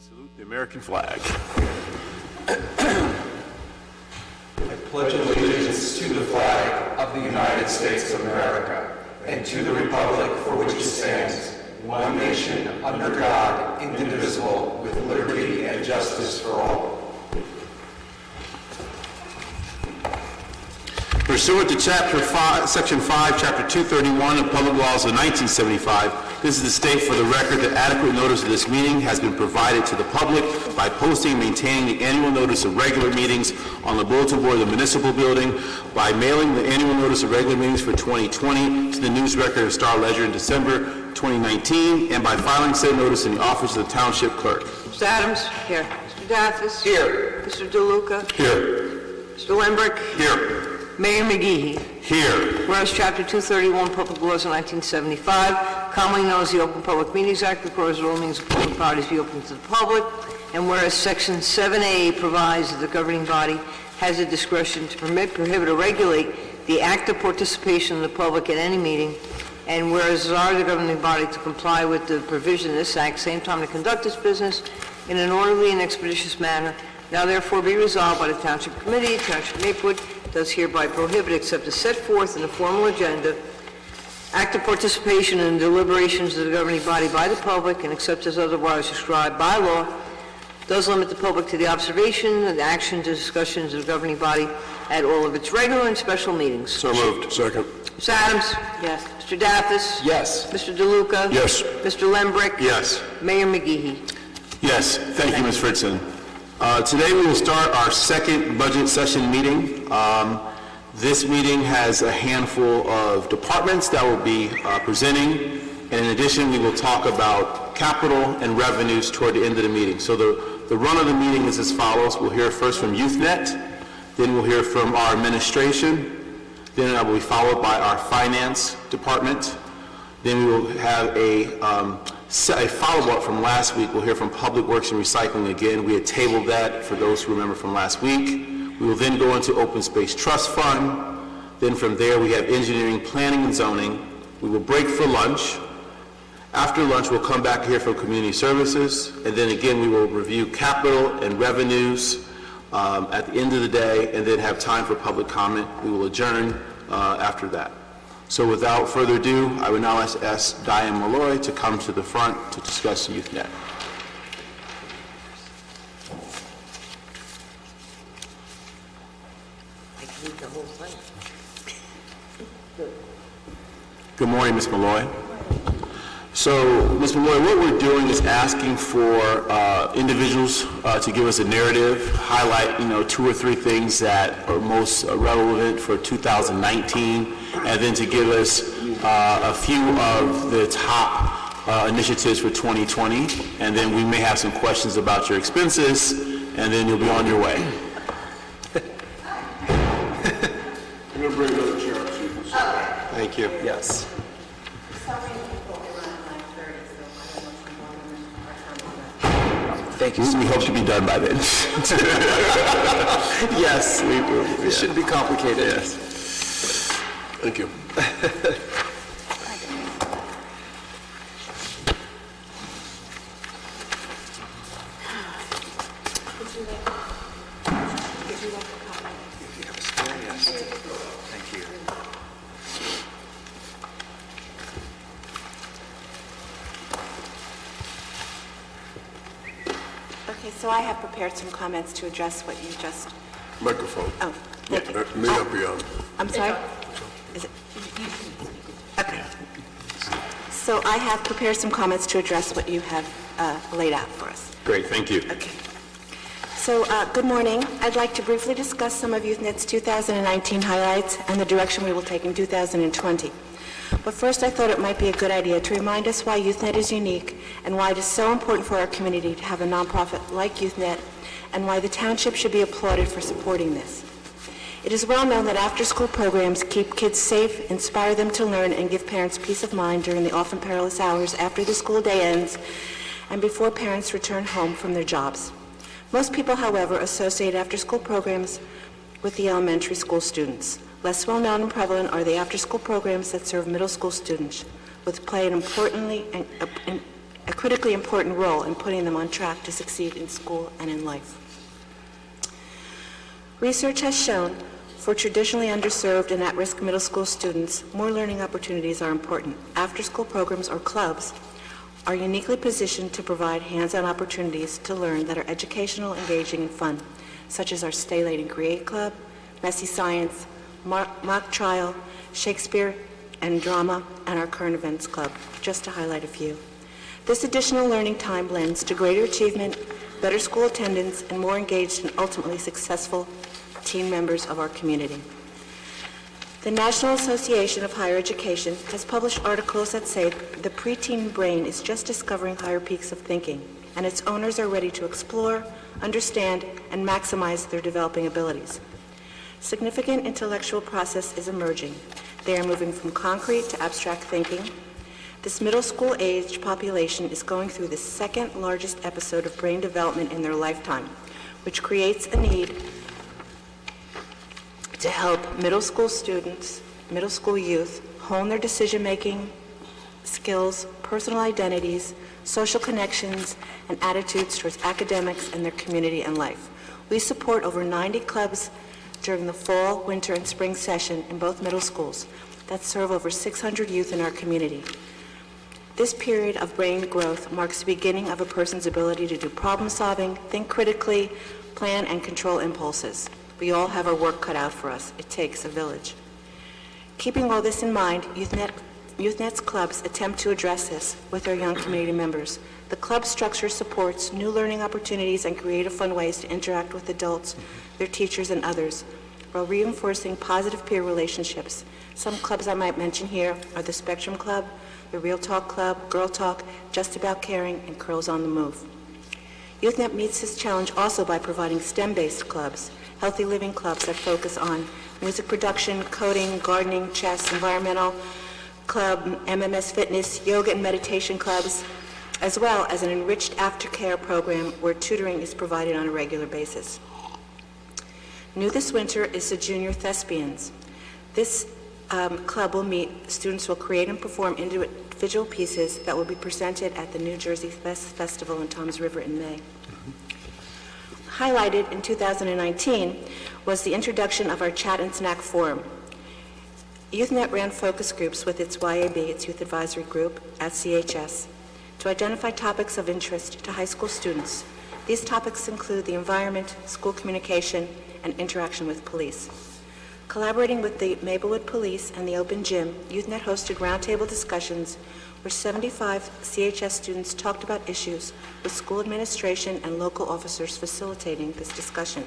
Salute the American flag. I pledge allegiance to the flag of the United States of America and to the republic for which it stands, one nation, under God, indivisible, with liberty and justice for all. Pursuant to Section 5, Chapter 231 of Public Laws of 1975, this is to state for the record that adequate notice of this meeting has been provided to the public by posting and maintaining the annual notice of regular meetings on the bulletin board of the municipal building, by mailing the annual notice of regular meetings for 2020 to the News Record of Star Ledger in December 2019, and by filing said notice in the office of the Township Clerk. Mr. Adams? Here. Mr. Dathis? Here. Mr. DeLuca? Here. Mr. Lembrick? Here. Mayor McGehee? Here. Whereas Chapter 231, Public Laws of 1975, commonly known as the Open Public Meetings Act, requires that all meetings of public bodies be open to the public, and whereas Section 7A provides that the governing body has the discretion to permit, prohibit, or regulate the active participation of the public at any meeting, and whereas it is the governing body to comply with the provision of this Act, same time to conduct its business in an orderly and expeditious manner, now therefore be resolved by the Township Committee, Township Maplewood, does hereby prohibit, except as set forth in the formal agenda, active participation in deliberations of the governing body by the public, and except as otherwise prescribed by law, does limit the public to the observation and actions and discussions of the governing body at all of its regular and special meetings. So moved. Second. Mr. Adams? Yes. Mr. Dathis? Yes. Mr. DeLuca? Yes. Mr. Lembrick? Yes. Mayor McGehee? Yes. Thank you, Ms. Fritzen. Today we will start our second budget session meeting. This meeting has a handful of departments that will be presenting, and in addition we will talk about capital and revenues toward the end of the meeting. So the run of the meeting is as follows. We'll hear first from YouthNet, then we'll hear from our administration, then it will be followed by our finance department, then we will have a follow-up from last week. We'll hear from Public Works and Recycling again. We had tabled that for those who remember from last week. We will then go into Open Space Trust Fund. Then from there we have Engineering, Planning, and Zoning. We will break for lunch. After lunch we'll come back here for Community Services, and then again we will review capital and revenues at the end of the day, and then have time for public comment. We will adjourn after that. So without further ado, I would now ask Diane Malloy to come to the front to discuss YouthNet. I can read the whole thing. Good morning, Ms. Malloy. So, Ms. Malloy, what we're doing is asking for individuals to give us a narrative, highlight, 2 or 3 things that are most relevant for 2019, and then to give us a few of the top initiatives for 2020, and then we may have some questions about your expenses, and then you'll be on your way. I'm going to bring another chair up so you can sit. Thank you. Yes. Thank you. We hope to be done by then. Yes, we will. This shouldn't be complicated. Yes. Thank you. Okay, so I have prepared some comments to address what you just... Microphone. Oh, thank you. That may not be on. I'm sorry? Is it? Okay. So I have prepared some comments to address what you have laid out for us. Great, thank you. Okay. So, good morning. I'd like to briefly discuss some of YouthNet's 2019 highlights and the direction we will take in 2020. But first, I thought it might be a good idea to remind us why YouthNet is unique and why it is so important for our community to have a nonprofit like YouthNet, and why the township should be applauded for supporting this. It is well known that after-school programs keep kids safe, inspire them to learn, and give parents peace of mind during the often perilous hours after the school day ends and before parents return home from their jobs. Most people, however, associate after-school programs with the elementary school students. Less well known and prevalent are the after-school programs that serve middle school students, which play an a critically important role in putting them on track to succeed in school and in life. Research has shown for traditionally underserved and at-risk middle school students, more learning opportunities are important. After-school programs or clubs are uniquely positioned to provide hands-on opportunities to learn that are educational, engaging, and fun, such as our Stay Late and Create Club, Messy Science, Mock Trial, Shakespeare and Drama, and our Current Events Club, just to highlight a few. This additional learning time lends to greater achievement, better school attendance, and more engaged and ultimately successful teen members of our community. The National Association of Higher Education has published articles that say the preteen brain is just discovering higher peaks of thinking, and its owners are ready to explore, understand, and maximize their developing abilities. Significant intellectual process is emerging. They are moving from concrete to abstract thinking. This middle school age population is going through the second largest episode of brain development in their lifetime, which creates a need to help middle school students, middle school youth, hone their decision-making skills, personal identities, social connections, and attitudes towards academics and their community and life. We support over 90 clubs during the fall, winter, and spring session in both middle schools that serve over 600 youth in our community. This period of brain growth marks the beginning of a person's ability to do problem solving, think critically, plan, and control impulses. We all have our work cut out for us. It takes a village. Keeping all this in mind, YouthNet's clubs attempt to address this with our young community members. The club structure supports new learning opportunities and creative fun ways to interact with adults, their teachers, and others, while reinforcing positive peer relationships. Some clubs I might mention here are the Spectrum Club, the Real Talk Club, Girl Talk, Just About Caring, and Curls on the Move. YouthNet meets this challenge also by providing STEM-based clubs, healthy living clubs that focus on music production, coding, gardening, chess, environmental club, MMS fitness, yoga and meditation clubs, as well as an enriched aftercare program where tutoring is provided on a regular basis. New this winter is the Junior Thespians. This club will meet, students will create and perform individual pieces that will be presented at the New Jersey Festival in Toms River in May. Highlighted in 2019 was the introduction of our Chat and Snack Forum. YouthNet ran focus groups with its YAB, its Youth Advisory Group, at CHS, to identify topics of interest to high school students. These topics include the environment, school communication, and interaction with police. Collaborating with the Maplewood Police and the Open Gym, YouthNet hosted roundtable discussions where 75 CHS students talked about issues with school administration and local officers facilitating this discussion.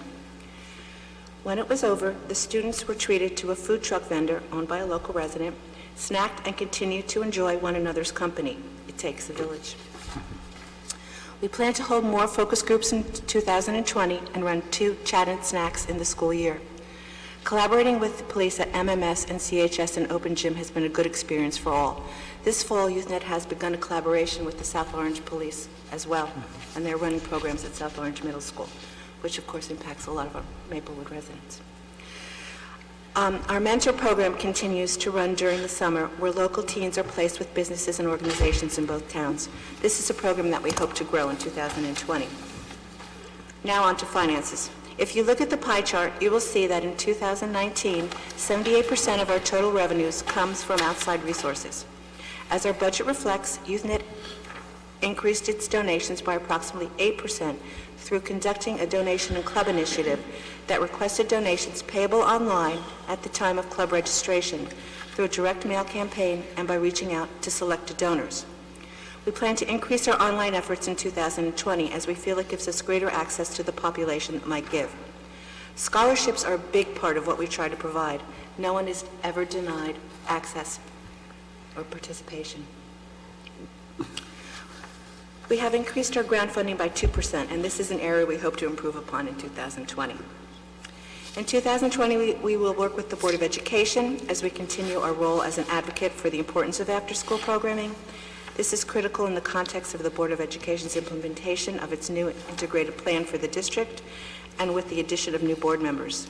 When it was over, the students were treated to a food truck vendor owned by a local resident, snacked, and continued to enjoy one another's company. It takes a village. We plan to hold more focus groups in 2020 and run 2 Chat and Snacks in the school year. Collaborating with the police at MMS and CHS and Open Gym has been a good experience for all. This fall, YouthNet has begun a collaboration with the South Orange Police as well, and they're running programs at South Orange Middle School, which of course impacts a lot of our Maplewood residents. Our mentor program continues to run during the summer, where local teens are placed with businesses and organizations in both towns. This is a program that we hope to grow in 2020. Now on to finances. If you look at the pie chart, you will see that in 2019, 78% of our total revenues comes from outside resources. As our budget reflects, YouthNet increased its donations by approximately 8% through conducting a donation and club initiative that requested donations payable online at the time of club registration through a direct mail campaign and by reaching out to selected donors. We plan to increase our online efforts in 2020 as we feel it gives us greater access to the population it might give. Scholarships are a big part of what we try to provide. No one is ever denied access or participation. We have increased our grant funding by 2%, and this is an area we hope to improve upon in 2020. In 2020, we will work with the Board of Education as we continue our role as an advocate for the importance of after-school programming. This is critical in the context of the Board of Education's implementation of its new integrated plan for the district and with the addition of new board members.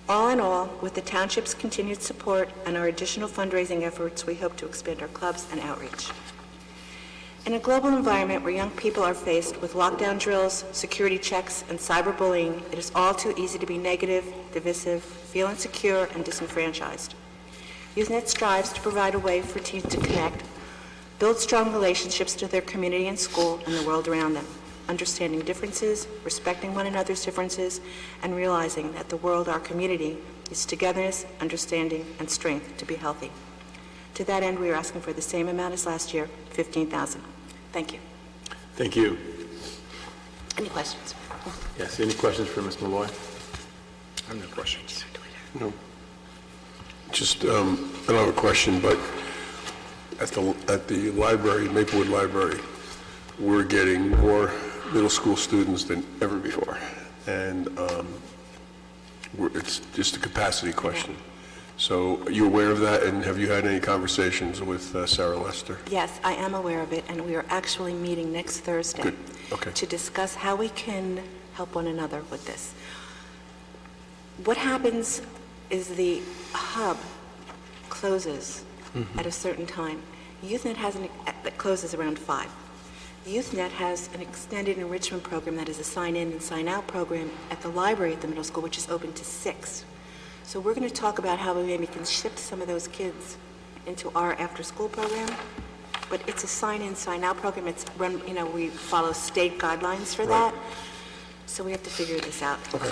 All in all, with the township's continued support and our additional fundraising efforts, we hope to expand our clubs and outreach. In a global environment where young people are faced with lockdown drills, security checks, and cyberbullying, it is all too easy to be negative, divisive, feel insecure, and disenfranchised. YouthNet strives to provide a way for teens to connect, build strong relationships to their community and school and the world around them, understanding differences, respecting one another's differences, and realizing that the world, our community, is togetherness, understanding, and strength to be healthy. To that end, we are asking for the same amount as last year, $15,000. Thank you. Thank you. Any questions? Yes, any questions for Ms. Malloy? I have no questions. No. Just, I don't have a question, but at the library, Maplewood Library, we're getting more middle school students than ever before. And it's just a capacity question. So are you aware of that, and have you had any conversations with Sarah Lester? Yes, I am aware of it, and we are actually meeting next Thursday Good. Okay. to discuss how we can help one another with this. What happens is the hub closes at a certain time. YouthNet that closes around 5. YouthNet has an extended enrichment program that is a sign-in and sign-out program at the library at the middle school, which is open to 6. So we're going to talk about how we maybe can shift some of those kids into our after-school program. But it's a sign-in, sign-out program. It's run, we follow state guidelines for that. So we have to figure this out. Okay.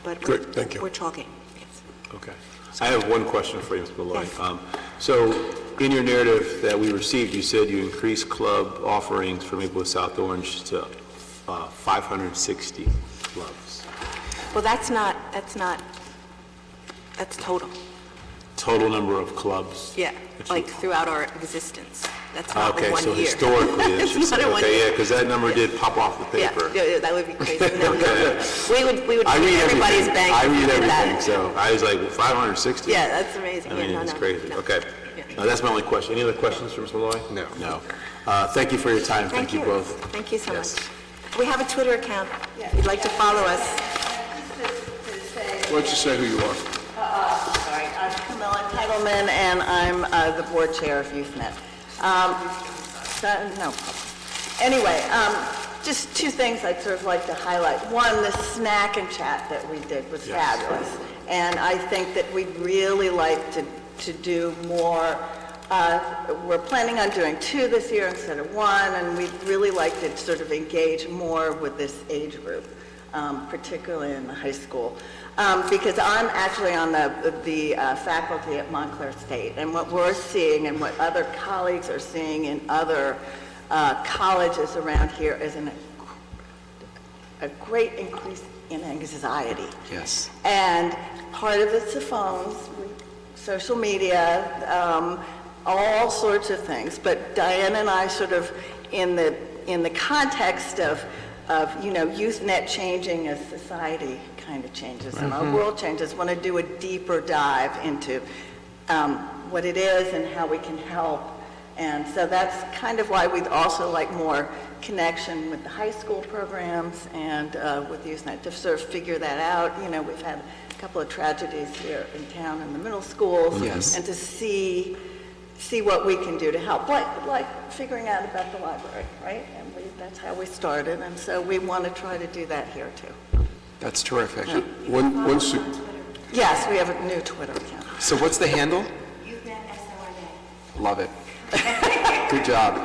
But Great, thank you. We're talking, yes. Okay. I have one question for you, Ms. Malloy. Yes. So in your narrative that we received, you said you increased club offerings for Maplewood South Orange to 560 clubs. Well, that's total. Total number of clubs? Yeah, that like you- throughout our existence. That's not in Okay, one so year. historically, that It's should not say, in one okay, year. yeah, because that number did pop off the paper. Yeah, that would be crazy. No. We would I read everybody's everything. bank. I read at that. everything, so I was like, well, 560? Yeah, that's amazing. I Yeah, mean, no, it's no, crazy. no. Okay. Yeah. That's my only question. Any other questions for Ms. Malloy? No. No. Thank you for your time. Thank you both. Thank you so Yes. much. We have a Twitter account. If you'd like to follow us. Why don't you say who you are? Sorry, I'm Camilla Titleman, and I'm the board chair of YouthNet. No problem. Anyway, just two things I'd sort of like to highlight. One, the snack and chat that we did was fabulous, and I think that we'd really like to do more. We're planning on doing 2 this year instead of 1, and we'd really like to sort of engage more with this age group, particularly in the high school. Because I'm actually on the faculty at Montclair State, and what we're seeing and what other colleagues are seeing in other colleges around here is a great increase in anxiety. Yes. And part of it's the phones, social media, all sorts of things. But Diane and I sort of, in the context of YouthNet changing as society kind of changes and our world changes, want to do a deeper dive into what it is and how we can help. And so that's kind of why we'd also like more connection with the high school programs and with YouthNet to sort of figure that out. We've had a couple of tragedies here in town in the middle schools. Yes. And to see what we can do to help, like figuring out about the library, right? And that's how we started, and so we want to try to do that here too. That's terrific. Yes, we have a new Twitter account. So what's the handle? Love it. Good job.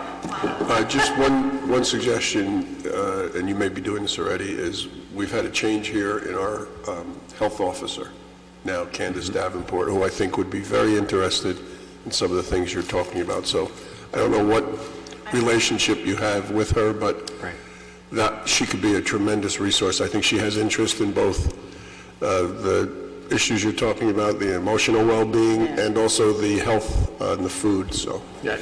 Just one suggestion, and you may be doing this already, is we've had a change here in our health officer, now Candace Davenport, who I think would be very interested in some of the things you're talking about. So I don't know what relationship you have with her, but Right. that she could be a tremendous resource. I think she has interest in both the issues you're talking about, the emotional well-being, and also the health and the food, so. Yeah,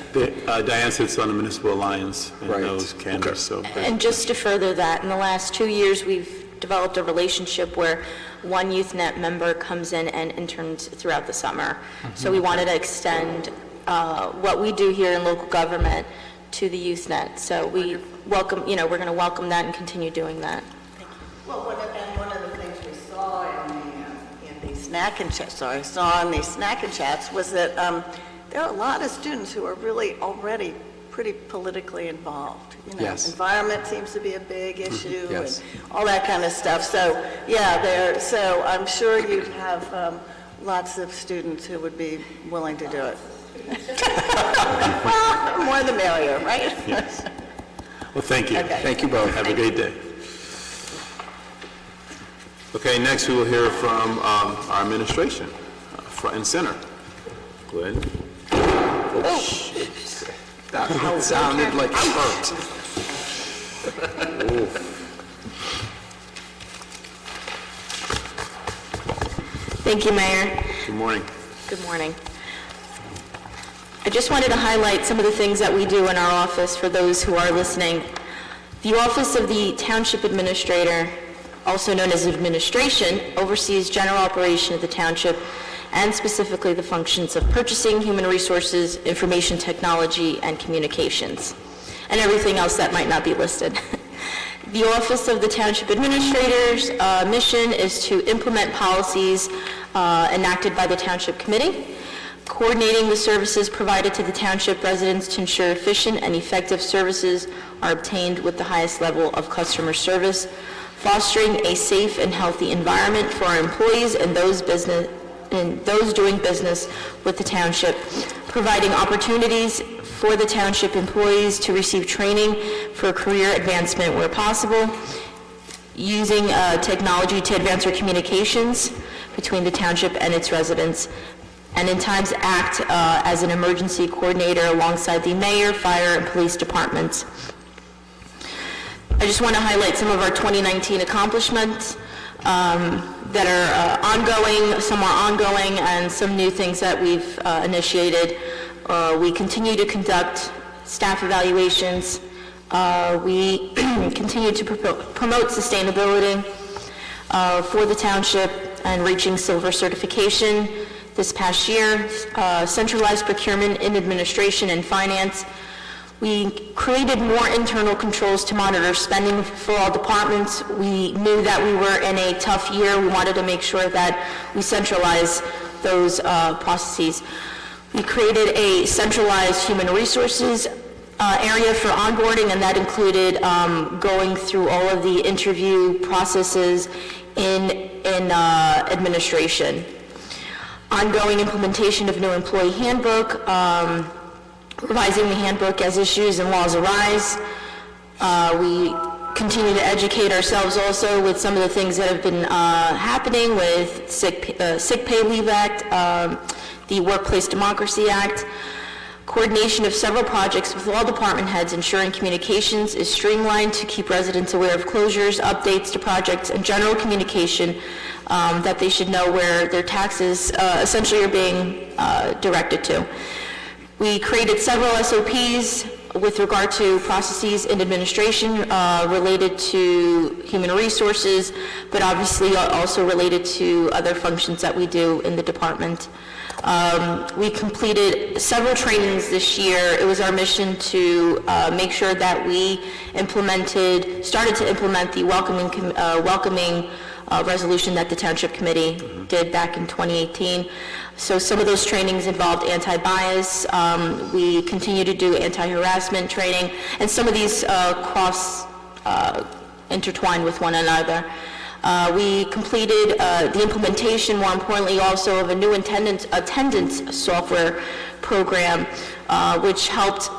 Diane sits on the Municipal Alliance and Right. knows Candace, so. And just to further that, in the last 2 years, we've developed a relationship where one YouthNet member comes in and interns throughout the summer. So we wanted to extend what we do here in local government to the YouthNet. So we welcome, we're going to welcome that and continue doing that. Well, one of the things we saw in these snack and chats, saw in these snack and chats was that there are a lot of students who are really already pretty politically involved. You know, Yes. environment seems to be a big issue Yes. and all that kind of stuff. So, yeah, so I'm sure you'd have lots of students who would be willing to do it. Well, more the merrier, right? Yes. Well, thank you. Okay. Thank you both. Have a great day. Okay, next we will hear from our administration, front and center. Go ahead. Oh, shit. That sounded like a hurt. Thank you, Mayor. Good morning. Good morning. I just wanted to highlight some of the things that we do in our office for those who are listening. The Office of the Township Administrator, also known as administration, oversees general operation of the township and specifically the functions of purchasing, human resources, information technology, and communications, and everything else that might not be listed. The Office of the Township Administrator's mission is to implement policies enacted by the Township Committee, coordinating the services provided to the township residents to ensure efficient and effective services are obtained with the highest level of customer service, fostering a safe and healthy environment for our employees and those doing business with the township, providing opportunities for the township employees to receive training for career advancement where possible, using technology to advance our communications between the township and its residents, and in times act as an emergency coordinator alongside the mayor, fire, and police departments. I just want to highlight some of our 2019 accomplishments that are ongoing, some are ongoing, and some new things that we've initiated. We continue to conduct staff evaluations. We continue to promote sustainability for the township and reaching silver certification this past year, centralized procurement in administration and finance. We created more internal controls to monitor spending for all departments. We knew that we were in a tough year. We wanted to make sure that we centralize those processes. We created a centralized human resources area for onboarding, and that included going through all of the interview processes in administration. Ongoing implementation of new employee handbook, revising the handbook as issues and laws arise. We continue to educate ourselves also with some of the things that have been happening with Sick Pay Leave Act, the Workplace Democracy Act, coordination of several projects with all department heads, ensuring communications is streamlined to keep residents aware of closures, updates to projects, and general communication that they should know where their taxes essentially are being directed to. We created several SOPs with regard to processes in administration related to human resources, but obviously also related to other functions that we do in the department. We completed several trainings this year. It was our mission to make sure that we started to implement the welcoming resolution that the Township Committee did back in 2018. So some of those trainings involved anti-bias. We continue to do anti-harassment training, and some of these intertwine with one another. We completed the implementation, more importantly also, of a new attendance software program, which helped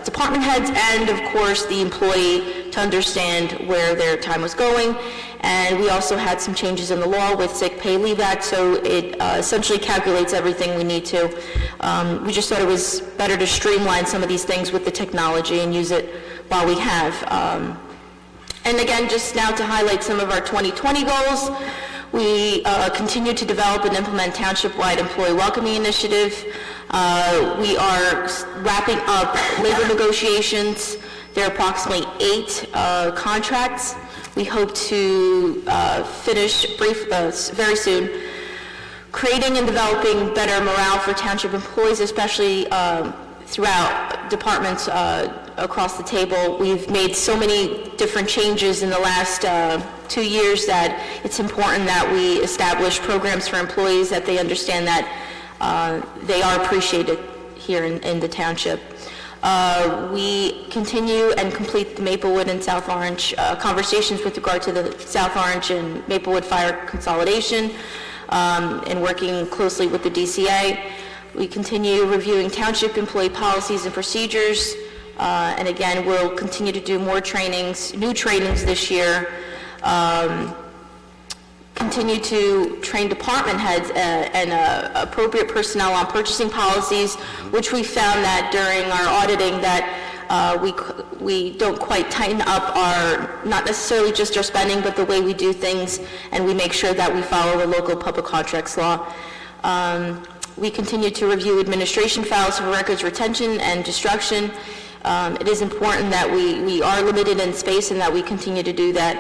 department heads and, of course, the employee to understand where their time was going. And we also had some changes in the law with Sick Pay Leave Act, so it essentially calculates everything we need to. We just thought it was better to streamline some of these things with the technology and use it while we have. And again, just now to highlight some of our 2020 goals, we continue to develop and implement township-wide employee welcoming initiative. We are wrapping up labor negotiations. There are approximately 8 contracts. We hope to finish very soon. Creating and developing better morale for township employees, especially throughout departments across the table. We've made so many different changes in the last 2 years that it's important that we establish programs for employees, that they understand that they are appreciated here in the township. We continue and complete the Maplewood and South Orange conversations with regard to the South Orange and Maplewood fire consolidation, and working closely with the DCA. We continue reviewing township employee policies and procedures, and again, we'll continue to do more trainings, new trainings this year. Continue to train department heads and appropriate personnel on purchasing policies, which we found that during our auditing that we don't quite tighten up our, not necessarily just our spending, but the way we do things, and we make sure that we follow the local public contracts law. We continue to review administration files for records retention and destruction. It is important that we are limited in space and that we continue to do that.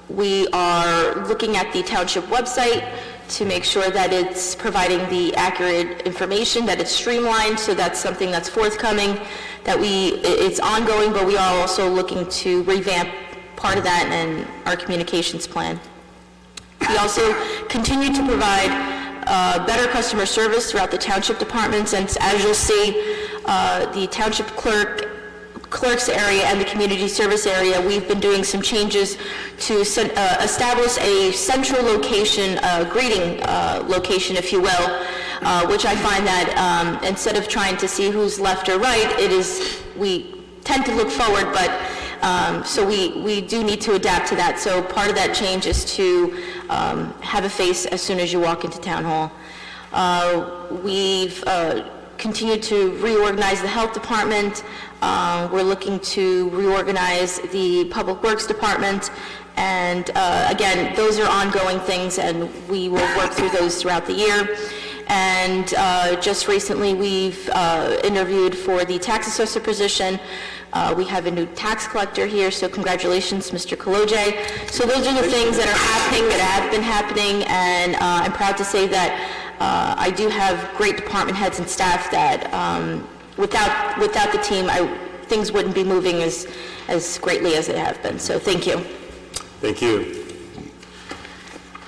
We are looking at the township website to make sure that it's providing the accurate information, that it's streamlined, so that's something that's forthcoming, that it's ongoing, but we are also looking to revamp part of that in our communications plan. We also continue to provide better customer service throughout the township departments, and as you'll see, the township clerk's area and the community service area, we've been doing some changes to establish a central location, greeting location, if you will, which I find that instead of trying to see who's left or right, we tend to look forward, but so we do need to adapt to that. So part of that change is to have a face as soon as you walk into town hall. We've continued to reorganize the health department. We're looking to reorganize the Public Works Department, and again, those are ongoing things, and we will work through those throughout the year. And just recently, we've interviewed for the tax assessor position. We have a new tax collector here, so congratulations, Mr. Kaloje. So those are the things that are happening, that have been happening, and I'm proud to say that I do have great department heads and staff that without the team, things wouldn't be moving as greatly as they have been. So thank you. Thank you.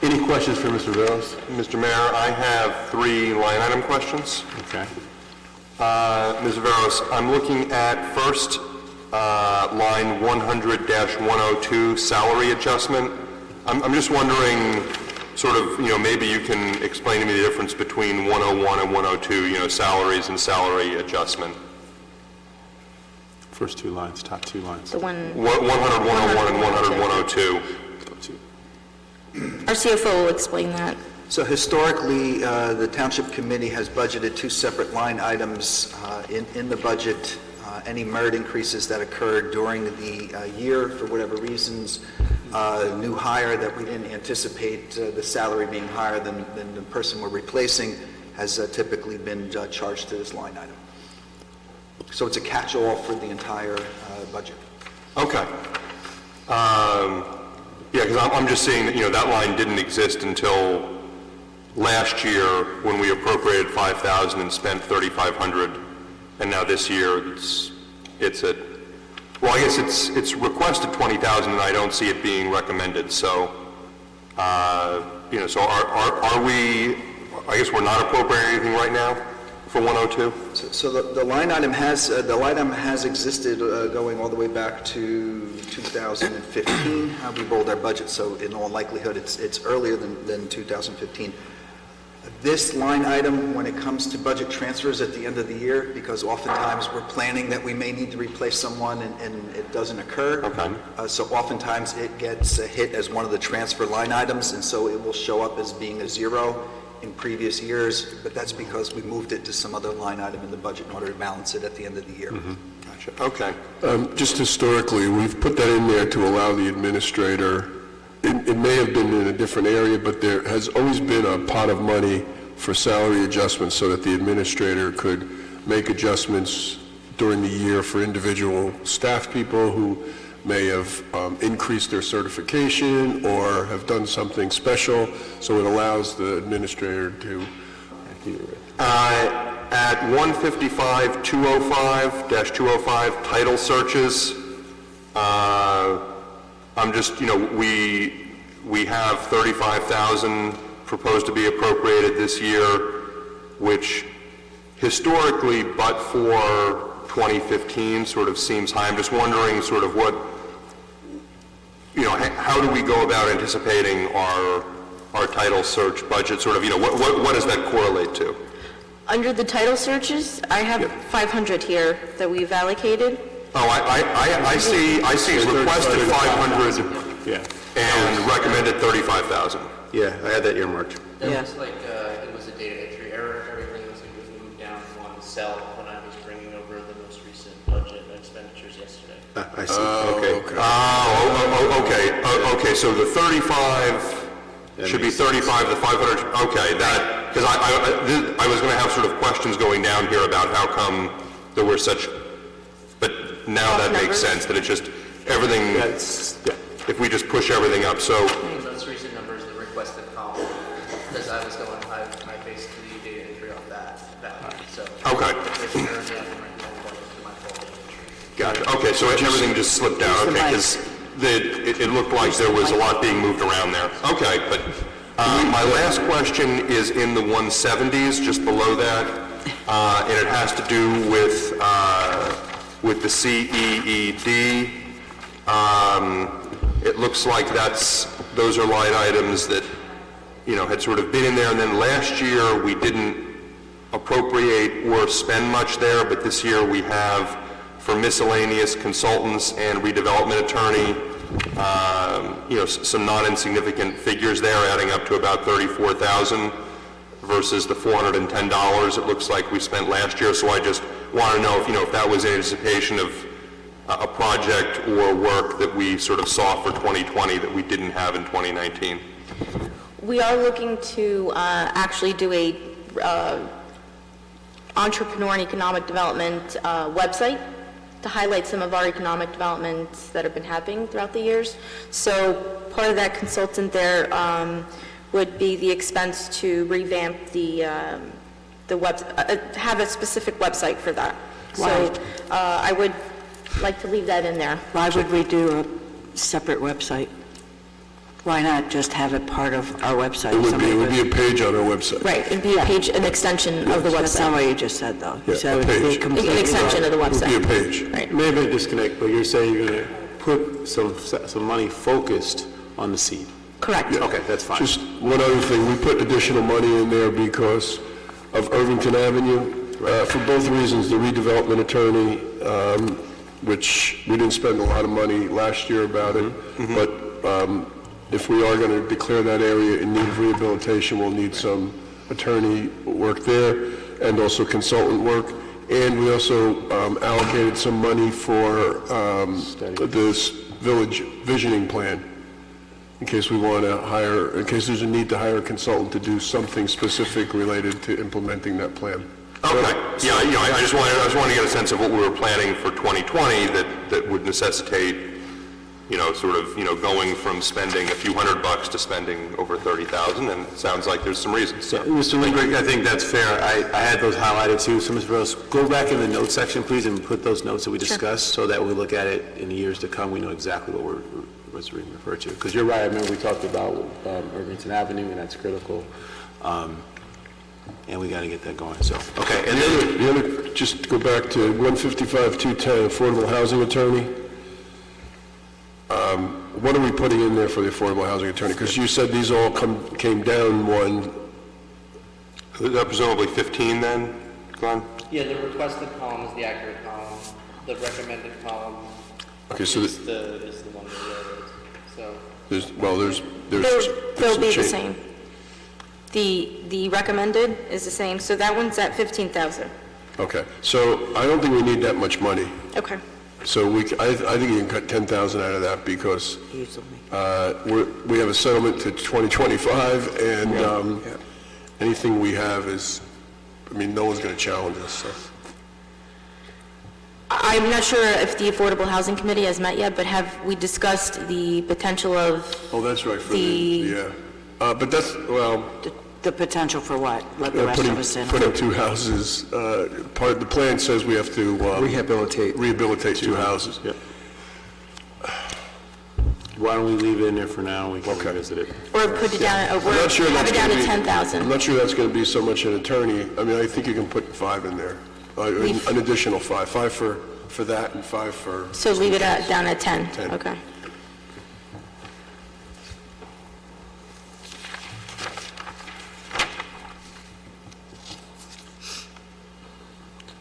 Any questions for Mr. Veros? Mr. Mayor, I have 3 line item questions. Okay. Ms. Veros, I'm looking at first line 100-102, salary adjustment. I'm just wondering, sort of, maybe you can explain to me the difference between 101 and 102, salaries and salary adjustment. First 2 lines, top 2 lines. The one, 100-101 and 100-102. our CFO will explain that. So historically, the Township Committee has budgeted 2 separate line items in the budget. Any merit increases that occurred during the year, for whatever reasons, new hire that we didn't anticipate the salary being higher than the person we're replacing, has typically been charged to this line item. So it's a catch-all for the entire budget. Okay. Yeah, because I'm just seeing that, that line didn't exist until last year when we appropriated $5,000 and spent $3,500, and now this year it's at, well, I guess it's requested $20,000 and I don't see it being recommended, so, so are we, I guess we're not appropriating anything right now for 102? So the line item has existed going all the way back to 2015. We rolled our budget, so in all likelihood, it's earlier than 2015. This line item, when it comes to budget transfers at the end of the year, because oftentimes we're planning that we may need to replace someone and it doesn't occur. Okay. So oftentimes it gets hit as one of the transfer line items, and so it will show up as being a 0 in previous years, but that's because we moved it to some other line item in the budget in order to balance it at the end of the year. Mm-hmm. Gotcha. Okay. Just historically, we've put that in there to allow the administrator, it may have been in a different area, but there has always been a pot of money for salary adjustments so that the administrator could make adjustments during the year for individual staff people who may have increased their certification or have done something special, so it allows the administrator to... At 155-205-205, title searches, I'm just, we have $35,000 proposed to be appropriated this year, which historically, but for 2015, sort of seems high. I'm just wondering sort of what, how do we go about anticipating our title search budget, sort of, what does that correlate to? Under the title searches, I have 500 here that we've allocated. Oh, I see requested 500 Yeah. and recommended 35,000. Yeah, I had that earmarked. Yeah. It looks like it was a data entry error. Everything was moved down one cell when I was bringing over the most recent budget expenditures yesterday. I see, okay. Okay, so the 35 should be 35, the 500, okay, that, because I was going to have sort of questions going down here about how come there were such, but now that makes sense, that it's just everything, if we just push everything up, so, Most recent numbers, the requested column, because I based the data entry off that value, so. okay, If there's an error, then I can recommend that to my full data entry. gotcha, okay, so everything just slipped down, okay, because it looked like there was a lot being moved around there. Okay, but my last question is in the 170s, just below that, and it has to do with the CEED. It looks like those are line items that, had sort of been in there, and then last year we didn't appropriate or spend much there, but this year we have for miscellaneous consultants and redevelopment attorney, some non-insignificant figures there, adding up to about $34,000 versus the $410 it looks like we spent last year. So I just want to know if that was in anticipation of a project or work that we sort of saw for 2020 that we didn't have in 2019. We are looking to actually do a entrepreneur and economic development website to highlight some of our economic developments that have been happening throughout the years. So part of that consultant there would be the expense to revamp the web, have a specific website for that. So I would like to leave that in there. Why would we do a separate website? Why not just have it part of our website? It would be a page on our website. Right, it'd be a page, an extension of the That's not website. what you just said, though. You Yeah, said a it would be page. completely... An extension of the It would be a website. page. Right. Maybe a disconnect, but you're saying you're going to put some money focused on the seed. Correct. Okay, that's fine. Just one other thing, we put additional money in there because of Irvington Avenue, for both reasons, the redevelopment attorney, which we didn't spend a lot of money last year about it, but if we are going to declare that area in need of rehabilitation, we'll need some attorney work there and also consultant work. And we also allocated some money for this village visioning plan, in case we want to hire, in case there's a need to hire a consultant to do something specific related to implementing that plan. Okay, yeah, I just wanted to get a sense of what we were planning for 2020 that would necessitate, going from spending a few $100 to spending over 30,000, and it sounds like there's some reasons. So. Mr. Lindbergh, I think that's fair. I had those highlighted too. So, Ms. Rose, go back in the notes section, please, and put those notes that we discussed so that when we look at it in the years to come, we know exactly what what's being referred to. Because you're right, I remember we talked about Irvington Avenue, and that's critical. And we got to get that going. So, okay. And then The other, just to go back to 155-210, affordable housing attorney. What are we putting in there for the affordable housing attorney? Because you said these all came down one. Is that presumably 15 then, Glenn? Yeah, the requested column is the accurate column. The recommended column Okay, so is the one that wrote. So there's They'll be the change. same. The recommended is the same, so that one's at 15,000. Okay, so I don't think we need that much money. Okay. So I think you can cut 10,000 out of that because Easily. we have a settlement to 2025, and anything we have is, no one's going to challenge us, so. I'm not sure if the Affordable Housing Committee has met yet, but have we discussed the potential of, Oh, that's right, for The- but that's, well, The potential for what? Let the rest of us in. putting two houses, the plan says we have to rehabilitate two houses. Yeah. why don't we leave it in there for now, we can Okay. revisit it. Or put it down, or I'm not sure have that's it down gonna to be- 10,000. I'm not sure that's going to be so much an attorney. I mean, I think you can put 5 in there, an additional 5. 5 for that and 5 for... So leave it down at 10? 10. Okay.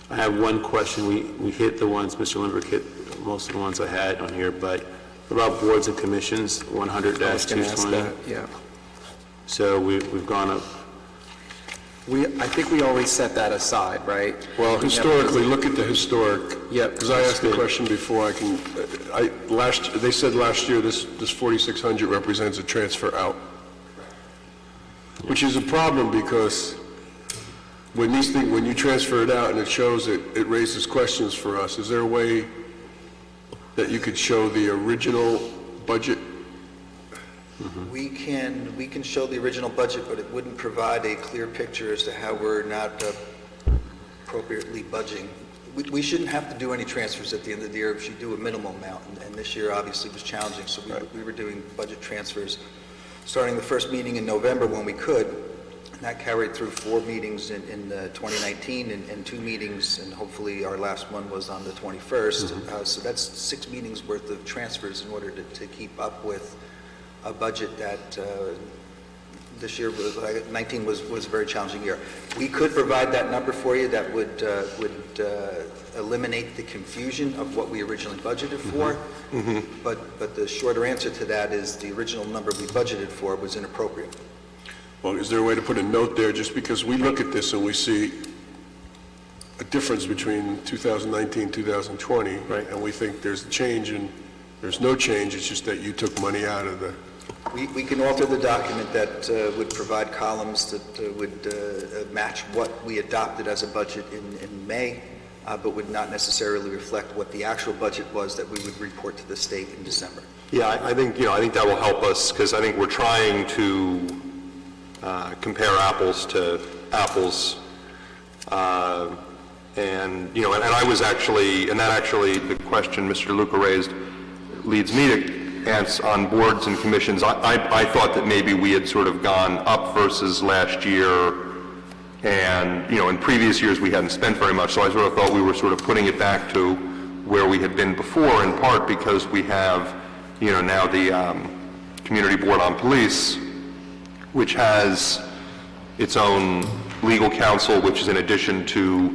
I have one question. We hit the ones, Mr. Lindbergh hit most of the ones I had on here, but what about boards and commissions, 100-220? Yeah. So we've gone up, I think we always set that aside, right? Well, historically, look at the historic. Yep. Because I asked the question before, they said last year this 4,600 represents a transfer out, which is a problem because when you transfer it out and it shows it raises questions for us. Is there a way that you could show the original budget? We can show the original budget, but it wouldn't provide a clear picture as to how we're not appropriately budgeting. We shouldn't have to do any transfers at the end of the year. We should do a minimal amount, and this year obviously was challenging, so we were doing budget transfers starting the first meeting in November when we could, and that carried through 4 meetings in 2019 and 2 meetings, and hopefully our last one was on the 21st. So that's 6 meetings worth of transfers in order to keep up with a budget that this year, 19 was a very challenging year. We could provide that number for you that would eliminate the confusion of what we originally budgeted for, but the shorter answer to that is the original number we budgeted for was inappropriate. Well, is there a way to put a note there, just because we look at this and we see a difference between 2019 and 2020, Right. and we think there's a change, and there's no change, it's just that you took money out of the... We can alter the document that would provide columns that would match what we adopted as a budget in May, but would not necessarily reflect what the actual budget was that we would report to the state in December. Yeah, I think that will help us, because I think we're trying to compare apples to apples. And I was actually, the question Mr. Luca raised leads me to answer on boards and commissions. I thought that maybe we had sort of gone up versus last year, and, in previous years we hadn't spent very much, so I sort of thought we were sort of putting it back to where we had been before, in part because we have, now the Community Board on Police, which has its own legal counsel, which is in addition to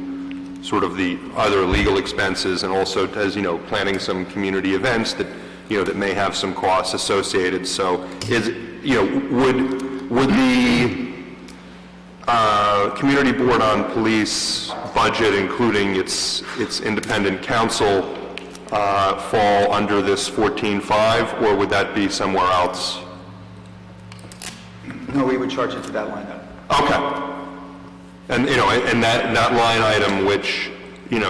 sort of the other legal expenses, and also does, planning some community events that, that may have some costs associated. So would the Community Board on Police budget, including its independent counsel, fall under this 14.5, or would that be somewhere else? No, we would charge it to that line item. Okay. And, and that line item, which,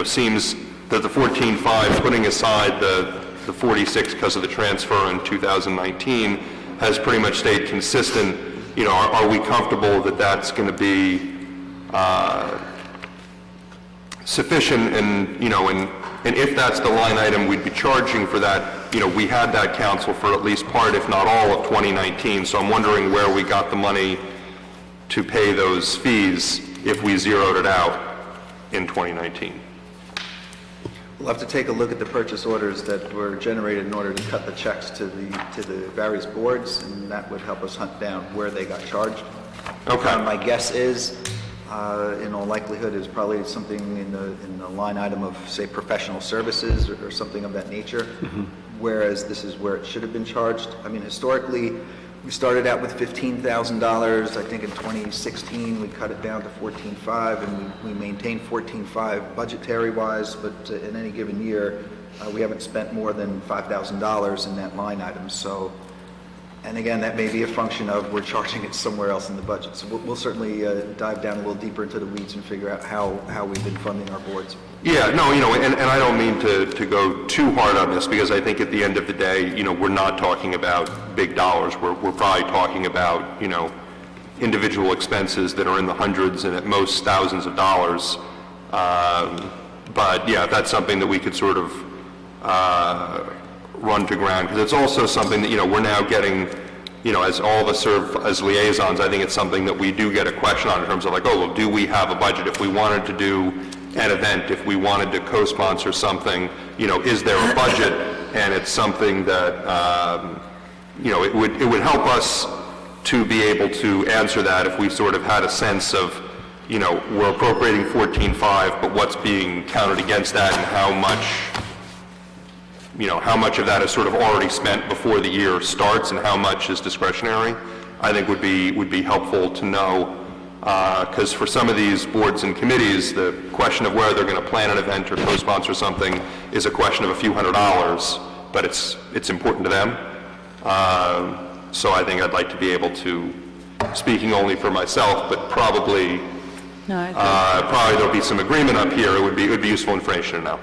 seems that the 14.5, putting aside the 46 because of the transfer in 2019, has pretty much stayed consistent. Are we comfortable that that's going to be sufficient? And, and if that's the line item we'd be charging for that, we had that counsel for at least part, if not all, of 2019. So I'm wondering where we got the money to pay those fees if we zeroed it out in 2019. We'll have to take a look at the purchase orders that were generated in order to cut the checks to the various boards, and that would help us hunt down where they got charged. Okay. My guess is, in all likelihood, is probably something in the line item of, say, professional services or something of that nature, whereas this is where it should have been charged. I mean, historically, we started out with $15,000. I think in 2016, we cut it down to $14,500, and we maintained $14,500 budgetary-wise, but in any given year, we haven't spent more than $5,000 in that line item. So, and again, that may be a function of we're charging it somewhere else in the budget. So we'll certainly dive down a little deeper into the weeds and figure out how we've been funding our boards. Yeah, no, and I don't mean to go too hard on this, because I think at the end of the day, we're not talking about big dollars. We're probably talking about, individual expenses that are in the hundreds and at most thousands of dollars. But yeah, that's something that we could sort of run to ground? Because it's also something that, we're now getting, as all of us serve as liaisons, I think it's something that we do get a question on in terms of like, oh, well, do we have a budget? If we wanted to do an event, if we wanted to co-sponsor something, is there a budget? And it's something that, it would help us to be able to answer that if we sort of had a sense of, we're appropriating 14.5, but what's being counted against that and how much of that is sort of already spent before the year starts and how much is discretionary, I think would be helpful to know. Because for some of these boards and committees, the question of whether they're going to plan an event or co-sponsor something is a question of a few $100s, but it's important to them. So I think I'd like to be able to, speaking only for myself, but probably there'll be some agreement up here. It would be useful information to know.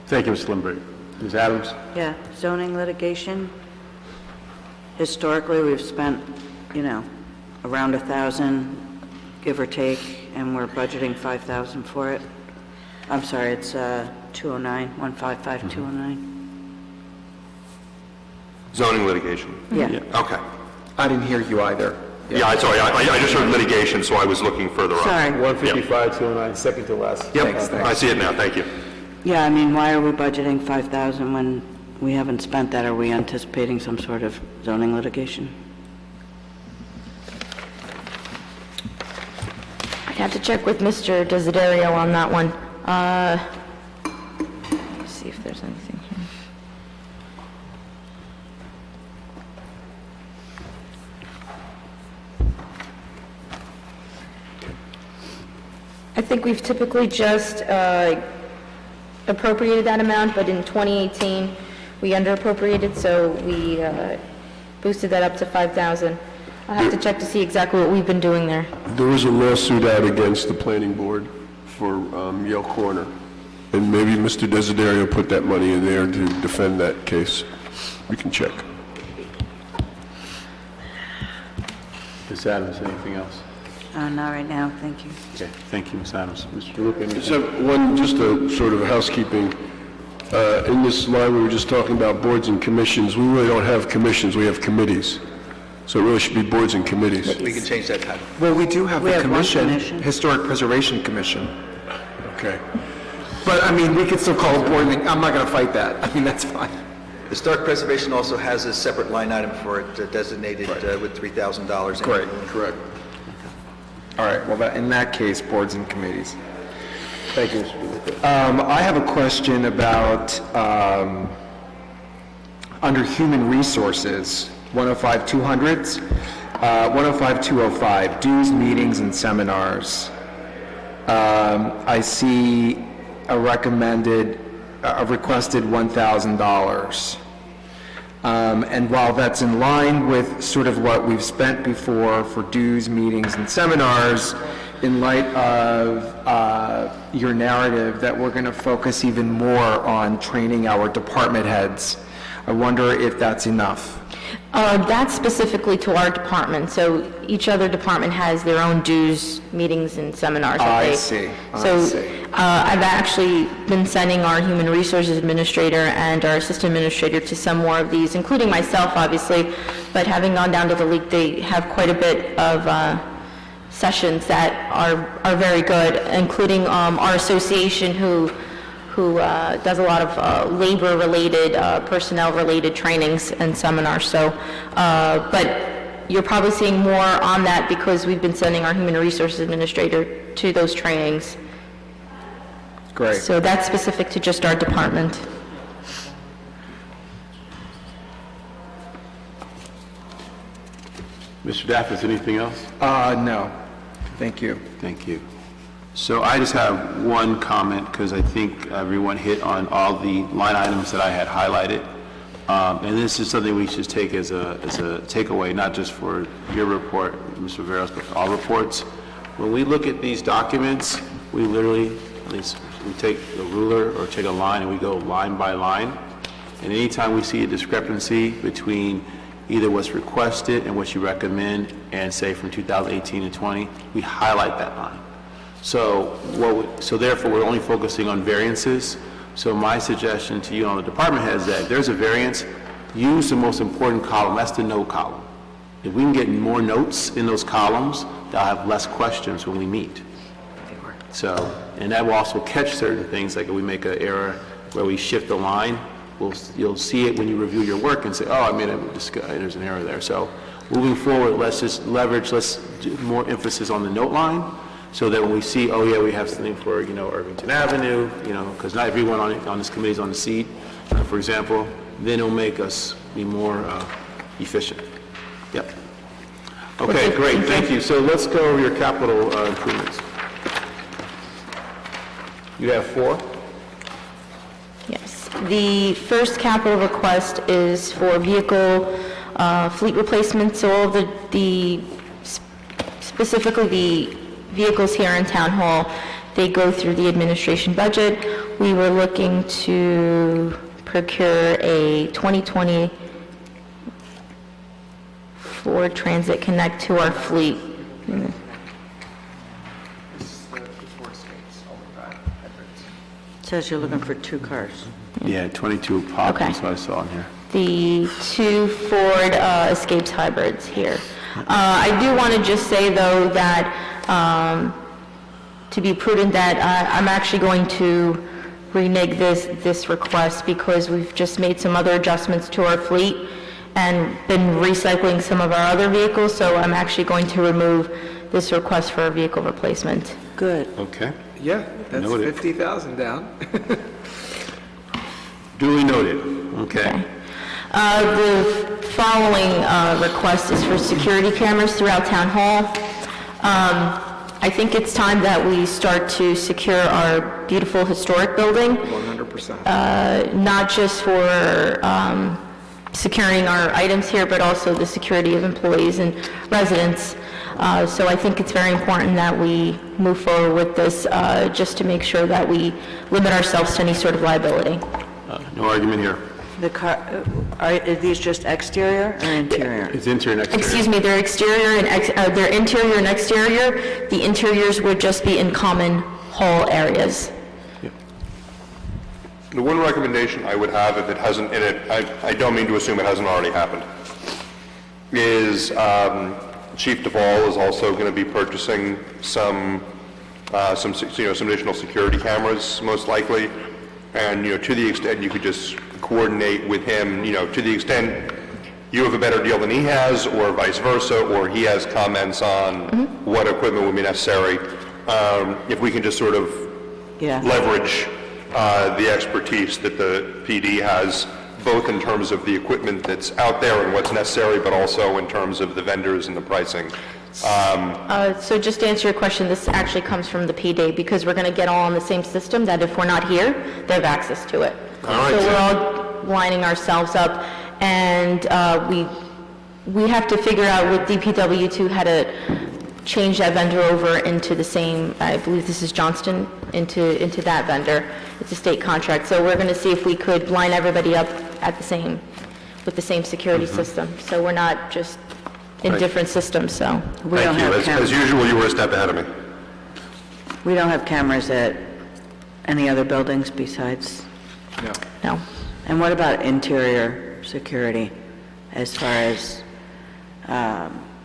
Thank you, Mr. Lindberg. Ms. Adams? Yeah, zoning litigation, historically, we've spent, around 1,000, give or take, and we're budgeting 5,000 for it. I'm sorry, it's 209, 155-209. Zoning litigation? Yeah. Okay. I didn't hear you either. Yeah, sorry, I just heard litigation, so I was looking further up. Sorry. 155, 209, second to last. Yep, I see it now, thank you. Yeah, I mean, why are we budgeting 5,000 when we haven't spent that? Are we anticipating some sort of zoning litigation? I'd have to check with Mr. Desiderio on that one. Let's see if there's anything here. I think we've typically just appropriated that amount, but in 2018, we underappropriated, so we boosted that up to 5,000. I'll have to check to see exactly what we've been doing there. There was a lawsuit out against the planning board for Yale Corner, and maybe Mr. Desiderio put that money in there to defend that case. We can check. Ms. Adams, anything else? Not right now, thank you. Okay, thank you, Ms. Adams. Mr. DeLuca, anything? So just a sort of housekeeping. In this line, we were just talking about boards and commissions. We really don't have commissions, we have committees. So it really should be boards and committees. We can change that title. Well, we do have We a have one commission, commission. Historic Preservation Commission. Okay. But, I mean, we could still call it board, I'm not going to fight that. I mean, that's fine. Historic Preservation also has a separate line item for it designated with $3,000. Correct. All right, well, in that case, boards and committees. Thank you, Mr. DeLuca. I have a question about, under Human Resources, 105-200s, 105-205, dues, meetings, and seminars. I see a requested $1,000. And while that's in line with sort of what we've spent before for dues, meetings, and seminars, in light of your narrative that we're going to focus even more on training our department heads, I wonder if that's enough. That's specifically to our department, so each other department has their own dues, meetings, and seminars that I they... see. I've actually been sending our Human Resources Administrator and our Assistant Administrator to some more of these, including myself, obviously, but having gone down to the league, they have quite a bit of sessions that are very good, including our association who does a lot of labor-related, personnel-related trainings and seminars. So, but you're probably seeing more on that because we've been sending our Human Resources Administrator to those trainings. Great. So that's specific to just our department. Mr. Daffis, anything else? No. Thank you. Thank you. So I just have one comment, because I think everyone hit on all the line items that I had highlighted. And this is something we should take as a takeaway, not just for your report, Mr. Veros, but for all reports. When we look at these documents, we literally, at least we take a ruler or take a line and we go line by line. And anytime we see a discrepancy between either what's requested and what you recommend, and say from 2018 to 20, we highlight that line. So therefore, we're only focusing on variances. So my suggestion to you on the department heads is that if there's a variance, use the most important column, that's the note column. If we can get more notes in those columns, they'll have less questions when we meet. So, and that will also catch certain things, like if we make an error where we shift the line, you'll see it when you review your work and say, oh, I made there's an error there. So moving forward, let's do more emphasis on the note line, so that when we see, oh yeah, we have something for, Irvington Avenue, because not everyone on this committee is on the seat, for example, then it'll make us be more efficient. Yep. Okay, great, thank you. So let's go over your capital improvements. You have 4? Yes. The first capital request is for vehicle fleet replacement. So all of specifically the vehicles here in Town Hall, they go through the administration budget. We were looking to procure a 2020 Ford Transit Connect to our fleet. Says you're looking for 2 cars. Yeah, 22 pop, Okay. that's what I saw in here. The 2 Ford Escapes hybrids here. I do want to just say, though, that to be prudent, that I'm actually going to renege this request, because we've just made some other adjustments to our fleet and been recycling some of our other vehicles, so I'm actually going to remove this request for a vehicle replacement. Good. Okay. Yeah, that's Noted. 50,000 down. Duly noted, okay. The following request is for security cameras throughout Town Hall. I think it's time that we start to secure our beautiful historic building. 100%. Not just for securing our items here, but also the security of employees and residents. So I think it's very important that we move forward with this, just to make sure that we limit ourselves to any sort of liability. No argument here. The car, are these just exterior or interior? It's interior and exterior. Excuse me, they're exterior and they're interior and exterior. The interiors would just be in common hall areas. The one recommendation I would have, if it hasn't, and I don't mean to assume it hasn't already happened, is Chief Duvall is also going to be purchasing some additional security cameras, most likely, and to the extent you could just coordinate with him, to the extent you have a better deal than he has, or vice versa, or he has comments on what equipment would be necessary. If we can just sort of leverage the expertise that the PD has, both in terms of the equipment that's out there and what's necessary, but also in terms of the vendors and the pricing. So just to answer your question, this actually comes from the PD, because we're going to get all on the same system, that if we're not here, they have access to it. All right, So Tim. we're all lining ourselves up, and we have to figure out with DPW2 how to change that vendor over into the same, I believe this is Johnston, into that vendor. It's a state contract, so we're going to see if we could line everybody up with the same security system, so we're not just in different systems, so. We don't have As cameras. usual, you were a step ahead of me. We don't have cameras at any other buildings besides? No. And what about interior security, as far as,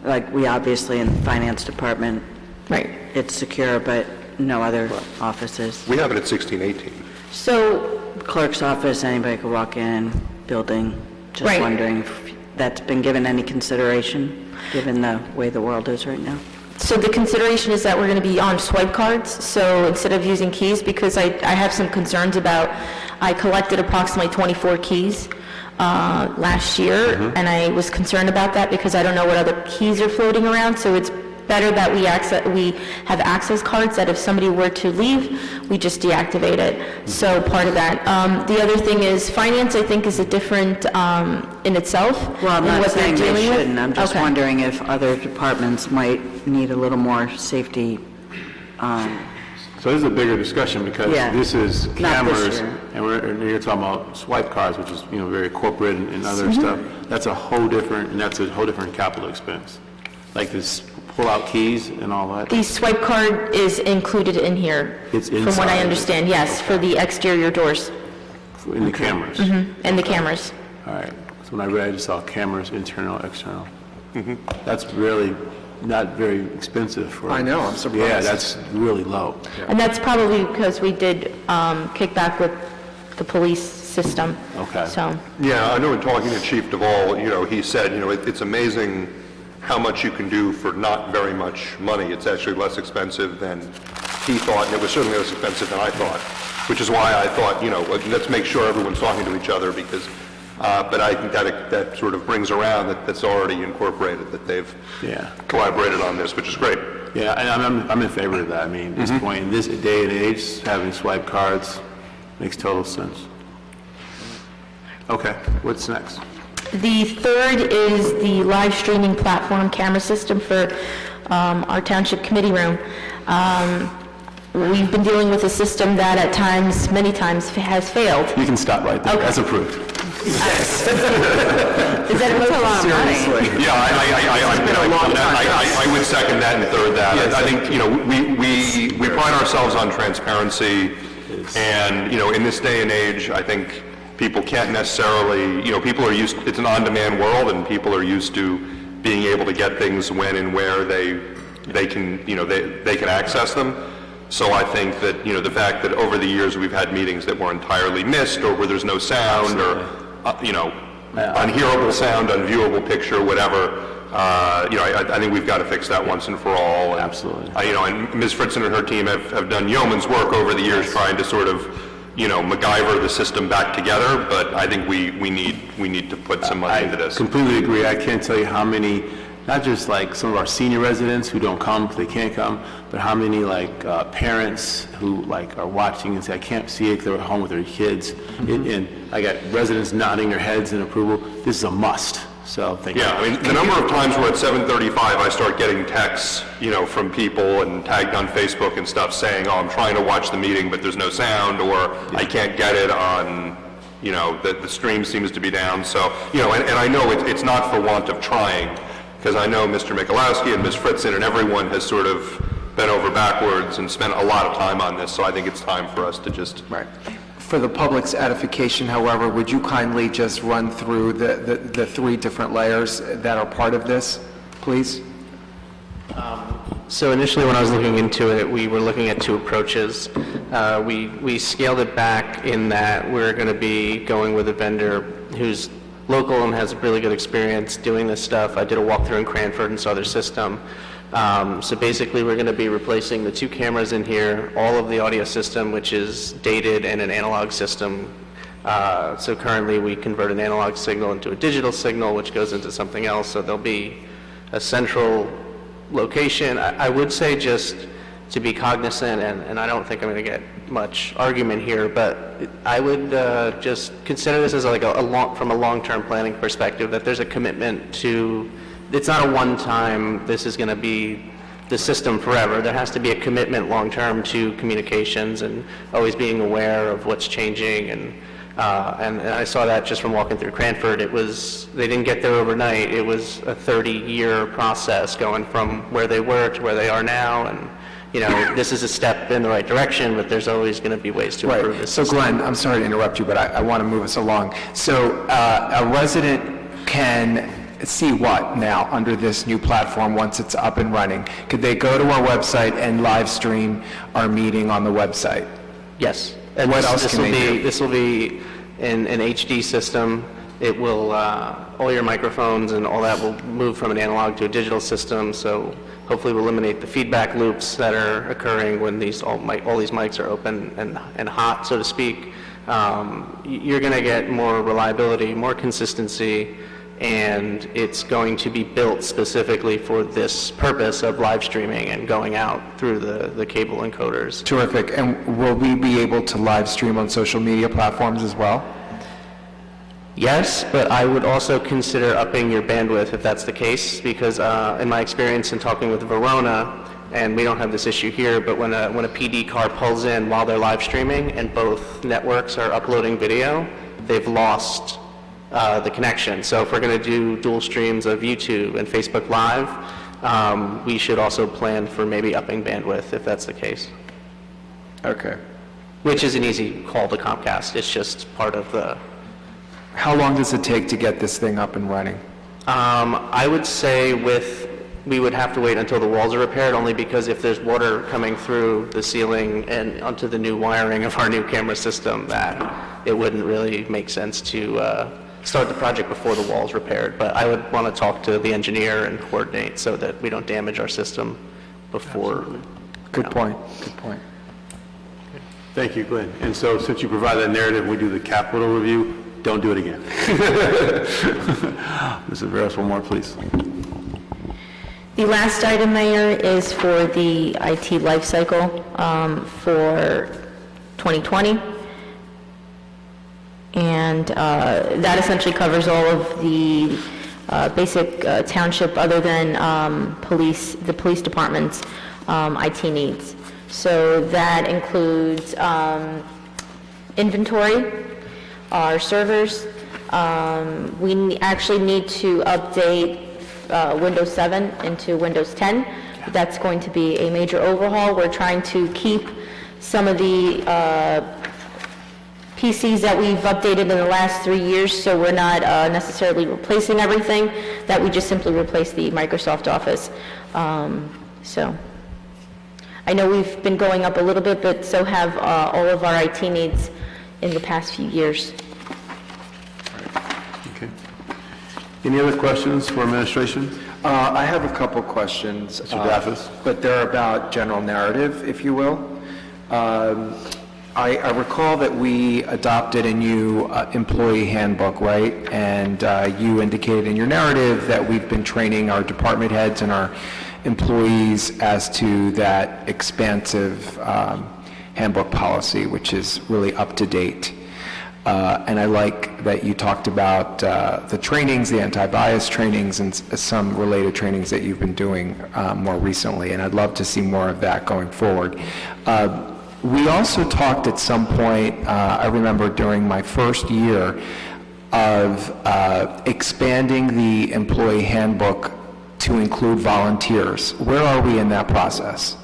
like, we obviously in the finance department, Right. it's secure, but no other offices? We have it at 1618. So, Clerk's office, anybody could walk in, building, just Right. wondering if that's been given any consideration, given the way the world is right now? so the consideration is that we're going to be on swipe cards, so instead of using keys, because I have some concerns about, I collected approximately 24 keys last year, and I was concerned about that because I don't know what other keys are floating around, so it's better that we have access cards, that if somebody were to leave, we just deactivate it. So part of that. The other thing is, finance, I think, is a different in itself. Well, I'm in not what they're saying they dealing with. shouldn't, I'm just Okay. wondering if other departments might need a little more safety. So this is a bigger discussion, because Yeah. this is Not this cameras, year. and you're talking about swipe cards, which is, very corporate and other stuff. That's a whole different capital expense. Like this pull-out keys and all that? The swipe card is included in here. It's From what inside. I understand, yes, for the exterior doors In the cameras? and the cameras. All right. So when I read, I just saw cameras, internal, external. That's really not very expensive for... I know, I'm surprised. Yeah, that's really low. And that's probably because we did kick back with the police system. Okay. So, Yeah, I know in talking to Chief Duvall, he said, it's amazing how much you can do for not very much money. It's actually less expensive than he thought, and it was certainly less expensive than I thought, which is why I thought, let's make sure everyone's talking to each other, because, but I think that sort of brings around that's already incorporated, that they've Yeah. collaborated on this, which is great. Yeah, and I'm in favor of that. I mean, at this point, in this day and age, having swipe cards makes total sense. Okay, what's next? the third is the live streaming platform camera system for our township committee room. We've been dealing with a system that at times, many times, has failed. You can stop right there. Okay. That's approved. Is that a lot of money? Yeah, I would second that and third that. I think, we pride ourselves on transparency, and, in this day and age, I think people can't necessarily, people are used, it's an on-demand world, and people are used to being able to get things when and where they can, they can access them. So I think that, the fact that over the years we've had meetings that were entirely missed, or where there's no sound, or, unhearable sound, unviewable picture, whatever, I think we've got to fix that once and for all. And, Absolutely. And Ms. Fritzen and her team have done yeoman's work over the years trying to sort of, MacGyver the system back together, but I think we need to put some money into this. I completely agree. I can't tell you how many, not just like some of our senior residents who don't come because they can't come, but how many parents who are watching and say, I can't see it because they're at home with their kids. And I got residents nodding their heads in approval. This is a must. So thank you. Yeah, I mean, the number of times where at 7:35 I start getting texts, from people and tagged on Facebook and stuff saying, oh, I'm trying to watch the meeting, but there's no sound, or I can't get it on, the stream seems to be down. So, and I know it's not for want of trying, because I know Mr. Michalowski and Ms. Fritzen and everyone has sort of bent over backwards and spent a lot of time on this, so I think it's time for us to just... Right. For the public's edification, however, would you kindly just run through the three different layers that are part of this, please? So initially, when I was looking into it, we were looking at two approaches. We scaled it back in that we're going to be going with a vendor who's local and has really good experience doing this stuff. I did a walkthrough in Cranford and saw their system. So basically, we're going to be replacing the two cameras in here, all of the audio system, which is dated, and an analog system. So currently, we convert an analog signal into a digital signal, which goes into something else. So there'll be a central location. I would say, just to be cognizant, and I don't think I'm going to get much argument here, but I would just consider this as from a long-term planning perspective, that there's a commitment to... It's not a one-time, this is going to be the system forever. There has to be a commitment long-term to communications and always being aware of what's changing. And I saw that just from walking through Cranford. They didn't get there overnight. It was a 30-year process going from where they were to where they are now. And, this is a step in the right direction, but there's always going to be ways to improve this. So Glenn, I'm sorry to interrupt you, but I want to move us along. So a resident can see what now under this new platform once it's up and running? Could they go to our website and live stream our meeting on the website? Yes. And what else can they do? This will be an HD system. It will, all your microphones and all that will move from an analog to a digital system, so hopefully we'll eliminate the feedback loops that are occurring when all these mics are open and hot, so to speak. You're going to get more reliability, more consistency, and it's going to be built specifically for this purpose of live streaming and going out through the cable encoders. Terrific. And will we be able to live stream on social media platforms as well? Yes, but I would also consider upping your bandwidth if that's the case, because in my experience in talking with Verona, and we don't have this issue here, but when a PD car pulls in while they're live streaming and both networks are uploading video, they've lost the connection. So if we're going to do dual streams of YouTube and Facebook Live, we should also plan for maybe upping bandwidth if that's the case, Okay. which is an easy call to Comcast. It's just part of the, How long does it take to get this thing up and running? I would say we would have to wait until the walls are repaired, only because if there's water coming through the ceiling and onto the new wiring of our new camera system, that it wouldn't really make sense to start the project before the wall's repaired. But I would want to talk to the engineer and coordinate so that we don't damage our system before. Good point, good point. Thank you, Glenn. And so since you provide that narrative, we do the capital review, don't do it again. Mr. Veros, one more, please. The last item, Mayor, is for the IT life cycle for 2020. And that essentially covers all of the basic township, other than the police department's IT needs. So that includes inventory, our servers. We actually need to update Windows 7 into Windows 10. That's going to be a major overhaul. We're trying to keep some of the PCs that we've updated in the last 3 years, so we're not necessarily replacing everything, that we just simply replace the Microsoft Office. So I know we've been going up a little bit, but so have all of our IT needs in the past few years. Okay. Any other questions for administration? I have a couple questions. Mr. Daffis? But they're about general narrative, if you will. I recall that we adopted a new employee handbook, right? And you indicated in your narrative that we've been training our department heads and our employees as to that expansive handbook policy, which is really up to date. And I like that you talked about the trainings, the anti-bias trainings, and some related trainings that you've been doing more recently, and I'd love to see more of that going forward. We also talked at some point, I remember during my first year, of expanding the employee handbook to include volunteers. Where are we in that process?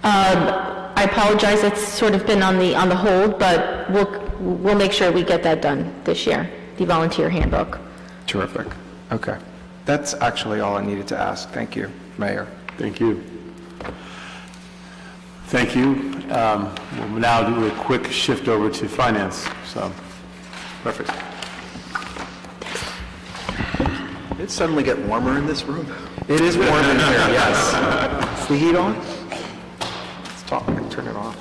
I apologize, it's sort of been on the hold, but we'll make sure we get that done this year, the volunteer handbook. Terrific. Okay. That's actually all I needed to ask. Thank you, Mayor. Thank you. Thank you. We'll now do a quick shift over to finance. So, perfect. Did it suddenly get warmer in this room? It is warm in here, yes. Is the heat on? Let's talk, turn it off.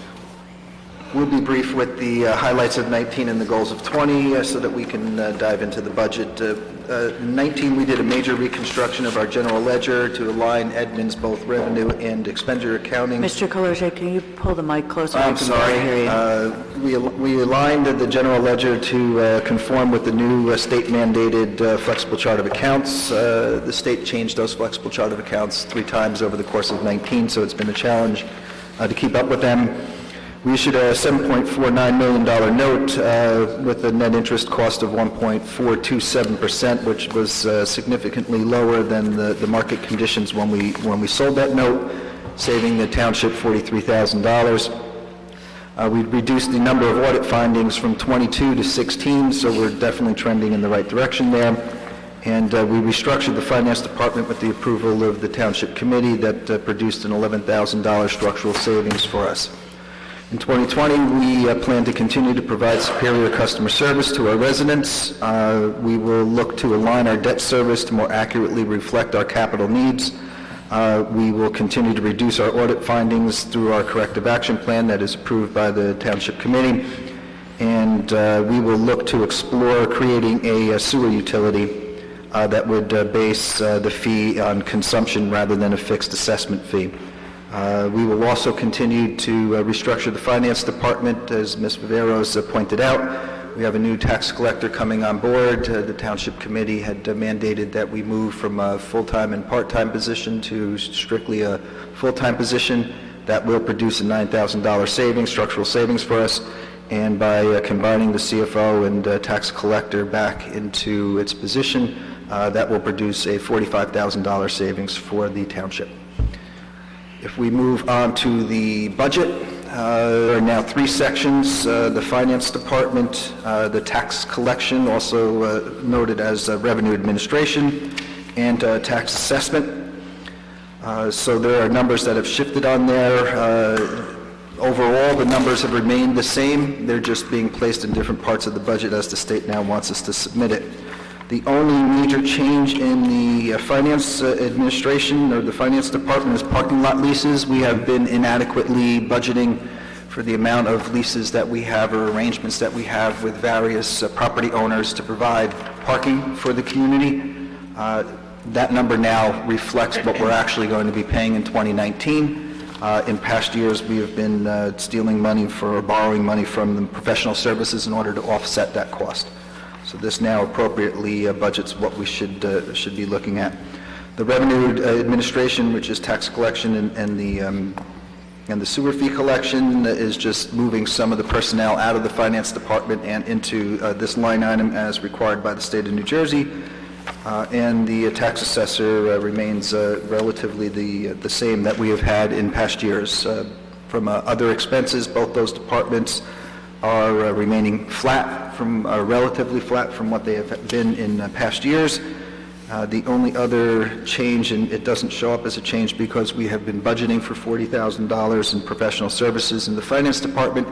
We'll be brief with the highlights of 19 and the goals of 20 so that we can dive into the budget. In 19, we did a major reconstruction of our general ledger to align admin's both revenue and expenditure accounting. Mr. Colorje, can you pull the mic closer? I'm sorry. We aligned the general ledger to conform with the new state-mandated flexible chart of accounts. The state changed those flexible chart of accounts 3 times over the course of 19, so it's been a challenge to keep up with them. We issued a $7.49 million note with a net interest cost of 1.427%, which was significantly lower than the market conditions when we sold that note, saving the township $43,000. We reduced the number of audit findings from 22 to 16, so we're definitely trending in the right direction there. And we restructured the finance department with the approval of the township committee that produced an $11,000 structural savings for us. In 2020, we plan to continue to provide superior customer service to our residents. We will look to align our debt service to more accurately reflect our capital needs. We will continue to reduce our audit findings through our corrective action plan that is approved by the Township Committee. And we will look to explore creating a sewer utility that would base the fee on consumption rather than a fixed assessment fee. We will also continue to restructure the finance department, as Ms. Viveros pointed out. We have a new tax collector coming on board. The Township Committee had mandated that we move from a full-time and part-time position to strictly a full-time position. That will produce a $9,000 savings, structural savings for us. And by combining the CFO and tax collector back into its position, That will produce a $45,000 savings for the township. If we move on to the budget, there are now three sections: the finance department, the tax collection, also noted as revenue administration, and tax assessment. So there are numbers that have shifted on there. Overall, the numbers have remained the same. They're just being placed in different parts of the budget as the state now wants us to submit it. The only major change in the finance administration or the finance department is parking lot leases. We have been inadequately budgeting for the amount of leases that we have or arrangements that we have with various property owners to provide parking for the community. That number now reflects what we're actually going to be paying in 2019. In past years, we have been stealing money or borrowing money from the professional services in order to offset that cost. So this now appropriately budgets what we should be looking at. The revenue administration, which is tax collection and the sewer fee collection, is just moving some of the personnel out of the finance department and into this line item as required by the state of New Jersey. And the tax assessor remains relatively the same that we have had in past years. From other expenses, both those departments are remaining flat, relatively flat from what they have been in past years. The only other change, and it doesn't show up as a change because we have been budgeting for $40,000 in professional services in the finance department,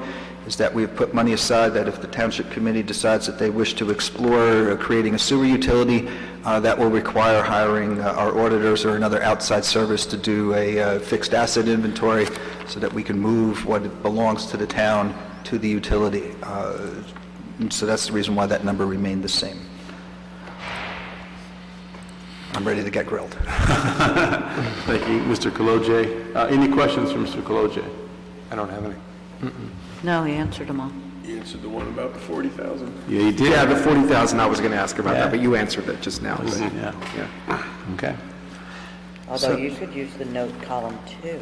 is that we have put money aside that if the township committee decides that they wish to explore creating a sewer utility, that will require hiring our auditors or another outside service to do a fixed asset inventory so that we can move what belongs to the town to the utility. So that's the reason why that number remained the same. I'm ready to get grilled. Thank you, Mr. Kaloje. Any questions for Mr. Kaloje? I don't have any. No, he answered them all. You answered the one about the 40,000. Yeah, you did. Yeah, the 40,000, I was going to ask about that, but you answered it just now. Yeah. Okay. Although you could use the note column too.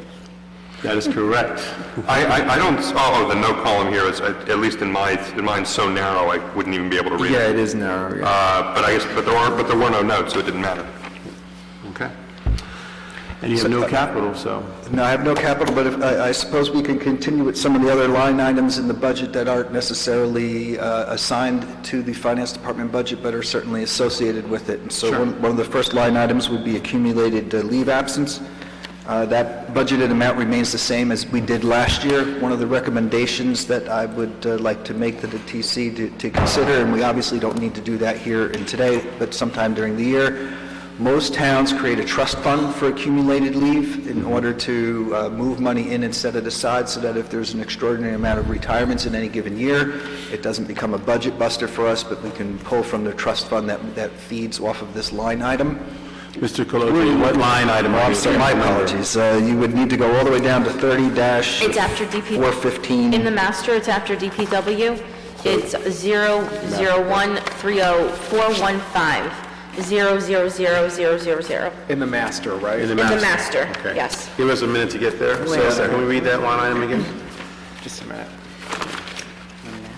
That is correct. I don't, the note column here is, at least in mine's so narrow, I wouldn't even be able to read it. Yeah, it is narrow, yeah. But there were no notes, so it didn't matter. Okay. And you have no capital, so. No, I have no capital, but I suppose we can continue with some of the other line items in the budget that aren't necessarily assigned to the finance department budget, but are certainly associated with it. And so one of the first line items would be accumulated leave absence. That budgeted amount remains the same as we did last year. One of the recommendations that I would like to make to the TC to consider, and we obviously don't need to do that here and today, but sometime during the year, most towns create a trust fund for accumulated leave in order to move money in and set it aside so that if there's an extraordinary amount of retirements in any given year, it doesn't become a budget buster for us, but we can pull from the trust fund that feeds off of this line item. Mr. Kaloje, what line item are you? So my apologies. You would need to go all the way down to 30-415. It's after DP. In the master, it's after DPW. It's 001304150. 000000. In the master, right? In the master, Okay. yes. Give us a minute to get there. So can we read that line item again? Just a minute.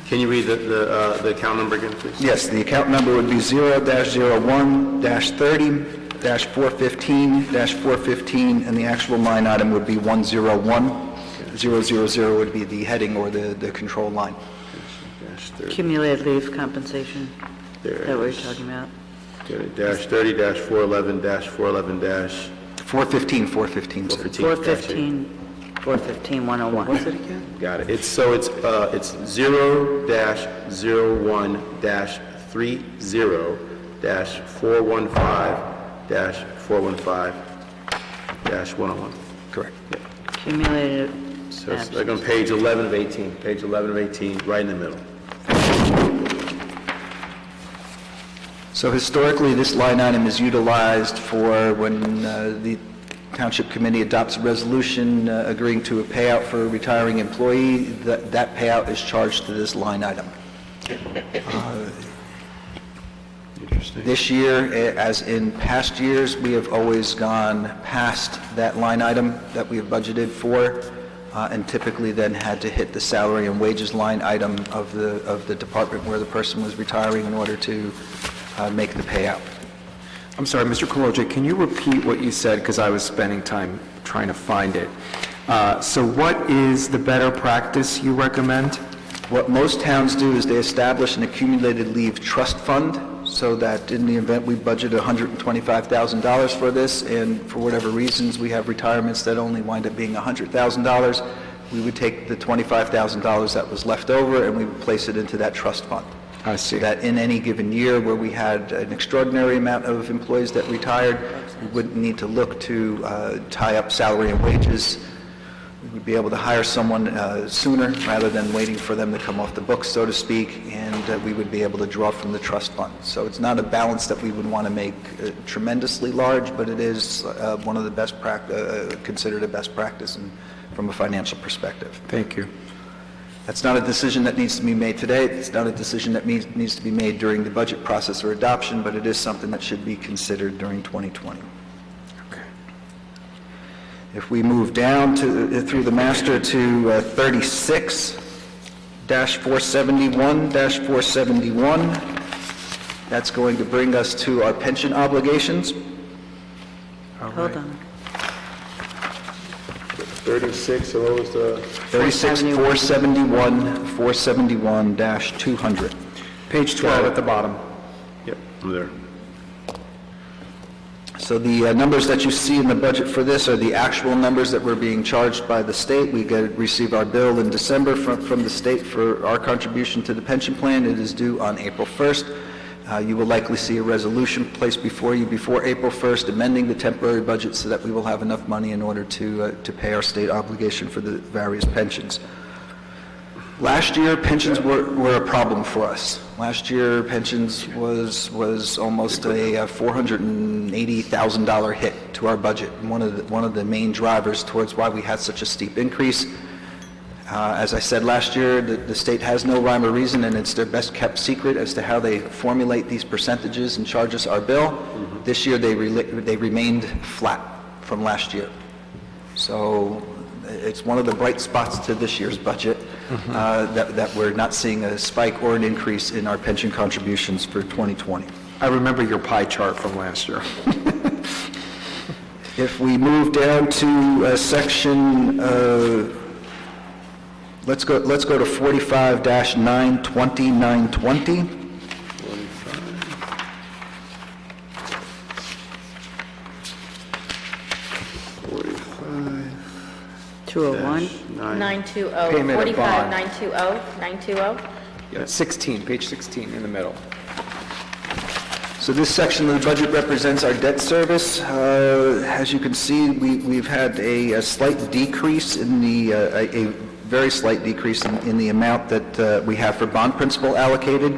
Can you read the account number again, please? Yes, the account number would be 0-01-30-415-415, and the actual line item would be 101. 000 would be the heading or the control line. Accumulated leave compensation. Is that what you're talking about? Dash 30-411 -411 415, 415. 415, 101. What's it again? Got it. It's 0-0-30-415-415-101. Correct. Accumulated So it's like on page 11 of 18, page 11 of 18, right in the middle. So historically, this line item is utilized for when the Township Committee adopts a resolution agreeing to a payout for a retiring employee. That payout is charged to this line item. Interesting. This year, as in past years, we have always gone past that line item that we have budgeted for, and typically then had to hit the salary and wages line item of the department where the person was retiring in order to make the payout. I'm sorry, Mr. Kolodziej, can you repeat what you said, because I was spending time trying to find it. So what is the better practice you recommend? What most towns do is they establish an accumulated leave trust fund, so that in the event we budget $125,000 for this, and for whatever reasons we have retirements that only wind up being $100,000, we would take the $25,000 that was left over and we would place it into that trust fund. I see. That in any given year where we had an extraordinary amount of employees that retired, we wouldn't need to look to tie up salary and wages. We would be able to hire someone sooner rather than waiting for them to come off the books, so to speak, and we would be able to draw from the trust fund. So it's not a balance that we would want to make tremendously large, but it is one of the best considered a best practice from a financial perspective. Thank you. That's not a decision that needs to be made today. It's not a decision that needs to be made during the budget process or adoption, but it is something that should be considered during 2020. Okay. If we move down through the master to 36-471-471, that's going to bring us to our pension obligations. Hold on. 36, so what was the... 36-471-471-200. Page 12 at the bottom. Yep, I'm there. So the numbers that you see in the budget for this are the actual numbers that we're being charged by the state. We receive our bill in December from the state for our contribution to the pension plan. It is due on April 1st. You will likely see a resolution placed before you before April 1st, amending the temporary budget so that we will have enough money in order to pay our state obligation for the various pensions. Last year, pensions were a problem for us. Last year, pensions was almost a $480,000 hit to our budget, and one of the main drivers towards why we had such a steep increase. As I said last year, the state has no rhyme or reason, and it's their best-kept secret as to how they formulate these percentages and charge us our bill. Mm-hmm. This year, they remained flat from last year. So it's one of the bright spots to this year's budget, that we're not seeing a spike or an increase in our pension contributions for 2020. I remember your pie chart from last year. If we move down to section... Let's go to 45-920-920. 201. 920, Payment of 45, bond. 920. Yeah, 16, page 16 in the middle. So this section of the budget represents our debt service. As you can see, we've had a slight decrease in a very slight decrease in the amount that we have for bond principal allocated.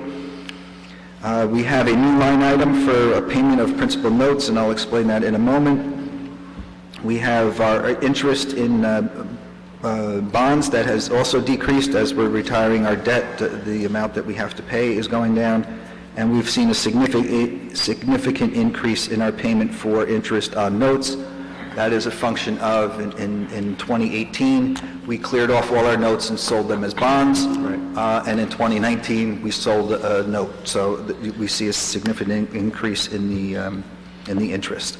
We have a new line item for a payment of principal notes, and I'll explain that in a moment. We have our interest in bonds that has also decreased as we're retiring our debt. The amount that we have to pay is going down, and we've seen a significant increase in our payment for interest on notes. That is a function of, in 2018, we cleared off all our notes and sold them as bonds. Right. And in 2019, we sold a note. So we see a significant increase in the interest.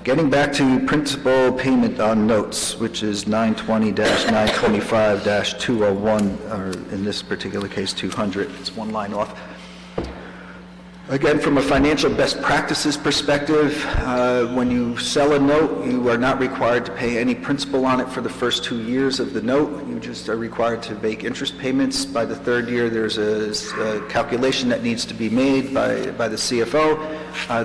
Getting back to principal payment on notes, which is 920-925-201, or in this particular case, 200. It's one line off. Again, from a financial best practices perspective, when you sell a note, you are not required to pay any principal on it for the first 2 years of the note. You just are required to make interest payments. By the third year, there's a calculation that needs to be made by the CFO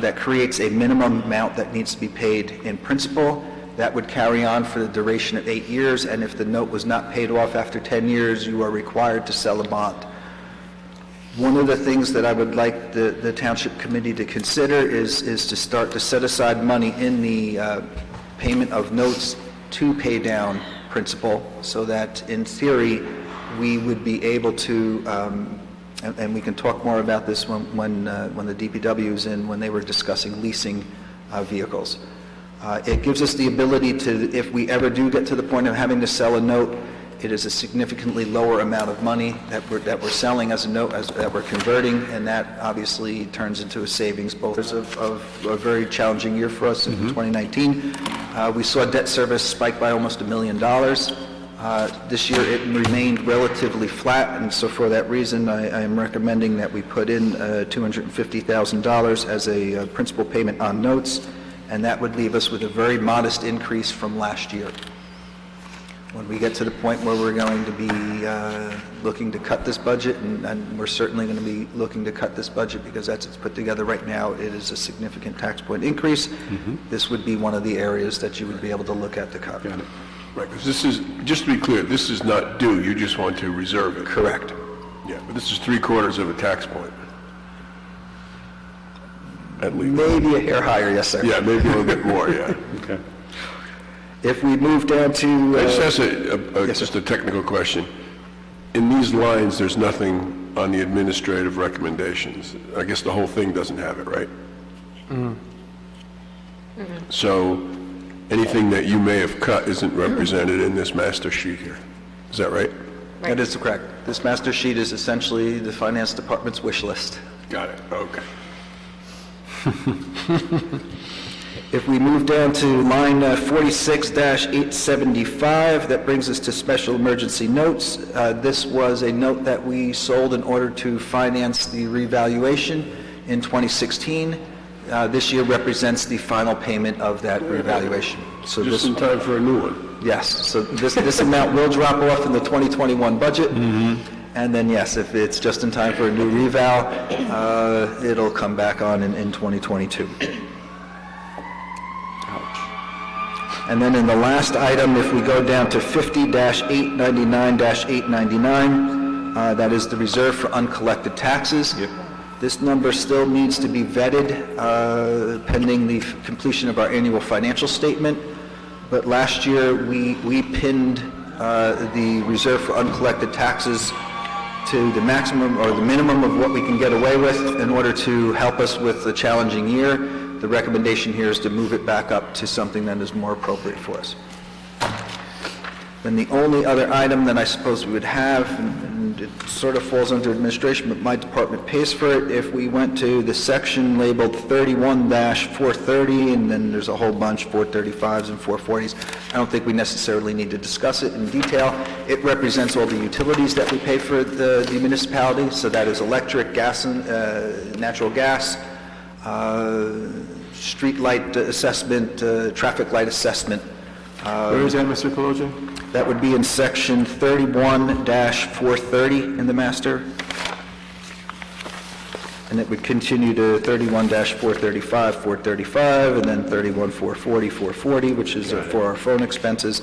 that creates a minimum amount that needs to be paid in principal. That would carry on for the duration of 8 years, and if the note was not paid off after 10 years, you are required to sell a bond. One of the things that I would like the Township Committee to consider is to start to set aside money in the payment of notes to pay down principal, so that in theory, we would be able to, and we can talk more about this when the DPW is in, when they were discussing leasing vehicles. It gives us the ability to, if we ever do get to the point of having to sell a note, It is a significantly lower amount of money that we're selling as a note, that we're converting, and that obviously turns into a savings both of a very challenging year for us in 2019. We saw debt service spike by almost $1 million. This year, it remained relatively flat, and so for that reason, I am recommending that we put in $250,000 as a principal payment on notes, and that would leave us with a very modest increase from last year. When we get to the point where we're going to be looking to cut this budget, and we're certainly going to be looking to cut this budget because as it's put together right now, it is a significant tax point increase, this would be one of the areas that you would be able to look at to cut. Got it. Right, because this is, just to be clear, this is not due, you just want to reserve it. Correct. Yeah, but this is 3/4 of a tax point. At least. Maybe a hair higher, yes, sir. Yeah, maybe a little bit more, yeah. Okay. If we move down to... I just ask just a technical question. In these lines, there's nothing on the administrative recommendations. I guess the whole thing doesn't have it, right? So anything that you may have cut isn't represented in this master sheet here. Is that right? That is correct. This master sheet is essentially the finance department's wish list. Got it, okay. If we move down to line 46-875, that brings us to special emergency notes. This was a note that we sold in order to finance the revaluation in 2016. This year represents the final payment of that revaluation. So Just in time for a new one. Yes, so this amount will drop off in the 2021 budget. And then, yes, if it's just in time for a new reval, it'll come back on in 2022. And then in the last item, if we go down to 50-899-899, that is the reserve for uncollected taxes. This number still needs to be vetted pending the completion of our annual financial statement. But last year, we pinned the reserve for uncollected taxes to the maximum or the minimum of what we can get away with in order to help us with the challenging year. The recommendation here is to move it back up to something that is more appropriate for us. Then the only other item that I suppose we would have, and it sort of falls under administration, but my department pays for it, if we went to the section labeled 31-430, and then there's a whole bunch, 435s and 440s. I don't think we necessarily need to discuss it in detail. It represents all the utilities that we pay for the municipality, so that is electric, gas, and natural gas, street light assessment, traffic light assessment. Where is that, Mr. Kaloja? That would be in section 31-430 in the master. And it would continue to 31-435, 435, and then 31-440, 440, which is for our phone expenses.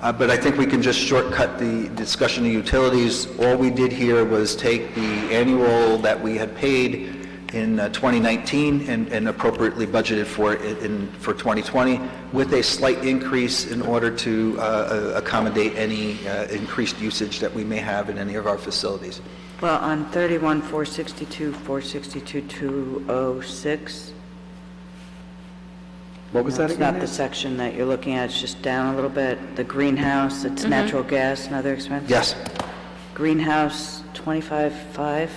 But I think we can just shortcut the discussion of utilities. All we did here was take the annual that we had paid in 2019 and appropriately budgeted for it for 2020 with a slight increase in order to accommodate any increased usage that we may have in any of our facilities. Well, on 31-462, 462-206, What was that it's again? not the section that you're looking at, it's just down a little bit. The greenhouse, it's natural gas and other expenses? Yes. Greenhouse, 25.5.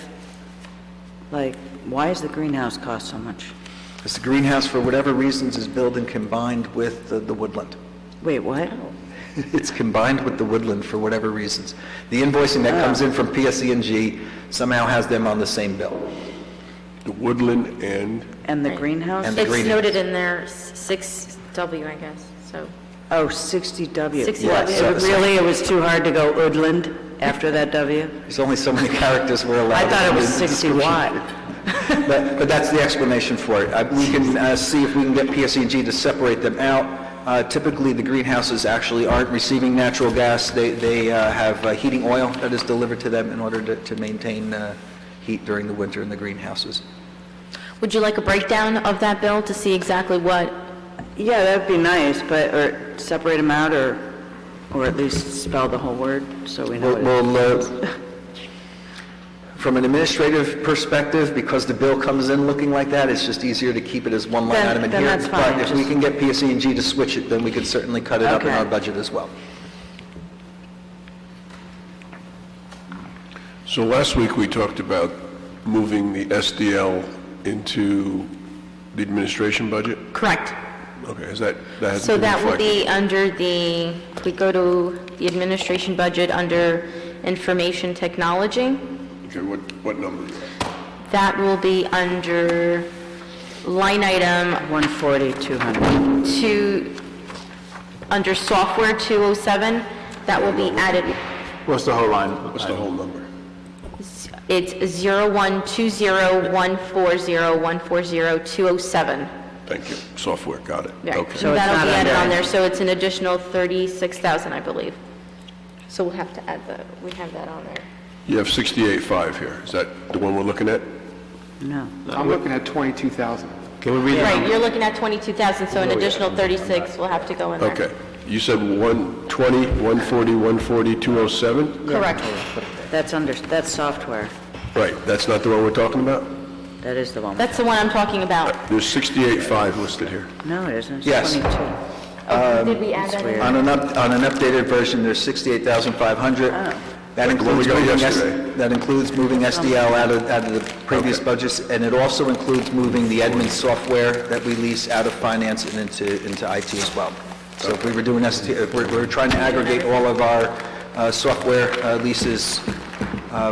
Like, why does the greenhouse cost so much? Because the greenhouse, for whatever reasons, is billed and combined with the woodland. Wait, what? It's combined with the woodland for whatever reasons. The invoicing that comes in from PSE&G somehow has them on the same bill. The woodland and... And the greenhouse? And the It's greenhouse. noted in there, 6W, I guess, so. Oh, 60W. 60W. It was too hard to go woodland after that W? There's only so many characters we're allowed. I thought it was in the 60 description. watt. But that's the explanation for it. We can see if we can get PSE&G to separate them out. Typically, the greenhouses actually aren't receiving natural gas. They have heating oil that is delivered to them in order to maintain heat during the winter in the greenhouses. Would you like a breakdown of that bill to see exactly what? Yeah, that'd be nice, but, or separate them out, or at least spell the whole word, so we know what it is. From an administrative perspective, because the bill comes in looking like that, it's just easier to keep it as one line Then- item in then here. that's fine, But if we just- can get PSE&G to switch it, then we can certainly cut it up in Okay. our budget as well. So last week, we talked about moving the SDL into the administration budget? Correct. Okay, is that hasn't So been that will reflected? be under the, if we go to the administration budget under information technology, Okay, what number is that? that will be under line item 140, 200. under software 207, that will be added, What's the whole line? What's the whole number? it's 0120140140 Thank you. Software, got it. Right. Okay. So it's That'll not be added under- on there, so it's an additional 36,000, I believe. So we'll have to add we have that on there. You have 68.5 here. Is that the one we're looking at? No. I'm looking at 22,000. Can we read the Right, number? you're looking at 22,000, so an additional 36 will have to go in there. Okay. You said 120, 140, 140, 207? Correct. That's software. Right, that's not the one we're talking about? That is the one. That's the one I'm talking about. There's 68.5 listed here. No, it isn't. It's Yes. 22. Did we add that in? On an updated version, there's 68,500. That Like the one we got yesterday. That includes moving SDL out of the previous Okay. budgets, and it also includes moving the admin software that we lease out of finance and into IT as well. So if we were doing if we're trying to aggregate all of our software leases,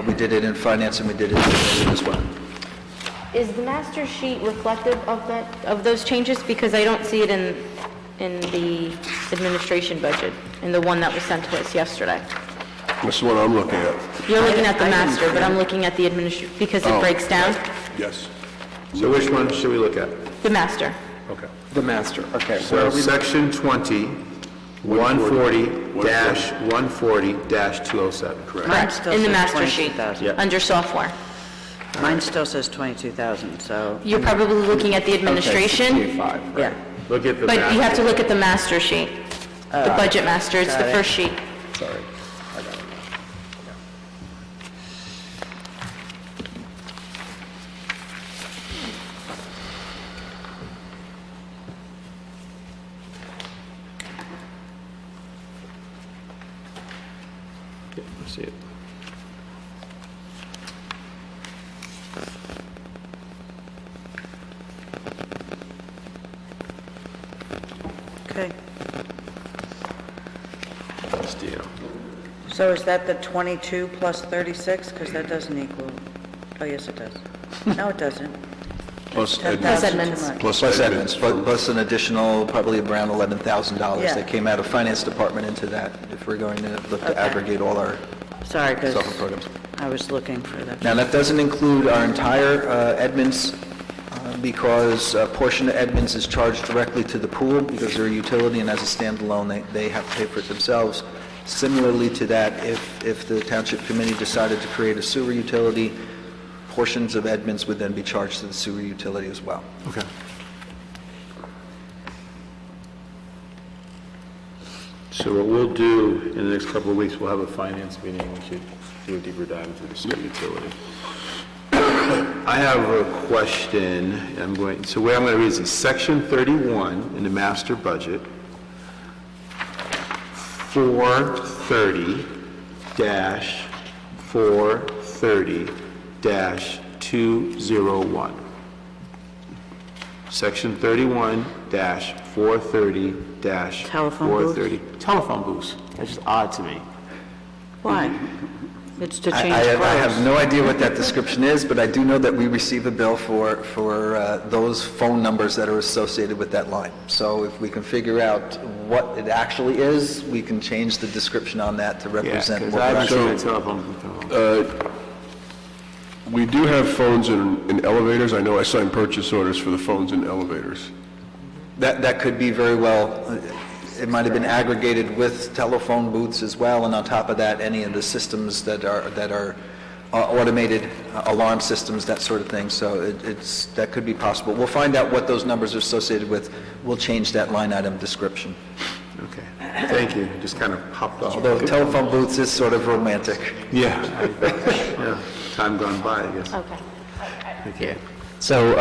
we did it in finance and we did it in admin as well. Is the master sheet reflective of those changes? Because I don't see it in the administration budget, in the one that was sent to us yesterday. That's the one I'm looking at. You're looking at the master, but I'm looking at the because it Oh. breaks down. Yes. So which one should we look at? The master. Okay. The master, okay. So section 20, 140-140-207. Correct. Mine still In the says master sheet, 22,000. under software. Mine still says 22,000, so, You're probably looking at the administration, 65, right. yeah. Look at the but you have map. to look at the master sheet. The budget master, it's the got it. first sheet. Sorry. I got it. Yeah, I see it. Okay. SDL. So is that the 22 plus 36? Because that doesn't equal, oh, yes, it does. No, it doesn't. Plus 10,000 Plus too admins. much. Plus admins, plus an additional, probably around $11,000 Yeah. that came out of finance department into that, if we're going to look to Okay. aggregate all our Sorry, because software programs. I was looking for that. Now, that doesn't include our entire admins, because a portion of admins is charged directly to the pool, because they're a utility, and as a standalone, they have to pay for it themselves. Similarly to that, if the township committee decided to create a sewer utility, portions of admins would then be charged to the sewer utility as well. Okay. So what we'll do in the next couple of weeks, we'll have a finance meeting, we should do a deeper dive into the sewer utility. I have a question, so where I'm going to read is section 31 in the master budget, 430-430-201. Section 31-430-430. Telephone booths? Telephone booths. That's just odd to me. Why? It's to I change I have clothes. no idea what that description is, but I do know that we receive a bill for those phone numbers that are associated with that line. So if we can figure out what it actually is, we can change the description on that to Yeah, represent because what I we're haven't seen actually... a telephone. We do have phones in elevators. I know I signed purchase orders for the phones in elevators. That could be very well, it might have been aggregated with telephone booths as well, and on top of that, any of the systems that are automated alarm systems, that sort of thing. So that could be possible. We'll find out what those numbers are associated with. We'll change that line item description. Okay, thank you. It just kind of popped off. Although telephone booths is sort of romantic. Yeah. Yeah, time gone by, I guess. Okay. Okay. So,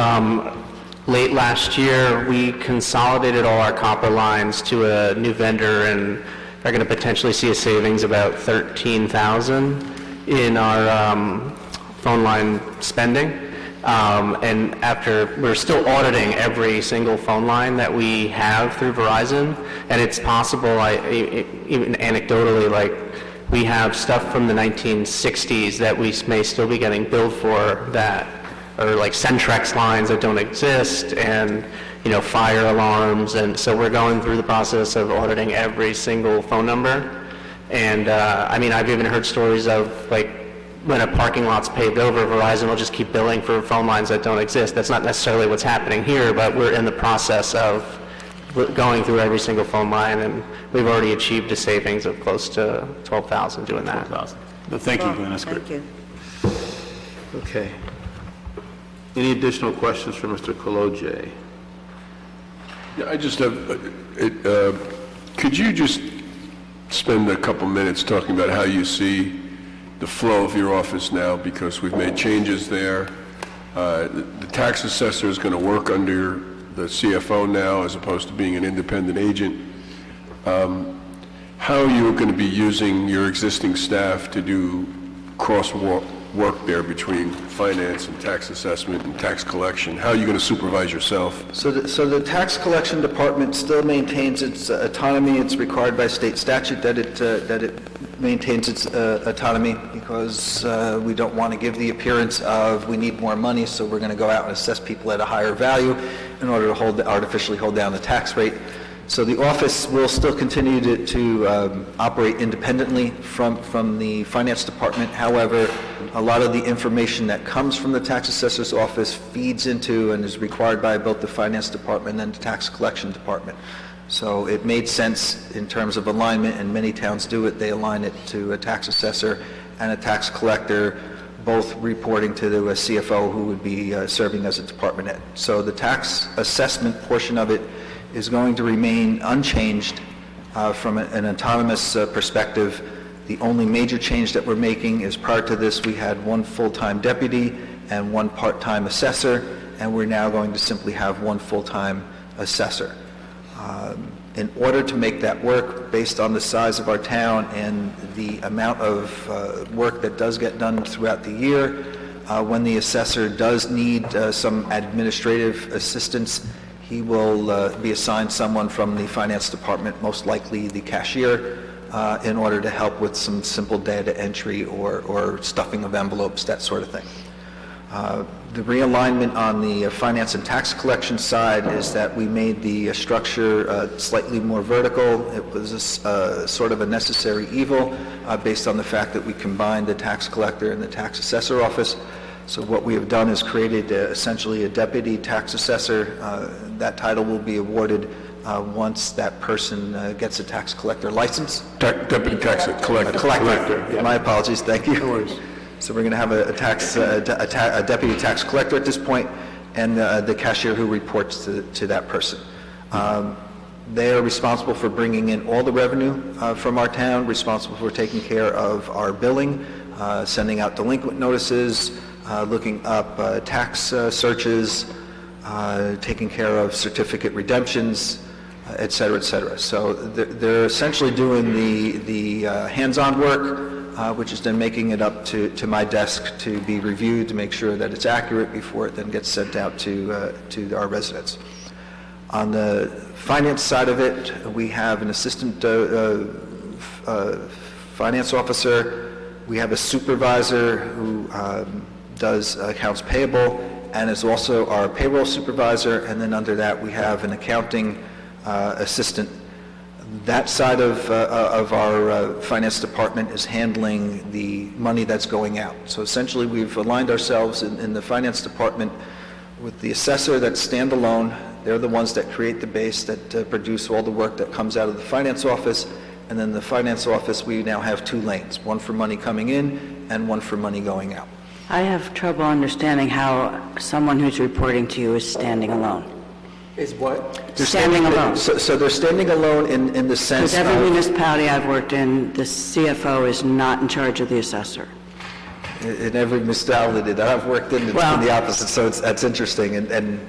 late last year, we consolidated all our copper lines to a new vendor, and are going to potentially see a savings about $13,000. in our phone line spending. And after, we're still auditing every single phone line that we have through Verizon, and it's possible, even anecdotally, like, we have stuff from the 1960s that we may still be getting billed for that, or like Centrex lines that don't exist, and, you know, fire alarms, and so we're going through the process of auditing every single phone number. And, I mean, I've even heard stories of, like, when a parking lot's paved over, Verizon will just keep billing for phone lines that don't exist. That's not necessarily what's happening here, but we're in the process of going through every single phone line, and we've already achieved a savings of close to $12,000 doing that. Thank you, Glenn, that's great. Thank you. Okay. Any additional questions for Mr. Kolodziej? Yeah, I just have, could you just spend a couple minutes talking about how you see the flow of your office now, because we've made changes there. The tax assessor is going to work under the CFO now as opposed to being an independent agent. How are you going to be using your existing staff to do work there between finance and tax assessment and tax collection? How are you going to supervise yourself? So the tax collection department still maintains its autonomy. It's required by state statute that it maintains its autonomy, because we don't want to give the appearance of we need more money, so we're going to go out and assess people at a higher value in order to artificially hold down the tax rate. So the office will still continue to operate independently from the finance department. However, a lot of the information that comes from the tax assessor's office feeds into and is required by both the finance department and the tax collection department. So it made sense in terms of alignment, and many towns do it. They align it to a tax assessor and a tax collector, both reporting to the CFO, who would be serving as a department head. So the tax assessment portion of it is going to remain unchanged from an autonomous perspective. The only major change that we're making is, prior to this, we had one full-time deputy and one part-time assessor, and we're now going to simply have one full-time assessor. In order to make that work, based on the size of our town and the amount of work that does get done throughout the year, when the assessor does need some administrative assistance, he will be assigned someone from the finance department, most likely the cashier, in order to help with some simple data entry or stuffing of envelopes, that sort of thing. The realignment on the finance and tax collection side is that we made the structure slightly more vertical. It was sort of a necessary evil based on the fact that we combined the tax collector and the tax assessor office. So what we have done is created essentially a deputy tax assessor. That title will be awarded once that person gets a tax collector license. Deputy tax collector. Collector. Yeah. My apologies, thank you. No worries. So we're going to have a deputy tax collector at this point, and the cashier who reports to that person. They are responsible for bringing in all the revenue from our town, responsible for taking care of our billing, sending out delinquent notices, looking up tax searches, taking care of certificate redemptions, et cetera, et cetera. So they're essentially doing the hands-on work, which is then making it up to my desk to be reviewed to make sure that it's accurate before it then gets sent out to our residents. On the finance side of it, we have an assistant finance officer. We have a supervisor who does accounts payable and is also our payroll supervisor, and then under that we have an accounting assistant. That side of our finance department is handling the money that's going out. So essentially we've aligned ourselves in the finance department with the assessor that's standalone. They're the ones that create the base, that produce all the work that comes out of the finance office. And then the finance office, we now have two lanes, one for money coming in and one for money going out. I have trouble understanding how someone who's reporting to you is standing alone. Is what? Standing alone. So they're standing alone in the sense Because every of... municipality I've worked in, the CFO is not in charge of the assessor. In every municipality that I've worked in, it's been the opposite, so that's interesting. And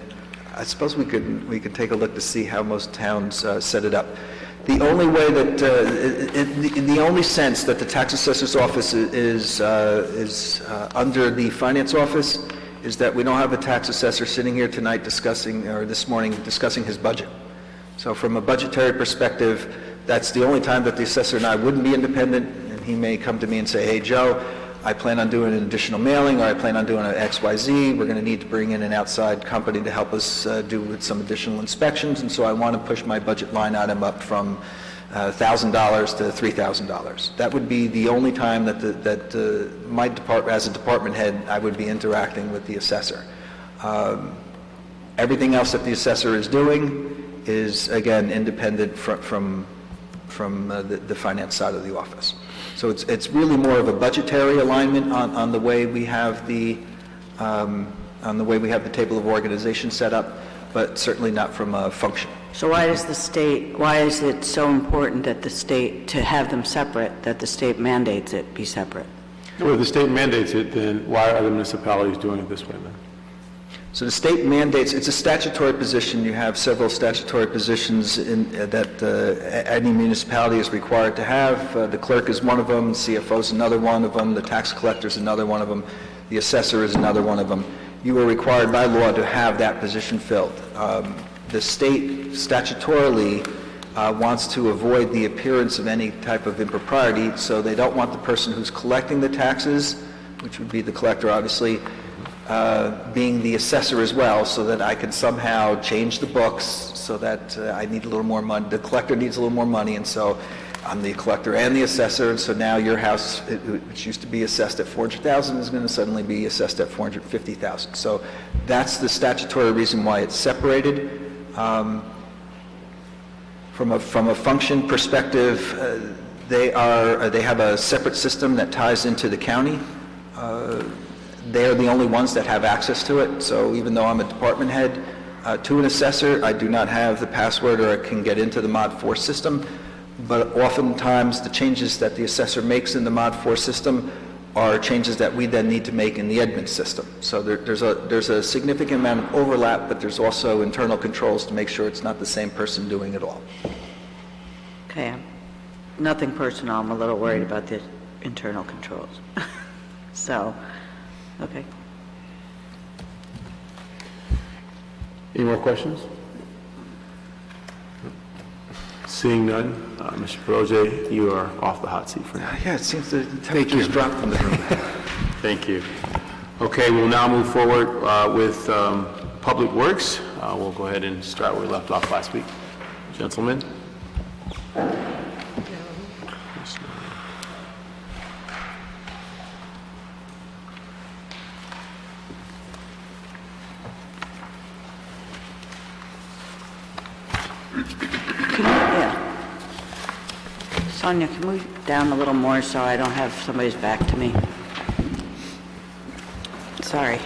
I suppose we could take a look to see how most towns set it up. The only way that, the only sense that the tax assessor's office is under the finance office is that we don't have a tax assessor sitting here tonight discussing, or this morning, discussing his budget. So from a budgetary perspective, that's the only time that the assessor and I wouldn't be independent, and he may come to me and say, hey, Joe, I plan on doing an additional mailing, or I plan on doing an XYZ, we're going to need to bring in an outside company to help us do with some additional inspections, and so I want to push my budget line item up from $1,000 to $3,000. That would be the only time that my department, as a department head, I would be interacting with the assessor. Everything else that the assessor is doing is, again, independent from the finance side of the office. So it's really more of a budgetary alignment on the way we have the table of organization set up, but certainly not from a function. So why is it so important that the state, to have them separate, that the state mandates it be separate? Well, if the state mandates it, then why are the municipalities doing it this way then? So the state mandates, it's a statutory position. You have several statutory positions that any municipality is required to have. The clerk is one of them, CFO is another one of them, the tax collector is another one of them, the assessor is another one of them. You are required by law to have that position filled. The state statutorily wants to avoid the appearance of any type of impropriety, so they don't want the person who's collecting the taxes, which would be the collector obviously, being the assessor as well, so that I can somehow change the books so that I need a little more money, the collector needs a little more money, and so I'm the collector and the assessor, and so now your house, which used to be assessed at $400,000, is going to suddenly be assessed at $450,000. So that's the statutory reason why it's separated. From a function perspective, they have a separate system that ties into the county. They're the only ones that have access to it, so even though I'm a department head to an assessor, I do not have the password or I can get into the Mod 4 system, but oftentimes the changes that the assessor makes in the Mod 4 system are changes that we then need to make in the admin system. So there's a significant amount of overlap, but there's also internal controls to make sure it's not the same person doing it all. Okay, nothing personal, I'm a little worried about the internal controls. So, okay. Any more questions? Seeing none, Mr. Peroje, you are off the hot seat for now. Yeah, it seems the temperature's dropped from the room. Thank you. Okay, we'll now move forward with Public Works. We'll go ahead and start where we left off last week. Gentlemen. Yeah. Sonia, can we down a little more so I don't have somebody's back to me? Sorry.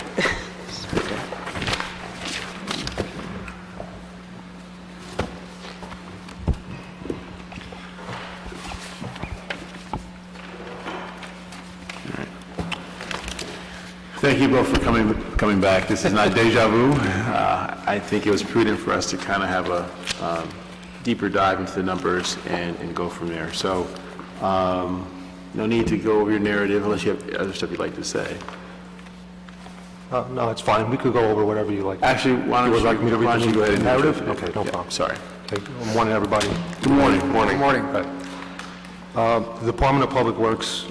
Thank you both for coming back. This is not deja vu. I think it was prudent for us to kind of have a deeper dive into the numbers and go from there. So, no need to go over your narrative unless you have other stuff you'd like to say. No, it's fine. We could go over whatever you like. Actually, why don't you go ahead and narrative? Okay, no Yeah, problem. sorry. Okay, good morning, everybody. Good morning. Morning. The Department of Public Works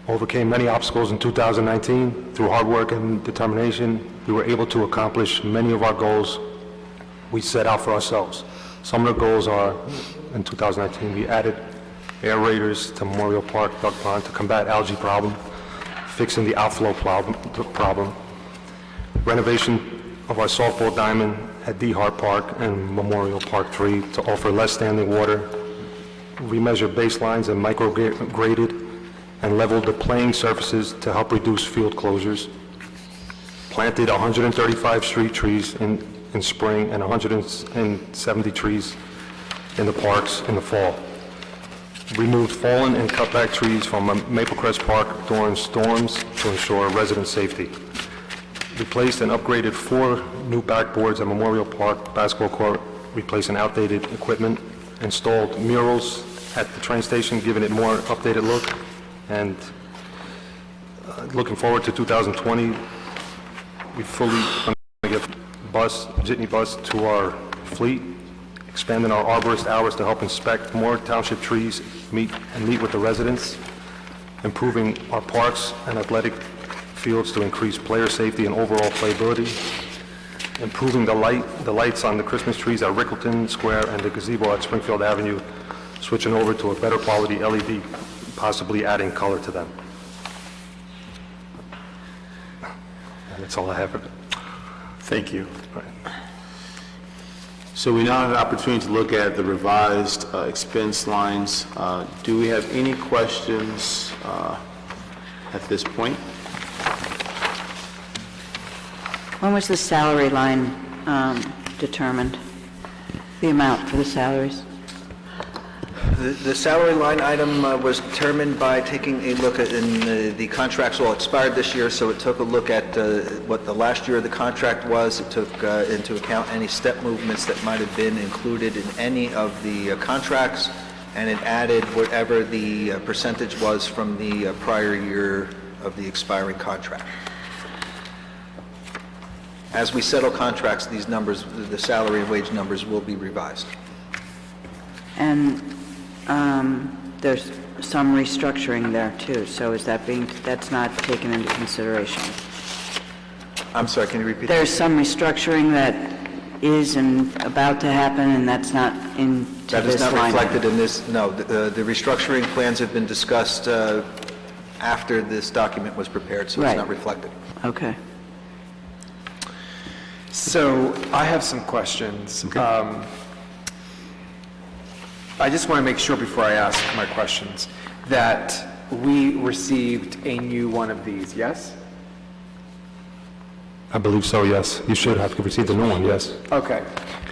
overcame many obstacles in 2019. Through hard work and determination, we were able to accomplish many of our goals we set out for ourselves. Some of the goals are, in 2019, we added aerators to Memorial Park duck pond to combat algae problem, fixing the outflow problem, renovation of our softball diamond at D. Hart Park and Memorial Park 3 to offer less standing water, remeasure baselines and micro-graded and leveled the playing surfaces to help reduce field closures, planted 135 street trees in spring and 170 trees in the parks in the fall, removed fallen and cut back trees from Maplecrest Park during storms to ensure resident safety, replaced and upgraded 4 new backboards at Memorial Park basketball court, replacing outdated equipment, installed murals at the train station, giving it more updated look, and looking forward to 2020, we fully going to get jitney bus to our fleet, expanding our arborist hours to help inspect more township trees, meet with the residents, improving our parks and athletic fields to increase player safety and overall playability, improving the lights on the Christmas trees at Rickleton Square and the gazebo at Springfield Avenue, switching over to a better quality LED, possibly adding color to them. And that's all I have. Thank you. So we now have an opportunity to look at the revised expense lines. Do we have any questions at this point? When was the salary line determined? The amount for the salaries? The salary line item was determined by taking a look at, and the contracts all expired this year, so it took a look at what the last year of the contract was. It took into account any step movements that might have been included in any of the contracts, and it added whatever the percentage was from the prior year of the expiring contract. As we settle contracts, these numbers, the salary and wage numbers, will be revised. And there's some restructuring there too, so is that's not taken into consideration? I'm sorry, can you repeat that? There's some restructuring that is and about to happen, and that's not in That is this not line reflected item. in this, no. The restructuring plans have been discussed after this document was prepared, so it's Right. not reflected. Okay. So I have some questions. I just want to make sure before I ask my questions that we received a new one of these, yes? I believe so, yes. You should have received a new one, yes. Okay,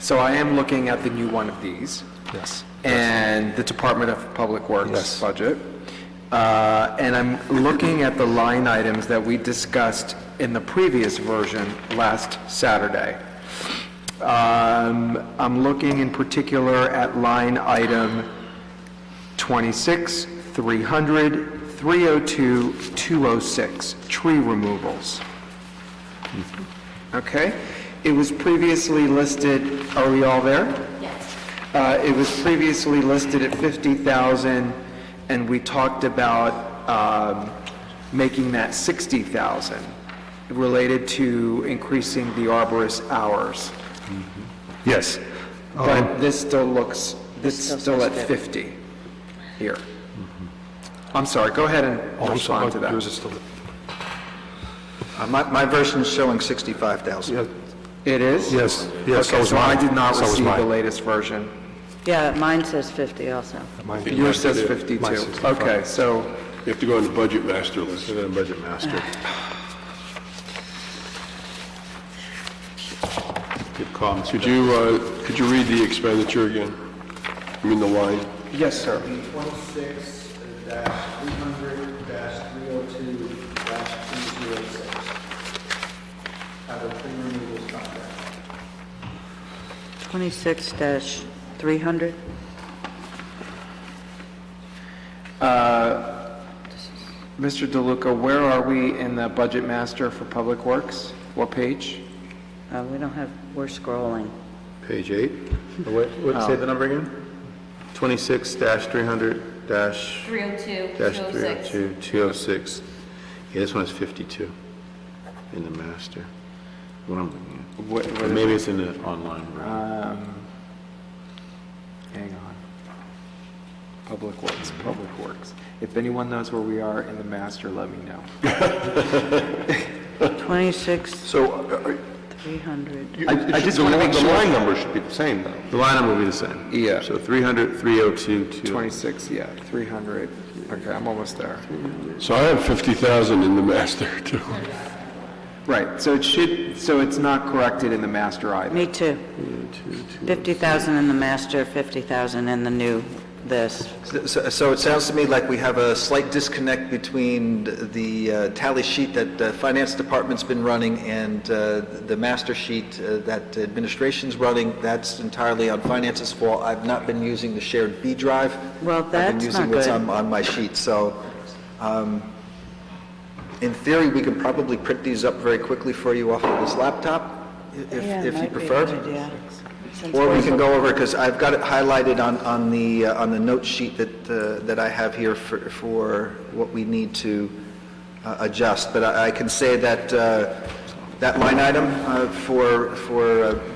so I am looking at the new one of these. Yes. And the Department of Public Works Yes. budget. And I'm looking at the line items that we discussed in the previous version last Saturday. I'm looking in particular at line item 26, 300, 302, 206, tree removals. Okay? It was previously listed, are we all there? Yes. It was previously listed at 50,000, and we talked about making that 60,000 related to increasing the arborist hours. Yes. But this still looks, this is still at 50 here. I'm sorry, go ahead and respond to that. Yours is still... My version is showing 65,000. Yeah. It is? Yes, yes, so Okay, is so I mine. did not So is receive the mine. latest version. Yeah, mine says 50 also. Yours says 52. Mine's 65. Okay, so, You have to go on the budget master list. Budget master. Good call, Mr. Could you read the expenditure again? I mean, the line? yes, sir. 26-300-302-206. Out of tree removals contract. 26-300? Mr. DeLuca, where are we in the budget master for Public Works? What page? We don't have, we're scrolling. Page 8. Say the number again? 26-300-302-206. 206. Yeah, this one is 52 in the master. What I'm looking at. Or maybe it's in the online version. Hang on. Public Works. If anyone knows where we are in the master, let me know. 26, So 300. I just want to make the sure. line number should be the same, though. The line number will be the same. Yeah. So 300, 302, 26, yeah, 300. Okay, I'm almost there. So I have 50,000 in the master, too. Right, so it's not corrected in the master item. Me too. 50,000 in the master, 50,000 in the new this. So it sounds to me like we have a slight disconnect between the tally sheet that the finance department's been running and the master sheet that administration's running. That's entirely on finance's fault. I've not been using the shared B drive. Well, I've that's been using not what's good. on my sheet. So in theory, we can probably print these up very quickly for you off of this laptop, if you prefer. Or we can go over, because I've got it highlighted on the note sheet that I have here for what we need to adjust. But I can say that that line item for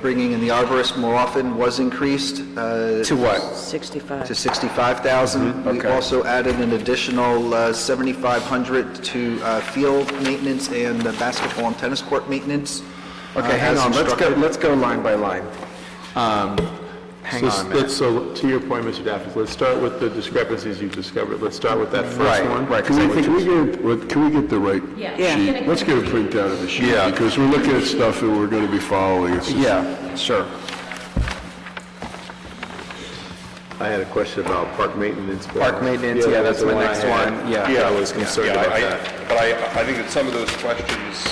bringing in the arborist more often was increased. To what? 65. To 65,000. We also added an additional 7,500 to field maintenance and basketball and tennis court maintenance. Okay, hang as on, instructed. let's go line by line. Hang on a minute. So, to your point, Mr. Daffis, let's start with the discrepancies you've discovered. Let's start with that first one. Right, Can we get the right Yeah. sheet? Let's get a printout of the sheet, because we're looking at stuff that we're going to be following. It's just- Yeah, sure. I had a question about park maintenance. but- Park maintenance, yeah, that's the my I next had. one, yeah. I was concerned Yeah, about that. But I think that some of those questions,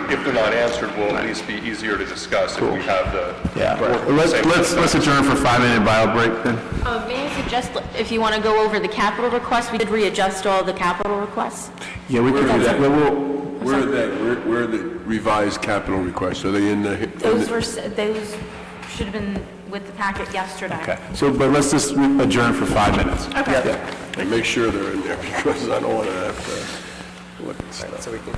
if they're not answered, will at least be easier to discuss if we have the... Yeah. Let's adjourn for a 5-minute bio break then. May I suggest, if you want to go over the capital requests, we did readjust all the capital requests. Yeah, we can do that. Where are the revised capital requests? Are they in the? Those should have been with the packet yesterday. Okay, so, but let's just adjourn for 5 minutes. Okay. And make sure they're in there, because I don't want to have to look at stuff. So we can...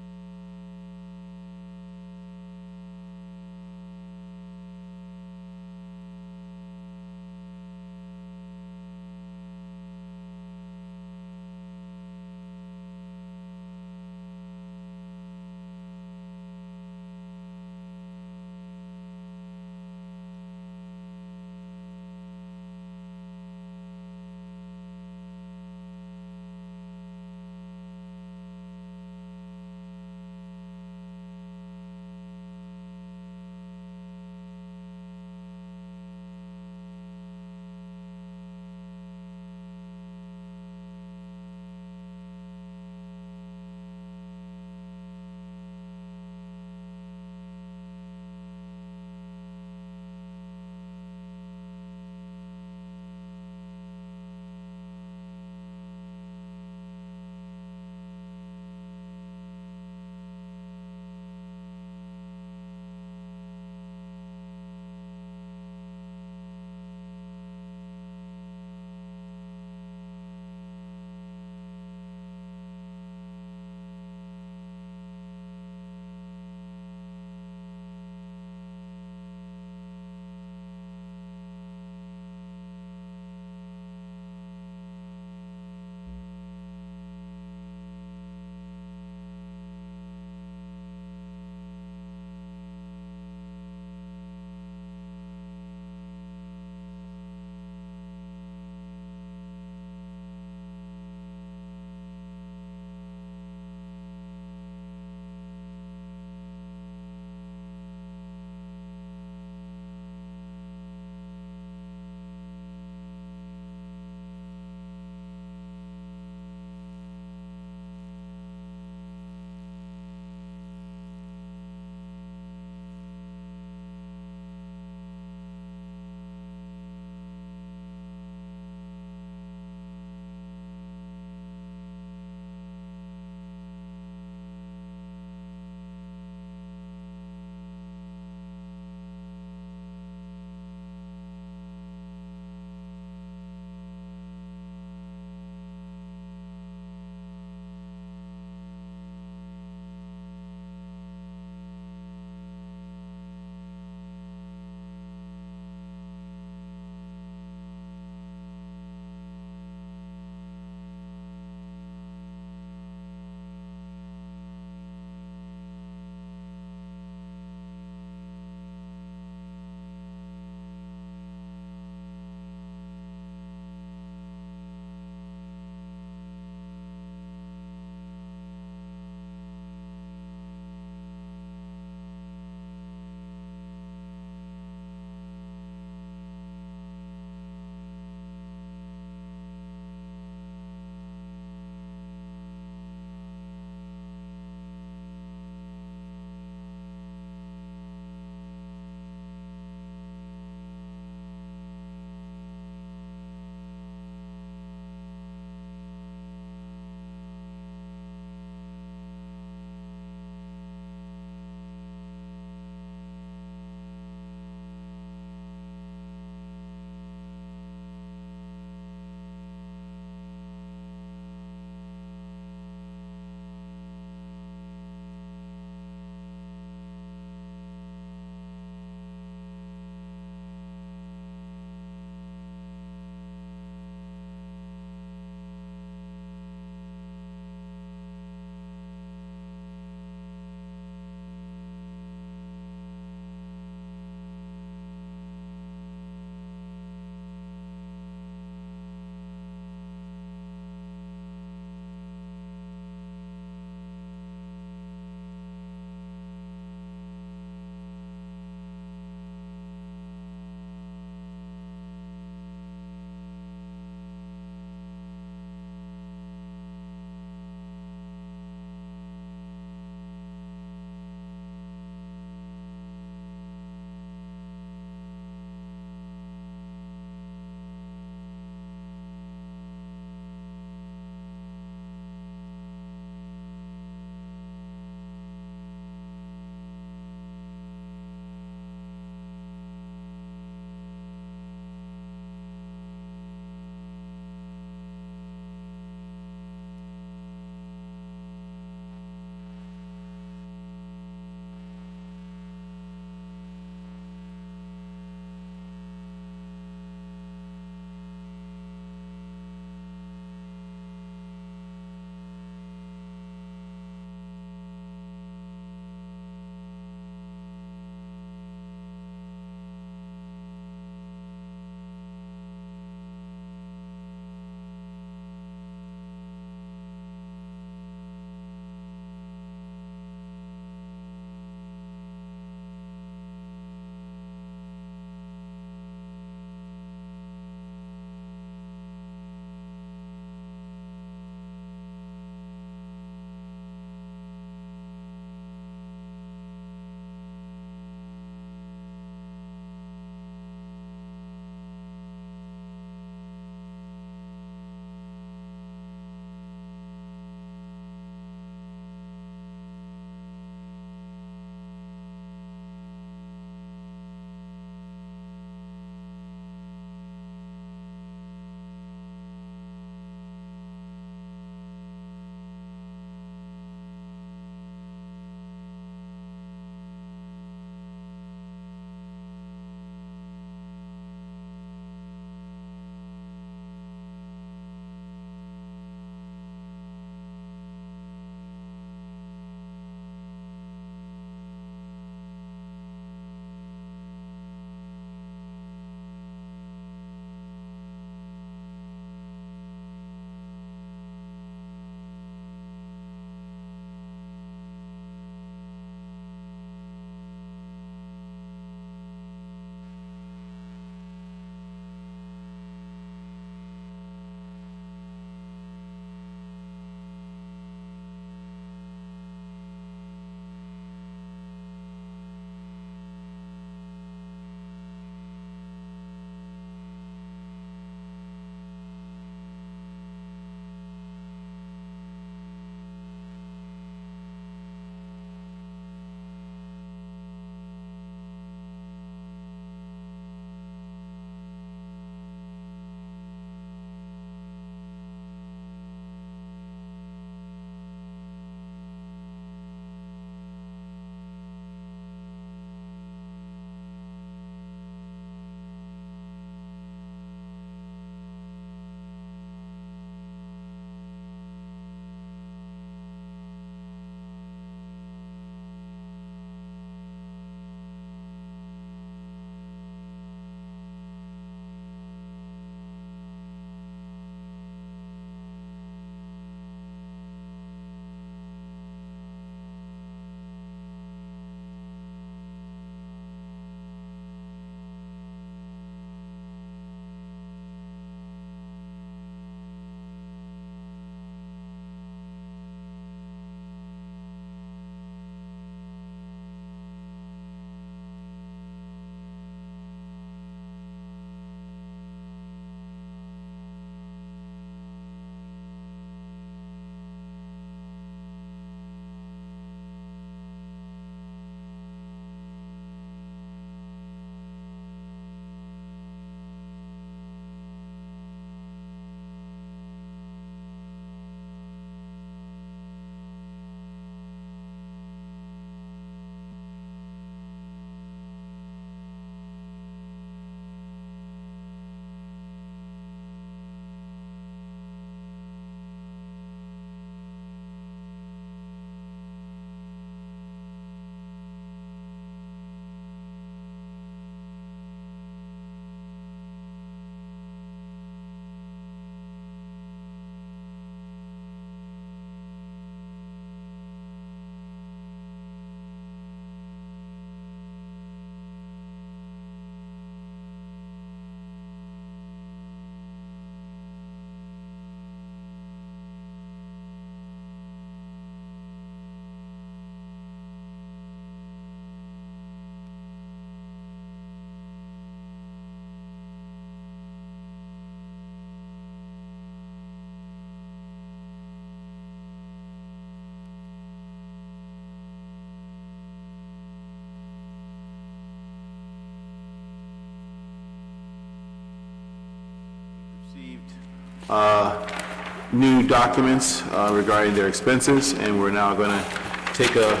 new documents regarding their expenses, and we're now going to take a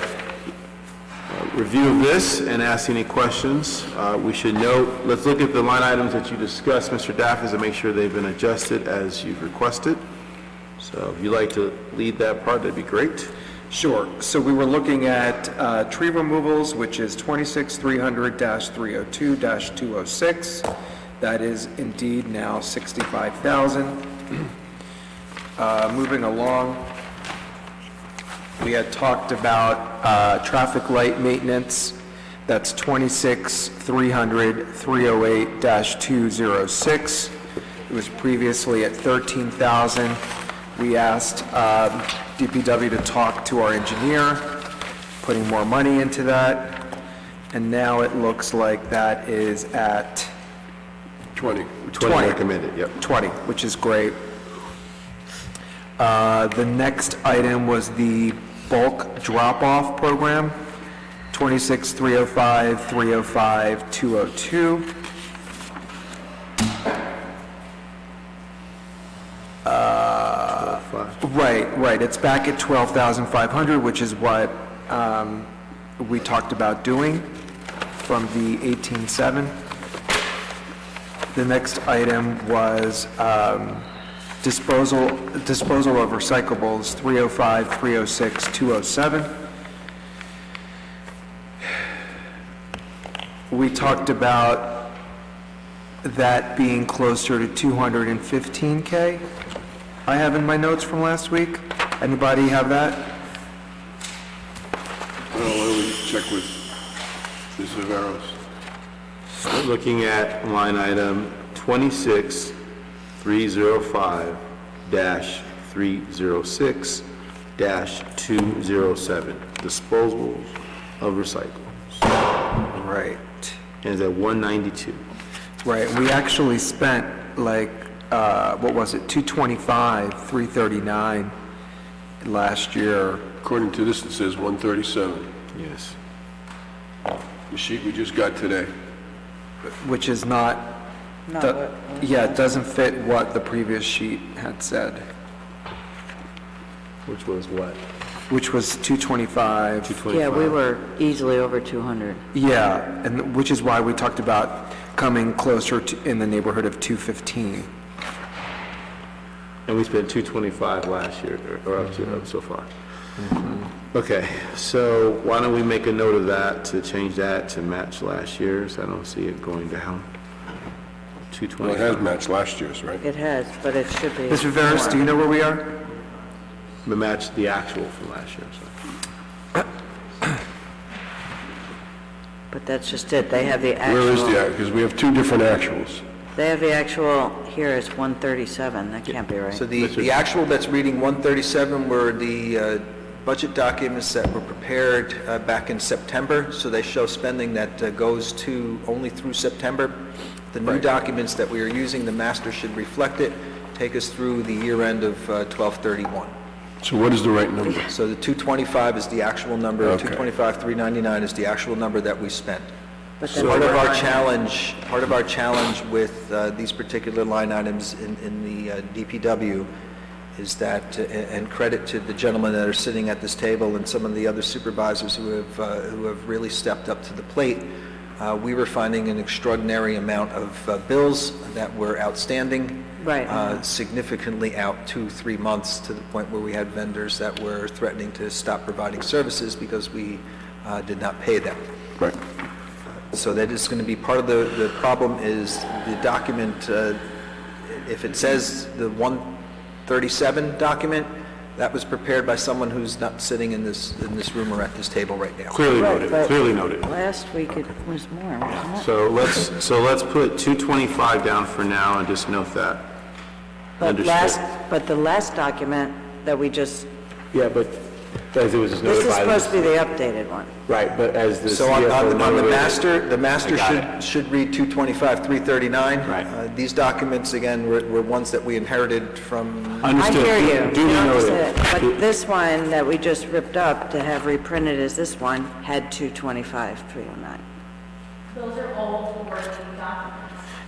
review of this and ask any questions. We should note, let's look at the line items that you discussed, Mr. Daffis, and make sure they've been adjusted as you've requested. So if you'd like to lead that part, that'd be great. Sure. So we were looking at tree removals, which is 26300-302-206. That is indeed now $65,000. Moving along, we had talked about traffic light maintenance. That's 26300-308-206. It was previously at $13,000. We asked DPW to talk to our engineer, putting more money into that, and now it looks like that is at 20. 20 recommended, yep. 20, which is great. The next item was the bulk drop-off program, 26305-305-202. Right. It's back at 12,500, which is what we talked about doing from the 18.7. The next item was disposal of recyclables, 305, 306, 207. We talked about that being closer to 215K. I have in my notes from last week. Anybody have that? Well, why don't we check with Ms. Viveros? We're looking at line item 26305-306-207, disposals of recyclables. Right. And it's at 192. Right, we actually spent like, what was it, 225, 339 last year. According to this, it says 137. Yes. The sheet we just got today. Which is not, yeah, it doesn't fit what the previous sheet had said, Which was what? which was 225. 225. Yeah, we were easily over 200. Yeah, and which is why we talked about coming closer to, in the neighborhood of 215. And we spent 225 last year, or up to so far. Okay, so why don't we make a note of that to change that to match last year's? I don't see it going down. Well, 225. it has matched last year's, right? It has, but it should be. Mr. Veras, do you know where we are? We matched the actual from last year, so. But that's just it. They have the Where is actual, the, because we have two different actuals. they have the actual, here is 137. That can't be right. So the actual that's reading 137 were the budget documents that were prepared back in September, so they show spending that goes to only through September. The new documents that we are using, the master should reflect it, take us through the year end of 12/31. So what is the right number? So the 225 is the actual number, Okay. 225,399 is the actual number that we spent. But then Part of we're our finding- challenge with these particular line items in the DPW is that, and credit to the gentlemen that are sitting at this table and some of the other supervisors who have really stepped up to the plate, we were finding an extraordinary amount of bills that were outstanding. Right. Significantly out 2-3 months, to the point where we had vendors that were threatening to stop providing services because we did not pay them. Right. So that is going to be part of the problem is the document, if it says the 137 document, that was prepared by someone who's not sitting in this room or at this table right now. Clearly Right, noted, but clearly noted. Last week it was more, wasn't it? So let's put 225 down for now and just note that. But Understood. but the last document that we just, Yeah, but as it was just this noted is by... supposed to be the updated one. Right, but as the So on CFO the noted... master I got should read 225,339. Right. These documents, again, were ones that we inherited from... I Understood. hear you. Duly You noted. understood. But this one that we just ripped up to have reprinted as this one had 225,309. Those are all working documents.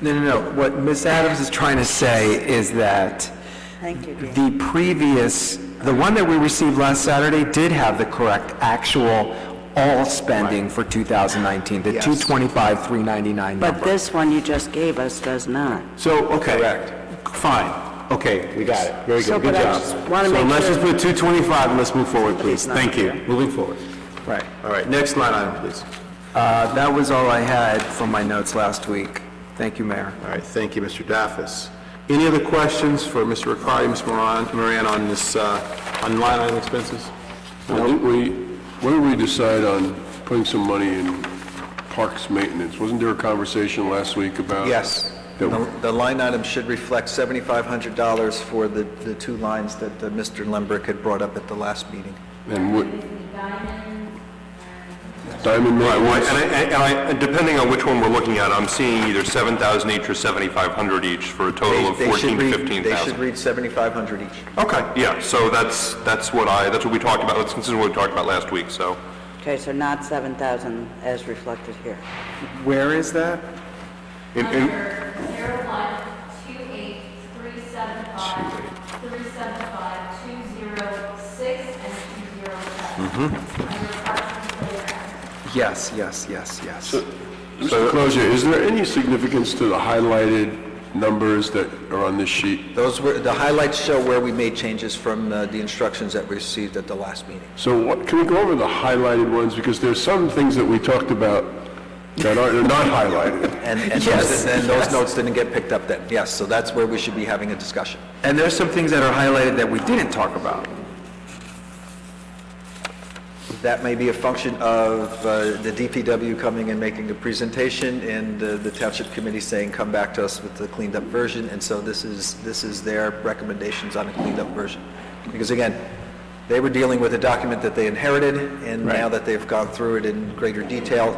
No. What Ms. Adams is trying to say is that Thank you, Dean. the the one that we received last Saturday did have the correct actual all spending for 2019, the 225,399 But number. this one you just gave us does not. So, okay. Correct. Fine. Okay, we got it. Very So, good. Good but I job. just wanna make So let's just sure- put 225 and let's move forward, please. Somebody's not Thank you. here. Moving forward. Right. All right, next line item, please. That was all I had from my notes last week. Thank you, Mayor. All right, thank you, Mr. Daffis. Any other questions for Mr. Riccardi, Ms. Moran on this, on line item expenses? Why don't we decide on putting some money in parks maintenance? Wasn't there a conversation last week about? Yes. The line item should reflect $7,500 for the two lines that Mr. Lembrick had brought up at the last meeting. And what? Diamond Right, maintenance? and depending on which one we're looking at, I'm seeing either 7,000 each or 7,500 each for a total of They should 14 to read- 15,000. They should read 7,500 each. Okay, yeah, so that's what we talked about, that's consistent with what we talked about last week, so. Okay, so not 7,000 as reflected here. Where is that? in- Under 0128375375, 206, and 207. Under Parks and Playground. Yes. Mr. Clozier, is there any significance to the highlighted numbers that are on this sheet? The highlights show where we made changes from the instructions that we received at the last meeting. So can we go over the highlighted ones? Because there's some things that we talked about that are not highlighted. And Yes, those yes. notes didn't get picked up then. Yes, so that's where we should be having a discussion. And there's some things that are highlighted that we didn't talk about. That may be a function of the DPW coming and making a presentation and the Township Committee saying, come back to us with the cleaned up version. And so this is their recommendations on a cleaned up version. Because again, they were dealing with a document that they inherited, and now that they've gone through it in greater detail,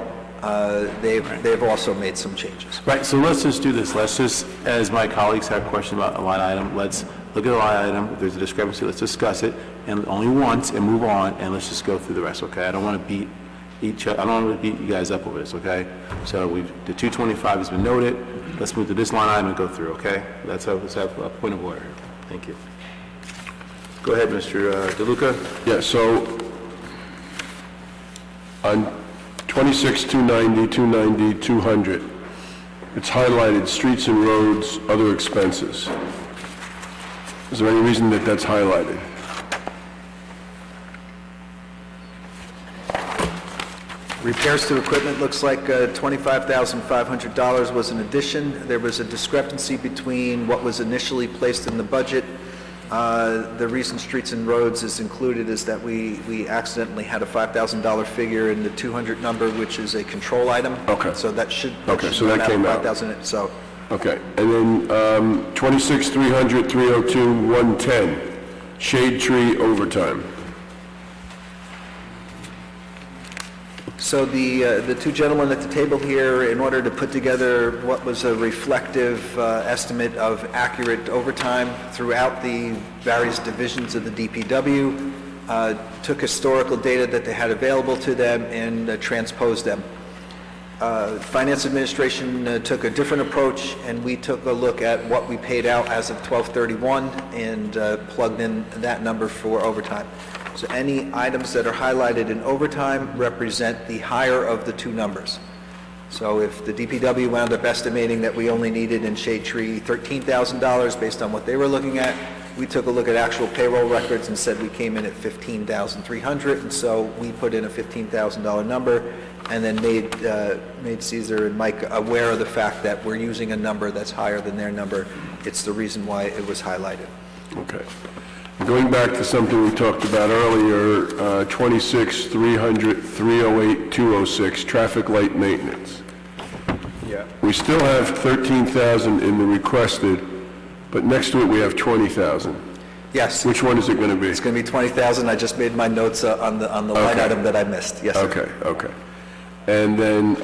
they've also made some changes. Right, so let's just do this. Let's just, as my colleagues have questions about a line item, let's look at the line item. If there's a discrepancy, let's discuss it, and only once, and move on, and let's just go through the rest, okay? I don't want to beat I don't want to beat you guys up over this, okay? So the 225 has been noted. Let's move to this line item and go through, okay? Let's have a point of order here. Thank you. Go ahead, Mr. DeLuca. Yeah, so on 26, 290, 290, 200, it's highlighted streets and roads, other expenses. Is there any reason that that's highlighted? Repairs to equipment looks like $25,500 was an addition. There was a discrepancy between what was initially placed in the budget. The reason streets and roads is included is that we accidentally had a $5,000 figure in the 200 number, which is a control item. Okay. So that should. Okay, so that came out. 5,000, so. Okay, and then 26, 300, 302, 110, shade tree overtime. So the two gentlemen at the table here, in order to put together what was a reflective estimate of accurate overtime throughout the various divisions of the DPW, took historical data that they had available to them and transposed them. Finance Administration took a different approach, and we took a look at what we paid out as of 12/31 and plugged in that number for overtime. So any items that are highlighted in overtime represent the higher of the two numbers. So if the DPW wound up estimating that we only needed in shade tree $13,000 based on what they were looking at, we took a look at actual payroll records and said we came in at $15,300, and so we put in a $15,000 number and then made Caesar and Mike aware of the fact that we're using a number that's higher than their number. It's the reason why it was highlighted. Okay. Going back to something we talked about earlier, 26, 300, 308, 206, traffic light maintenance. Yeah. We still have 13,000 in the requested, but next to it we have 20,000. Yes. Which one is it going to be? It's going to be 20,000. I just made my notes on the line Okay. item that I missed. Yes, sir. Okay. And then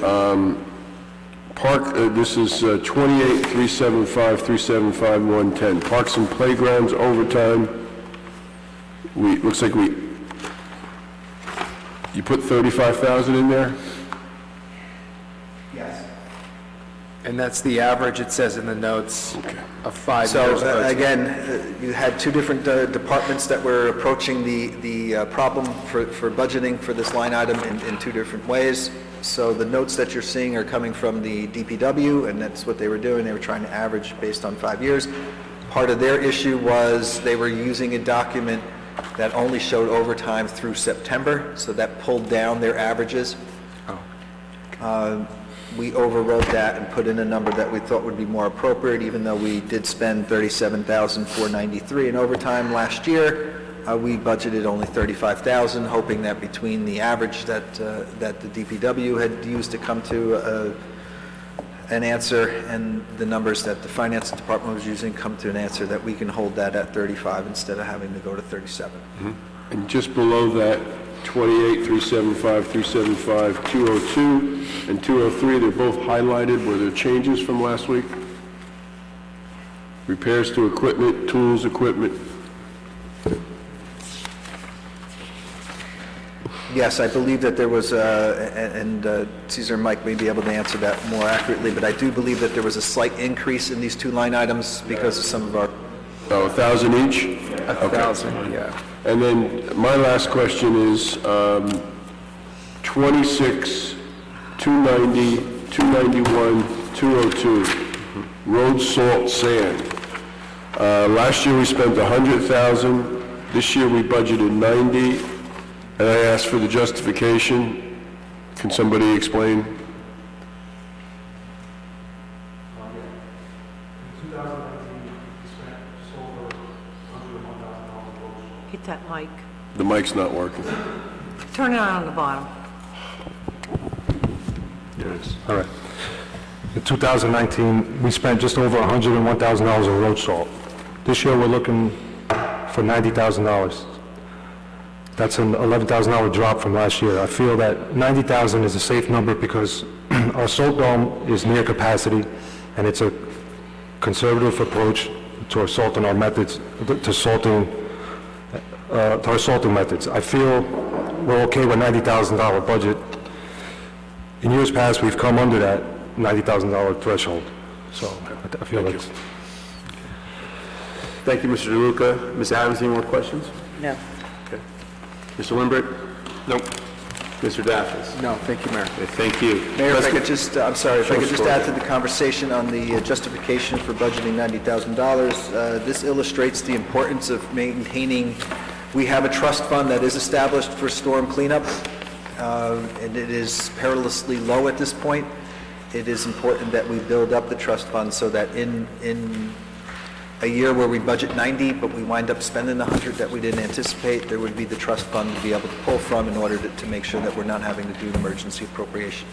this is 28, 375, 375, 110. Parks and playgrounds overtime. Looks like you put 35,000 in there? Yes. And that's the average, it says in the notes, of 5 So, years. again, you had two different departments that were approaching the problem for budgeting for this line item in two different ways. So the notes that you're seeing are coming from the DPW, and that's what they were doing. They were trying to average based on 5 years. Part of their issue was they were using a document that only showed overtime through September, so that pulled down their averages. We overrode that and put in a number that we thought would be more appropriate, even though we did spend $37,493 in overtime last year. We budgeted only $35,000, hoping that between the average that the DPW had used to come to an answer and the numbers that the finance department was using come to an answer, that we can hold that at 35 instead of having to go to 37. And just below that, 28, 375, 375, 202, and 203, they're both highlighted. Were there changes from last week? Repairs to equipment, tools, equipment. Yes, I believe that there was, and Caesar and Mike may be able to answer that more accurately, but I do believe that there was a slight increase in these two line items because of some of our... Oh, 1,000 each? 1,000, yeah. And then my last question is 26, 290, 291, 202, road salt sand. Last year we spent 100,000. This year we budgeted 90, and I asked for the justification. Can somebody explain? Hit that mic. The mic's not working. Turn it on the bottom. All right. In 2019, we spent just over $101,000 on road salt. This year, we're looking for $90,000. That's an $11,000 drop from last year. I feel that $90,000 is a safe number because our salt dome is near capacity, and it's a conservative approach to our salting our methods, to our salting methods. I feel we're okay with $90,000 budget. In years past, we've come under that $90,000 threshold, so I feel that's... Thank you, Mr. DeLuca. Ms. Adams, any more questions? No. Okay. Mr. Lindberg? Nope. Mr. Daffis? No, thank you, Mayor. Okay, thank you. Mayor, if Let's I go- could just, I'm sorry, if I could just Sure, add to the conversation on the justification for budgeting $90,000. This illustrates the importance of maintaining, we have a trust fund that is established for storm cleanup, and it is perilously low at this point. It is important that we build up the trust fund so that in a year where we budget 90, but we wind up spending 100 that we didn't anticipate, there would be the trust fund to be able to pull from in order to make sure that we're not having to do an emergency appropriation.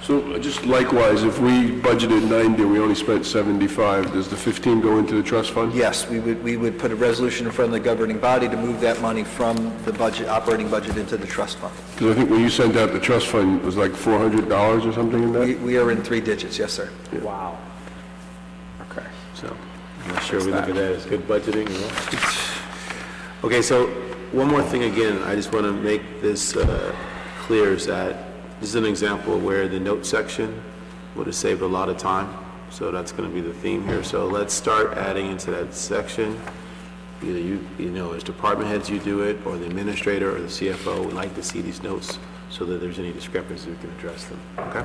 So just likewise, if we budgeted 90, we only spent 75, does the 15 go into the trust fund? Yes, we would put a resolution in front of the governing body to move that money from the budget, operating budget, into the trust fund. Because I think when you sent out the trust fund, it was like $400 or something in that? We are in 3 digits, yes, sir. Wow. Okay. So, I'm not sure we look at that as good budgeting or what. Okay, so one more thing again, I just want to make this clear, is that this is an example where the note section would have saved a lot of time. So that's going to be the theme here. So let's start adding into that section. Either you as department heads you do it, or the administrator or the CFO would like to see these notes so that there's any discrepancies, we can address them. Okay?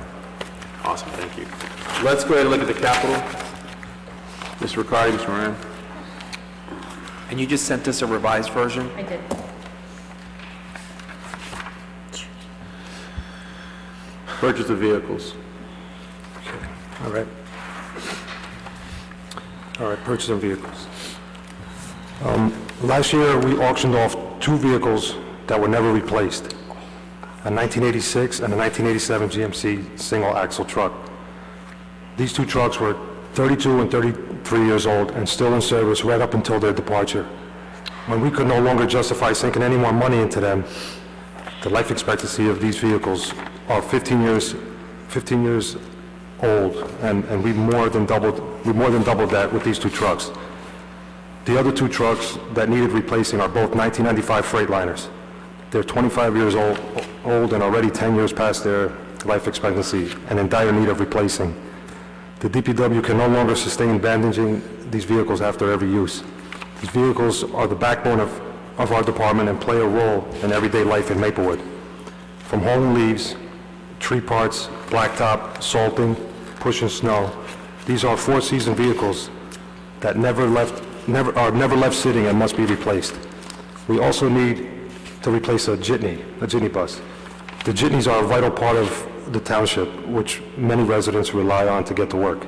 Awesome, thank you. Let's go ahead and look at the capital. Mr. Riccardi, Mr. Moran. And you just sent us a revised version? I did. Purchase of vehicles. All right. All right, purchase of vehicles. Last year, we auctioned off 2 vehicles that were never replaced, a 1986 and a 1987 GMC single-axle truck. These 2 trucks were 32 and 33 years old and still in service right up until their departure. When we could no longer justify sinking any more money into them, the life expectancy of these vehicles are 15 years old, and we more than doubled that with these 2 trucks. The other 2 trucks that needed replacing are both 1995 Freightliners. They're 25 years old and already 10 years past their life expectancy and in dire need of replacing. The DPW can no longer sustain bandaging these vehicles after every use. These vehicles are the backbone of our department and play a role in everyday life in Maplewood. From hauling leaves, tree parts, blacktop, salting, pushing snow, these are four-season vehicles that never left sitting and must be replaced. We also need to replace a jitney bus. The jitneys are a vital part of the township, which many residents rely on to get to work.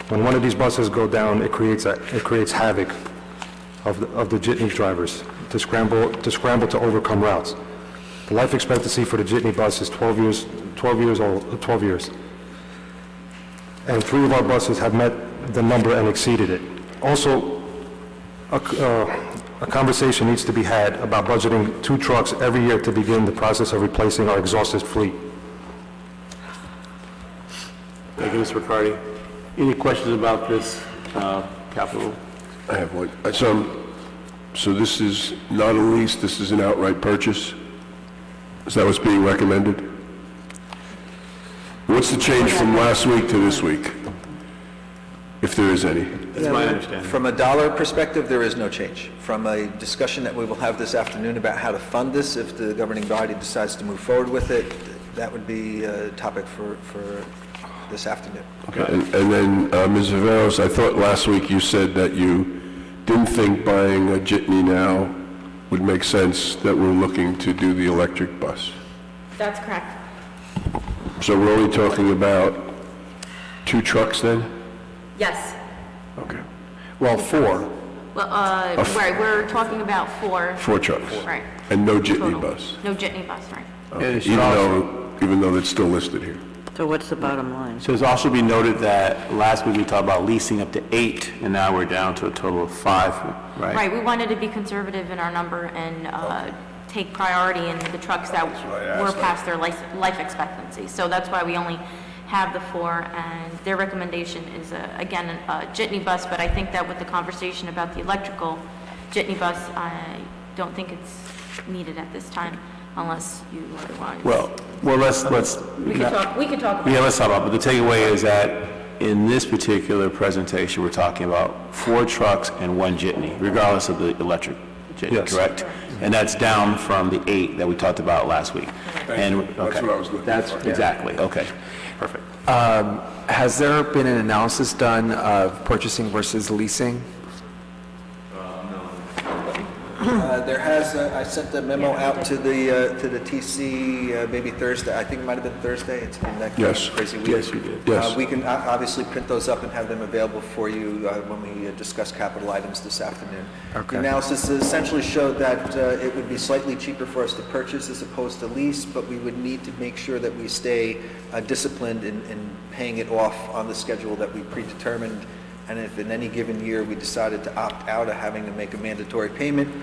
When one of these buses go down, it creates havoc of the jitney drivers to scramble to overcome routes. The life expectancy for the jitney bus is 12 years. And 3 of our buses have met the number and exceeded it. Also, a conversation needs to be had about budgeting 2 trucks every year to begin the process of replacing our exhausted fleet. Thank you, Mr. Riccardi. Any questions about this capital? I have one. So this is not a lease, this is an outright purchase? Is that what's being recommended? What's the change from last week to this week? If there is any? That's my understanding. From a dollar perspective, there is no change. From a discussion that we will have this afternoon about how to fund this, if the governing body decides to move forward with it, that would be a topic for this afternoon. Okay. And then, Ms. Viveros, I thought last week you said that you didn't think buying a jitney now would make sense, that we're looking to do the electric bus. That's correct. So we're only talking about 2 trucks then? Yes. Okay. Well, 4. Well, right, we're talking about 4. 4 trucks? Right. And no jitney Total. bus? No jitney bus, right. Even though it's still listed here? So what's the bottom line? So it's also be noted that last week we talked about leasing up to 8, and now we're down to a total of 5, right? Right, we wanted to be conservative in our number and take priority in the trucks that were past their life expectancy. So that's why we only have the 4, and their recommendation is, again, a jitney bus, but I think that with the conversation about the electrical jitney bus, I don't think it's needed at this time, unless you otherwise. Well, let's. We could talk about it. Yeah, let's talk about it. But the takeaway is that in this particular presentation, we're talking about 4 trucks and 1 jitney, regardless of the electric jitney, Yes. correct? And that's down from the 8 that we talked about last week. And That's what I was looking That's for. exactly, okay, perfect. Has there been an analysis done of purchasing versus leasing? There has, I sent a memo out to the TC maybe Thursday, I think it might have been Thursday, it's been that Yes. crazy week. Yes, you did. Yes. We can obviously print those up and have them available for you when we discuss capital items this afternoon. Okay. The analysis essentially showed that it would be slightly cheaper for us to purchase as opposed to lease, but we would need to make sure that we stay disciplined in paying it off on the schedule that we predetermined. And if in any given year we decided to opt out of having to make a mandatory payment,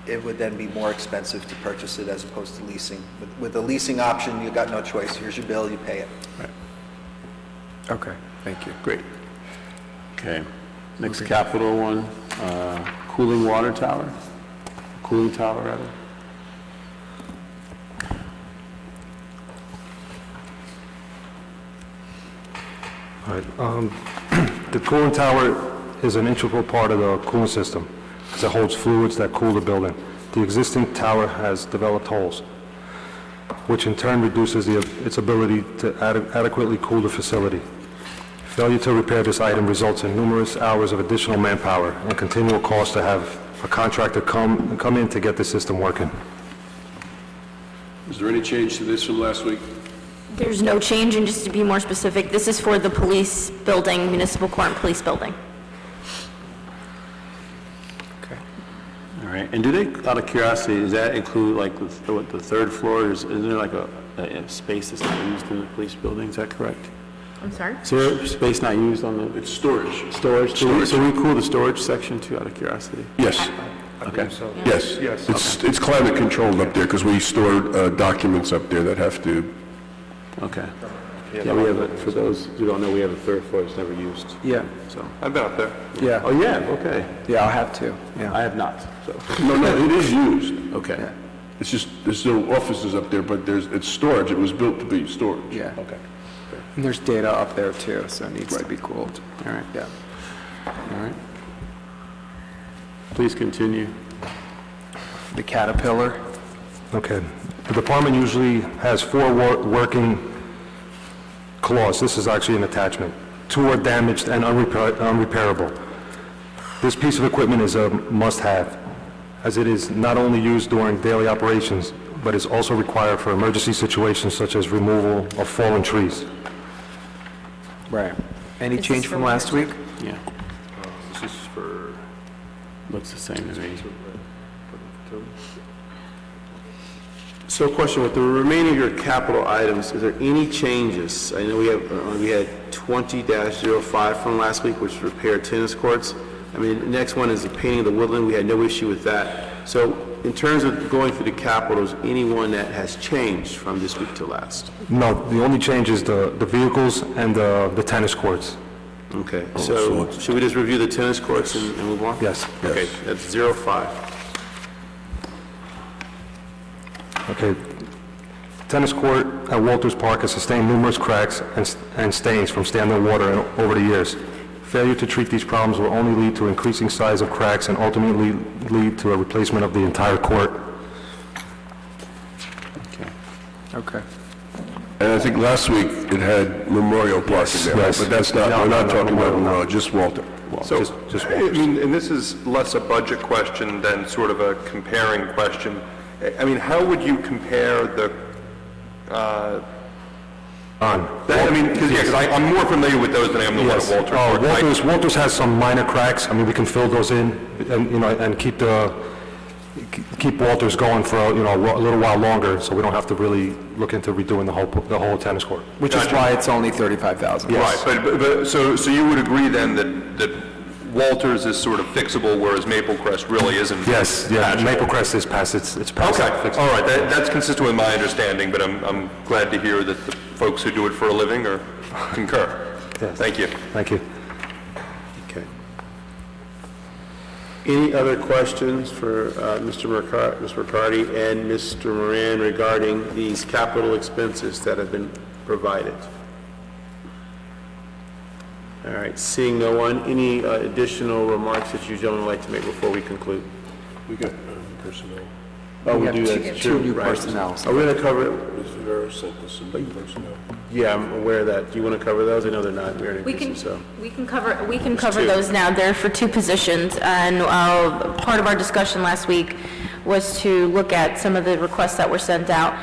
it would then be more expensive to purchase it as opposed to leasing. With the leasing option, you got no choice. Here's your bill, you pay it. Okay, thank you. Great. Okay, next capital one, cooling water tower, cooling tower, rather. All right. The cooling tower is an integral part of the cooling system because it holds fluids that cool the building. The existing tower has developed holes, which in turn reduces its ability to adequately cool the facility. Failure to repair this item results in numerous hours of additional manpower and continual cost to have a contractor come in to get the system working. Is there any change to this from last week? There's no change, and just to be more specific, this is for the police building, municipal court and police building. All right, and do they, out of curiosity, does that include like the 3rd floor? Is there like a space that's not used in the police building, is that correct? I'm sorry? Is there space not used on the? It's storage. Storage? So we cool the storage section too, out of curiosity? Yes. Okay. Yes. It's climate controlled up there because we store documents up there that have to. Okay. Yeah, we have, for those who don't know, we have a 3rd floor that's never used. Yeah, So, I've been up there. yeah. oh, yeah, okay. Yeah, I'll have to, I yeah. have not, so, No, it is used. okay. It's just, there's no offices up there, but it's storage. It was built to be storage. Yeah. Okay. And there's data up there too, so it needs to be cooled. All right. Yeah. All right. Please continue. The Caterpillar. Okay. The department usually has 4 working claws. This is actually an attachment. 2 are damaged and unrepairable. This piece of equipment is a must-have, as it is not only used during daily operations, but is also required for emergency situations such as removal of fallen trees. Right. Any This change is from for last week? Yeah, This is for... looks the same to me. So question, with the remaining of your capital items, is there any changes? I know we had 20-05 from last week, which repaired tennis courts. I mean, the next one is the painting of the woodland. We had no issue with that. So in terms of going through the capitals, anyone that has changed from this week to last? No, the only change is the vehicles and the tennis courts. Okay, so should we just review the tennis courts and move on? Yes. Okay, that's 05. Okay. Tennis court at Walters Park has sustained numerous cracks and stains from standing water over the years. Failure to treat these problems will only lead to increasing size of cracks and ultimately lead to a replacement of the entire court. Okay. And I think last week it had Memorial Park in there, right? Yes. But that's not, we're not talking about Memorial, just Walter. So, just I mean, and this is less a budget question than sort of a comparing question. I mean, how would you compare the, because I'm more familiar with those than I am the one at Walter. Walters has some minor cracks. I mean, we can fill those in and, and keep Walters going for, a little while longer, so we don't have to really look into redoing the whole tennis court. Which is why it's only $35,000. Yes. Right, but so you would agree then that Walters is sort of fixable, whereas Maplecrest really isn't? Yes, yeah, patchable? Maplecrest is past it's past. Okay, all right, that's consistent with my understanding, but I'm glad to hear that the folks who do it for a living are concur. Yes. Thank you. Thank you. Okay. Any other questions for Mr. Riccardi and Mr. Moran regarding these capital expenses that have been provided? All right, seeing no one, any additional remarks that you gentlemen would like to make before we conclude? We got personnel. Oh, we have do, two- that's two true, new right. personnel. Are we going to cover, Ms. Rivera sent us some new personnel. yeah, I'm aware of that. Do you want to cover those? I know they're not merit We can, increases, so. we can cover two. those now. They're for 2 positions, and part of our discussion last week was to look at some of the requests that were sent out.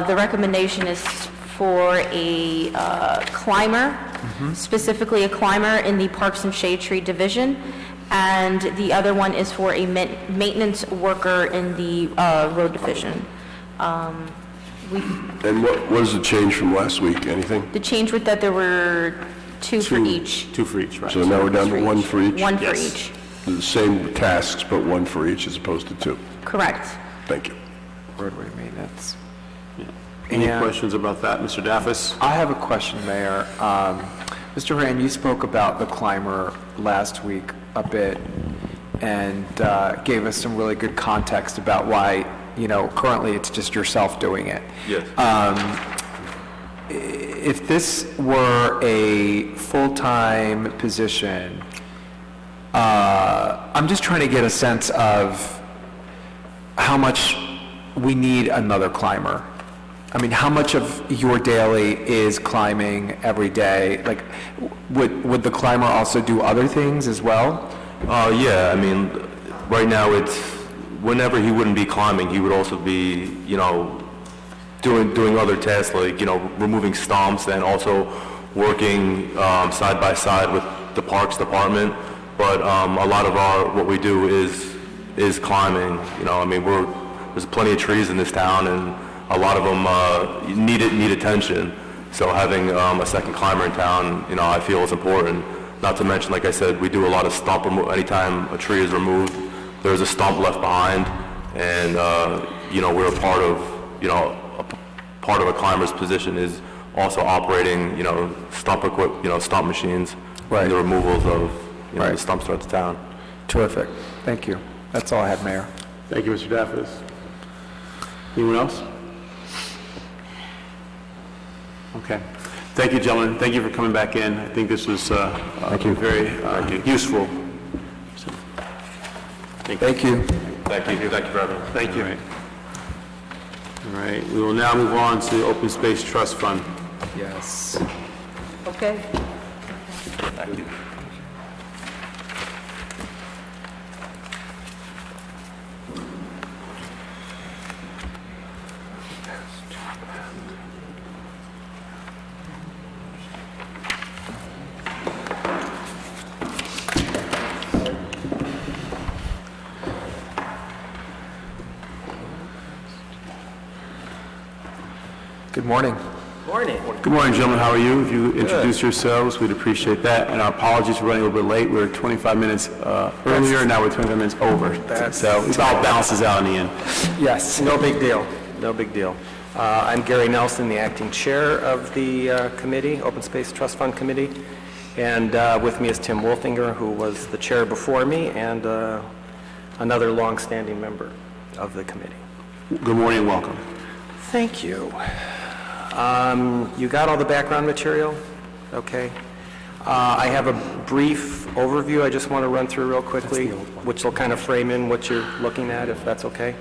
The recommendation is for a climber, specifically a climber in the Parks and Shade Tree Division, and the other one is for a maintenance worker in the Road Division. And what is the change from last week? Anything? The change with that, there were 2 for each. Two for each, right. So now we're down to 1 for each? One for Yes. each, The same tasks, but 1 for each as opposed to 2. correct. Thank you. Roadway maintenance. Any And- questions about that, Mr. Daffis? I have a question, Mayor. Mr. Rand, you spoke about the climber last week a bit and gave us some really good context about why, currently it's just yourself doing it. Yes. If this were a full-time position, I'm just trying to get a sense of how much we need another climber. I mean, how much of your daily is climbing every day? Like, would the climber also do other things as well? Yeah, I mean, right now it's, whenever he wouldn't be climbing, he would also be, doing other tasks like, removing stumps and also working side by side with the Parks Department. But a lot of what we do is climbing. There's plenty of trees in this town, and a lot of them need attention. So having a second climber in town, I feel is important. Not to mention, like I said, we do a lot of stump removal. Anytime a tree is removed, there's a stump left behind, and we're a part of, part of a climber's position is also operating, stump machines, Right. and the removals of, Right. the stumps throughout the town. Terrific. Thank you. That's all I had, Mayor. Thank you, Mr. Daffis. Anyone else? Okay. Thank you, gentlemen. Thank you for coming back in. I think this was very useful. So, Thank you. Thank you, brother. Thank you. All right, we will now move on to Open Space Trust Fund. Yes. Okay. Thank you. Good morning. Good morning, gentlemen. How are you? If you introduce yourselves, we'd appreciate that. And our apologies for running a little bit late. We were 25 minutes earlier, now we're 25 minutes over. So it all balances out in the end. Yes, no big deal, no big deal. I'm Gary Nelson, the acting chair of the committee, Open Space Trust Fund Committee, and with me is Tim Wolfinger, who was the chair before me, and another longstanding member of the committee. Good morning and welcome. Thank you. You got all the background material? Okay. I have a brief overview I just want to run through real quickly, which will kind of frame in what you're looking at, if that's okay.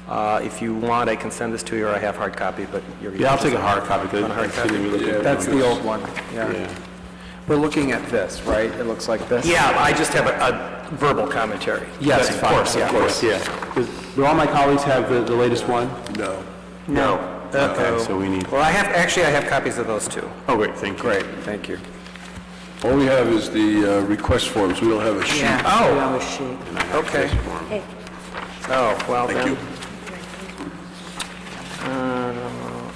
If you want, I can send this to you, or I have hard copy, but you're... Yeah, I'll take a hard copy. That's the old one. Yeah. We're looking at this, right? It looks like this? Yeah, I just have a verbal commentary. Yes, of course, Of course, yeah. Do all my colleagues have the latest one? No. Okay, so we need... Well, I have copies of those too. Oh, great, thank you. Great, thank you. All we have is the request forms. We don't have a sheet. Yeah, Oh. we have a sheet. Okay. Oh, well then. Thank you.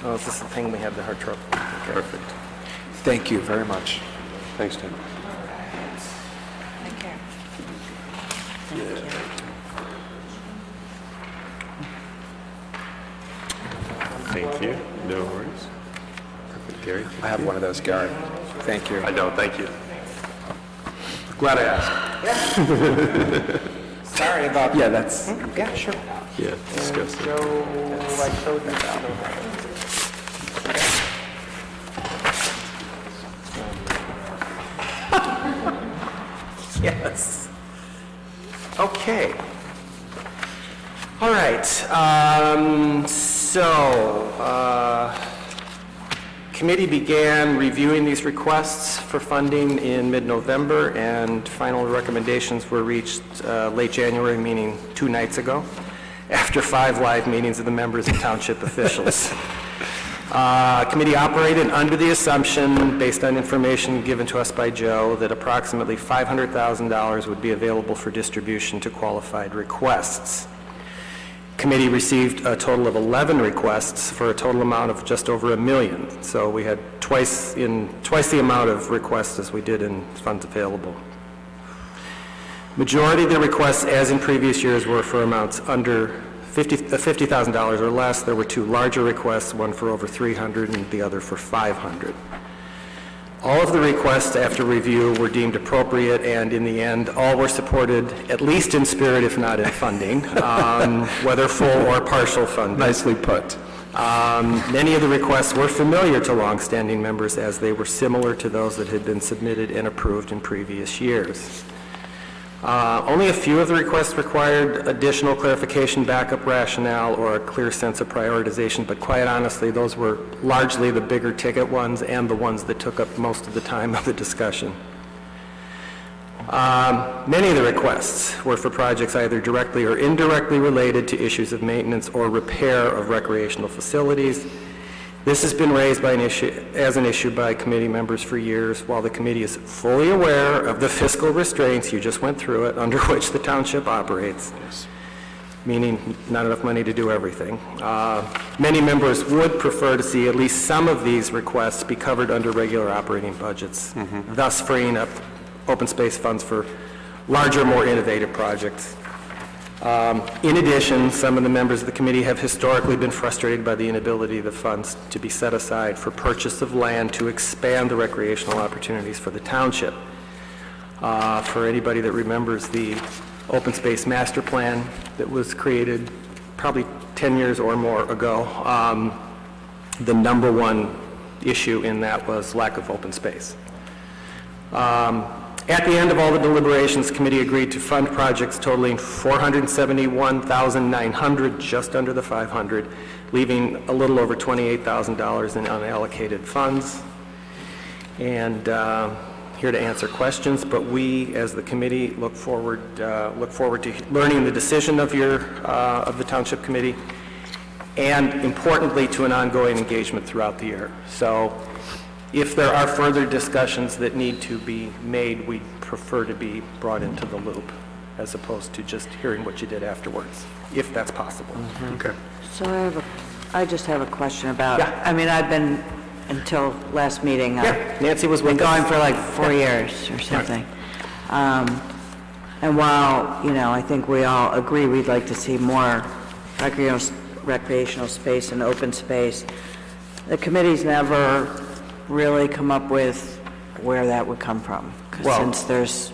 Oh, is this the thing we had the hard trouble? Okay. Perfect. Thank you very much. Thanks, Tim. Take care. Thank you. No worries. Perfect, Gary. I have one of those, Gary. Thank you. I don't, thank you. Glad I asked. Sorry about that. Yeah, that's... Yeah, sure. Yeah, disgusting. So, I showed that. Yes. Okay. All right. Committee began reviewing these requests for funding in mid-November, and final recommendations were reached late January, meaning 2 nights ago, after 5 live meetings of the members and township officials. Committee operated under the assumption, based on information given to us by Joe, that approximately $500,000 would be available for distribution to qualified requests. Committee received a total of 11 requests for a total amount of just over $1 million. So we had twice the amount of requests as we did in funds available. Majority of the requests, as in previous years, were for amounts under $50,000 or less. There were 2 larger requests, one for over $300,000 and the other for $500,000. All of the requests after review were deemed appropriate, and in the end, all were supported, at least in spirit, if not in funding, whether full or partial funding. Nicely put. Many of the requests were familiar to longstanding members, as they were similar to those that had been submitted and approved in previous years. Only a few of the requests required additional clarification, backup rationale, or a clear sense of prioritization, but quite honestly, those were largely the bigger ticket ones and the ones that took up most of the time of the discussion. Many of the requests were for projects either directly or indirectly related to issues of maintenance or repair of recreational facilities. This has been raised as an issue by committee members for years. While the committee is fully aware of the fiscal restraints, you just went through it, under which the township operates, meaning not enough money to do everything. Many members would prefer to see at least some of these requests be covered under regular operating budgets, thus freeing up open space funds for larger, more innovative projects. In addition, some of the members of the committee have historically been frustrated by the inability of the funds to be set aside for purchase of land to expand the recreational opportunities for the township. For anybody that remembers the open space master plan that was created probably 10 years or more ago, the number one issue in that was lack of open space. At the end of all the deliberations, the committee agreed to fund projects totaling $471,900, just under the 500, leaving a little over $28,000 in unallocated funds. And here to answer questions, but we, as the committee, look forward to learning the decision of the Township Committee, and importantly, to an ongoing engagement throughout the year. So if there are further discussions that need to be made, we'd prefer to be brought into the loop as opposed to just hearing what you did afterwards, if that's possible. Okay. So I just have a question about, I mean, I've been, until last meeting, Nancy was with been going us. for like 4 years or something. And while, you know, I think we all agree we'd like to see more recreational space and open space, the committee's never really come up with where that would come from. 'Cause since there's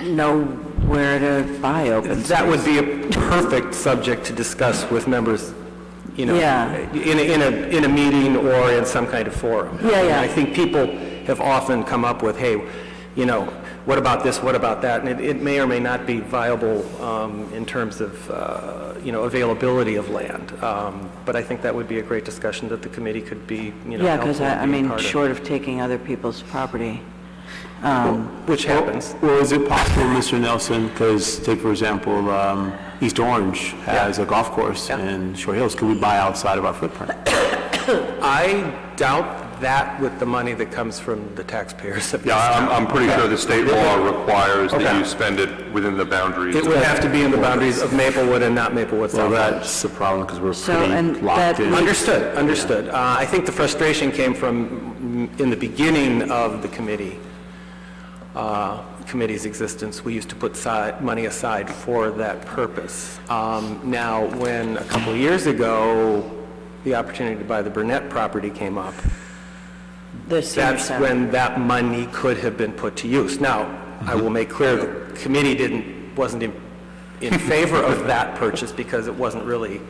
nowhere to buy open space. That would be a perfect subject to discuss with members, you know, in a meeting or in some kind of forum. And I think people have often come up with, hey, you know, what about this, what about that? And it may or may not be viable in terms of, you know, availability of land. But I think that would be a great discussion that the committee could be, you know, Yeah, because helpful I in being mean, part of. short of taking other people's property. Which happens. Well, is it possible, Mr. Nelson, because take for example, East Orange has a golf course in Short Hills, could we buy outside of our footprint? I doubt that with the money that comes from the taxpayers of this Yeah, town. I'm pretty sure the state law requires that you spend it within the boundaries. It would have to be in the boundaries of Maplewood and not Maplewood Well, South. that's the problem, because we're So, and pretty locked that- in. Understood. I think the frustration came from, in the beginning of the committee's existence, we used to put money aside for that purpose. Now, when a couple of years ago, the opportunity to buy the Burnett property came up, that's when that money could have been put to use. Now, I will make clear, the committee wasn't in favor of that purchase because it wasn't really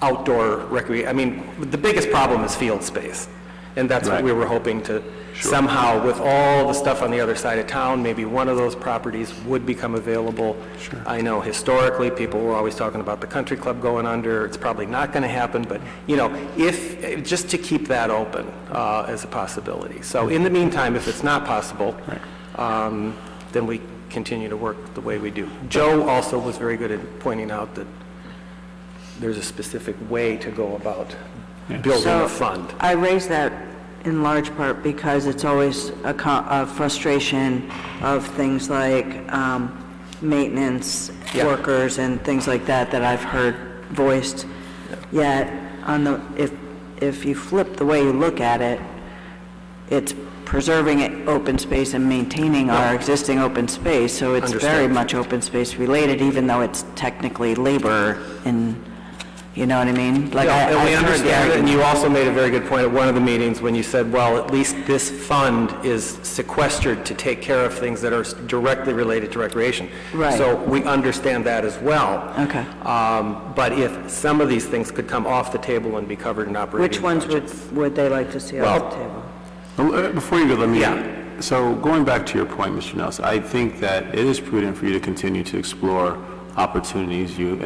outdoor recreation. I mean, the biggest problem is field space, and that's what we were hoping to somehow, with all the stuff on the other side of town, maybe one of those properties would become available. I know historically, people were always talking about the country club going under. It's probably not going to happen, but, you know, just to keep that open as a possibility. So in the meantime, if it's not possible, then we continue to work the way we do. Joe also was very good at pointing out that there's a specific way to go about building a fund. I raise that in large part because it's always a frustration of things like maintenance workers and things like that I've heard voiced. Yet, if you flip the way you look at it, it's preserving open space and maintaining our existing open space, so it's very much open space related, even though it's technically labor and, you know what I mean? Like, and we I've heard the understand it, and argument. you also made a very good point at one of the meetings when you said, well, at least this fund is sequestered to take care of things that are directly related to recreation. Right. So we understand that as well. Okay. But if some of these things could come off the table and be covered in operating Which ones budgets. would they like to see off the table? Before you go, let me, so going back to your point, Mr. Nelson, I think that it is prudent for you to continue to explore opportunities, you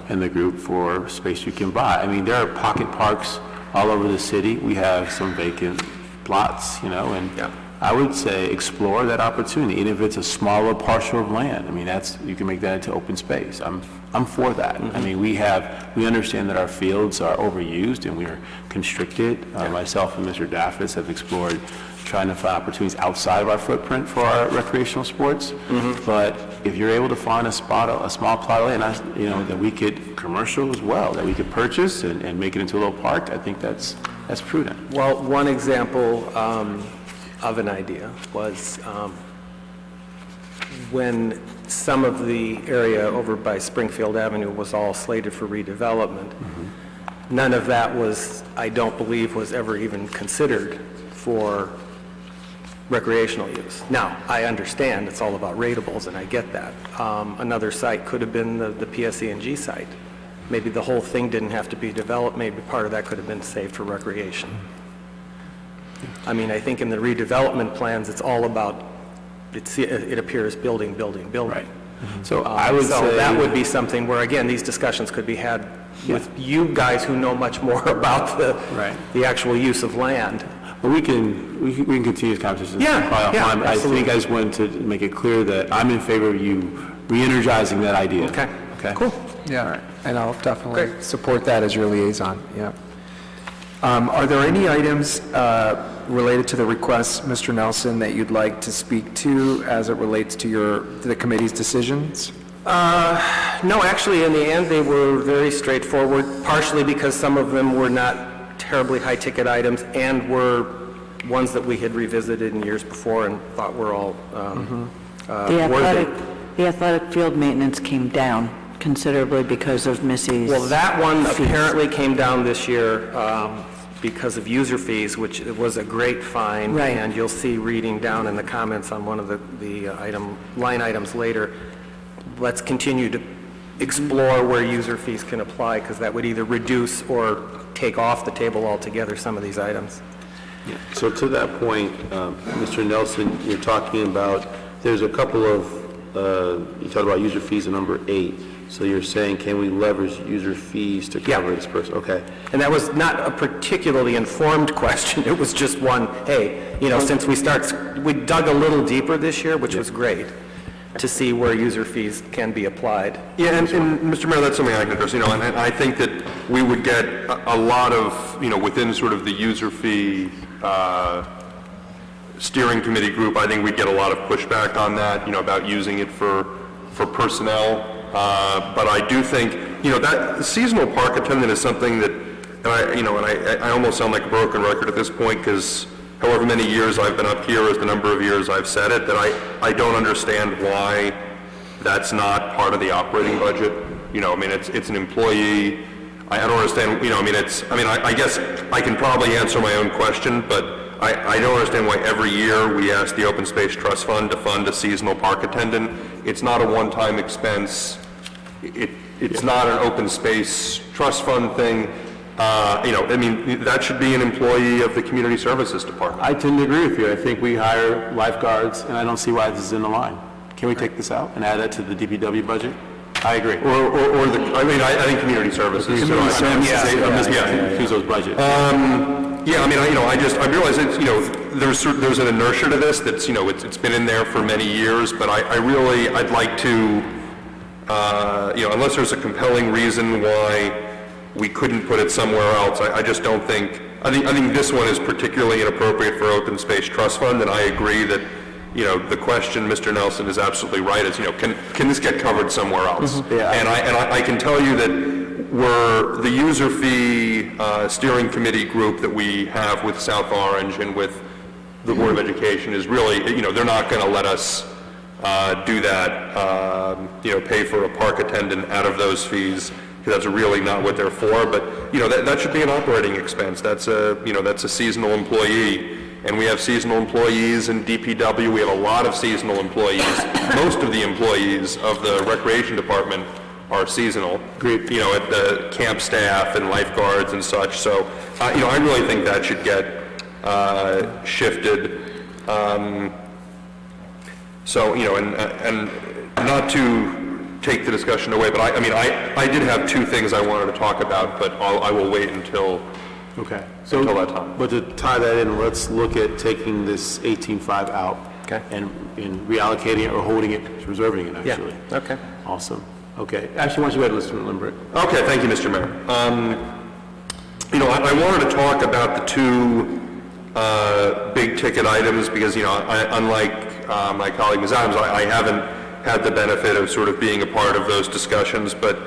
and the group, for space you can buy. I mean, there are pocket parks all over the city. We have some vacant lots, you know, and I would say explore that opportunity, even if it's a smaller parcel of land. I mean, you can make that into open space. I'm for that. I mean, we understand that our fields are overused and we are constricted. Myself and Mr. Daffis have explored trying to find opportunities outside of our footprint for our recreational sports. But if you're able to find a small plot of land, you know, that we could commercial as well, that we could purchase and make it into a little park, I think that's prudent. Well, one example of an idea was when some of the area over by Springfield Avenue was all slated for redevelopment, none of that was, I don't believe, was ever even considered for recreational use. Now, I understand it's all about ratables, and I get that. Another site could have been the PSE&G site. Maybe the whole thing didn't have to be developed, maybe part of that could have been saved for recreation. I mean, I think in the redevelopment plans, it's all about, it appears building, building, building. Right. So I would So say... that would be something where, again, these discussions could be had with you guys who know much more about the actual use of land. Well, we can continue this conversation. Yeah, Probably yeah, offline, but I absolutely. think I just wanted to make it clear that I'm in favor of you re-energizing that idea. Okay. Okay? Cool. Yeah, and I'll definitely support that as your liaison, yeah. Are there any items related to the requests, Mr. Nelson, that you'd like to speak to as it relates to the committee's decisions? No, actually, in the end, they were very straightforward, partially because some of them were not terribly high-ticket items and were ones that we had revisited in years before and thought were all worthy. The athletic field maintenance came down considerably because of Missy's... Well, that one fees. apparently came down this year because of user fees, which was a great find. Right. And you'll see reading down in the comments on one of the line items later, let's continue to explore where user fees can apply, because that would either reduce or take off the table altogether some of these items. So to that point, Mr. Nelson, you're talking about, there's a couple of, you talked about user fees in number 8. So you're saying, can we leverage user fees to cover this person? Okay. And that was not a particularly informed question. It was just one, hey, since we dug a little deper this year, which was great, to see where user fees can be applied. Yeah, and Mr. Mayor, that's something I can address, and I think that we would get a lot of, within sort of the user fee steering committee group, I think we'd get a lot of pushback on that, about using it for personnel. But I do think, that seasonal park attendant is something that, and I almost sound like a broken record at this point, because however many years I've been up here is the number of years I've said it, that I don't understand why that's not part of the operating budget. It's an employee. I don't understand, I guess I can probably answer my own question, but I don't understand why every year we ask the Open Space Trust Fund to fund a seasonal park attendant. It's not a one-time expense. It's not an open space trust fund thing. That should be an employee of the Community Services Department. I tend to agree with you. I think we hire lifeguards, and I don't see why this is in the line. Can we take this out and add that to the DPW budget? I agree. I think Community Services. Use those budget. I realize it's, there's an inertia to this that's, it's been in there for many years, but I'd like to, unless there's a compelling reason why we couldn't put it somewhere else, I just don't think, I think this one is particularly inappropriate for Open Space Trust Fund, and I agree that, the question, Mr. Nelson is absolutely right, is, can this get covered somewhere else? Mm-hmm. Yeah. And I can tell you that the user fee steering committee group that we have with South Orange and with the Board of Education is really, they're not going to let us do that, pay for a park attendant out of those fees, because that's really not what they're for. But, that should be an operating expense. That's a seasonal employee. And we have seasonal employees in DPW. We have a lot of seasonal employees. Most of the employees of the Recreation Department are seasonal. At the camp staff and lifeguards and such. So, I really think that should get shifted. And not to take the discussion away, but I did have two things I wanted to talk about, but I will wait until until that time. But to tie that in, let's look at taking this 18.5 out. Okay. And reallocating it or holding it, reserving it, actually. Yeah, okay. Awesome. Okay. Actually, why don't you go ahead, Mr. Lindbergh? Okay, thank you, Mr. Mayor. I wanted to talk about the two big-ticket items because, unlike my colleague Ms. Adams, I haven't had the benefit of sort of being a part of those discussions, but,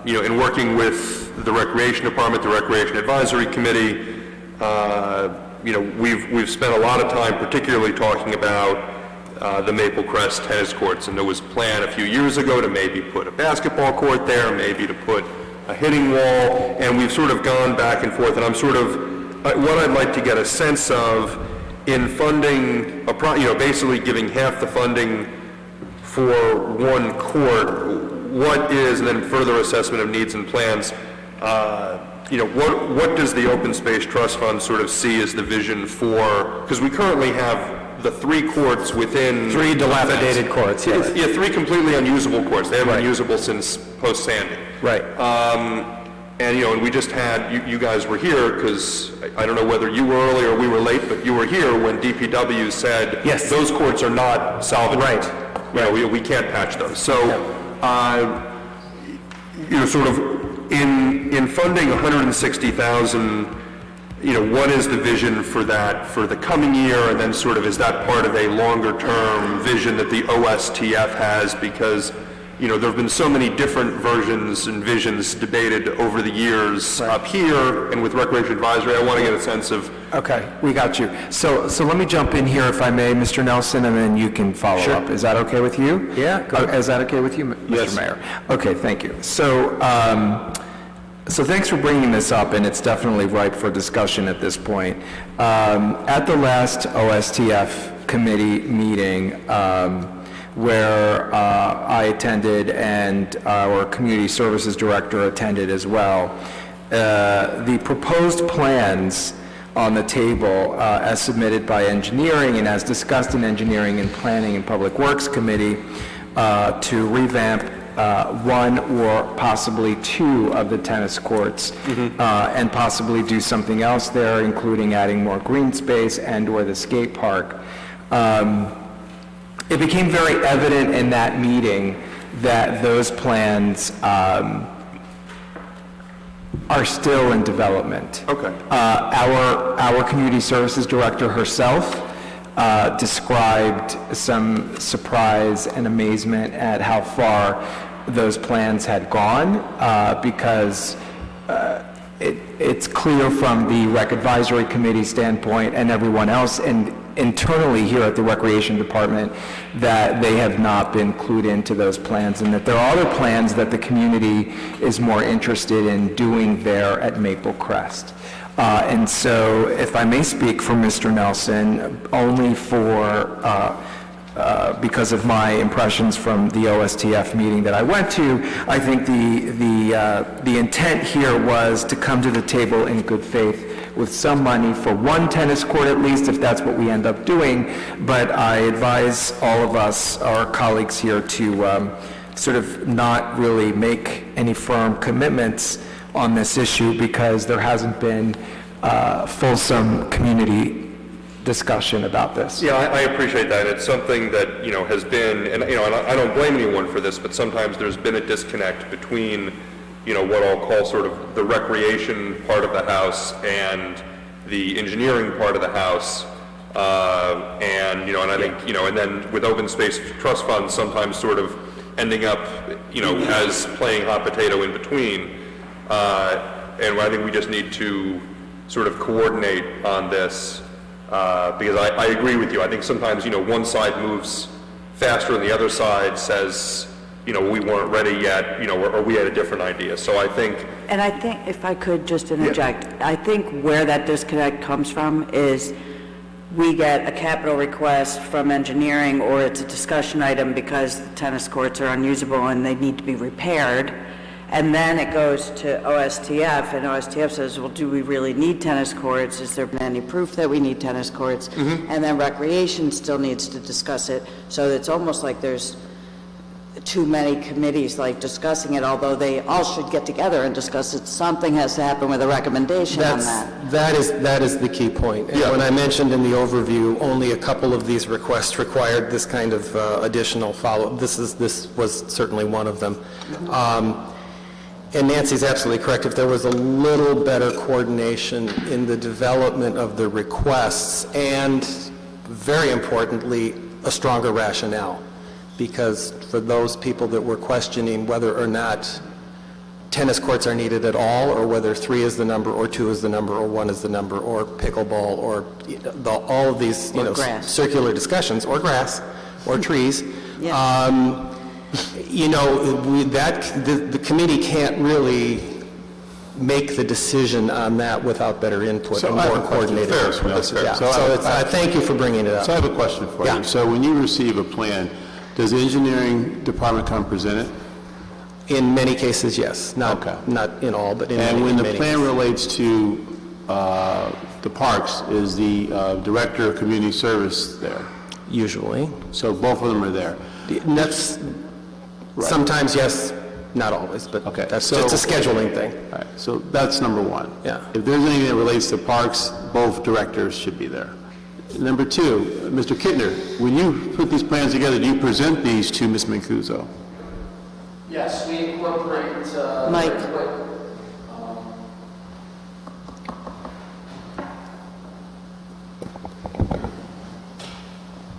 in working with the Recreation Department, the Recreation Advisory Committee, we've spent a lot of time particularly talking about the Maple Crest tennis courts, and there was a plan a few years ago to maybe put a basketball court there, maybe to put a hitting wall, and we've sort of gone back and forth, and I'm sort of, what I'd like to get a sense of in funding, basically giving half the funding for one court, what is, and then further assessment of needs and plans, what does the Open Space Trust Fund sort of see as the vision for, because we currently have the 3 courts within... 3 dilapidated courts, yes. Yeah, 3 completely unusable courts. They haven't been usable since post-Sandy. Right. And we just had, you guys were here, because I don't know whether you were early or we were late, but you were here when DPW said, yes, those courts are not salvageable. Right. We can't patch those. So, sort of in funding $160,000, what is the vision for that for the coming year? And then sort of, is that part of a longer-term vision that the OSTF has? Because there have been so many different versions and visions debated over the years up here and with Recreation Advisory. I want to get a sense of... Okay, we got you. So let me jump in here, if I may, Mr. Nelson, and then you can follow up. Is that okay with you? Yeah, go ahead. Is that okay with you, Mr. Mayor? Okay, thank you. So thanks for bringing this up, and it's definitely ripe for discussion at this point. At the last OSTF committee meeting, where I attended and our community services director attended as well, the proposed plans on the table as submitted by engineering and as discussed in engineering and planning and public works committee to revamp 1 or possibly 2 of the tennis courts and possibly do something else there, including adding more green space and or the skate park. It became very evident in that meeting that those plans are still in development. Okay. Our community services director herself described some surprise and amazement at how far those plans had gone because it's clear from the Rec Advisory Committee standpoint and everyone else and internally here at the Recreation Department that they have not been clued into those plans and that there are other plans that the community is more interested in doing there at Maple Crest. And so, if I may speak for Mr. Nelson, only for because of my impressions from the OSTF meeting that I went to, I think the intent here was to come to the table in good faith with some money for 1 tennis court at least, if that's what we end up doing. But I advise all of us, our colleagues here, to sort of not really make any firm commitments on this issue because there hasn't been fulsome community discussion about this. Yeah, I appreciate that. It's something that, has been, and I don't blame anyone for this, but sometimes there's been a disconnect between, what I'll call sort of the recreation part of the house and the engineering part of the house. And I think, and then with Open Space Trust Fund, sometimes sort of ending up, as playing hot potato in between. And I think we just need to sort of coordinate on this. Because I agree with you. I think sometimes, one side moves faster and the other side says, we weren't ready yet, or we had a different idea. So I think... And I think, if I could just interject, I think where that disconnect comes from is we get a capital request from engineering or it's a discussion item because the tennis courts are unusable and they need to be repaired. And then it goes to OSTF, and OSTF says, well, do we really need tennis courts? Is there been any proof that we need tennis courts? And then Recreation still needs to discuss it. So it's almost like there's too many committees discussing it, although they all should get together and discuss it. Something has to happen with a recommendation on that. That is the key point. And when I mentioned in the overview, only a couple of these requests required this kind of additional follow-up. This was certainly one of them. And Nancy's absolutely correct. If there was a little better coordination in the development of the requests and, very importantly, a stronger rationale. Because for those people that were questioning whether or not tennis courts are needed at all, or whether 3 is the number, or 2 is the number, or 1 is the number, or pickleball, or all of these circular discussions, or grass, or trees, the committee can't really make the decision on that without better input So and I have more a question. coordinated. Fair, response. fair. Yeah. So So it's, thank you for bringing it up. So I have a question for Yeah. you. So when you receive a plan, does the engineering department come present it? In many cases, yes. Not in all, but in many, And when the many plan cases. relates to the parks, is the director of community service there? Usually. So both of them are there? And that's, sometimes yes, not always, but that's so- just a scheduling thing. All right, so that's number one. Yeah. If there's anything that relates to parks, both directors should be there. Number two, Mr. Kittner, when you put these plans together, do you present these to Ms. Mancuso? Yes, we incorporate... Mike.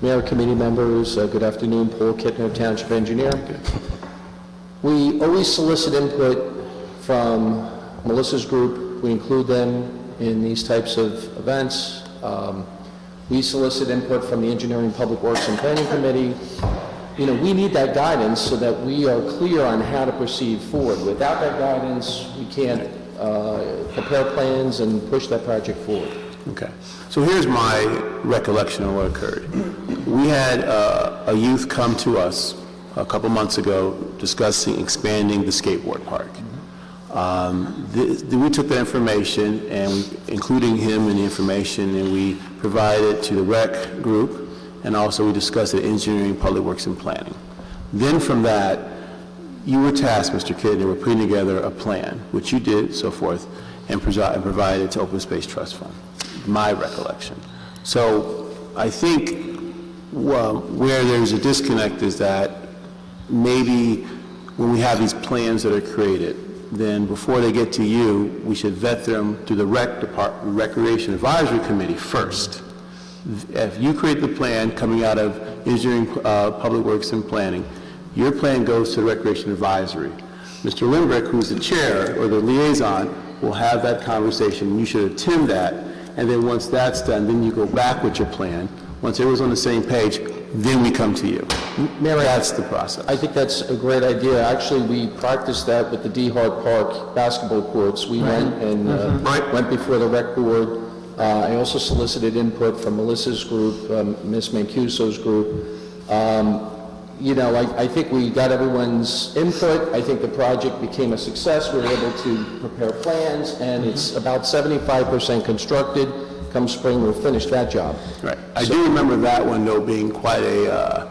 Mayor, committee members, good afternoon. Paul Kittner, Township Engineer. We always solicit input from Melissa's group. We include them in these types of events. We solicit input from the Engineering, Public Works, and Planning Committee. You know, we need that guidance so that we are clear on how to proceed forward. Without that guidance, we can't prepare plans and push that project forward. Okay. So here's my recollection of what occurred. We had a youth come to us a couple months ago discussing expanding the skateboard park. We took that information, and including him in the information, and we provided it to the rec group, and also we discussed it engineering, public works, and planning. Then from that, you were tasked, Mr. Kidd, with putting together a plan, which you did, so forth, and provided to Open Space Trust Fund, my recollection. So I think where there's a disconnect is that maybe when we have these plans that are created, then before they get to you, we should vet them through the Recreation Advisory Committee first. If you create the plan coming out of engineering, public works, and planning, your plan goes to the Recreation Advisory. Mr. Lindbergh, who's the chair or the liaison, will have that conversation. You should attend that, and then once that's done, then you go back with your plan. Once everyone's on the same page, then we come to you. That's the process. I think that's a great idea. Actually, we practiced that with the D Hart Park basketball courts. We went and went before the rec board. I also solicited input from Melissa's group, Ms. Mancuso's group. You know, I think we got everyone's input. I think the project became a success. We were able to prepare plans, and it's about 75% constructed. Come spring, we'll finish that job. Right. I do remember that one, though, being quite a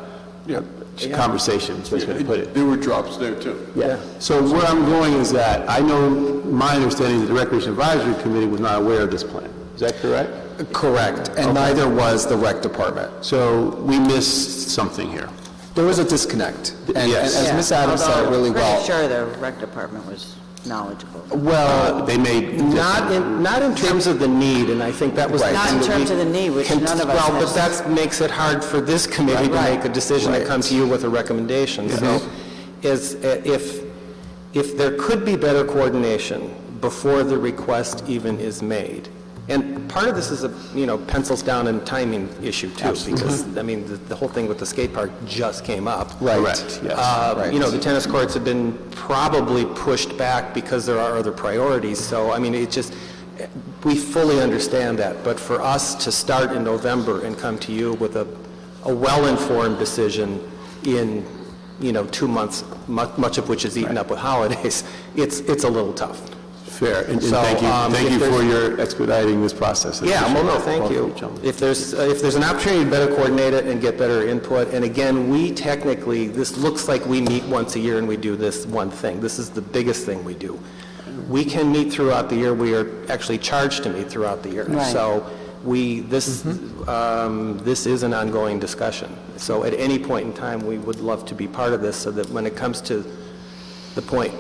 conversation, is the way to put it. There were drops there, too. Yeah. So where I'm going is that I know, my understanding is that the Recreation Advisory Committee was not aware of this plan. Is that correct? Correct, and neither was the rec department. So we missed something here. There was a disconnect. And Yes. as Ms. Adams said it really well. Pretty sure the rec department was knowledgeable. Well, they made... not in terms of the need, and I think that was the Not thing in that terms we of the need, which none of us Well, but missed. that makes it hard for this committee to make a decision to come to you with a recommendation. So if there could be better coordination before the request even is made, and part of this is a, pencils down and timing issue too, because, I mean, the whole thing with the skate park just came up. Right. Correct, yes. The tennis courts have been probably pushed back because there are other priorities, so, I mean, we fully understand that, but for us to start in November and come to you with a well-informed decision in, 2 months, much of which is eaten up with holidays, it's a little tough. Fair, and So, thank you if for there's- your expediting this process. I Yeah, well, appreciate no, that. thank Both you. of gentlemen. If there's an opportunity to better coordinate it and get better input, and again, we technically, this looks like we meet once a year and we do this one thing. This is the biggest thing we do. We can meet throughout the year. We are actually charged to meet throughout the year. Right. So this is an ongoing discussion. So at any point in time, we would love to be part of this so that when it comes to the point,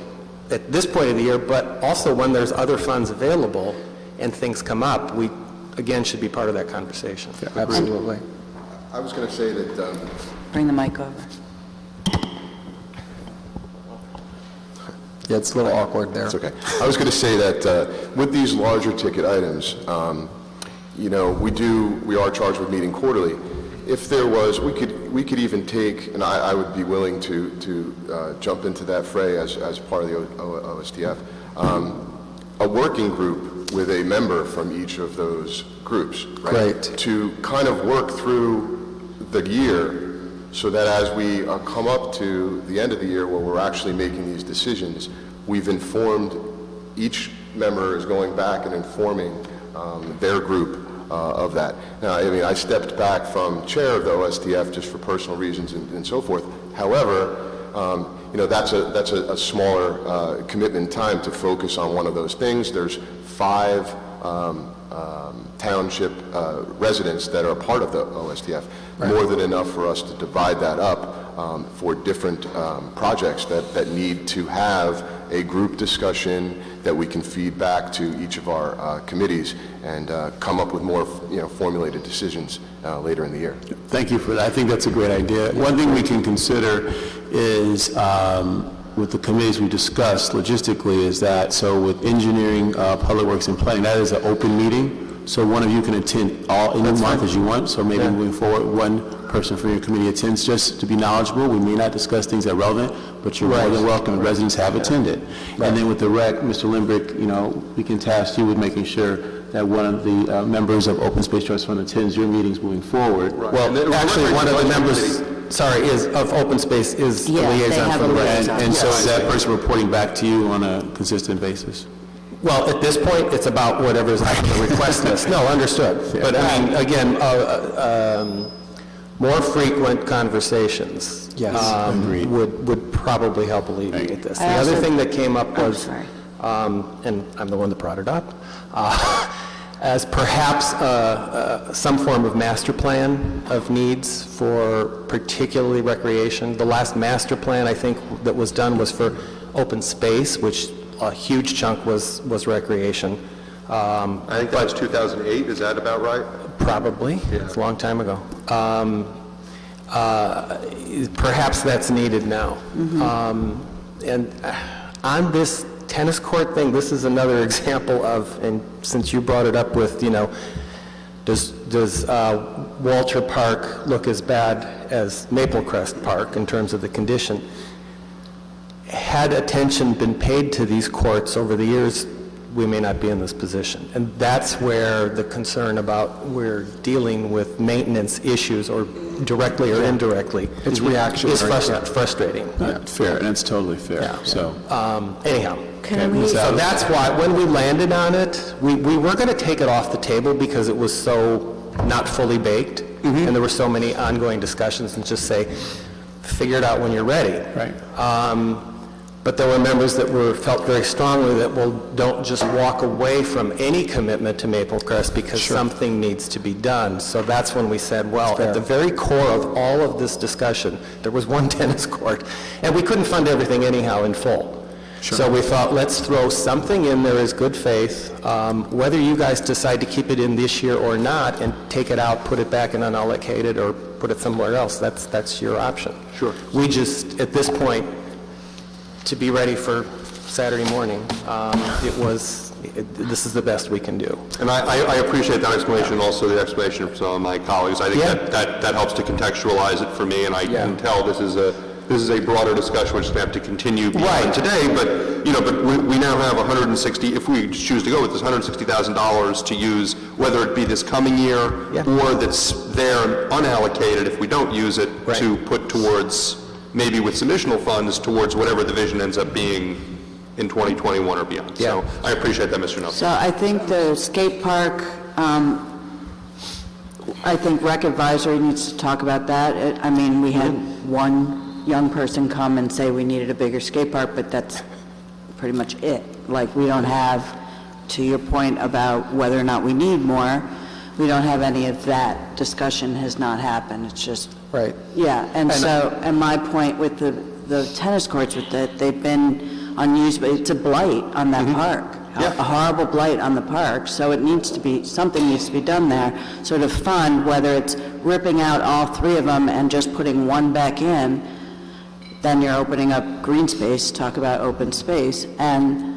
at this point of the year, but also when there's other funds available and things come up, we, again, should be part of that conversation. Absolutely. I was going to say that, Bring the mic over. Yeah, it's a little awkward there. That's okay. I was going to say that with these larger ticket items, we are charged with meeting quarterly. If there was, we could even take, and I would be willing to jump into that fray as part of the OSTF, a working group with a member from each of those groups, right? Great. To kind of work through the year so that as we come up to the end of the year where we're actually making these decisions, we've informed, each member is going back and informing their group of that. Now, I mean, I stepped back from chair of the OSTF just for personal reasons and so forth. However, you know, that's a smaller commitment time to focus on one of those things. There's 5 township residents that are part of the OSTF, more than enough for us to divide that up for different projects that need to have a group discussion that we can feed back to each of our committees and come up with more, you know, formulated decisions later in the year. Thank you for that. I think that's a great idea. One thing we can consider is, with the committees we discussed logistically, is that, so with engineering, public works and planning, that is an open meeting. So one of you can attend all in your month as you want. So maybe moving forward, one person from your committee attends just to be knowledgeable. We may not discuss things that are relevant, but you're more than welcome. Residents have attended. And then with the rec, Mr. Limbrick, you know, we can task you with making sure that one of the members of Open Space Trust Fund attends your meetings moving forward. Well, actually, one of the members, is of Open Space is the liaison for the rec. And so is that person reporting back to you on a consistent basis? Well, at this point, it's about whatever's on the request list. No, understood. But I mean, again, more frequent conversations would probably help alleviate this. The other thing that came up was, and I'm the one that brought it up, as perhaps some form of master plan of needs for particularly recreation. The last master plan, I think, that was done was for open space, which a huge chunk was recreation. I think that was 2008, is that about right? Probably, it's a long time ago. Perhaps that's needed now. And on this tennis court thing, this is another example of, and since you brought it up with, you know, does Walter Park look as bad as Maplecrest Park in terms of the condition? Had attention been paid to these courts over the years, we may not be in this position. And that's where the concern about we're dealing with maintenance issues, or directly or indirectly, It's reactionary. is frustrating. Fair, and it's totally fair. So anyhow, so that's why when we landed on it, we were going to take it off the table because it was so not fully baked, and there were so many ongoing discussions, and just say, figure it out when you're ready. Right. But there were members that felt very strongly that, well, don't just walk away from any commitment to Maplecrest because something needs to be done. So that's when we said, well, at the very core of all of this discussion, there was one tennis court, and we couldn't fund everything anyhow in full. So we thought, let's throw something in there as good faith. Whether you guys decide to keep it in this year or not and take it out, put it back in unallocated, or put it somewhere else, that's your option. Sure. We just, at this point, to be ready for Saturday morning, this is the best we can do. And I appreciate that explanation, also the explanation from some of my colleagues. I think that helps to contextualize it for me, and I can tell this is a broader discussion which is going to have to continue beyond today, but, you know, but we now have 160, if we choose to go with this, $160,000 to use, whether it be this coming year or that's there unallocated if we don't use it, to put towards, maybe with some additional funds, towards whatever the vision ends up being in 2021 or beyond. So I appreciate that, Mr. Nelson. So I think the skate park, I think Rec Advisory needs to talk about that. I mean, we had one young person come and say we needed a bigger skate park, but that's pretty much it. Like, we don't have, to your point about whether or not we need more, we don't have any of that. Discussion has not happened. It's just... Right. Yeah, and my point with the tennis courts, with that, they've been unused, but it's a blight on that park. A horrible blight on the park, so it needs to be, something needs to be done there. Sort of fund, whether it's ripping out all 3 of them and just putting one back in, then you're opening up green space, talk about open space, and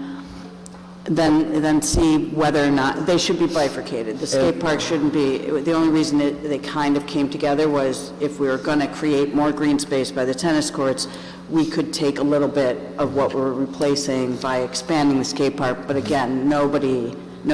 then see whether or not, they should be bifurcated. The skate park shouldn't be, the only reason they kind of came together was if we were going to create more green space by the tennis courts, we could take a little bit of what we're replacing by expanding the skate park, but again, no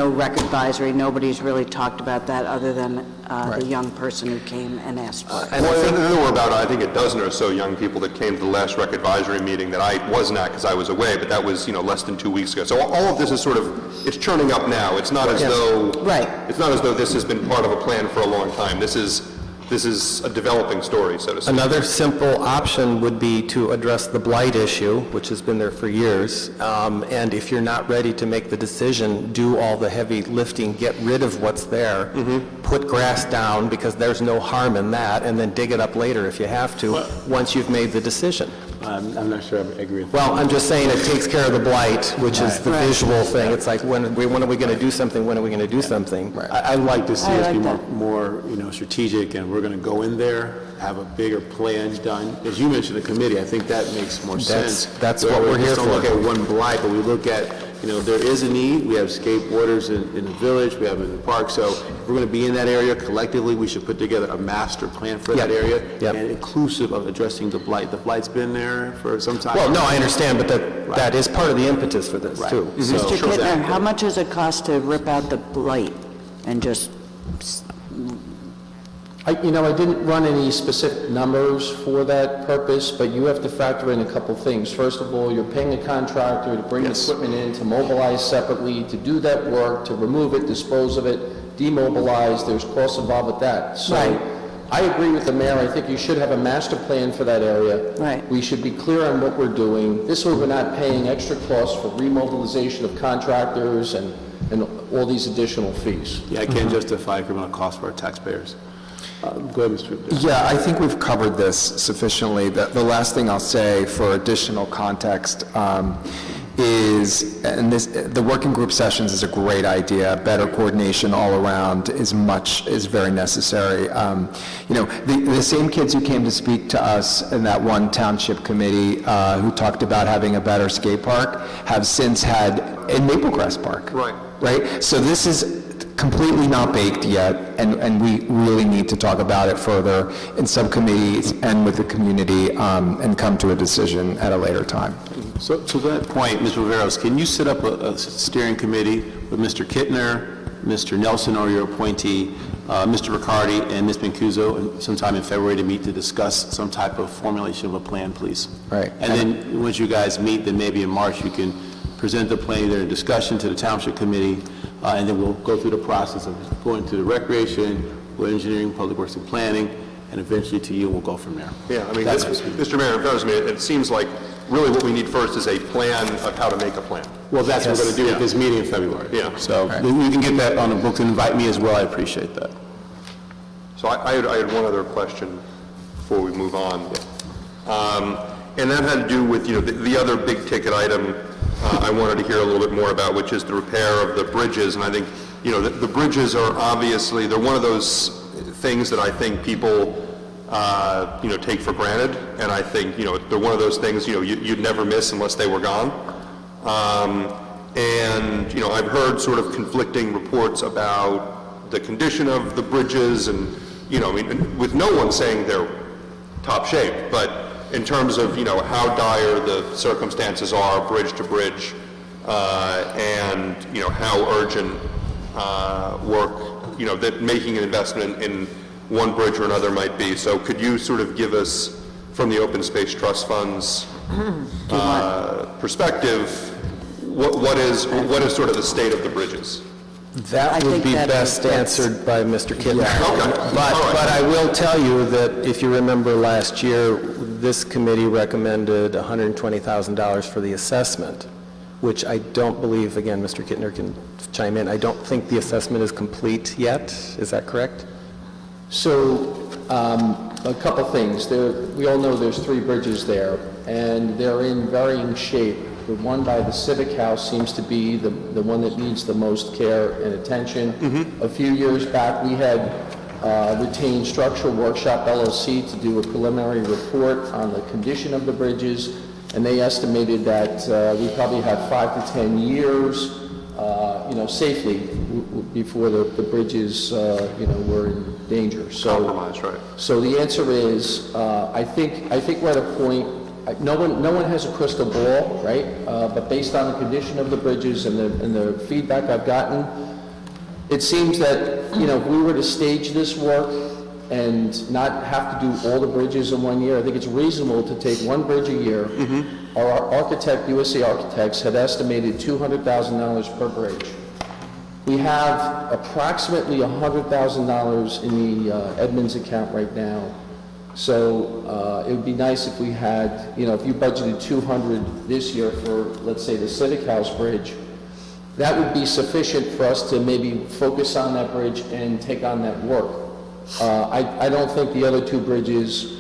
rec advisory, nobody's really talked about that other than the young person who came and asked for it. And I think there were about, I think, a dozen or so young people that came to the last rec advisory meeting that I wasn't at because I was away, but that was, less than 2 weeks ago. So all of this is sort of, it's churning up now. It's not as though, it's not as though this has been part of a plan for a long time. This is a developing story, so to speak. Another simple option would be to address the blight issue, which has been there for years. And if you're not ready to make the decision, do all the heavy lifting, get rid of what's there, put grass down, because there's no harm in that, and then dig it up later if you have to, once you've made the decision. I'm not sure I agree with Well, I'm just saying it takes care of the blight, which is the visual thing. It's like, when are we going to do something? When are we going to do something? I'd like to see us be like more strategic, and we're going to go in there, have a bigger plan done. As you mentioned, the committee, I think that makes more sense. That's what we're here Don't for. look at one blight, but we look at, there is a need. We have skateboarders in the village, we have it in the park. So if we're going to be in that area collectively, we should put together a master plan for that area, and inclusive of addressing the blight. The blight's been there for some time. Well, no, I understand, but that is part of the impetus for this, too. Mr. Kittner, how much does it cost to rip out the blight and just... I didn't run any specific numbers for that purpose, but you have to factor in a couple things. First of all, you're paying a contractor to bring equipment in, to mobilize separately, to do that work, to remove it, dispose of it, demobilize. There's costs involved with that. So I agree with the mayor. I think you should have a master plan for that area. Right. We should be clear on what we're doing. This way we're not paying extra costs for remobilization of contractors and all these additional fees. Yeah, I can't justify criminal costs for our taxpayers. Go ahead, Mr. Yeah, I think we've covered this sufficiently. The last thing I'll say for additional context is, the working group sessions is a great idea. Better coordination all around is very necessary. The same kids who came to speak to us in that one township committee who talked about having a better skate park have since had in Maplecrest Park. Right? So this is completely not baked yet, and we really need to talk about it further in subcommittees and with the community, and come to a decision at a later time. So to that point, Mr. Riveros, can you set up a steering committee with Mr. Kittner, Mr. Nelson, or your appointee, Mr. Riccardi, and Ms. Mancuso sometime in February to meet to discuss some type of formulation of a plan, please? Right. And then once you guys meet, then maybe in March you can present the plan either in discussion to the Township Committee, and then we'll go through the process of going to the Recreation, Engineering, Public Works, and Planning, and eventually to you, and we'll go from there. Yeah, I mean, Mr. Mayor, it seems like really what we need first is a plan of how to make a plan. Well, that's what we're going to do at this meeting in February. Yeah. So we can get that on the books and invite me as well. I appreciate that. So I had one other question before we move on. And that had to do with, the other big ticket item I wanted to hear a little bit more about, which is the repair of the bridges. And I think, the bridges are obviously, they're one of those things that I think people, take for granted. And I think, they're one of those things, you'd never miss unless they were gone. And, I've heard sort of conflicting reports about the condition of the bridges and, with no one saying they're top shape, but in terms of, how dire the circumstances are, bridge to bridge, and, how urgent work, that making an investment in one bridge or another might be. So could you sort of give us, from the Open Space Trust Fund's perspective, what is sort of the state of the bridges? That would be best answered by Mr. Kittner. But I will tell you that if you remember last year, this committee recommended $120,000 for the assessment, which I don't believe, again, Mr. Kittner can chime in, I don't think the assessment is complete yet. Is that correct? So, a couple things. We all know there's 3 bridges there, and they're in varying shape. The one by the Civic House seems to be the one that needs the most care and attention. A few years back, we had retained Structural Workshop LLC to do a preliminary report on the condition of the bridges, and they estimated that we probably have 5 to 10 years, safely before the bridges, were in danger. So, compromise, right? So the answer is, I think we're at a point no one has a crystal ball, right? But based on the condition of the bridges and the feedback I've gotten, it seems that, you know, if we were to stage this work and not have to do all the bridges in 1 year, I think it's reasonable to take one bridge a year. Our architect, USA Architects, had estimated $200,000 per bridge. We have approximately $100,000 in the Edmunds account right now. So it would be nice if we had, you know, if you budgeted 200 this year for, let's say, the Civic House Bridge, that would be sufficient for us to maybe focus on that bridge and take on that work. I don't think the other two bridges,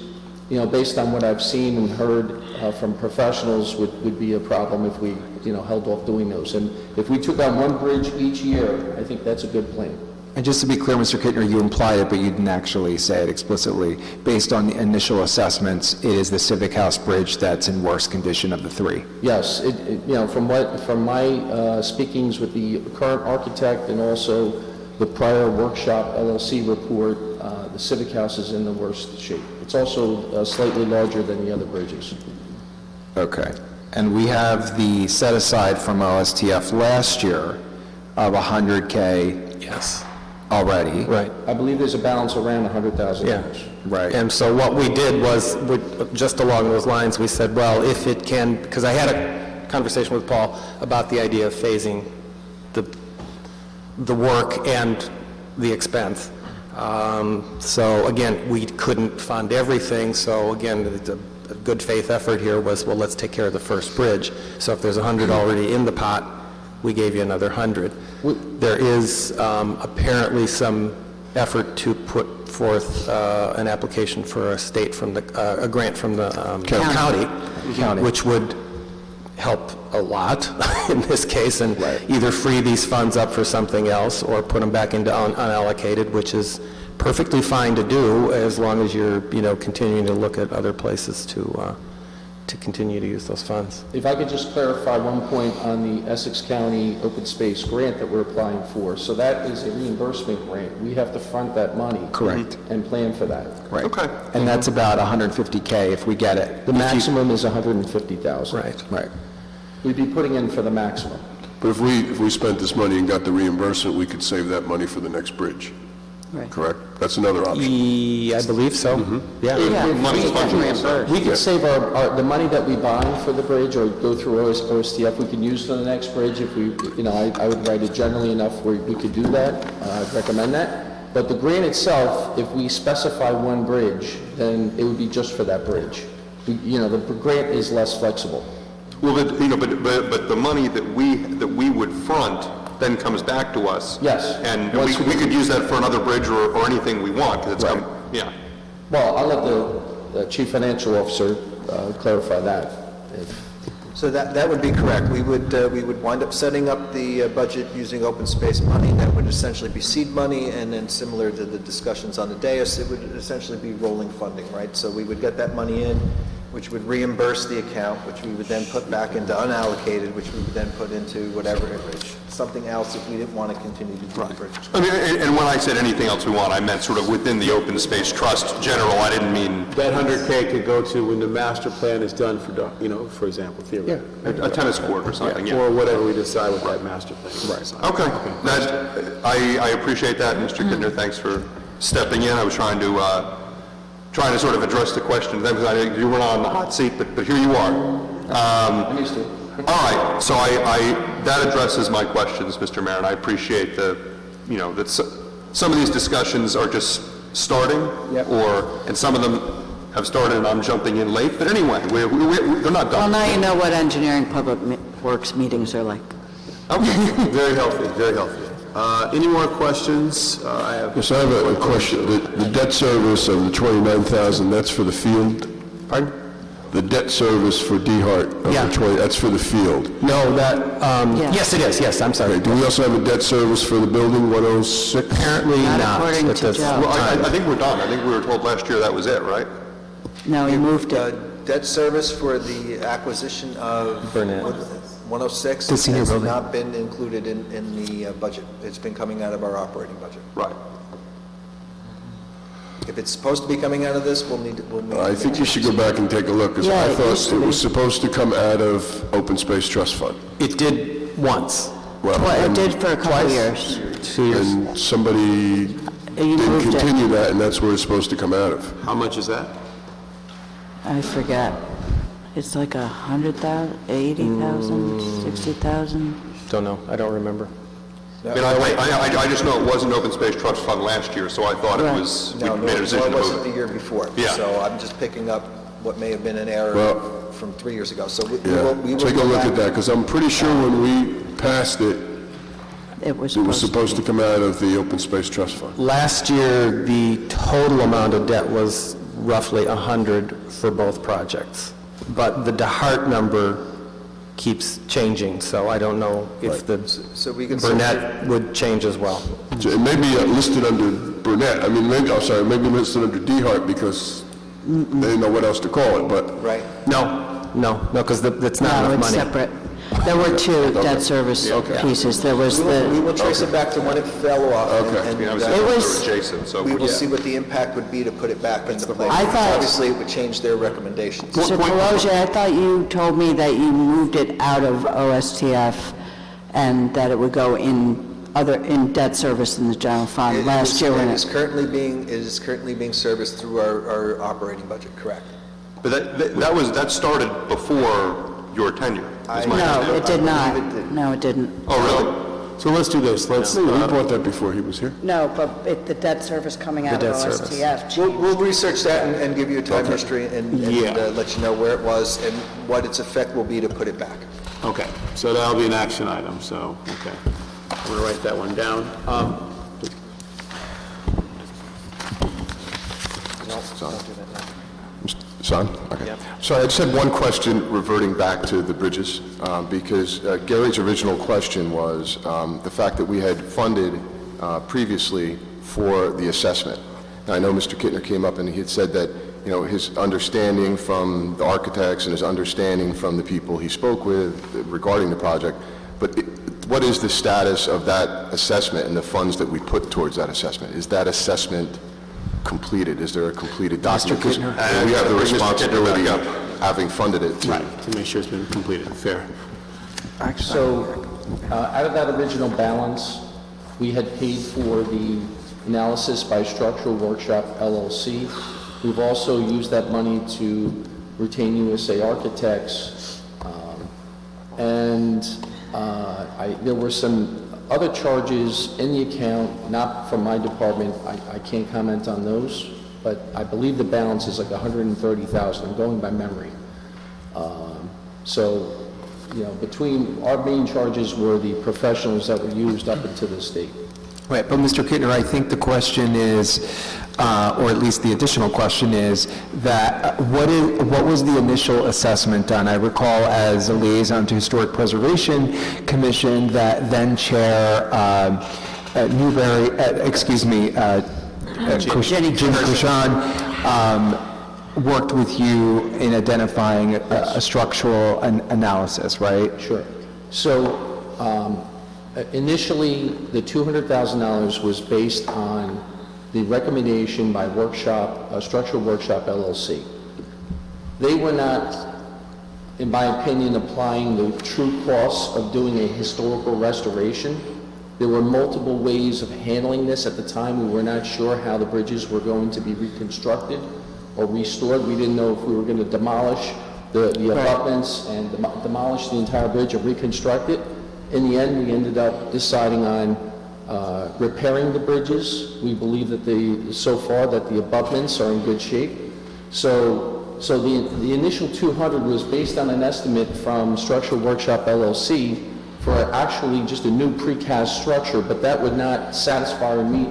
you know, based on what I've seen and heard from professionals, would be a problem if we, you know, held off doing those. And if we took on one bridge each year, I think that's a good plan. And just to be clear, Mr. Kittner, you implied it, but you didn't actually say it explicitly. Based on the initial assessments, it is the Civic House Bridge that's in worst condition of the three. Yes, you know, from my speakings with the current architect and also the prior workshop LLC report, the Civic House is in the worst shape. It's also slightly larger than the other bridges. Okay. And we have the set aside from OSTF last year of $100K. Yes. Already. Right. I believe there's a balance around $100,000. Yeah. Right. And so what we did was, just along those lines, we said, well, if it can, because I had a conversation with Paul about the idea of phasing the work and the expense. So again, we couldn't fund everything, so again, a good faith effort here was, well, let's take care of the first bridge. So if there's 100 already in the pot, we gave you another 100. There is apparently some effort to put forth an application for a grant from the county, which would help a lot in this case, and either free these funds up for something else or put them back into unallocated, which is perfectly fine to do as long as you're, you know, continuing to look at other places to continue to use those funds. If I could just clarify one point on the Essex County Open Space Grant that we're applying for. So that is a reimbursement grant. We have to front that money. Correct. And plan for that. Right. Okay. And that's about $150K if we get it. The maximum is $150,000. Right. Right. We'd be putting in for the maximum. But if we spent this money and got the reimbursement, we could save that money for the next bridge. Right. Correct? That's another option. I believe so. Yeah. We could save the money that we buy for the bridge or go through OSTF, we can use for the next bridge if we, you know, I would write it generally enough where we could do that. I'd recommend that. But the grant itself, if we specify one bridge, then it would be just for that bridge. You know, the grant is less flexible. Well, but, you know, but the money that we would front then comes back to us. Yes. And we could use that for another bridge or anything we want, because it's yeah. Well, I'll let the chief financial officer clarify that. So that would be correct. We would wind up setting up the budget using open space money. That would essentially be seed money, and then similar to the discussions on the dais, it would essentially be rolling funding, right? So we would get that money in, which would reimburse the account, which we would then put back into unallocated, which we would then put into whatever bridge, something else if we didn't want to continue to do the bridge. I mean, and when I said anything else we want, I meant sort of within the open space trust general. I didn't mean That 100K could go to when the master plan is done for, you know, for example, theoretically. a tennis court or something, yeah. Or whatever we decide with that master plan. Right. Okay. I appreciate that, Mr. Kittner. Thanks for stepping in. I was trying to sort of address the question to them, because you were not on the hot seat, but here you are. All right, so that addresses my questions, Mr. Mayor, and I appreciate that some of these discussions are just starting, and some of them have started and I'm jumping in late, but anyway, they're not done. Well, now you know what engineering public works meetings are like. Okay. Very healthy, very healthy. Any more questions? Yes, I have a question. The debt service of the $29,000, that's for the field? Pardon? The debt service for DeHart of the 20, that's for the field? No, yes, it is, yes, I'm sorry. Okay, do we also have a debt service for the building, 106? Apparently not. According at to this Joe. time. I think we're done. I think we were told last year that was it, right? No, he moved it. Debt service for the acquisition of Burnett. 106 The senior has building. not been included in the budget. It's been coming out of our operating budget. Right. If it's supposed to be coming out of this, we'll need to... I think you should go back and take a look, because Yeah, I it used thought to it be. was supposed to come out of Open Space Trust Fund. It did once. Well, it and- did for a couple years. 2 years. And somebody You didn't moved it. continue that, and that's where it's supposed to come out of. How much is that? I forget. It's like 100,000, 80,000, 60,000. Don't know, I don't remember. I just know it wasn't Open Space Trust Fund last year, so I thought it Right. was, we No, made a decision it to wasn't move the it. year before. Yeah. So I'm just picking up what may have been an error Well- from 3 years ago. So we Yeah, will take a go look back- at that, because I'm pretty sure when we passed it, It was it was supposed to. supposed to come out of the Open Space Trust Fund. Last year, the total amount of debt was roughly 100 for both projects. But the DeHart number keeps changing, so I don't know if the So we can... Burnett would change as well. So it may be listed under Burnett, I mean, maybe, I'm sorry, maybe listed under DeHart, because they didn't know what else to call it, but... Right. No, because it's not No, enough it's money. separate. There were two debt service pieces. There was We the, will trace it back to when it fell off. Okay. and, I was It was- adjacent, so. we will see what the impact would be to put it back into place. I thought- Obviously, it would change their recommendations. so Pelosi, I thought you told me that you moved it out of OSTF and that it would go in debt service in the general fund last year when It is it... currently being serviced through our operating budget, correct? But that started before your tenure, is my No, understanding. it did not. I believe it did. No, it didn't. Oh, really? So let's do this, let's, We bought that before he was here. No, but the debt service coming out The of debt service. OSTF. We'll research that and give you a time history and Yeah. let you know where it was and what its effect will be to put it back. okay, so that'll be an action item, so, okay. I'm going to write that one down. Son? Okay. So I just had one question reverting back to the bridges, because Gary's original question was the fact that we had funded previously for the assessment. Now, I know Mr. Kittner came up and he had said that, you know, his understanding from the architects and his understanding from the people he spoke with regarding the project, but what is the status of that assessment and the funds that we put towards that assessment? Is that assessment completed? Is there a completed document? Because we have the responsibility of having funded it too. To make sure it's been completed, fair. So, out of that original balance, we had paid for the analysis by Structural Workshop LLC. We've also used that money to retain USA Architects. There were some other charges in the account, not from my department. I can't comment on those, but I believe the balance is like $130,000. I'm going by memory. So, you know, between our main charges were the professionals that were used up into this date. Right, but Mr. Kittner, I think the question is, or at least the additional question is, that what was the initial assessment done? I recall as a liaison to Historic Preservation Commission that then Chair Newberry, Jim Kushan, worked with you in identifying a structural analysis, right? Sure. So, initially, the $200,000 was based on the recommendation by Structural Workshop LLC. They were not, in my opinion, applying the true costs of doing a historical restoration. There were multiple ways of handling this. At the time, we were not sure how the bridges were going to be reconstructed or restored. We didn't know if we were going to demolish the abutments and demolish the entire bridge or reconstruct it. In the end, we ended up deciding on repairing the bridges. We believe that so far that the abutments are in good shape. So the initial 200 was based on an estimate from Structural Workshop LLC for actually just a new precast structure, but that would not satisfy or meet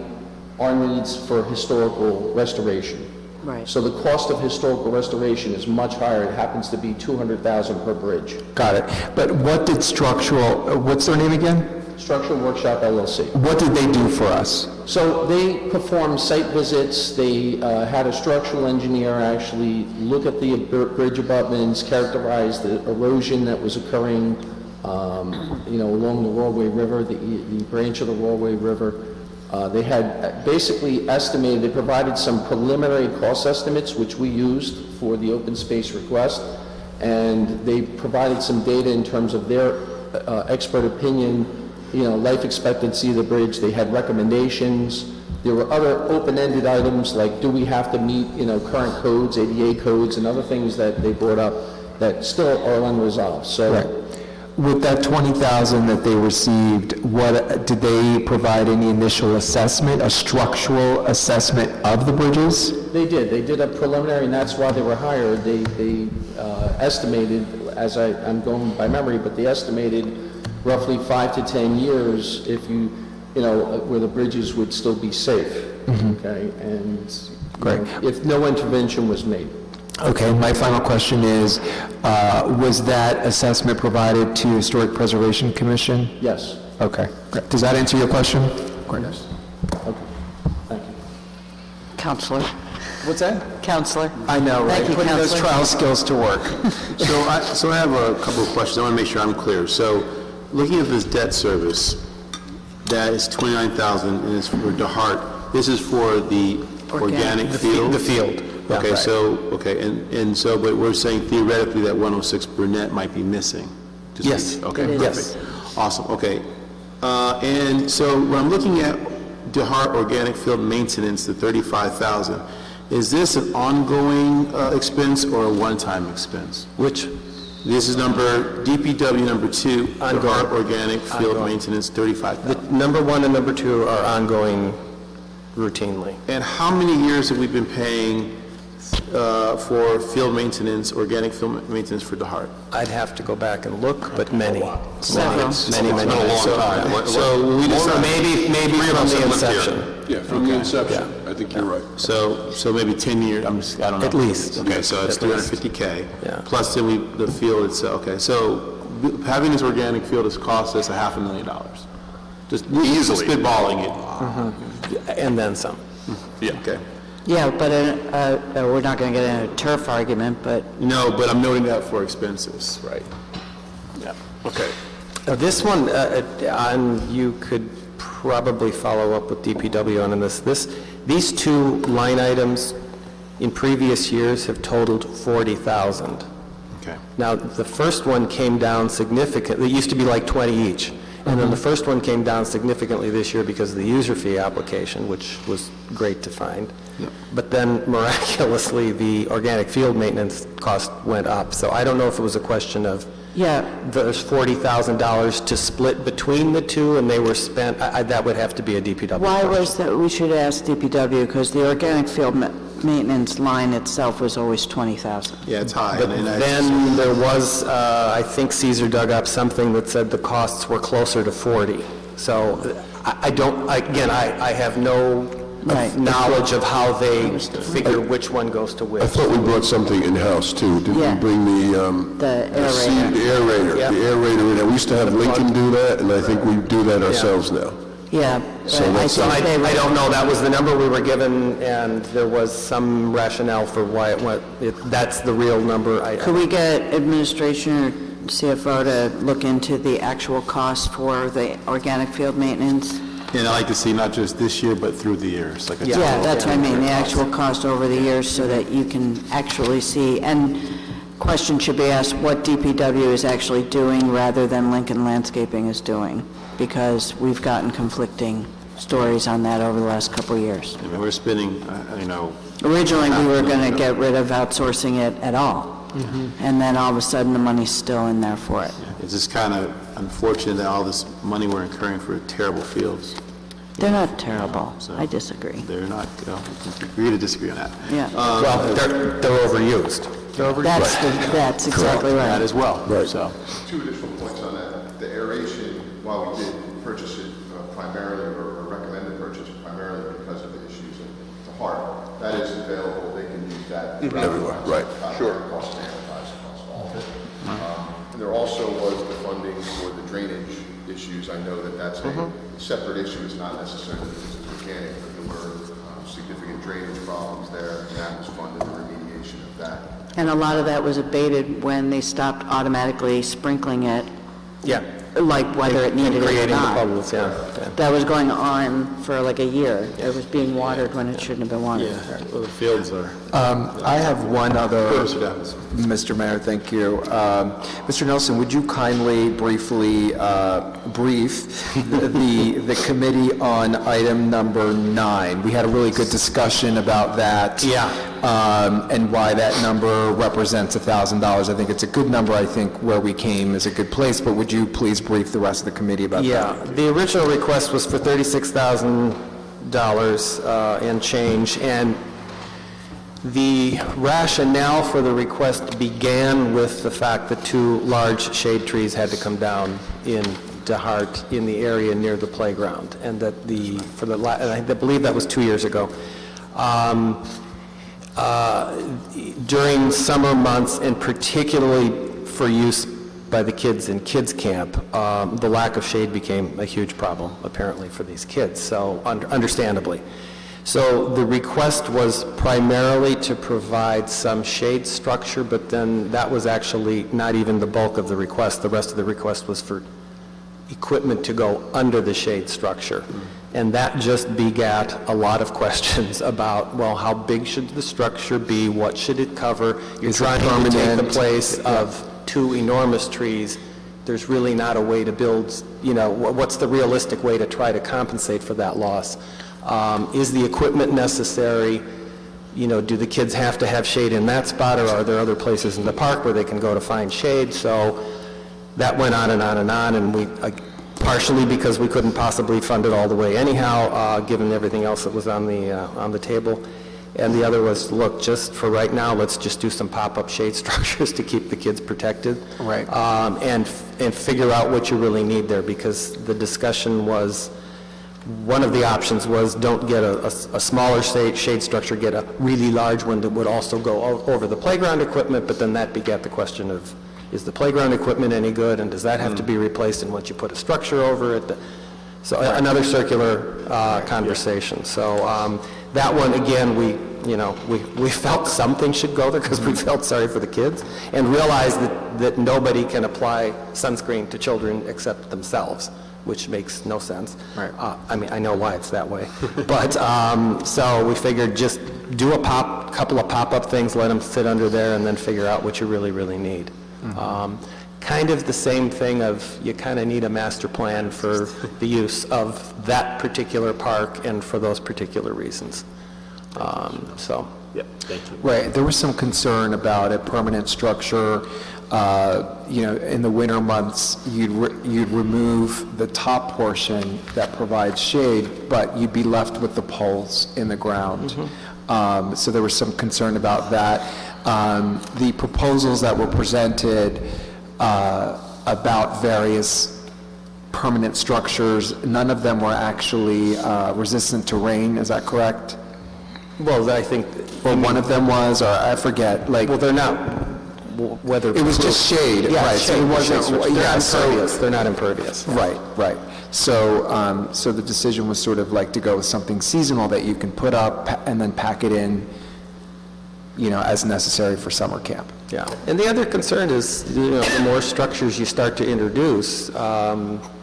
our needs for historical restoration. Right. So the cost of historical restoration is much higher. It happens to be $200,000 per bridge. Got it. But what did what's their name again? Structural Workshop LLC. What did they do for us? So they performed site visits. They had a structural engineer actually look at the bridge abutments, characterize the erosion that was occurring, along the Rollway River, the branch of the Rollway River. They had basically estimated, they provided some preliminary cost estimates, which we used for the open space request, and they provided some data in terms of their expert opinion, life expectancy of the bridge. They had recommendations. There were other open-ended items like, do we have to meet, current codes, ADA codes, and other things that they brought up that still are unresolved. So, Right. With that 20,000 that they received, what did they provide any initial assessment, a structural assessment of the bridges? They did. They did a preliminary, and that's why they were hired. They estimated, as I'm going by memory, but they estimated roughly 5 to 10 years if where the bridges would still be safe. Okay, and if no intervention was made. Okay, my final question is, was that assessment provided to Historic Preservation Commission? Yes. Okay. Does that answer your question? Yes. Okay. Thank you. Counselor. What's that? Counselor. I know, right? Thank you, Putting those Counselor. trial skills to work. So I have a couple of questions. I want to make sure I'm clear. So looking at this debt service, that is $29,000 and it's for DeHart. This is for the organic field? The field. Yeah, Okay, right. and so, but we're saying theoretically that 106 Burnett might be missing? Yes. Okay, It is. perfect. Awesome, okay. And so when I'm looking at DeHart Organic Field Maintenance, the $35,000, is this an ongoing expense or a one-time expense? Which? This is DPW number 2, DeHart Organic Field Ongoing. Maintenance, $35,000. Number 1 and number 2 are ongoing routinely. And how many years have we been paying for field maintenance, organic field maintenance for DeHart? I'd have to go back and look, but many. Several. Many. It's been a long time. So we decided... Maybe from the inception. Yeah, from the inception. I think you're right. So maybe 10 years, I don't know. At least. Okay, so it's At least. $350K. Yeah. Plus then the field itself, okay. So having this organic field has cost us $500,000. Just easily spitballing it. And then some. Yeah. Okay. Yeah, but we're not going to get in a turf argument, but No, but I'm noting that for expenses, right? Yeah. Okay. This one, you could probably follow up with DPW on this. These two line items in previous years have totaled $40,000. Okay. Now, the first one came down significantly. It used to be like 20 each. And then the first one came down significantly this year because of the user fee application, which was great to find. But then miraculously, the organic field maintenance cost went up. So I don't know if it was a question of there's $40,000 to split between the two, and they were spent. That would have to be a DPW why question. was that? We should ask DPW, because the organic field maintenance line itself was always 20,000. Yeah, it's high. But then there was, I think Caesar dug up something that said the costs were closer to 40. So I have no knowledge of how they figure which one goes to which. I thought we brought something in-house, too. Did we bring The aerator. the aerator? Yep. The aerator in there. We used to have Lincoln do that, and I think we do that ourselves now. Yeah. So I that's- think they were- I don't know, that was the number we were given, and there was some rationale for why it went, that's the real number. Could we get administration or CFO to look into the actual cost for the organic field maintenance? And I like to see not just this year, but through the years. Like a Yeah, total. that's what I mean, the actual cost over the years, so that you can actually see, and question should be asked what DPW is actually doing rather than Lincoln Landscaping is doing, because we've gotten conflicting stories on that over the last couple of years. I mean, we're spending, Originally, we were going to get rid of outsourcing it at all, and then all of a sudden, the money's still in there for it. It's just kind of unfortunate that all this money we're incurring for terrible fields. They're not terrible. I disagree. They're not, agree to disagree on that. Yeah. Well, they're overused. That's exactly right. That as well, so. Two additional points on that. The aeration, while we did purchase it primarily, or recommended purchase primarily because of the issues at the heart, that is available. They can use that Everywhere, right. Sure. Cost and advertising cost, all of it. And there also was the funding for the drainage issues. I know that that's a separate issue. It's not necessarily just organic, but there were significant drainage problems there, and that was funded, the remediation of that. And a lot of that was abated when they stopped automatically sprinkling it. Yeah. like whether it needed it or Creating the not. bubbles, yeah. That was going on for like a year. It was being watered when it shouldn't have been watered. Well, the fields are... I have one other, Mr. Davis. Mr. Mayor, thank you. Mr. Nelson, would you kindly briefly brief the committee on item number 9? We had a really good discussion about that. Yeah. And why that number represents $1,000. I think it's a good number. I think where we came is a good place, but would you please brief the rest of the committee about that? Yeah, the original request was for $36,000 and change, and the rationale for the request began with the fact that 2 large shade trees had to come down in DeHart in the area near the playground, and that I believe that was 2 years ago. During summer months, and particularly for use by the kids in kids camp, the lack of shade became a huge problem, apparently, for these kids, so understandably. So the request was primarily to provide some shade structure, but then that was actually not even the bulk of the request. The rest of the request was for equipment to go under the shade structure. And that just begat a lot of questions about, well, how big should the structure be? What should it cover? You're trying to take the place of 2 enormous trees. There's really not a way to build, what's the realistic way to try to compensate for that loss? Is the equipment necessary? Do the kids have to have shade in that spot, or are there other places in the park where they can go to find shade? So that went on and on and on, and we, partially because we couldn't possibly fund it all the way anyhow, given everything else that was on the table. And the other was, look, just for right now, let's just do some pop-up shade structures to keep the kids protected. Right. And figure out what you really need there, because the discussion was, one of the options was don't get a smaller shade structure, get a really large one that would also go over the playground equipment, but then that begat the question of, is the playground equipment any good, and does that have to be replaced, and once you put a structure over it? So another circular conversation. So that one, again, we felt something should go there because we felt sorry for the kids, and realized that nobody can apply sunscreen to children except themselves, which makes no sense. Right. I mean, I know why it's that way. But, so we figured just do a couple of pop-up things, let them sit under there, and then figure out what you really, really need. Kind of the same thing of, you kind of need a master plan for the use of that particular park and for those particular reasons. So. Yeah, thank you. Right, there was some concern about a permanent structure. In the winter months, you'd remove the top portion that provides shade, but you'd be left with the poles in the ground. So there was some concern about that. The proposals that were presented about various permanent structures, none of them were actually resistant to rain, is that correct? Well, I think... Well, one of them was, or I forget, like... Well, they're not weather... It was just shade, yeah, right? Shade, so it wasn't... they're impervious. They're not impervious. Right. So, so the decision was sort of like to go with something seasonal that you can put up and then pack it in, as necessary for summer camp. Yeah, and the other concern is, the more structures you start to introduce,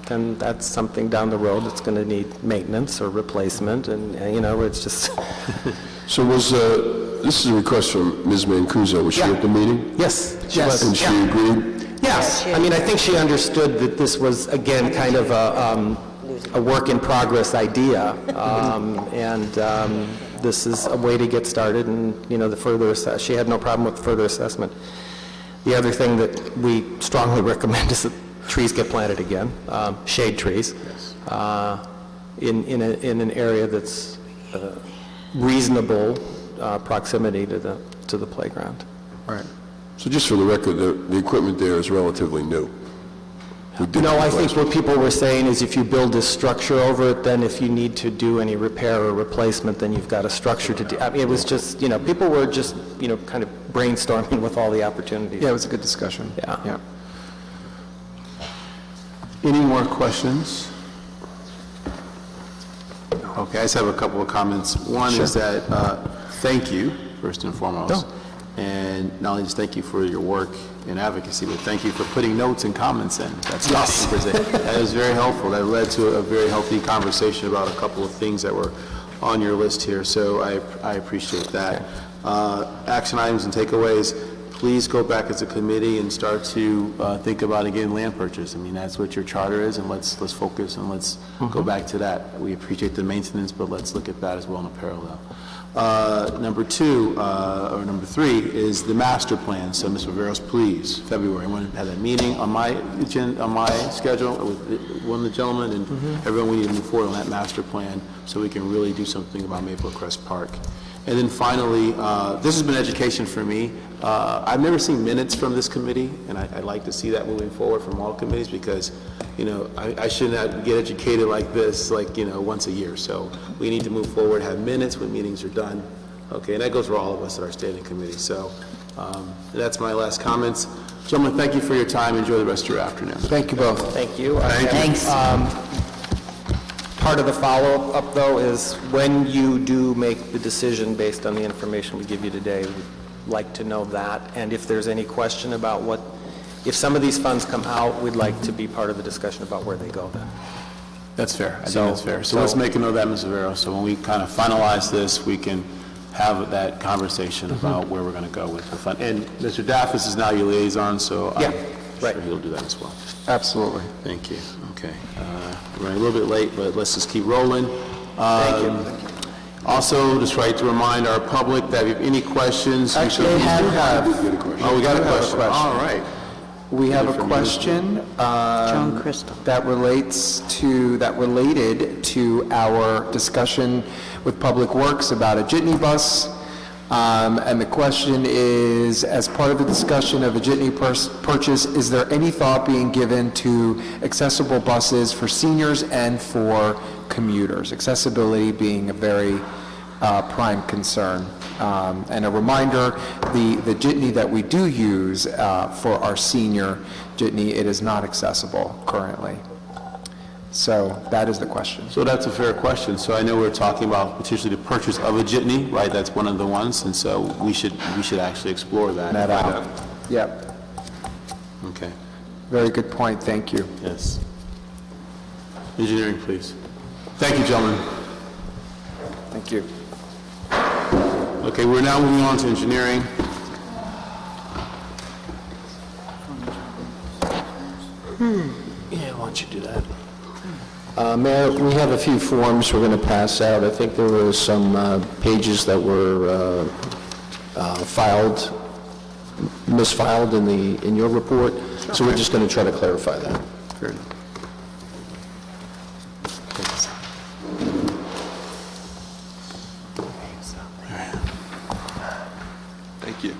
then that's something down the road that's going to need maintenance or replacement, and it's just... So this is a request from Ms. Mancuso, was she at the meeting? Yes, she was. And she agreed? Yes, I mean, I think she understood that this was, again, kind of a work-in-progress idea, and this is a way to get started, and, the further she had no problem with further assessment. The other thing that we strongly recommend is that trees get planted again, shade trees, in an area that's reasonable proximity to the playground. Right. So just for the record, the equipment there is relatively new. No, I think what people were saying is if you build this structure over it, then if you need to do any repair or replacement, then you've got a structure to do. I mean, it was just, people were just, kind of brainstorming with all the opportunities. Yeah, it was a good discussion. Yeah. Any more questions? Okay, I just have a couple of comments. One is that, thank you, first and foremost. And not only just thank you for your work in advocacy, but thank you for putting notes and comments in. That's that is very helpful. That led to a very healthy conversation about a couple of things that were on your list here, so I appreciate that. Action items and takeaways, please go back as a committee and start to think about, again, land purchase. I mean, that's what your charter is, and let's focus and let's go back to that. We appreciate the maintenance, but let's look at that as well in a parallel. Number three is the master plan. So, Ms. Riveros, please, February, I want to have that meeting on my agenda, on my schedule with one of the gentlemen and everyone. We need to move forward on that master plan so we can really do something about Maple Crest Park. And then finally, this has been education for me. I've never seen minutes from this committee, and I'd like to see that moving forward from all committees, because, you know, I should not get educated like this, once a year. So we need to move forward, have minutes when meetings are done. Okay, and that goes for all of us at our standing committee. So that's my last comments. Gentlemen, thank you for your time. Enjoy the rest of your afternoon. Thank you both. Thank you. Thanks. Part of the follow-up, though, is when you do make the decision based on the information we give you today, we'd like to know that. And if there's any question about if some of these funds come out, we'd like to be part of the discussion about where they go then. That's fair. I think that's fair. So let's make a note of that, Ms. Rivera. So when we kind of finalize this, we can have that conversation about where we're going to go with the fund. And Mr. Daffis is now your liaison, so I'm sure he'll do that as well. Absolutely. Thank you. Okay. We're running a little bit late, but let's just keep rolling. Thank you. Also, just like to remind our public that if you have any questions... Actually, we have Oh, we got a question. All right. We have a question John Crystal. that related to our discussion with Public Works about a jitney bus. And the question is, as part of the discussion of a jitney purchase, is there any thought being given to accessible buses for seniors and for commuters? Accessibility being a very prime concern. And a reminder, the jitney that we do use for our senior jitney, it is not accessible currently. So that is the question. So that's a fair question. So I know we're talking about potentially the purchase of a jitney, right? That's one of the ones, and so we should actually explore that. That out. Yep. Okay. Very good point. Thank you. Yes. Engineering, please. Thank you, gentlemen. Thank you. Okay, we're now moving on to engineering. Yeah, why don't you do that? Mayor, we have a few forms we're going to pass out. I think there were some pages that were misfiled in your report, so we're just going to try to clarify that. Fair enough. Thank you.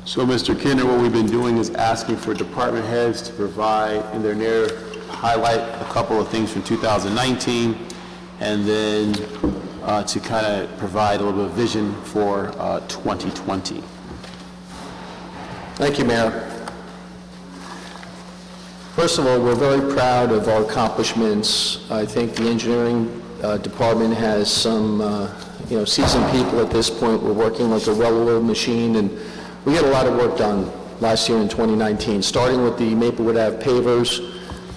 So, Mr. Kinder, what we've been doing is asking for department heads to provide in their narrative, highlight a couple of things from 2019, and then to kind of provide a little bit of vision for 2020. Thank you, Mayor. First of all, we're very proud of our accomplishments. I think the engineering department has some, seasoned people at this point. We're working like a well-oiled machine, and we got a lot of work done last year in 2019, starting with the Maplewood Ave pavers.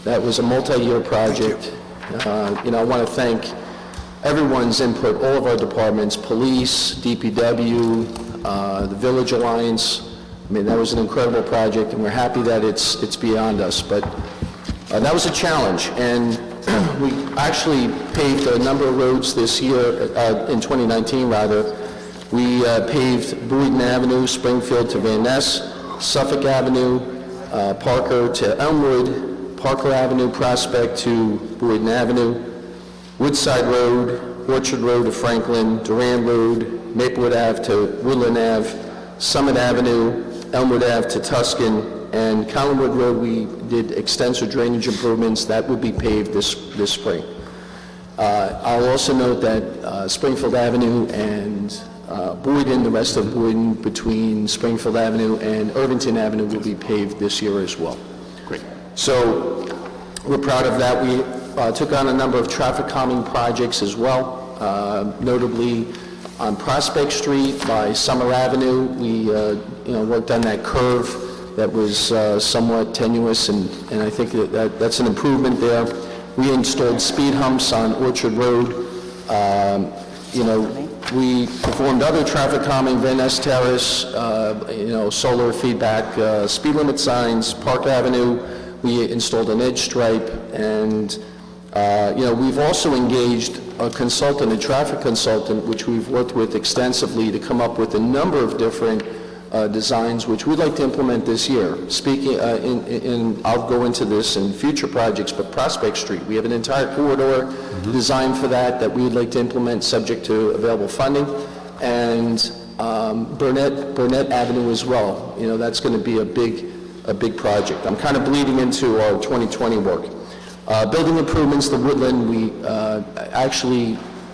That was a multi-year project. I want to thank everyone's input, all of our departments, police, DPW, the Village Alliance. I mean, that was an incredible project, and we're happy that it's beyond us. But that was a challenge, and we actually paved a number of roads this year, in 2019 rather. We paved Boynton Avenue, Springfield to Van Ness, Suffolk Avenue, Parker to Elmwood, Parker Avenue, Prospect to Boynton Avenue, Woodside Road, Orchard Road to Franklin, Durand Road, Maplewood Ave to Woodland Ave, Summit Avenue, Elmwood Ave to Tuscan, and Collinwood Road, we did extensive drainage improvements. That would be paved this spring. I'll also note that Springfield Avenue and Boynton, the rest of Boynton between Springfield Avenue and Irvington Avenue will be paved this year as well. Great. So we're proud of that. We took on a number of traffic calming projects as well, notably on Prospect Street by Summer Avenue. We, worked on that curve that was somewhat tenuous, and I think that's an improvement there. We installed speed humps on Orchard Road. We performed other traffic calming, Van Ness Terrace, solar feedback, speed limit signs, Park Avenue. We installed an edge stripe, and, we've also engaged a consultant, a traffic consultant, which we've worked with extensively to come up with a number of different designs, which we'd like to implement this year. Speaking, I'll go into this in future projects, but Prospect Street, we have an entire corridor designed for that we would like to implement subject to available funding, and Burnett Avenue as well. That's going to be a big project. I'm kind of bleeding into our 2020 work. Building improvements, the Woodland,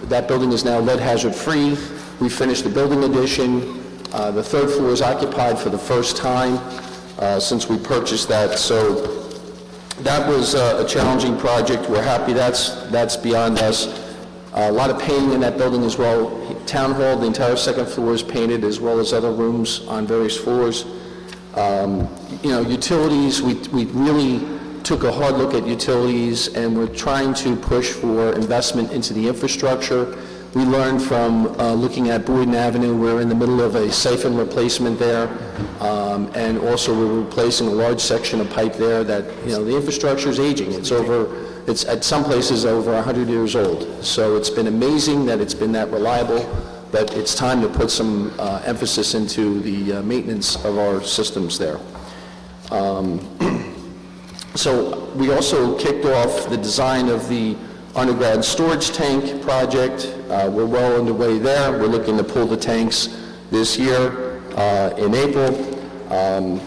that building is now lead hazard free. We finished the building addition. The third floor is occupied for the first time since we purchased that. So that was a challenging project. We're happy that's beyond us. A lot of painting in that building as well. Town Hall, the entire second floor is painted, as well as other rooms on various floors. Utilities, we really took a hard look at utilities, and we're trying to push for investment into the infrastructure. We learned from looking at Boyden Avenue, we're in the middle of a siphon replacement there, and also we're replacing a large section of pipe there that, the infrastructure is aging. It's at some places over 100 years old. So it's been amazing that it's been that reliable, but it's time to put some emphasis into the maintenance of our systems there. So we also kicked off the design of the underground storage tank project. We're well underway there. We're looking to pull the tanks this year in April. On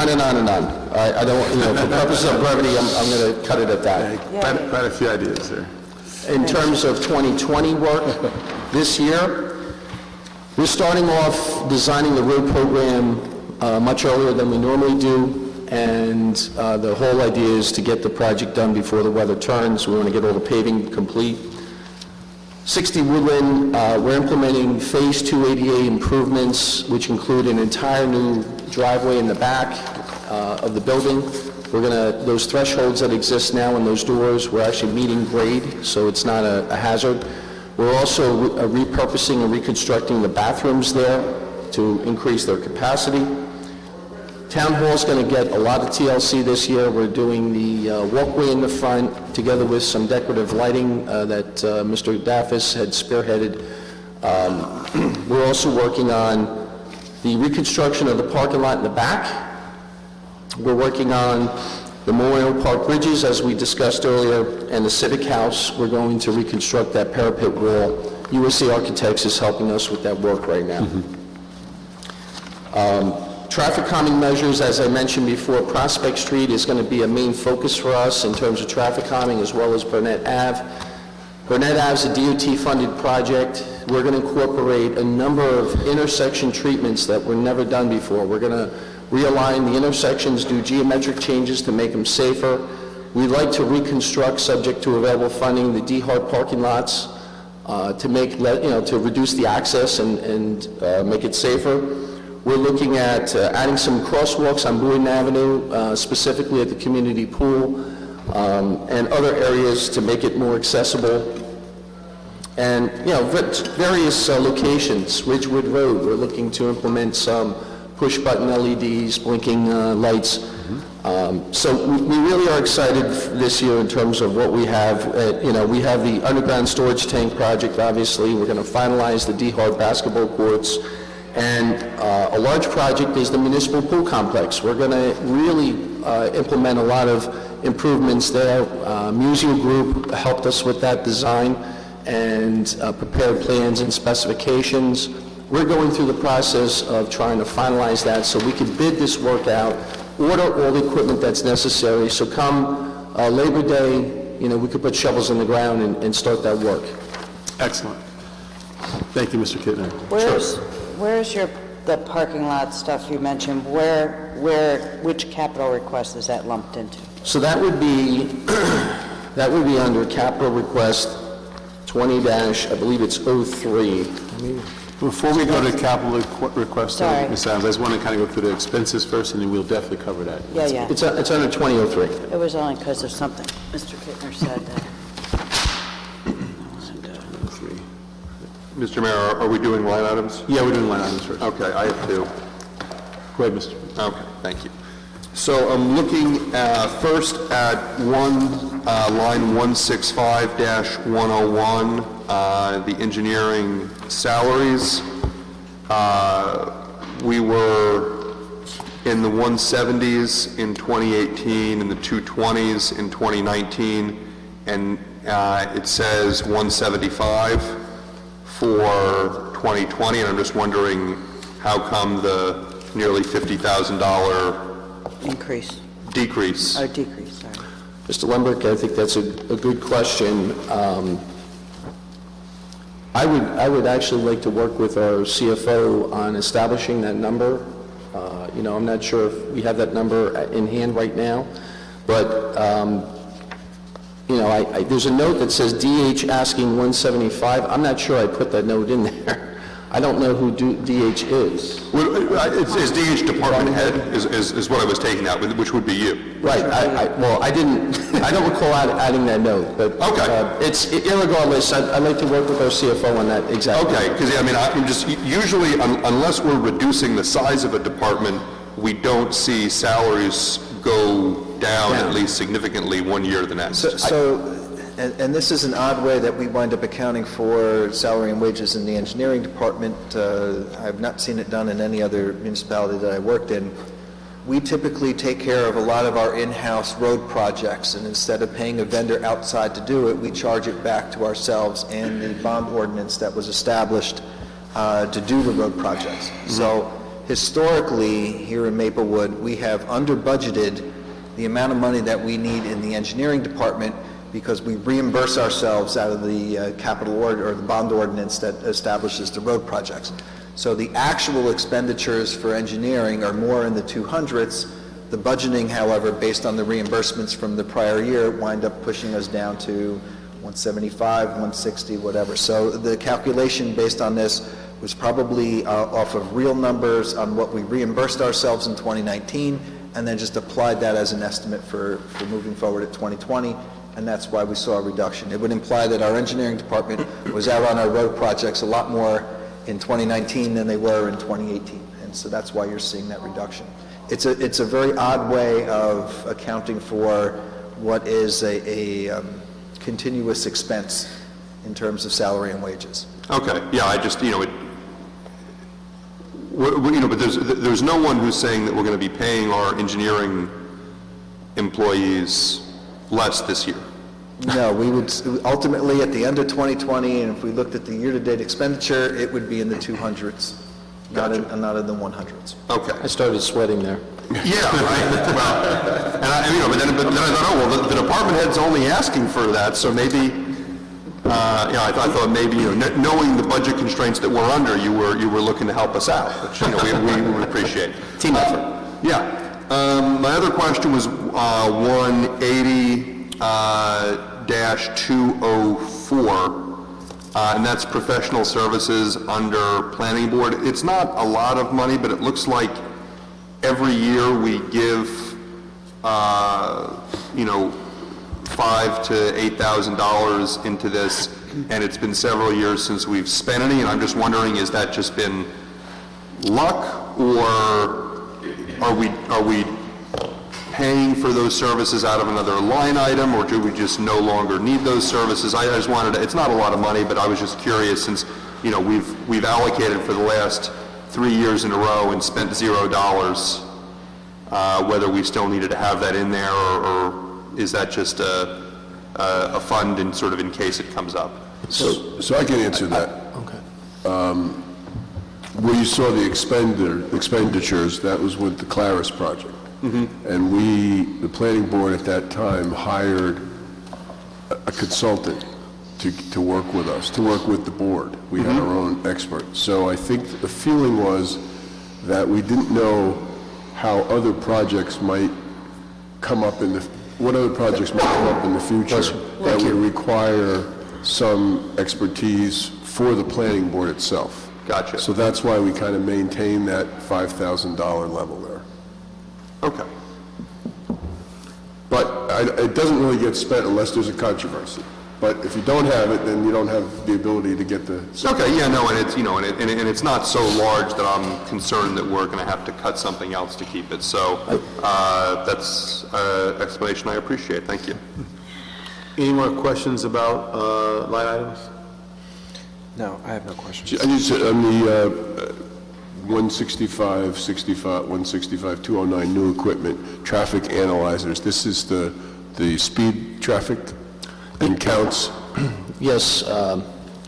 and on and on. I don't, for purposes of brevity, I'm going to cut it at that. Quite a few ideas there. In terms of 2020 work, this year, we're starting off designing the road program much earlier than we normally do. And the whole idea is to get the project done before the weather turns. We want to get all the paving complete. 60 Woodland, we're implementing Phase 2 ADA improvements, which include an entire new driveway in the back of the building. Those thresholds that exist now in those doors, we're actually meeting grade, so it's not a hazard. We're also repurposing and reconstructing the bathrooms there to increase their capacity. Town Hall's going to get a lot of TLC this year. We're doing the walkway in the front, together with some decorative lighting that Mr. Daffis had spearheaded. We're also working on the reconstruction of the parking lot in the back. We're working on the Memorial Park bridges, as we discussed earlier, and the Civic House. We're going to reconstruct that parapet wall. USA Architects is helping us with that work right now. Traffic calming measures, as I mentioned before, Prospect Street is going to be a main focus for us in terms of traffic calming, as well as Burnett Ave. Burnett Ave is a DOT-funded project. We're going to incorporate a number of intersection treatments that were never done before. We're going to realign the intersections, do geometric changes to make them safer. We'd like to reconstruct, subject to available funding, the D-Hart parking lots to reduce the access and make it safer. We're looking at adding some crosswalks on Boyden Avenue, specifically at the community pool, and other areas to make it more accessible. And, various locations, Ridgewood Road, we're looking to implement some push-button LEDs, blinking lights. So we really are excited this year in terms of what we have. We have the underground storage tank project, obviously. We're going to finalize the D-Hart basketball courts. And a large project is the municipal pool complex. We're going to really implement a lot of improvements there. Museum Group helped us with that design and prepared plans and specifications. We're going through the process of trying to finalize that so we can bid this work out, order all the equipment that's necessary, so come Labor Day, we could put shovels in the ground and start that work. Excellent. Thank you, Mr. Kittner. Where's the parking lot stuff you mentioned? Which capital request is that lumped into? So that would be, that would be under capital request 20 dash, I believe it's 03. Before we go to capital request, Sorry. Ms. Adams, I just want to kind of go through the expenses first, and then we'll definitely cover that. Yeah. It's under 2003. It was only because of something Mr. Kittner said that. Mr. Mayor, are we doing line items? Yeah, we're doing line items first. Okay, I have two. Go ahead, Mr. Okay, thank you. So I'm looking first at line 165-101, the engineering salaries. We were in the 170s in 2018, in the 220s in 2019, and it says 175 for 2020, and I'm just wondering how come the nearly $50,000 decrease? Decrease, sorry. Mr. Lembert, I think that's a good question. I would actually like to work with our CFO on establishing that number. I'm not sure if we have that number in hand right now, but, there's a note that says DH asking 175. I'm not sure I put that note in there. I don't know who DH is. Well, it's DH department head is what I was taking out, which would be you. Right. I don't recall adding that note, but okay. Irregardless, I'd like to work with our CFO on that exactly. Okay, because I'm just usually unless we're reducing the size of a department, we don't see salaries go down at least significantly one year to the next. And this is an odd way that we wind up accounting for salary and wages in the engineering department. I've not seen it done in any other municipality that I worked in. We typically take care of a lot of our in-house road projects, and instead of paying a vendor outside to do it, we charge it back to ourselves and the bond ordinance that was established to do the road projects. So historically, here in Maplewood, we have under-budgeted the amount of money that we need in the engineering department because we reimburse ourselves out of the capital order or the bond ordinance that establishes the road projects. So the actual expenditures for engineering are more in the 200s. The budgeting, however, based on the reimbursements from the prior year, wind up pushing us down to 175, 160, whatever. So the calculation based on this was probably off of real numbers on what we reimbursed ourselves in 2019, and then just applied that as an estimate for moving forward at 2020. And that's why we saw a reduction. It would imply that our engineering department was out on our road projects a lot more in 2019 than they were in 2018. And so that's why you're seeing that reduction. It's a very odd way of accounting for what is a continuous expense in terms of salary and wages. Okay, yeah, I just, but there's no one who's saying that we're going to be paying our engineering employees less this year. No, we would, ultimately, at the end of 2020, and if we looked at the year-to-date expenditure, it would be in the 200s, not in the 100s. Okay. I started sweating there. Yeah, right. Well, but then I thought, the department head's only asking for that, so maybe, I thought maybe, knowing the budget constraints that we're under, you were looking to help us out, which, we would appreciate. Team effort. Yeah. My other question was 180-204, and that's professional services under planning board. It's not a lot of money, but it looks like every year we give, $5,000 to $8,000 into this, and it's been several years since we've spent any, and I'm just wondering, is that just been luck, or are we paying for those services out of another line item, or do we just no longer need those services? I just wanted to, it's not a lot of money, but I was just curious since, we've allocated for the last 3 years in a row and spent $0, whether we still needed to have that in there, or is that just a fund in sort of in case it comes up? So I can answer that. Okay. Where you saw the expenditures, that was with the Claris project. And the planning board at that time hired a consultant to work with us, to work with the board. We had our own expert. So I think the feeling was that we didn't know how other projects might come up in the what other projects might come up in the future that would require some expertise for the planning board itself. Gotcha. So that's why we kind of maintain that $5,000 level there. Okay. But it doesn't really get spent unless there's a controversy. But if you don't have it, then you don't have the ability to get the... Okay, yeah, no, and it's, you know, and it's not so large that I'm concerned that we're going to have to cut something else to keep it. So that's an explanation I appreciate. Thank you. Any more questions about line items? No, I have no questions. I just, on the 165-209 new equipment, traffic analyzers, this is the speed traffic and counts? Yes. And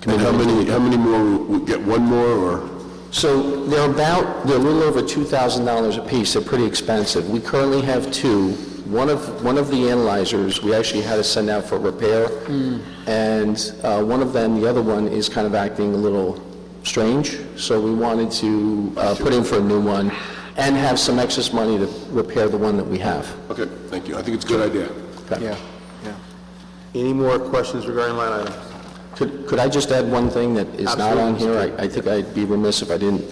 how many more, we get one more, or? So they're a little over $2,000 a piece. They're pretty expensive. We currently have two. One of the analyzers, we actually had to send out for repair, and one of them, the other one, is kind of acting a little strange, so we wanted to put in for a new one and have some excess money to repair the one that we have. Okay, thank you. I think it's a good idea. Okay. Yeah. Any more questions regarding line items? Could I just add one thing that is not on here? I think I'd be remiss if I didn't.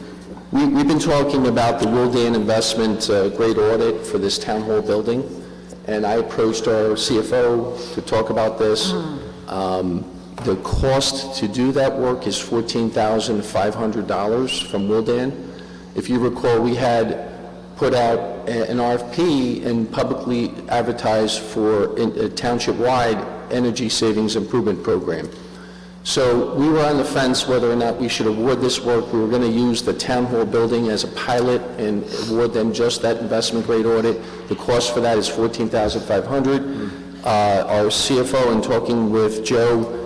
We've been talking about the Wildan investment grade audit for this town hall building, and I approached our CFO to talk about this. The cost to do that work is $14,500 from Wildan. If you recall, we had put out an RFP and publicly advertised for a township-wide energy savings improvement program. So we were on the fence whether or not we should award this work. We were going to use the town hall building as a pilot and award them just that investment grade audit. The cost for that is $14,500. Our CFO, in talking with Joe,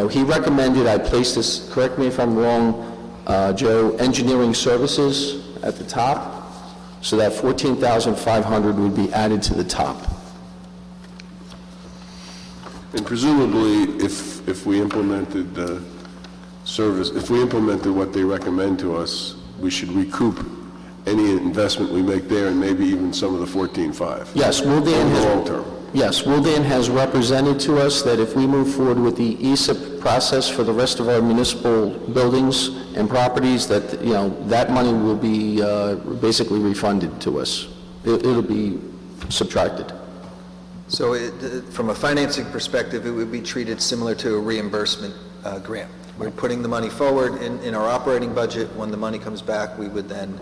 he recommended I place this, correct me if I'm wrong, Joe, engineering services at the top, so that $14,500 would be added to the top. And presumably, if we implemented the service, if we implemented what they recommend to us, we should recoup any investment we make there and maybe even some of the 14.5. Yes, Wildan has... long term. Yes, Wildan has represented to us that if we move forward with the ESIP process for the rest of our municipal buildings and properties, that, that money will be basically refunded to us. It'll be subtracted. So from a financing perspective, it would be treated similar to a reimbursement grant. We're putting the money forward in our operating budget. When the money comes back, we would then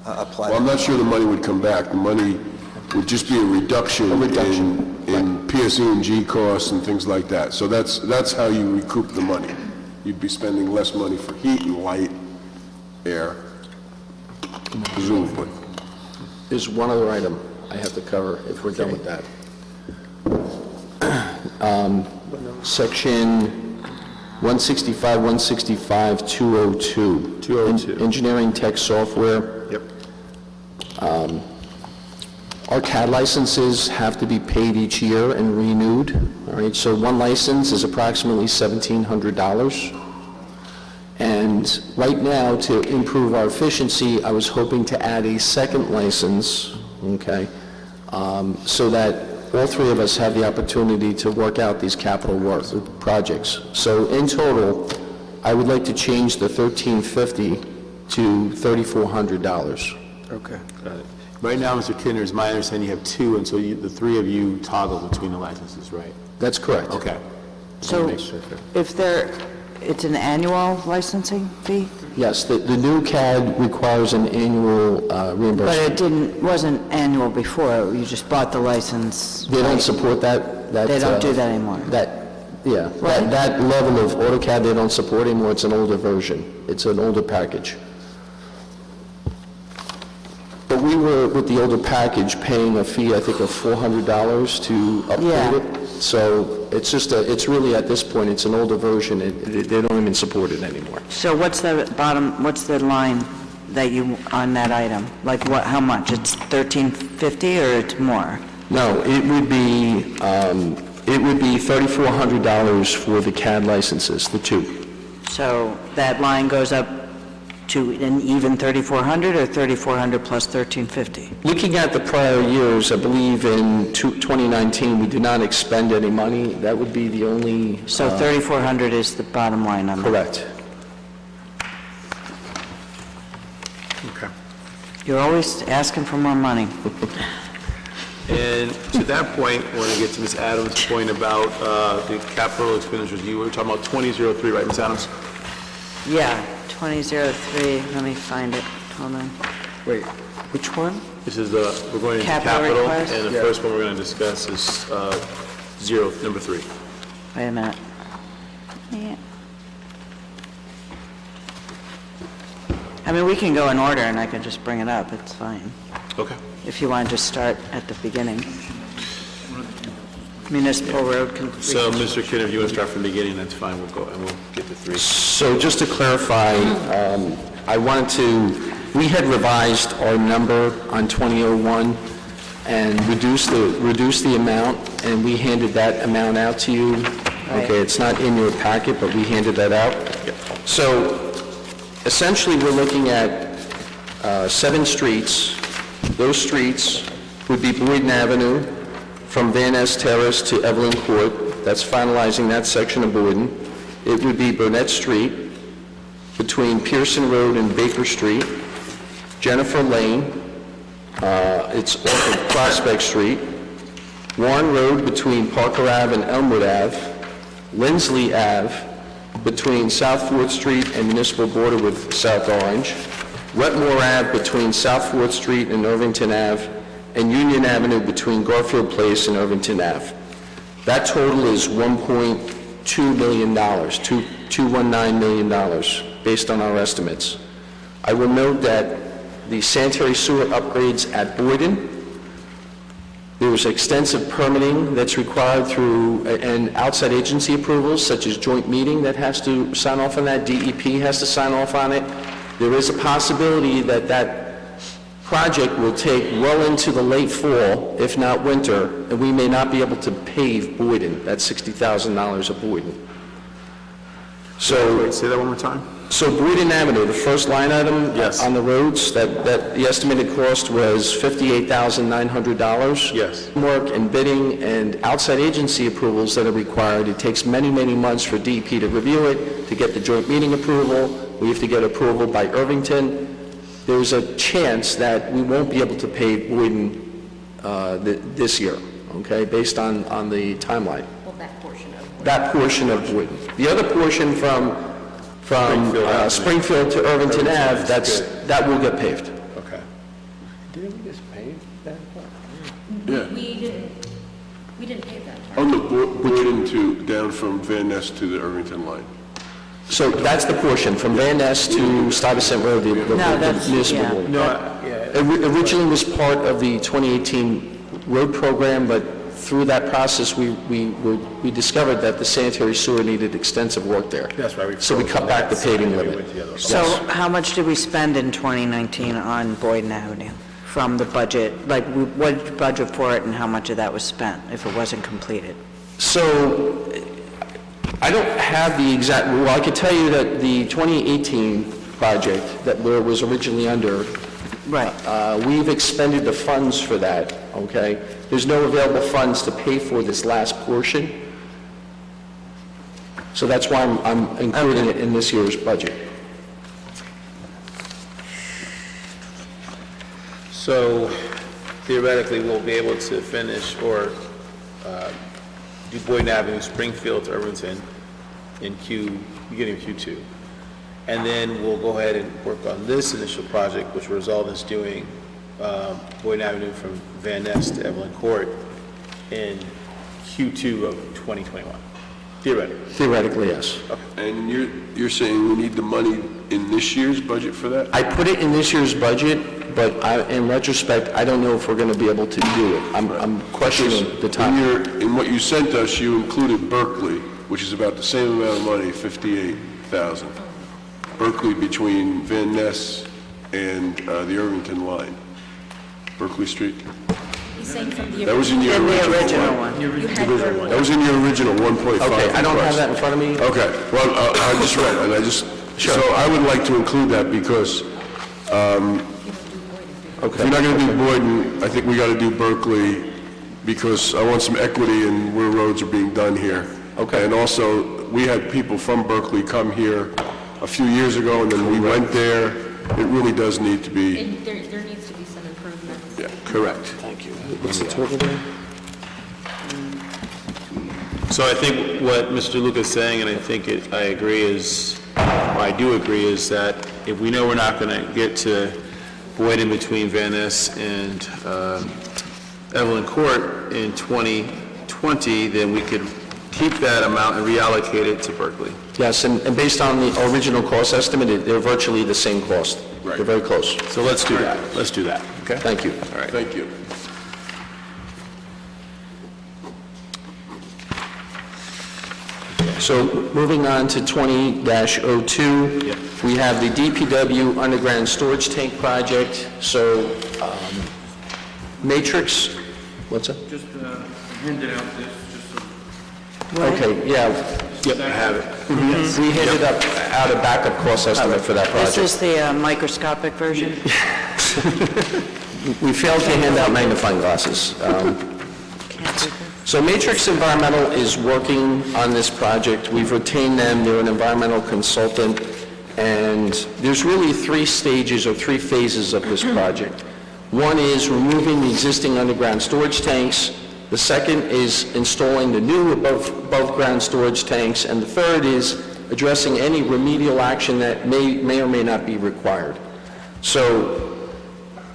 apply. Well, I'm not sure the money would come back. The money would just be a reduction in PSE&G costs and things like that. So that's how you recoup the money. You'd be spending less money for heat and light, air, presumably. There's one other item I have to cover if we're done with that. Section 165-202. Engineering tech software. Yep. Our CAD licenses have to be paid each year and renewed. All right, so one license is approximately $1,700. And right now, to improve our efficiency, I was hoping to add a second license, okay, so that all three of us have the opportunity to work out these capital work projects. So in total, I would like to change the $1,350 to $3,400. Okay. Got it. Right now, Mr. Kidner, is my understanding you have two, and so the three of you toggle between the licenses, right? That's correct. Okay. So if it's an annual licensing fee? Yes, the new CAD requires an annual reimbursement. But it wasn't annual before, you just bought the license. They don't support that. They don't do that anymore? That level of AutoCAD they don't support anymore. It's an older version. It's an older package. But we were, with the older package, paying a fee, I think, of $400 to upgrade it. So it's just, it's really, at this point, it's an older version. They don't even support it anymore. So what's the line that on that item? Like what, how much? It's $1,350 or it's more? No, it would be $3,400 for the CAD licenses, the two. So that line goes up to an even 3,400 or 3,400 plus 1,350? Looking at the prior years, I believe in 2019, we did not expend any money. That would be the only... So 3,400 is the bottom line number? Correct. Okay. You're always asking for more money. And to that point, I want to get to Ms. Adams' point about the capital expenditures. You were talking about 2003, right, Ms. Adams? Yeah, 2003, let me find it, hold on. Wait, which one? This is we're going into Capital capital, request? and the first one we're going to discuss is number 3. Wait a minute. Yeah. I mean, we can go in order, and I can just bring it up, it's fine. Okay. If you want to just start at the beginning. Municipal road. So, Mr. Kidder, if you want to start from the beginning, that's fine, we'll go, and we'll get to 3. So just to clarify, I wanted to, we had revised our number on 2001 and reduced the amount, and we handed that amount out to you. Okay, it's not in your packet, but we handed that out. So essentially, we're looking at 7 streets. Those streets would be Boyden Avenue from Van Ness Terrace to Evelyn Court. That's finalizing that section of Boyden. It would be Burnett Street between Pearson Road and Baker Street, Jennifer Lane, it's off of Prospect Street, Warren Road between Parker Ave and Elmwood Ave, Lindsley Ave between South 4th Street and Municipal Border with South Orange, Wetmore Ave between South 4th Street and Irvington Ave, and Union Avenue between Garfield Place and Irvington Ave. That total is $1.2 million, $219 million, based on our estimates. I will note that the sanitary sewer upgrades at Boyden, there was extensive permitting that's required through, and outside agency approvals, such as joint meeting that has to sign off on that, DEP has to sign off on it. There is a possibility that that project will take well into the late fall, if not winter, and we may not be able to pave Boyden. That's $60,000 of Boyden. So, Wait, say that one more time? So Boyden Avenue, the first line item Yes. on the roads, that the estimated cost was $58,900. Yes. Work and bidding and outside agency approvals that are required. It takes many, many months for DEP to review it, to get the joint meeting approval. We have to get approval by Irvington. There's a chance that we won't be able to pave Boyden this year, okay, based on the timeline. Well, that portion of. That portion of Boyden. The other portion from Springfield to Irvington Ave, that will get paved. Okay. Didn't we just pave that? Yeah. We didn't pay that. On the Boyden to, down from Van Ness to the Irvington line. So that's the portion, from Van Ness to Stuyvesant Road, the municipal yeah. board. No, Originally was part of the 2018 road program, but through that process, we discovered that the sanitary sewer needed extensive work there. That's right. So we cut back the paving limit. So how much did we spend in 2019 on Boyden Avenue from the budget? Like, what did you budget for it and how much of that was spent if it wasn't completed? So I don't have the exact, well, I can tell you that the 2018 project that where it was originally under, Right. we've expended the funds for that, okay? There's no available funds to pay for this last portion. So that's why I'm including it in this year's budget. So theoretically, we'll be able to finish or do Boyden Avenue, Springfield to Irvington in beginning of Q2. And then we'll go ahead and work on this initial project, which will result in us doing Boyden Avenue from Van Ness to Evelyn Court in Q2 of 2021, theoretically. Theoretically, yes. And you're saying we need the money in this year's budget for that? I put it in this year's budget, but in retrospect, I don't know if we're going to be able to do it. I'm questioning the time. In what you sent us, you included Berkeley, which is about the same amount of money, $58,000. Berkeley between Van Ness and the Irvington line. Berkeley Street. He's saying from the That was in your original one. You had That was in your original 1.5. Okay, I don't have request. that in front of me. Okay, well, I just read it, and I just So I would like to include that because if you're not going to do Boyden, I think we got to do Berkeley because I want some equity in where roads are being done here. Okay. And also, we had people from Berkeley come here a few years ago, and then we went there. It really does need to be, And there needs to be some improvements. yeah, correct. Thank you. What's the total there? So I think what Mr. Luca is saying, and I think I agree is, or I do agree, is that if we know we're not going to get to Boyden between Van Ness and Evelyn Court in 2020, then we could keep that amount and reallocate it to Berkeley. Yes, and based on the original cost estimate, they're virtually the same cost. Right. They're very close. So let's do that. Let's do that, okay? Thank you. All right. Thank you. So moving on to 20-02, we have the DPW underground storage tank project. So Matrix, what's that? Just handed out this, just so... Okay, yeah. Yep, I have it. We handed out a backup cost estimate for that This project. is the microscopic version. We failed to hand out magnifying glasses. So Matrix Environmental is working on this project. We've retained them. They're an environmental consultant. And there's really three stages or three phases of this project. One is removing the existing underground storage tanks. The second is installing the new above-ground storage tanks. And the third is addressing any remedial action that may or may not be required. So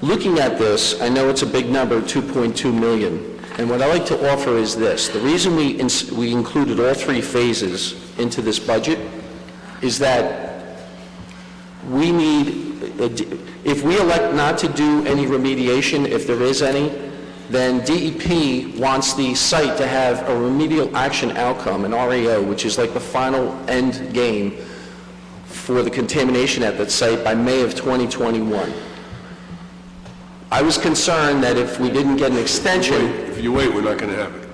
looking at this, I know it's a big number, 2.2 million. And what I like to offer is this. The reason we included all three phases into this budget is that we need, if we elect not to do any remediation, if there is any, then DEP wants the site to have a remedial action outcome, an RAO, which is like the final end game for the contamination at that site by May of 2021. I was concerned that if we didn't get an extension... If you wait, we're not going to have it.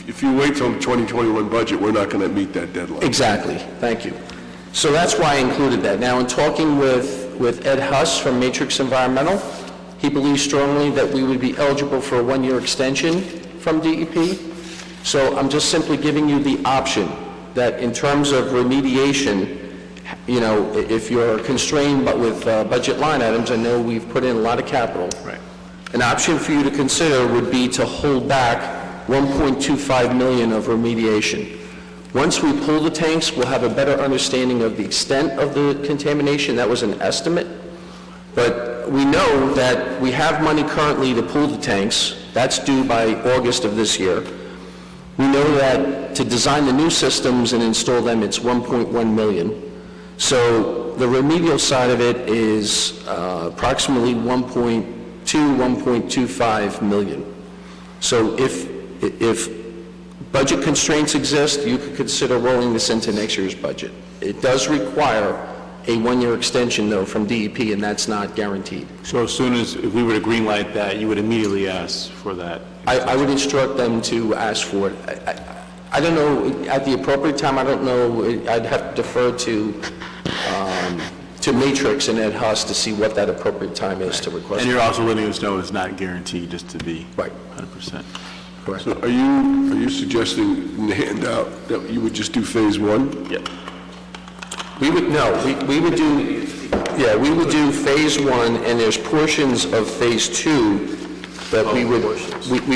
If you wait till the 2021 budget, we're not going to meet that deadline. Exactly. Thank you. So that's why I included that. Now, in talking with Ed Huss from Matrix Environmental, he believes strongly that we would be eligible for a one-year extension from DEP. So I'm just simply giving you the option that in terms of remediation, you know, if you're constrained but with budget line items, I know we've put in a lot of capital. Right. An option for you to consider would be to hold back 1.25 million of remediation. Once we pull the tanks, we'll have a better understanding of the extent of the contamination. That was an estimate. But we know that we have money currently to pull the tanks. That's due by August of this year. We know that to design the new systems and install them, it's 1.1 million. So the remedial side of it is approximately 1.25 million. So if budget constraints exist, you could consider rolling this into next year's budget. It does require a one-year extension, though, from DEP, and that's not guaranteed. So as soon as, if we were to greenlight that, you would immediately ask for that? I would instruct them to ask for it. I don't know, at the appropriate time, I don't know, I'd have to defer to Matrix and Ed Huss to see what that appropriate time is to request. And you're also letting us know it's not guaranteed, just to be right 100%. Correct. So are you suggesting in the handout that you would just do phase one? Yep. We would do phase one, and there's portions of phase two that we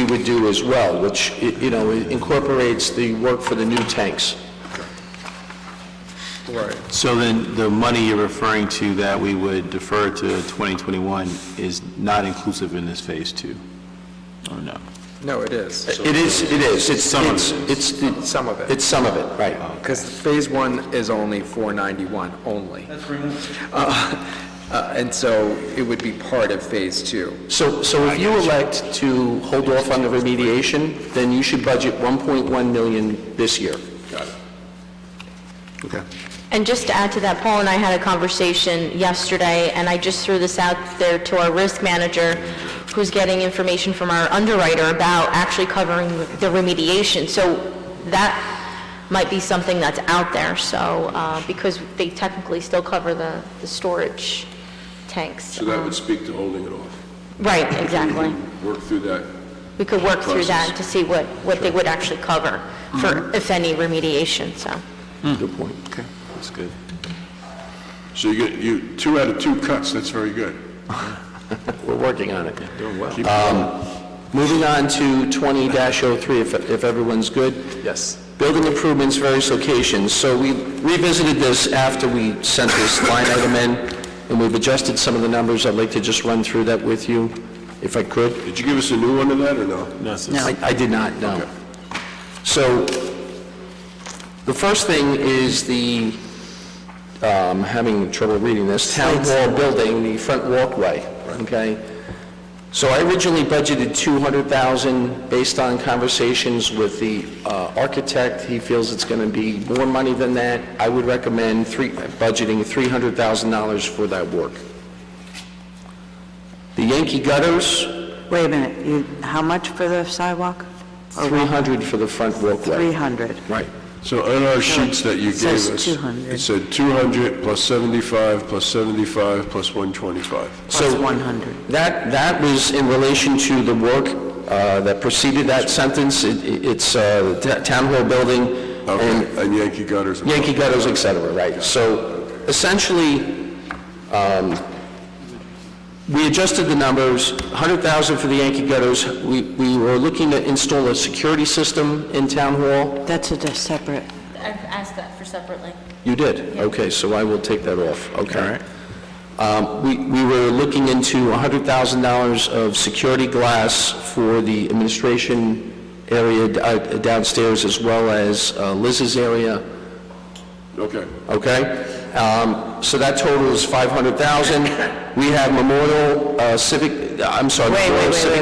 would do as well, which, you know, incorporates the work for the new tanks. Right. So then the money you're referring to that we would defer to 2021 is not inclusive in this phase two, or no? No, it is. It is. It's some of it. It's some of it. It's some of it, right. Because phase one is only 491 only. That's pretty much. And so it would be part of phase two. So if you elect to hold off on the remediation, then you should budget 1.1 million this year. Got it. Okay. And just to add to that, Paul and I had a conversation yesterday, and I just threw this out there to our risk manager, who's getting information from our underwriter about actually covering the remediation. So that might be something that's out there, so, because they technically still cover the storage tanks. So that would speak to holding it off. Right, exactly. Work through that. We could work through that process. to see what they would actually cover for, if any, remediation, so. Good point. Okay, that's good. So you 2 out of 2 cuts, that's very good. We're working on it. Doing well. Moving on to 20-03, if everyone's good. Yes. Building improvements, various locations. So we revisited this after we sent this line item in, and we've adjusted some of the numbers. I'd like to just run through that with you, if I could. Did you give us a new one of that, or no? No, it's- No. I did not, no. Okay. So, the first thing is the, having trouble reading this, Town Hall building, the front walkway, okay? So I originally budgeted $200,000 based on conversations with the architect. He feels it's going to be more money than that. I would recommend budgeting $300,000 for that work. The Yankee gutters, Wait a minute, how much for the sidewalk? Or $300 for the front walkway. 300. Right. So on our sheets that you It gave says us, 200. it said 200 plus 75 plus 75 plus 125. Plus 100. That was in relation to the work that preceded that sentence. It's Town Hall building Okay, and Yankee gutters. Yankee gutters, et cetera, right? So essentially, we adjusted the numbers, $100,000 for the Yankee gutters. We were looking to install a security system in Town Hall. That's a separate, I've asked that for separately. You did? Okay, so I will take that off, okay? We were looking into $100,000 of security glass for the administration area downstairs, as well as Liz's area, Okay. okay? So that total is $500,000. We have Memorial Memorial Civic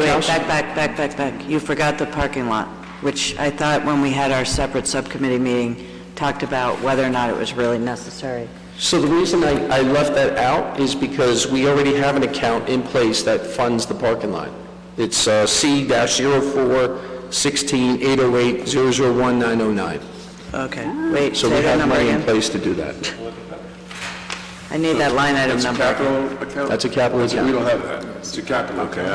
House. back. You forgot the parking lot, which I thought when we had our separate subcommittee meeting, talked about whether or not it was really necessary. So the reason I left that out is because we already have an account in place that funds the parking lot. It's C-04-16-808-001-909. Okay, wait, So say we that have number money in again. place to do that. I need that line item That's a number. capital account? That's a capital account. We don't have that. It's a capital account.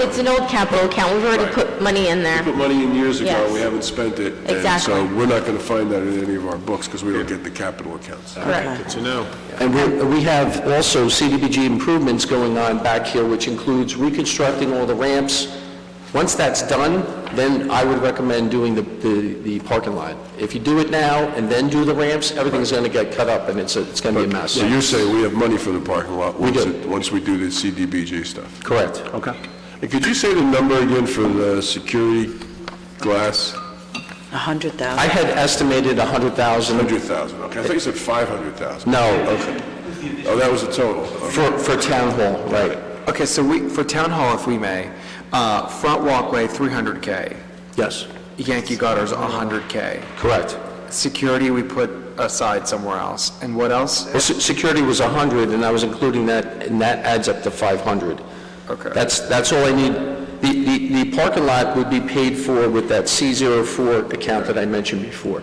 It's an old capital account, we've already put money in there. We put money in years ago, Yes. we haven't spent it. Exactly. And so we're not going to find that in any of our books because we don't get the capital accounts. Correct. Good to know. And we have also CDBG improvements going on back here, which includes reconstructing all the ramps. Once that's done, then I would recommend doing the parking lot. If you do it now and then do the ramps, everything's going to get cut up, and it's going to be a mess. So you're saying we have money for the parking lot? We do. Once we do the CDBG stuff? Correct. Okay. And could you say the number again for the security glass? 100,000. I had estimated 100,000. 100,000, okay. I thought you said 500,000. No, Okay. Oh, that was the total. Okay. for Town Hall, right. Okay, so for Town Hall, if we may, front walkway, 300K. Yes, Yankee gutters, 100K. correct. Security, we put aside somewhere else. And what else? Well, security was 100, and I was including that, and that adds up to 500. Okay. That's all I need. The parking lot would be paid for with that C04 account that I mentioned before.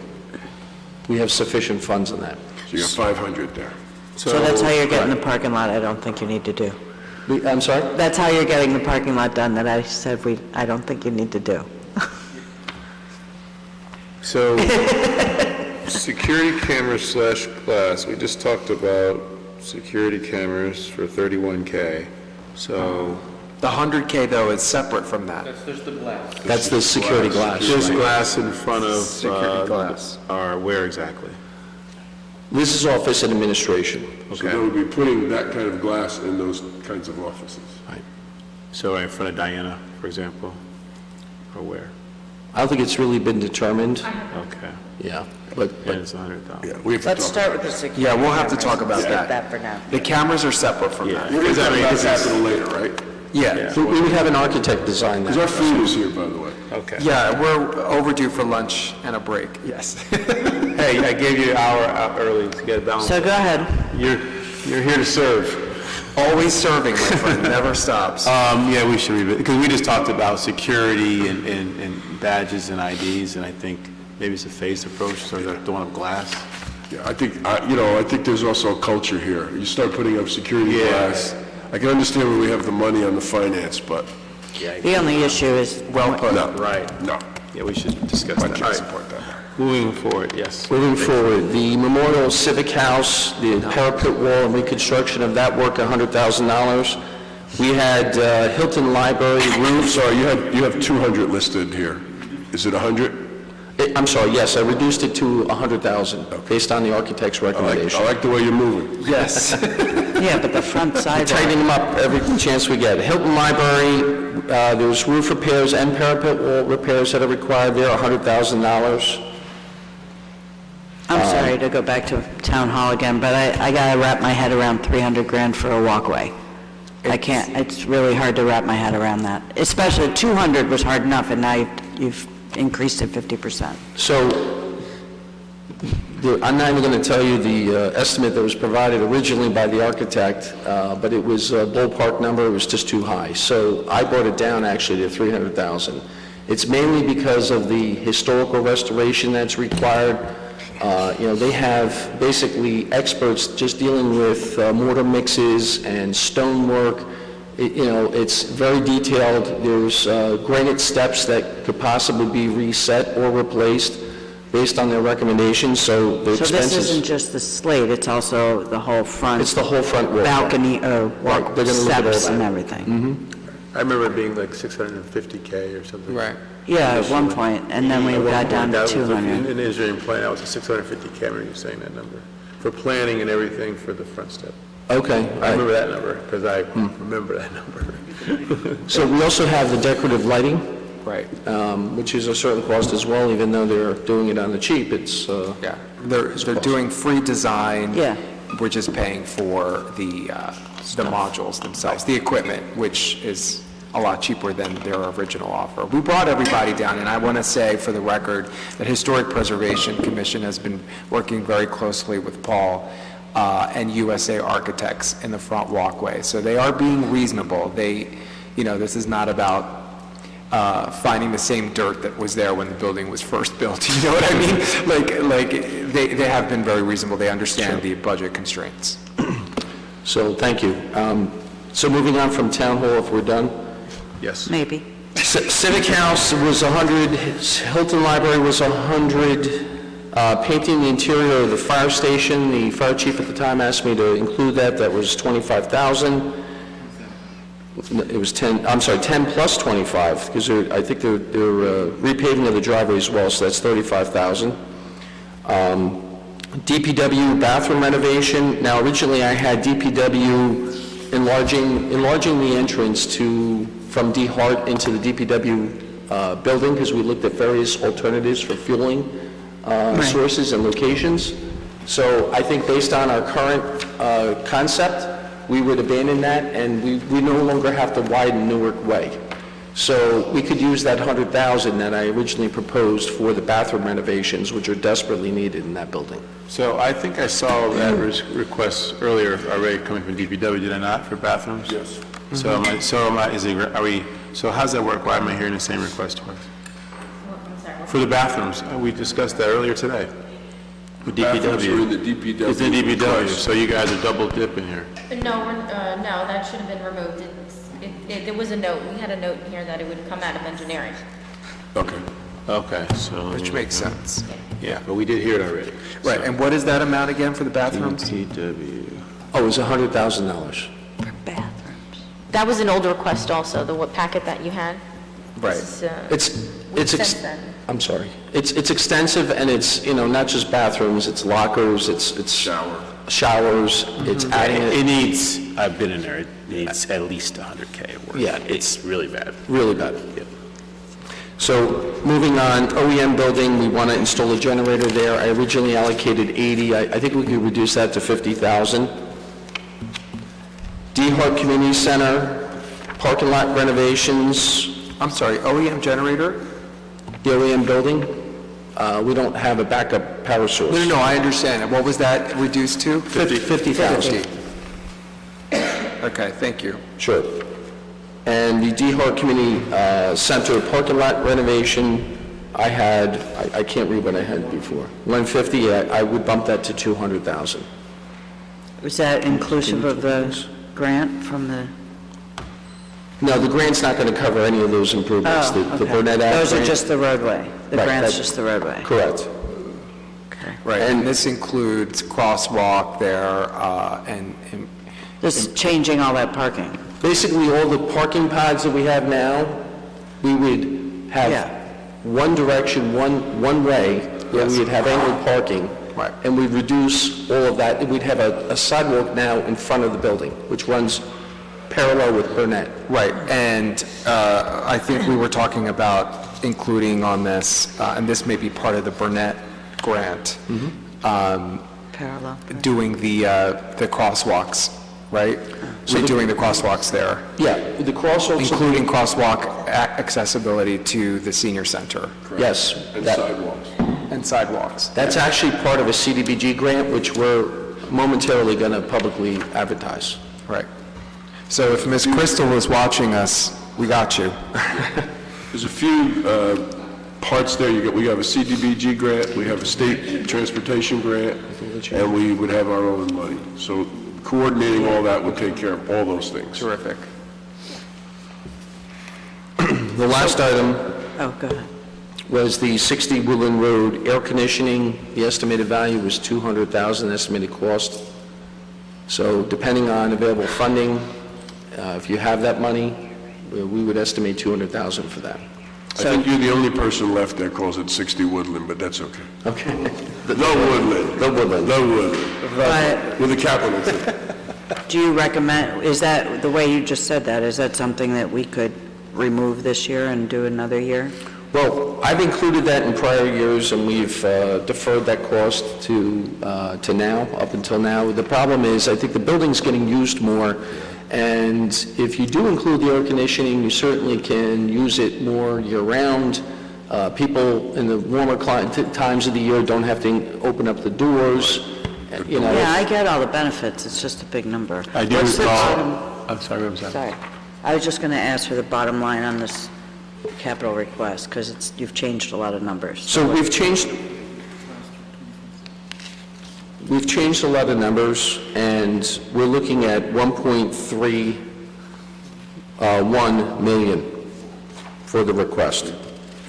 We have sufficient funds in that. So you got 500 there. So that's how you're getting the parking lot, I don't think you need to do. I'm sorry? That's how you're getting the parking lot done that I said I don't think you need to do. So, security camera / glass, we just talked about security cameras for 31K, so... The 100K, though, is separate from that. That's the security glass. There's right. glass in front of... Security glass. Or where exactly? Liz's office and administration. So they would be putting that kind of glass in those kinds of offices. So in front of Diana, for example? Or where? I don't think it's really been determined. Okay. Yeah, but And it's 100,000. Yeah, we have to Let's talk start with the security. Yeah, we'll have to cameras. talk about Skip that. that for now. The cameras are separate from that. We're going to talk about capital later, right? Yeah. we would have an architect design Because our that. food is here, by the way. Okay. Yeah, we're overdue for lunch and a break, yes. Hey, I gave you an hour out early to get it balanced. So go ahead. You're here to serve. Always serving, my friend, never stops. Yeah, we should revisit, because we just talked about security and badges and IDs, and I think maybe it's a phased approach, so they're throwing up glass. Yeah, I think there's also a culture here. You start putting up security glass. I can understand where we have the money on the finance, but The only issue is, Well put, No. right. no, Yeah, we should discuss I that. All can't right, support that. moving forward, yes. Moving forward, the Memorial Civic House, the parapet wall and reconstruction of that work, $100,000. We had Hilton Library roof. Sorry, you have 200 listed here. Is it 100? I'm sorry, yes, I reduced it to 100,000 based on the architect's recommendation. I like the way you're moving. Yes. yeah, but the front side. Tightening them up every chance we get. Hilton Library, there's roof repairs and parapet wall repairs that are required there, $100,000. I'm sorry to go back to Town Hall again, but I gotta wrap my head around 300 grand for a walkway. I can't, it's really hard to wrap my head around that. Especially 200 was hard enough, and now you've increased it 50%. So, I'm not even going to tell you the estimate that was provided originally by the architect, but it was a ballpark number, it was just too high. So I brought it down actually to 300,000. It's mainly because of the historical restoration that's required. They have basically experts just dealing with mortar mixes and stonework. It's very detailed. There's granite steps that could possibly be reset or replaced based on their recommendations, so the So expenses... this isn't just the slate, it's also the whole front... It's the whole front wall. Balcony, or Right, they're gonna look at all steps and that. everything. I remember it being like $650K or something. Right. Yeah, at one point, and then we At one got point, down that to was the- 200. In the engineering plan, that was a $650K, I remember you saying that number, for planning and everything for the front step. Okay. I remember that number, because I remember that number. So we also have the decorative lighting, Right. which is a certain cost as well, even though they're doing it on the cheap, it's... Yeah, they're doing free design. Yeah. We're just paying for the modules themselves, the equipment, which is a lot cheaper than their original offer. We brought everybody down, and I want to say for the record that Historic Preservation Commission has been working very closely with Paul and USA Architects in the front walkway. So they are being reasonable. This is not about finding the same dirt that was there when the building was first built. You know what I mean? Like they have been very reasonable. They understand the budget constraints. So, thank you. So moving on from Town Hall, if we're done. Yes. Maybe. Civic House was 100, Hilton Library was 100, painting the interior of the fire station, the fire chief at the time asked me to include that was 25,000. It was 10 plus 25, because I think they're repaving of the driveway as well, so that's 35,000. DPW bathroom renovation. Now, originally I had DPW enlarging the entrance from D Hart into the DPW building, because we looked at various alternatives for fueling sources and locations. So I think based on our current concept, we would abandon that, and we no longer have to widen Newark Way. So we could use that 100,000 that I originally proposed for the bathroom renovations, which are desperately needed in that building. So I think I saw that request earlier already coming from DPW, did I not, for bathrooms? Yes. So how's that work? Why am I hearing the same request twice? For the bathrooms, we discussed that earlier today. With Bathrooms are in the DPW. DPW. It's in DPW, request. so you guys are double dipping here. No, that should have been removed. There was a note, we had a note in here that it would come out of engineering. Okay, so... Which makes sense. Yeah, but we did hear it already. Right, and what is that amount again for the bathrooms? DPW. Oh, it was $100,000. That was an old request also, the packet that you had. Right. Since then. I'm sorry. It's extensive, and it's, not just bathrooms, it's lockers, it's showers, it's adding... It needs, I've been in there, it needs at least 100K of work. Yeah. It's really bad. Really bad. Yep. So, moving on, OEM building, we want to install a generator there. I originally allocated 80. I think we could reduce that to 50,000. D Hart Community Center, parking lot renovations. I'm sorry, OEM generator? The OEM building, we don't have a backup power source. No, I understand. What was that reduced to? 50,000. Okay, thank you. Sure. And the D Hart Community Center parking lot renovation, I can't read what I had before. 150, I would bump that to 200,000. Was that inclusive of the grant from the? No, the grant's not going to cover any of those improvements. Oh, The okay. Burnett Ave Those are grant- just the roadway. The Right, grant's that- just the roadway. Correct. Right, and this includes crosswalk there, and Just changing all that parking. Basically, all the parking pads that we have now, we would have one direction, one way, where we would have angled parking. Right. And we'd reduce all of that. We'd have a sidewalk now in front of the building, which runs parallel with Burnett. right, and I think we were talking about including on this, and this may be part of the Burnett grant, Parallel. doing the crosswalks, right? So doing the crosswalks there, Yeah, the crosswalks. including crosswalk accessibility to the senior center. Yes. And that- sidewalks. And sidewalks. That's actually part of a CDBG grant, which we're momentarily going to publicly advertise. Right. So if Ms. Crystal is watching us, we got you. There's a few parts there. We have a CDBG grant, we have a state transportation grant, and we would have our own money. So coordinating all that would take care of all those things. Terrific. The last item Oh, go ahead. was the 60 Woodland Road air conditioning. The estimated value was $200,000, estimated cost. So depending on available funding, if you have that money, we would estimate $200,000 for that. I think you're the only person left that calls it 60 Woodland, but that's okay. Okay. The Woodland. The Woodland. The Woodland. But With a capital T. do you recommend, is that, the way you just said that, is that something that we could remove this year and do another year? Well, I've included that in prior years, and we've deferred that cost to now, up until now. The problem is, I think the building's getting used more, and if you do include the air conditioning, you certainly can use it more year-round. People in the warmer times of the year don't have to open up the doors, you know. Yeah, I get all the benefits, it's just a big number. I do What's the recall, bottom- I'm sorry. Sorry. I was just going to ask for the bottom line on this capital request, because you've changed a lot of numbers. So we've changed a lot of numbers, and we're looking at 1.31 million for the request.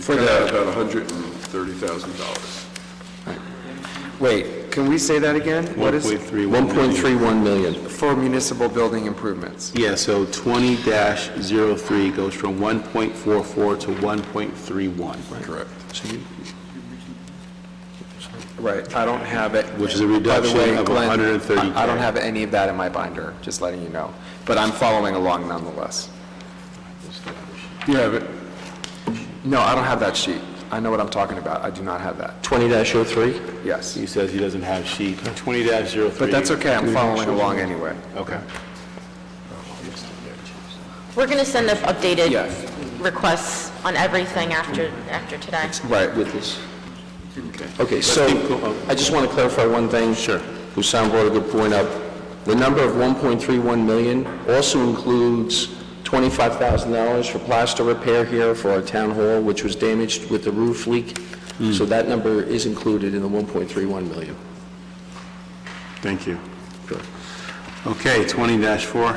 For that, about $130,000. Wait, can we say that again? What is? 1.31 million. For municipal building improvements. Yeah, so 20-03 goes from 1.44 to 1.31. Correct. Right, I don't have it. Which is a By the reduction way, of Glenn, 130K. I don't have any of that in my binder, just letting you know. But I'm following along nonetheless. You have it. No, I don't have that sheet. I know what I'm talking about. I do not have that. 20-03? Yes. He says he doesn't have sheet. 20-03. But that's okay, I'm following along anyway. Okay. We're going to send up updated Yes. requests on everything after today. Right. With this. Okay, so I just want to clarify one thing. Sure. Hussam brought a good point up. The number of 1.31 million also includes $25,000 for plaster repair here for our town hall, which was damaged with the roof leak. So that number is included in the 1.31 million. Thank you. Sure. Okay, 20-4.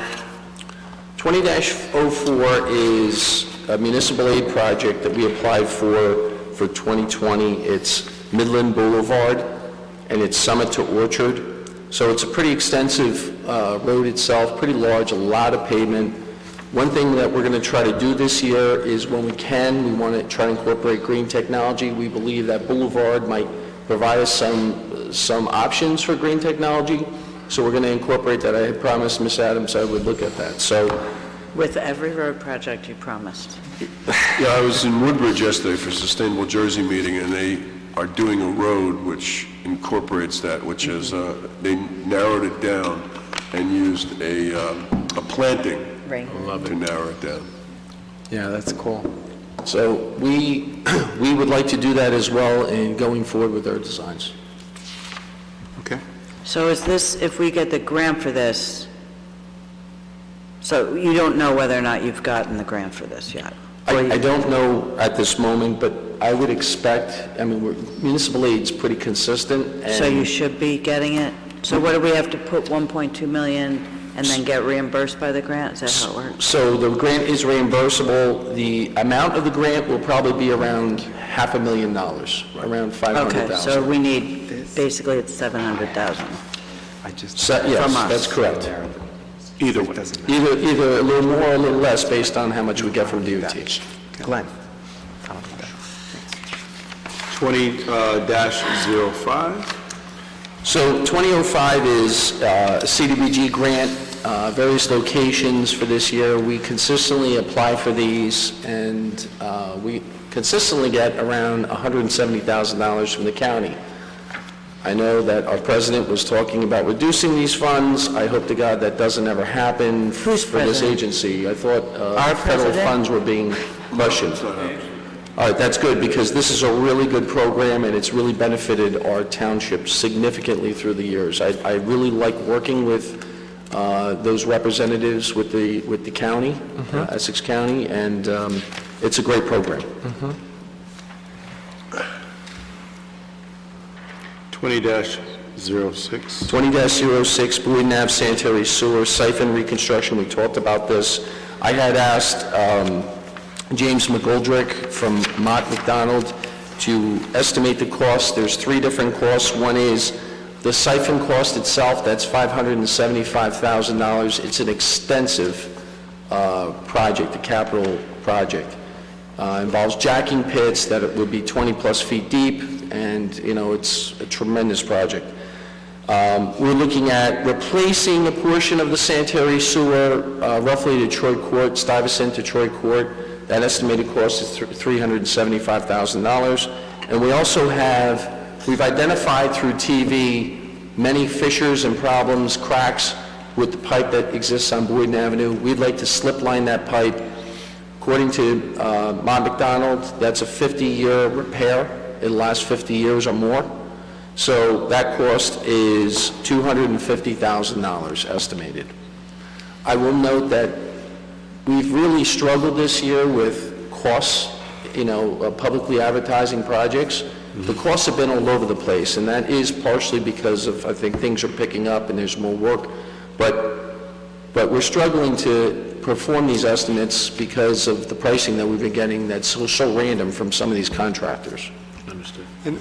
20-04 is a municipal aid project that we applied for 2020. It's Midland Boulevard, and it's Summit to Orchard. So it's a pretty extensive road itself, pretty large, a lot of pavement. One thing that we're going to try to do this year is when we can, we want to try to incorporate green technology. We believe that Boulevard might provide us some options for green technology. So we're going to incorporate that. I had promised Ms. Adams I would look at that. So With every road project you promised. Yeah, I was in Woodbridge yesterday for a Sustainable Jersey meeting, and they are doing a road which incorporates that, which is, they narrowed it down and used a planting to narrow it down. Yeah, that's cool. So we would like to do that as well in going forward with our designs. Okay. So is this, if we get the grant for this, so you don't know whether or not you've gotten the grant for this yet? I don't know at this moment, but I would expect, I mean, municipal aid's pretty consistent, and... So you should be getting it? So what do we have to put 1.2 million and then get reimbursed by the grant? Is that how it works? So the grant is reimbursable. The amount of the grant will probably be around $500,000, around $500,000. Okay, so we need, basically it's 700,000. Yes, From us. that's correct. Either way. Either a little more or a little less based on how much we get from DOT. Glenn? 20-05. So 2005 is a CDBG grant, various locations for this year. We consistently apply for these, and we consistently get around $170,000 from the county. I know that our president was talking about reducing these funds. I hope to God that doesn't ever happen for this president? agency. I thought Our federal president? funds were being rationed. All right, that's good, because this is a really good program, and it's really benefited our township significantly through the years. I really like working with those representatives with the county, Essex County, and it's a great program. 20-06. 20-06, Boyd Ave sanitary sewer siphon reconstruction, we talked about this. I had asked James McGoldrick from Mott McDonald to estimate the cost. There's three different costs. One is the siphon cost itself, that's $575,000. It's an extensive project, a capital project. Involves jacking pits that it would be 20-plus feet deep, and, you know, it's a tremendous project. We're looking at replacing a portion of the sanitary sewer, roughly to Troy Court, Stuyvesant to Troy Court. That estimated cost is $375,000. And we also we've identified through TV many fissures and problems, cracks with the pipe that exists on Boyden Avenue. We'd like to slip line that pipe. According to Mott McDonald, that's a 50-year repair. It'll last 50 years or more. So that cost is $250,000 estimated. I will note that we've really struggled this year with costs, publicly advertising projects. The costs have been all over the place, and that is partially because of, I think, things are picking up and there's more work. But we're struggling to perform these estimates because of the pricing that we've been getting that's so random from some of these contractors. Understood. And,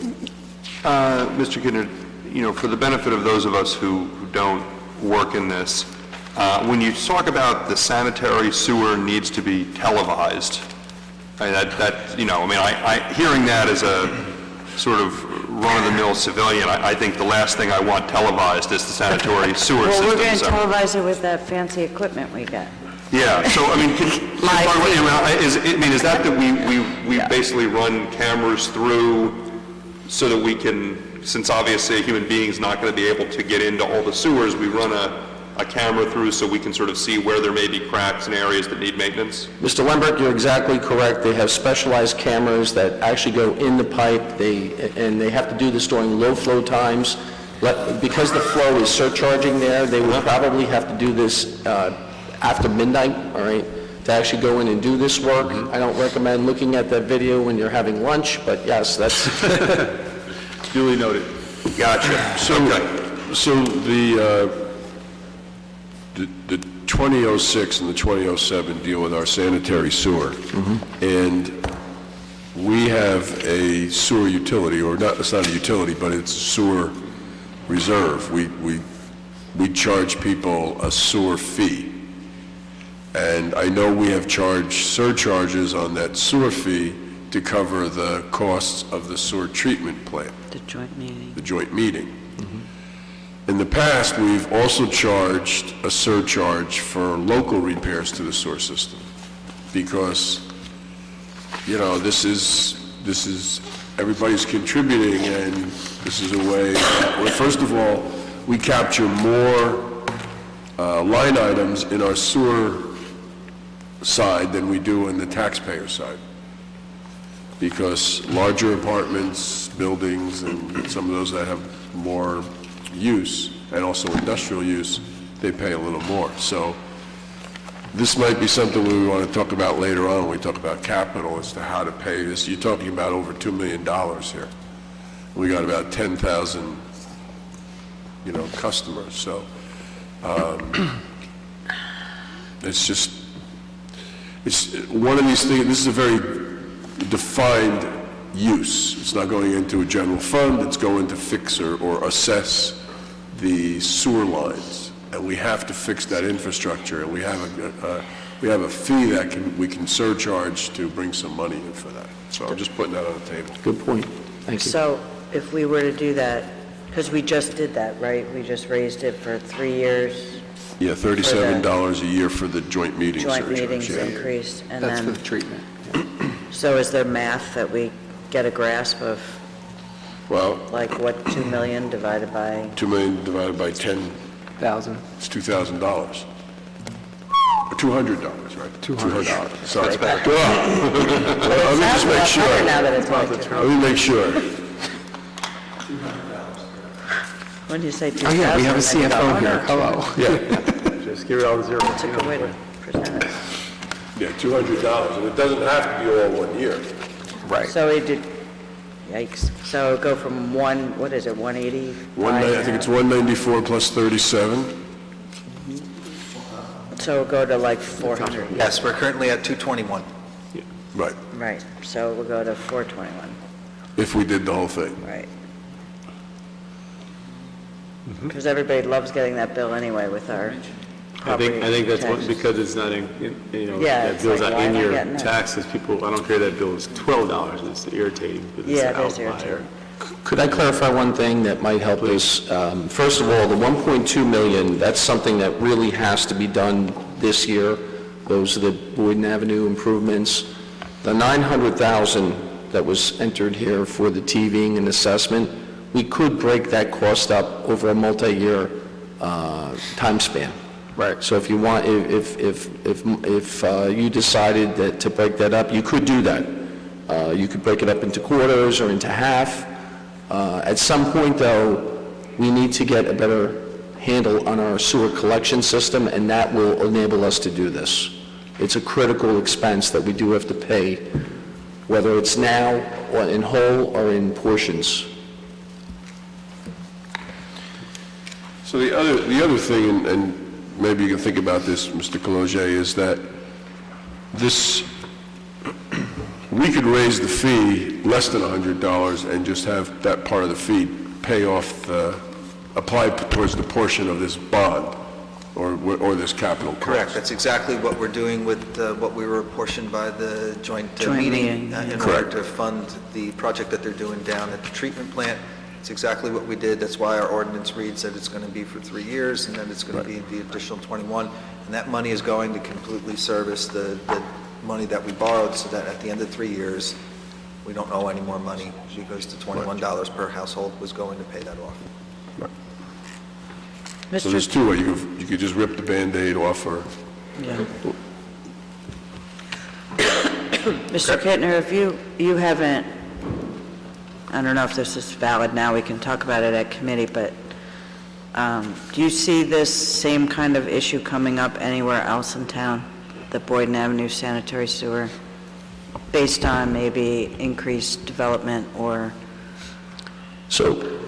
Mr. Kidner, for the benefit of those of us who don't work in this, when you talk about the sanitary sewer needs to be televised, hearing that as a sort of run-of-the-mill civilian, I think the last thing I want televised is the sanitary sewer system. Well, we're going to So- televise it with that fancy equipment we got. Yeah, so, is that we basically run cameras through so that we can, since obviously a human being's not going to be able to get into all the sewers, we run a camera through so we can sort of see where there may be cracks and areas that need maintenance? Mr. Lembert, you're exactly correct. They have specialized cameras that actually go in the pipe, and they have to do this during low flow times. Because the flow is surcharging there, they would probably have to do this after midnight, all right, to actually go in and do this work. I don't recommend looking at that video when you're having lunch, but yes, that's... Duly noted. Gotcha. So the 2006 and the 2007 deal with our sanitary sewer. And we have a sewer utility, or not, it's not a utility, but it's a sewer reserve. We charge people a sewer fee. And I know we have charged surcharges on that sewer fee to cover the costs of the sewer treatment plant. The joint meeting. The joint meeting. In the past, we've also charged a surcharge for local repairs to the sewer system, because, this is, everybody's contributing, and this is a way, well, first of all, we capture more line items in our sewer side than we do in the taxpayer side, because larger apartments, buildings, and some of those that have more use, and also industrial use, they pay a little more. So this might be something we want to talk about later on when we talk about capital as to how to pay this. You're talking about over $2 million here. We got about 10,000, customers, so it's one of these things. This is a very defined use. It's not going into a general fund, it's going to fix or assess the sewer lines, and we have to fix that infrastructure, and we have a fee that we can surcharge to bring some money in for that. So I'm just putting that on the table. Good point. Thank you. So if we were to do that, because we just did that, right? We just raised it for 3 years. Yeah, $37 a year for the joint meeting surcharge. Joint meetings yeah. increased, and That's then, for the treatment. so is there math that we get a grasp of, Well, like what 2 million divided by? 2 million divided by 10, 1,000. it's $2,000. Or $200, right? $200. Sorry. Let me just make sure. Now that it's like Let me make sure. When you say 2,000. Oh, yeah, we have a I think, CFO oh, here. no, Hello. Yeah, Just give it all the zeros. That's a good way to present it. yeah, $200, and it doesn't have to be all 1 year. Right. So we did, yikes, so go from 180? I think it's 194 plus 37. So go to like 400, Yes, we're currently at 221. Right, right, so we'll go to 421, if we did the whole thing. right. Because everybody loves getting that bill anyway with our property I think that's taxes. because it's not in, Yeah, that it's bill's like, not why in am I your getting it? taxes. People, I don't care that bill is $12. It's irritating because it's Yeah, an it is outlier. irritating. Could I clarify one thing that might help us? First of all, the 1.2 million, that's something that really has to be done this year. Those are the Boyden Avenue improvements. The 900,000 that was entered here for the TVing and assessment, we could break that cost up over a multi-year time span. Right. So if you want, if you decided that to break that up, you could do that. You could break it up into quarters or into half. At some point, though, we need to get a better handle on our sewer collection system, and that will enable us to do this. It's a critical expense that we do have to pay, whether it's now or in whole or in portions. So the other thing, and maybe you can think about this, Mr. Cologe, is that we could raise the fee less than $100 and just have that part of the fee pay off apply towards the portion of this bond or this capital cost. Correct, that's exactly what we're doing with what we were apportioned by the joint Joint meeting meeting. in order to fund the project that they're doing down at the treatment plant. It's exactly what we did. That's why our ordinance reads that it's going to be for 3 years, and then it's going to be the additional 21. And that money is going to completely service the money that we borrowed, so that at the end of 3 years, we don't owe any more money, because the $21 per household was going to pay that off. So there's two ways. You could just rip the Band-Aid off, or... Yeah. Mr. Kittner, if you haven't, I don't know if this is valid now, we can talk about it at committee, but do you see this same kind of issue coming up anywhere else in town, the Boyden Avenue sanitary sewer, based on maybe increased development or? So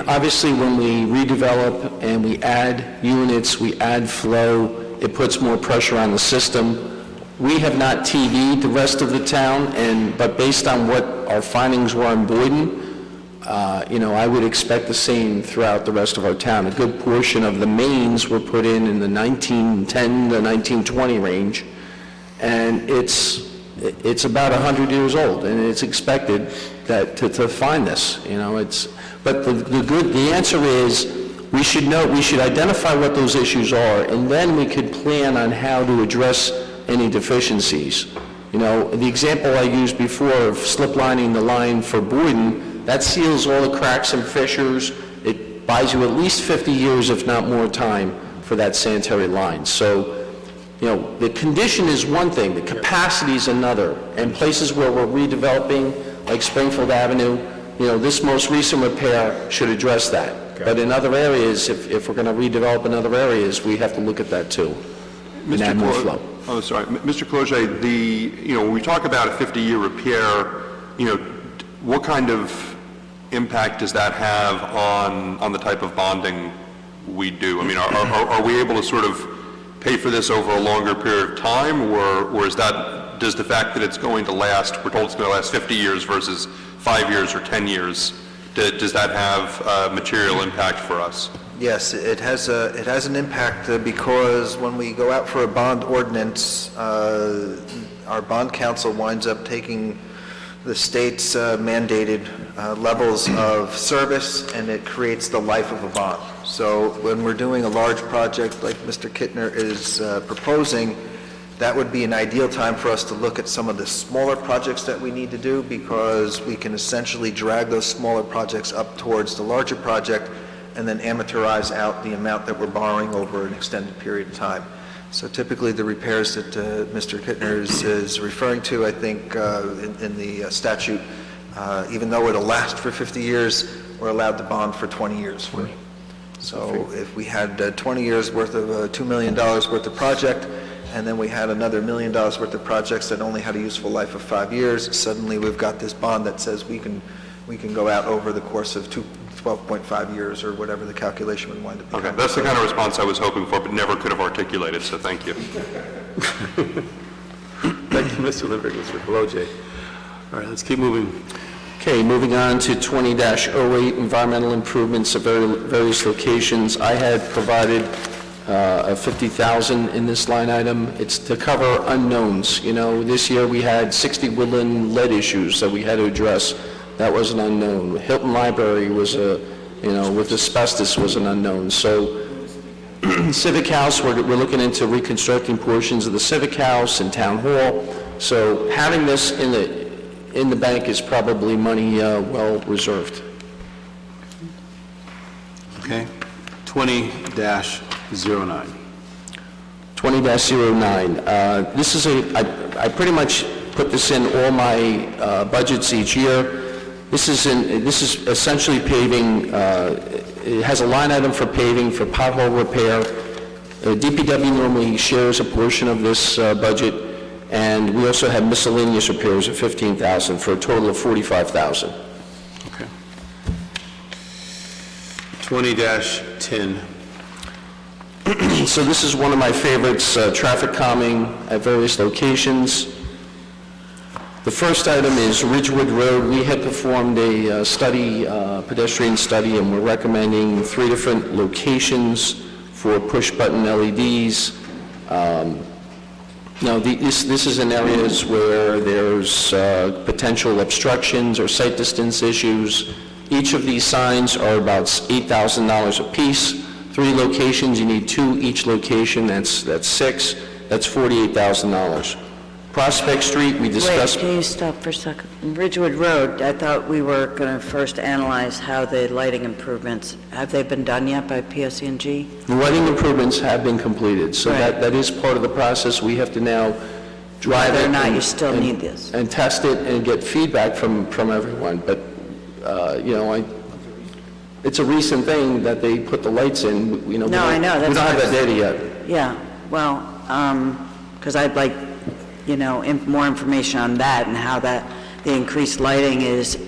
obviously, when we redevelop and we add units, we add flow, it puts more pressure on the system. We have not TV'd the rest of the town, but based on what our findings were in Boyden, I would expect the same throughout the rest of our town. A good portion of the mains were put in the 1910 to 1920 range, and it's about 100 years old, and it's expected that to find this. But the answer is we should identify what those issues are, and then we could plan on how to address any deficiencies. The example I used before of slip lining the line for Boyden, that seals all the cracks and fissures. It buys you at least 50 years, if not more time, for that sanitary line. So, the condition is one thing, the capacity is another. And places where we're redeveloping, like Springfield Avenue, this most recent repair should address that. Okay. But in other areas, if we're going to redevelop in other areas, we have to look at that too, and add more flow. Oh, sorry. Mr. Cloget, when we talk about a 50-year repair, what kind of impact does that have on the type of bonding we do? I mean, are we able to sort of pay for this over a longer period of time, or does the fact that it's going to last, we're told it's going to last 50 years versus 5 years or 10 years, does that have material impact for us? Yes, it has an impact because when we go out for a bond ordinance, our bond counsel winds up taking the state's mandated levels of service, and it creates the life of a bond. So when we're doing a large project like Mr. Kittner is proposing, that would be an ideal time for us to look at some of the smaller projects that we need to do, because we can essentially drag those smaller projects up towards the larger project and then amortize out the amount that we're borrowing over an extended period of time. So typically the repairs that Mr. Kittner is referring to, I think in the statute, even though it'll last for 50 years, we're allowed to bond for 20 years for it. So if we had 20 years worth of $2 million worth of project, and then we had another $1 million worth of projects that only had a useful life of 5 years, suddenly we've got this bond that says we can go out over the course of 12.5 years, or whatever the calculation would wind up being. Okay, that's the kind of response I was hoping for, but never could have articulated, so thank you. Thank you, Mr. Lindbergh, Mr. Cloget. All right, let's keep moving. Okay, moving on to 20-08, environmental improvements at various locations. I had provided a $50,000 in this line item. It's to cover unknowns. This year we had 60 woodland lead issues that we had to address. That was an unknown. Hilton Library was with asbestos was an unknown. So Civic House, we're looking into reconstructing portions of the Civic House and Town Hall. So having this in the bank is probably money well reserved. Okay. 20-09. 20-09. This is I pretty much put this in all my budgets each year. This is essentially paving. It has a line item for paving for pothole repair. DPW normally shares a portion of this budget, and we also have miscellaneous repairs of $15,000 for a total of $45,000. Okay. 20-10. So this is one of my favorites, traffic calming at various locations. The first item is Ridgewood Road. We had performed a study, pedestrian study, and we're recommending 3 different locations for push-button LEDs. Now, this is in areas where there's potential obstructions or sight distance issues. Each of these signs are about $8,000 a piece. 3 locations, you need 2 each location. That's 6. That's $48,000. Prospect Street, we discussed... Wait, can you stop for a second? Ridgewood Road, I thought we were going to first analyze how the lighting improvements, have they been done yet by PSE&G? The lighting improvements have been completed, so Right. that is part of the process. We have to now drive it... Whether or not and- you still and- need this. And test it and get feedback from everyone, but, it's a recent thing that they put the lights in, we No, I know, We that's don't have what- that data yet. Yeah, well, because I'd like, more information on that and how the increased lighting is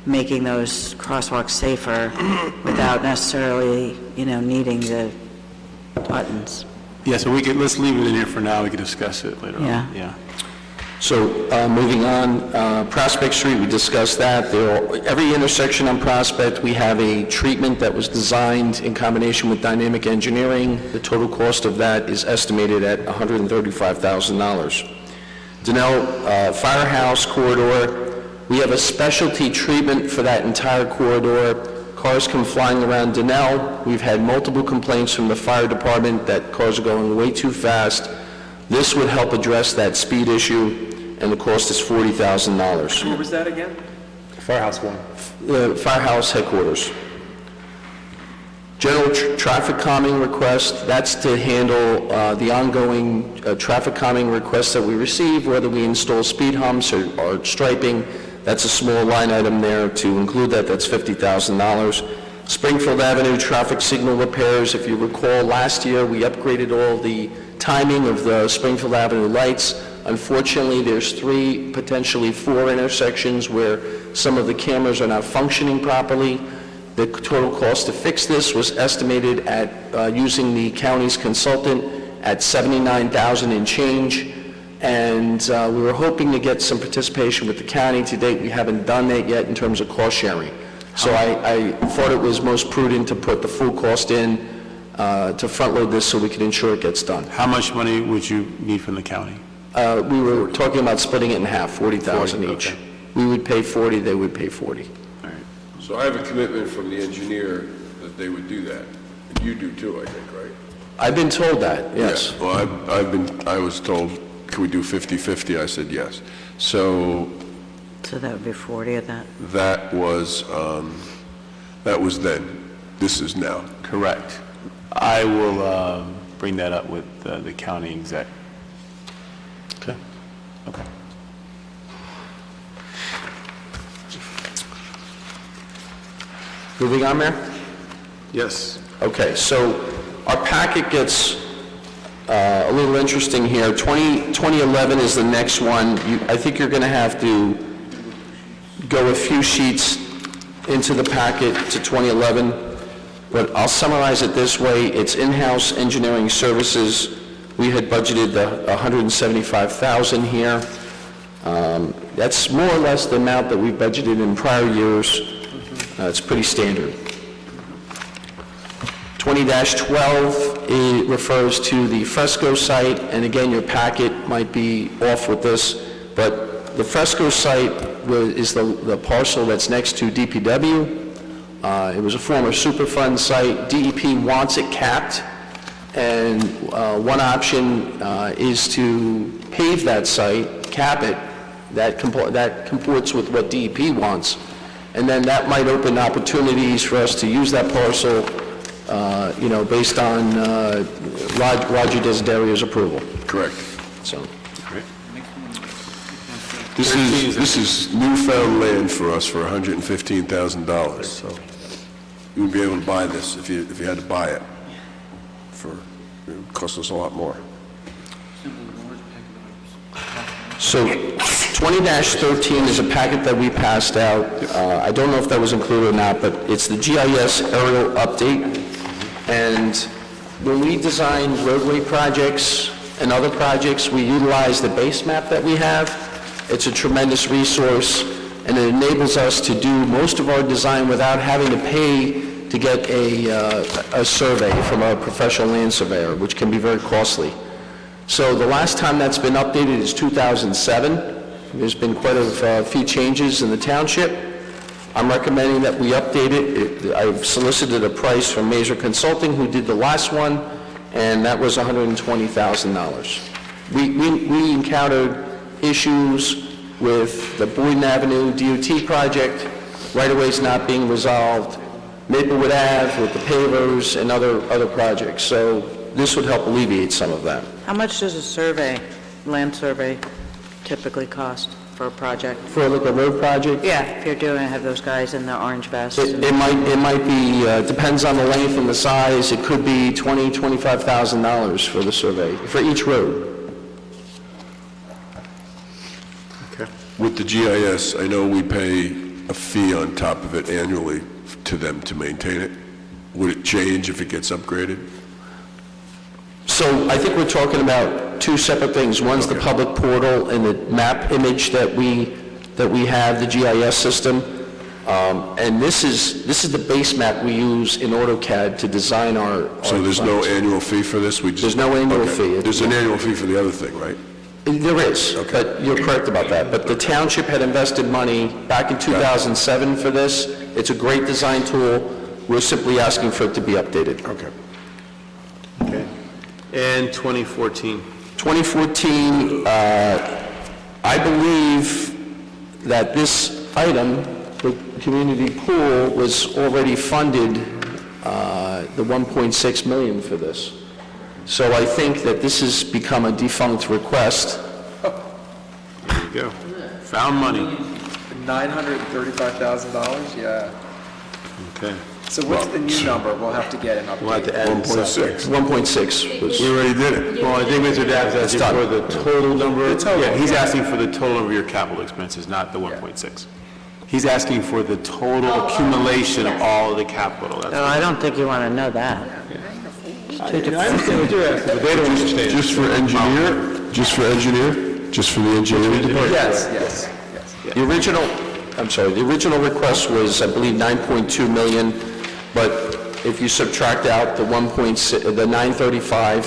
making those crosswalks safer without necessarily, needing the buttons. Yeah, so let's leave it in here for now. We can discuss it later Yeah. on. Yeah. So, moving on, Prospect Street, we discussed that. Every intersection on Prospect, we have a treatment that was designed in combination with dynamic engineering. The total cost of that is estimated at $135,000. Donnell Firehouse Corridor, we have a specialty treatment for that entire corridor. Cars come flying around Donnell. We've had multiple complaints from the fire department that cars are going way too fast. This would help address that speed issue, and the cost is $40,000. What was that again? Firehouse one. The Firehouse headquarters. General traffic calming request, that's to handle the ongoing traffic calming requests that we receive, whether we install speed humps or striping. That's a small line item there. To include that, that's $50,000. Springfield Avenue traffic signal repairs, if you recall, last year we upgraded all the timing of the Springfield Avenue lights. Unfortunately, there's 3, potentially 4 intersections where some of the cameras are not functioning properly. The total cost to fix this was estimated at, using the county's consultant, at $79,000 and change. And we were hoping to get some participation with the county. To date, we haven't done that yet in terms of cost sharing. So I thought it was most prudent to put the full cost in, to front load this so we could ensure it gets done. How much money would you need from the county? We were talking about splitting it in half, $40,000 each. Okay. We would pay 40, they would pay 40. So I have a commitment from the engineer that they would do that. And you do too, I think, right? I've been told that, yes. Yeah, well, I was told, can we do 50/50? I said yes. So So that would be 40 of that? that was then. This is now. Correct. I will bring that up with the county exec. Okay. Okay. Moving on, Mayor? Yes. Okay, so our packet gets a little interesting here. 2011 is the next one. I think you're going to have to go a few sheets into the packet to 2011, but I'll summarize it this way. It's in-house engineering services. We had budgeted $175,000 here. That's more or less the amount that we budgeted in prior years. It's pretty standard. 20-12, it refers to the Fresco site, and again, your packet might be off with this, but the Fresco site is the parcel that's next to DPW. It was a former Superfund site. DEP wants it capped, and one option is to pave that site, cap it. That comports with what DEP wants. And then that might open opportunities for us to use that parcel, based on Roger Desideria's approval. Correct. So, This is newfound land for us for $115,000. So you wouldn't be able to buy this if you had to buy it. It would cost us a lot more. So 20-13 is a packet that we passed out. I don't know if that was included or not, but it's the GIS aerial update. And when we design roadway projects and other projects, we utilize the base map that we have. It's a tremendous resource, and it enables us to do most of our design without having to pay to get a survey from a professional land surveyor, which can be very costly. So the last time that's been updated is 2007. There's been quite a few changes in the township. I'm recommending that we update it. I've solicited a price from Maser Consulting, who did the last one, and that was $120,000. We encountered issues with the Boynton Avenue DOT project, right-of-ways not being resolved, Maplewood Ave with the pavers, and other projects. So this would help alleviate some of that. How much does a land survey typically cost for a project? For like a road project? Yeah, if you're doing, have those guys in their orange vests. It might be, depends on the length and the size, it could be $20,000, $25,000 for the survey, for each road. With the GIS, I know we pay a fee on top of it annually to them to maintain it. Would it change if it gets upgraded? So I think we're talking about two separate things. One's the public portal and the map image that we have, the GIS system. And this is the base map we use in AutoCAD to design our So there's no annual fee for this? There's no annual fee. There's an annual fee for the other thing, right? There is, but you're correct about that. But the township had invested money back in 2007 for this. It's a great design tool. We're simply asking for it to be updated. Okay. And 2014? 2014, I believe that this item, the community pool, was already funded, the $1.6 million for this. So I think that this has become a defunct request. There you go. Found money. $935,000, yeah. Okay. So what's the new number? We'll have to get an update. We'll have to add 1.6. 1.6 was... We already did it. Well, I think Mr. Dabb's asking done. for the total number. Yeah, he's yeah. asking for the total number of your capital expenses, not the 1.6. He's asking for the total accumulation of all of the capital. That's No, I don't think you want to know that. I understand what you're asking, but they don't understand. Just for engineer? Just for engineer? Just for the engineering department? Yes. The original request was, I believe, 9.2 million, but if you subtract out the 1.6, the 935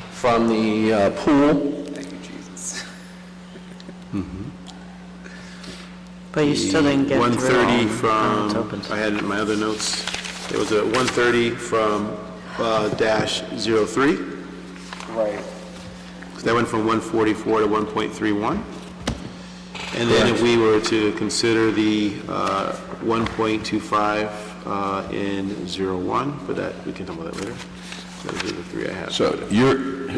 from the pool, Thank you, Jesus. But you still didn't get through all. 130 It's open. from, I had it in my other notes, there was a 130 from dash 03. Right. So that went from 144 to 1.31. And then if we were to consider the 1.25 in 01, but that, we can talk about that later. Those are the three I have. So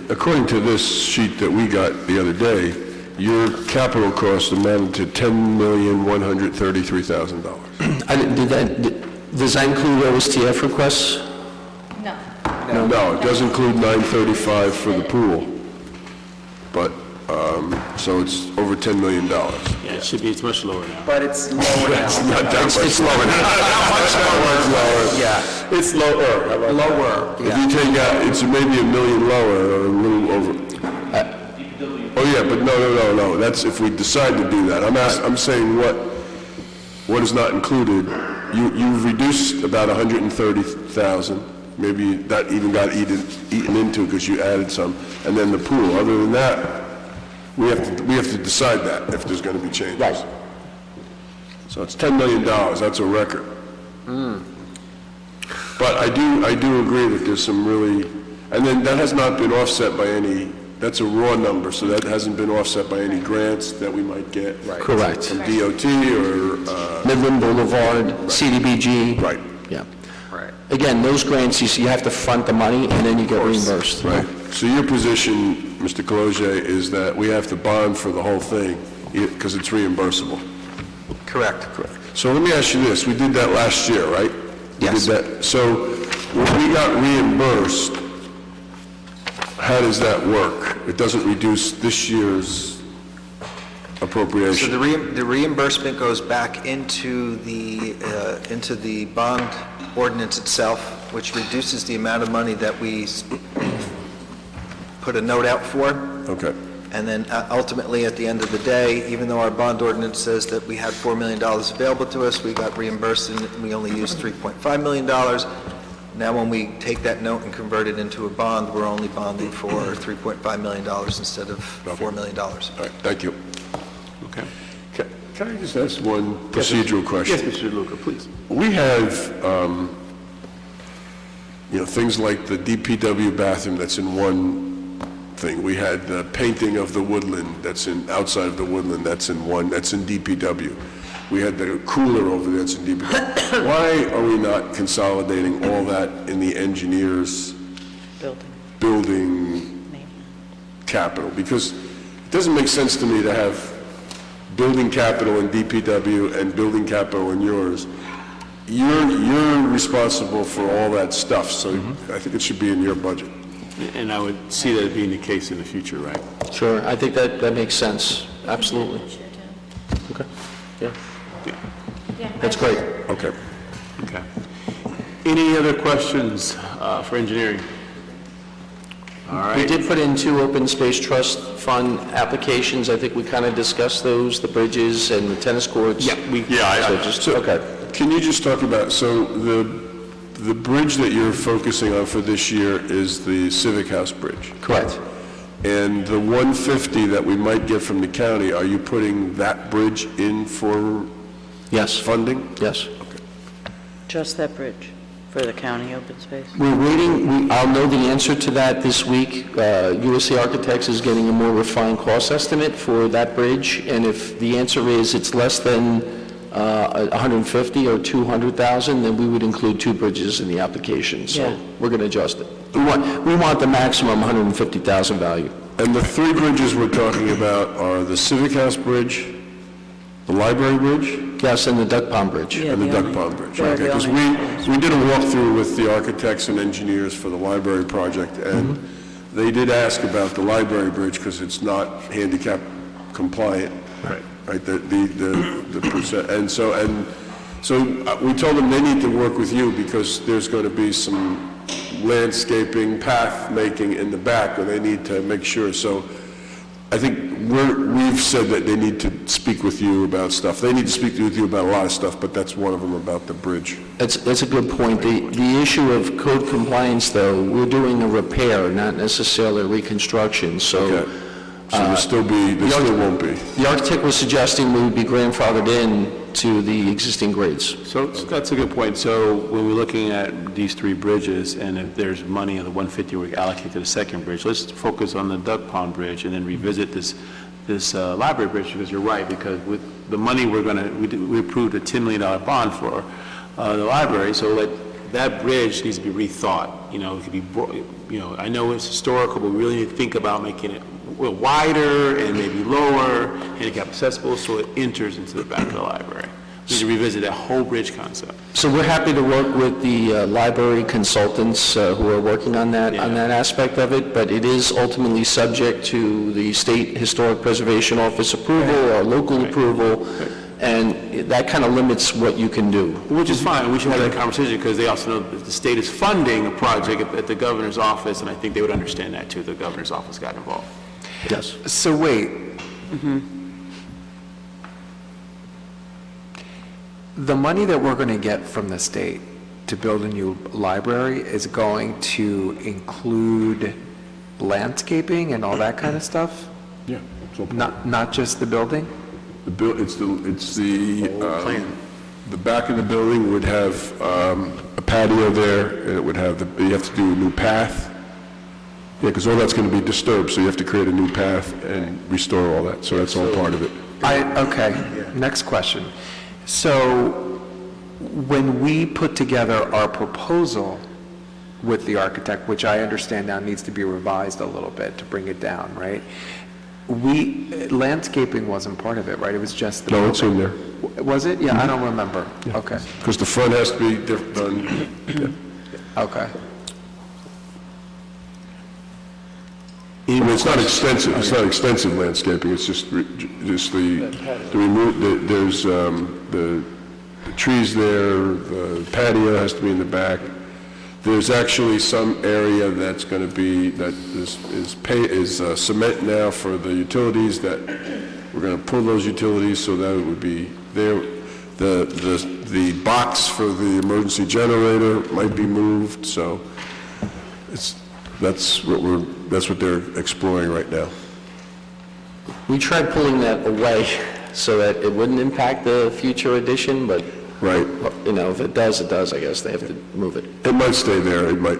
according to this sheet that we got the other day, your capital cost amounted to $10,133,000. does that include OSTF requests? No. No, it does include 935 for the pool, but, so it's over $10 million. Yeah, it should be, it's much lower now. But it's lower now. It's not that much. It's lower Yeah. It's lower. Lower. If you take out, it's maybe $1 million lower, or a little over. Oh, yeah, but no, that's if we decide to do that. I'm saying what is not included. You've reduced about 130,000, maybe that even got eaten into because you added some, and then the pool. Other than that, we have to decide that if there's going to be changes. Right. So it's $10 million, that's a record. But I do agree that there's some really, and then that has not been offset by any, that's a raw number, so that hasn't been offset by any grants that we might get. Correct. From DOT or, Midland Boulevard, CDBG. right. Yeah. Right. Again, those grants, you have to front the money and then you get reimbursed. Right. So your position, Mr. Cologe, is that we have to bond for the whole thing because it's reimbursable. Correct. So let me ask you this. We did that last year, right? Yes. We did that. So when we got reimbursed, how does that work? It doesn't reduce this year's So appropriation? the reimbursement goes back into the bond ordinance itself, which reduces the amount of money that we put a note out for. Okay. And then ultimately, at the end of the day, even though our bond ordinance says that we had $4 million available to us, we got reimbursed and we only used $3.5 million. Now, when we take that note and convert it into a bond, we're only bonding for $3.5 million instead of $4 million. All right, thank you. Okay. Can I just ask one procedural question? Yes, Mr. Luca, please. We have, things like the DPW bathroom that's in one thing. We had the painting of the woodland that's outside of the woodland, that's in DPW. We had the cooler over there that's in DPW. Why are we not consolidating all that in the engineer's building capital? Because it doesn't make sense to me to have building capital in DPW and building capital in yours. You're responsible for all that stuff, so I think it should be in your budget. And I would see that being the case in the future, right? Sure, I think that makes sense, absolutely. Okay, yeah. That's great. Okay. Okay. Any other questions for engineering? All We right. did put in 2 open space trust fund applications, I think we kind of discussed those, the bridges and the tennis courts. Okay. Can you just talk about, so the bridge that you're focusing on for this year is the Civic House Bridge? Correct. And the 150 that we might get from the county, are you putting that bridge in for funding? Yes. Just that bridge for the county open space? We're waiting, I'll know the answer to that this week. USA Architects is getting a more refined cost estimate for that bridge, and if the answer is it's less than 150 or 200,000, then we would include 2 bridges in the application, so Yeah. we're going to adjust it. We want the maximum 150,000 value. And the 3 bridges we're talking about are the Civic House Bridge, The library bridge? Yes, and the Duck Pond Bridge. Yeah, And the the Duck only- Pond Bridge, they're okay. the Because we did a walkthrough with the architects and engineers for the library project, and they did ask about the library bridge because it's not handicap compliant. Right. Right, the percent, and so we told them they need to work with you because there's going to be some landscaping, path making in the back, or they need to make sure. So I think we've said that they need to speak with you about stuff. They need to speak with you about a lot of stuff, but that's one of them about the bridge. That's a good point. The issue of code compliance, though, we're doing a repair, not necessarily a reconstruction, so... Okay. So there still won't be. The architect was suggesting we would be grandfathered in to the existing grades. So that's a good point. So when we're looking at these three bridges, and if there's money in the 150 we allocate to the second bridge, let's focus on the Duck Pond Bridge and then revisit this library bridge, because you're right, because with the money we approved a $10 million bond for the library, so that bridge needs to be rethought. It could be, I know it's historical, but we really need to think about making it wider and maybe lower, handicap accessible, so it enters into the back of the library. We need to revisit that whole bridge concept. So we're happy to work with the library consultants who are working on that aspect of it, but it is ultimately subject to the State Historic Preservation Office approval or local approval, and that kind of limits what you can do. Which is fine. We should have that conversation because they also know that the state is funding a project at the governor's office, and I think they would understand that too. The governor's office got involved. Yes. So wait. The money that we're going to get from the state to build a new library is going to include landscaping and all that kind of stuff? Yeah. Not just the building? It's the back of the building would have a patio there, and it would have you have to do a new path. Yeah, because all that's going to be disturbed, so you have to create a new path and restore all that. So that's all part of it. Okay, next question. So when we put together our proposal with the architect, which I understand now needs to be revised a little bit to bring it down, right? Landscaping wasn't part of it, right? It was just the No, it's in building. there. Was it? Yeah, I don't remember. Okay. Because the front has to be done. Okay. It's not extensive. It's not extensive landscaping. It's just the remove. There's the trees there. The patio has to be in the back. There's actually some area that's going to be that is cement now for the utilities. That we're going to pull those utilities, so that it would be there. The box for the emergency generator might be moved. So that's what they're exploring right now. We tried pulling that away so that it wouldn't impact the future addition, but right. If it does, it does. I guess they have to move it. It might stay there. It might,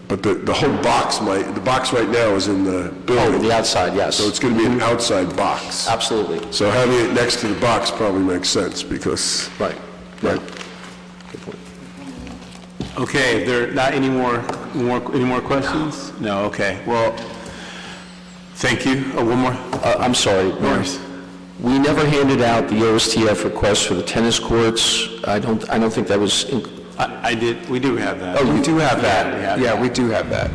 but the whole box might. The box right now is in the building. Oh, the outside, yes. So it's going to be an outside box. Absolutely. So having it next to the box probably makes sense because. Right. Good point. Okay, if there are not any more questions? No, okay. Well, thank you. One more? I'm sorry. Norris. We never handed out the OSTF request for the tennis courts. I don't think that was. I did. We do have that. Oh, you do have that. Yeah, we do have that.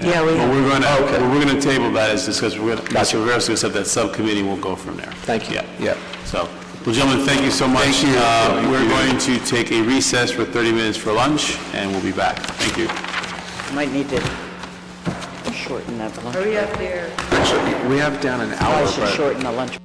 Yeah, we Well, we're going to table that as discussed. Mr. Rivera's going to set that subcommittee. We'll go from there. Thank you. Yeah. So, well, gentlemen, thank you so much. Thank you. We're going to take a recess for 30 minutes for lunch, and we'll be back. Thank you. Might need to shorten that lunch. Hurry up there. Actually, we have down an hour, I should but shorten the lunch.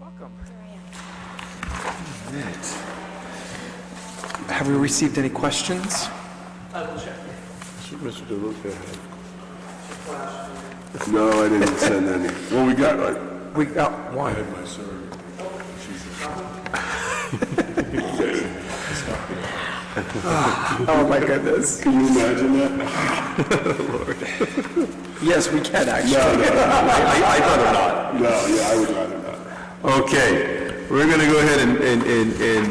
Welcome. Have we received any questions? Mr. DeLuca. No, I didn't send any. Well, we got We got one. I had my surrogate. Oh, my goodness. Can you imagine that? Lord. Yes, we can, actually. No, I'd rather not. No, yeah, I would rather not. Okay, we're going to go ahead and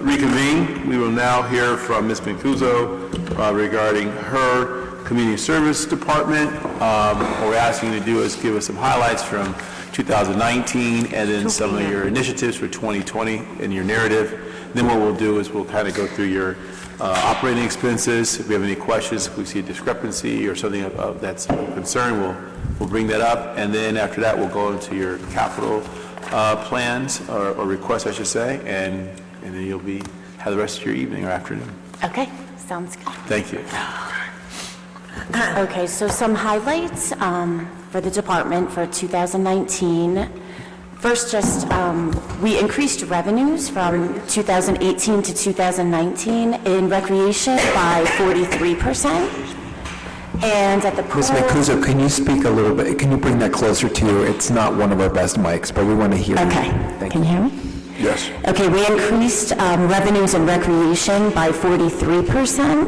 reconvene. We will now hear from Ms. Mancuso regarding her community service department. What we're asking you to do is give us some highlights from 2019 and then some of your initiatives for 2020 in your narrative. Then what we'll do is we'll kind of go through your operating expenses. If we have any questions, if we see a discrepancy or something that's of concern, we'll bring that up. And then after that, we'll go into your capital plans or requests, I should say, and then you'll have the rest of your evening or afternoon. Okay, sounds good. Thank you. Okay, so some highlights for the department for 2019. First, we increased revenues from 2018 to 2019 in recreation by 43%. And at the pool... Ms. Mancuso, can you speak a little bit? Can you bring that closer to you? It's not one of our best mics, but we want to hear you. Okay. Can you hear me? Yes. Okay, we increased revenues in recreation by 43%,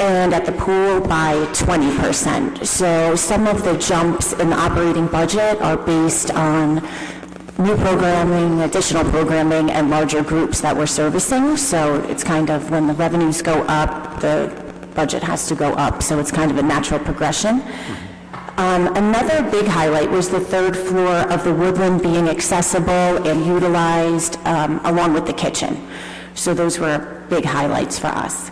and at the pool by 20%. So some of the jumps in the operating budget are based on new programming, additional programming, and larger groups that we're servicing. So it's kind of when the revenues go up, the budget has to go up. So it's kind of a natural progression. Another big highlight was the third floor of the Woodland being accessible and utilized along with the kitchen. So those were big highlights for us.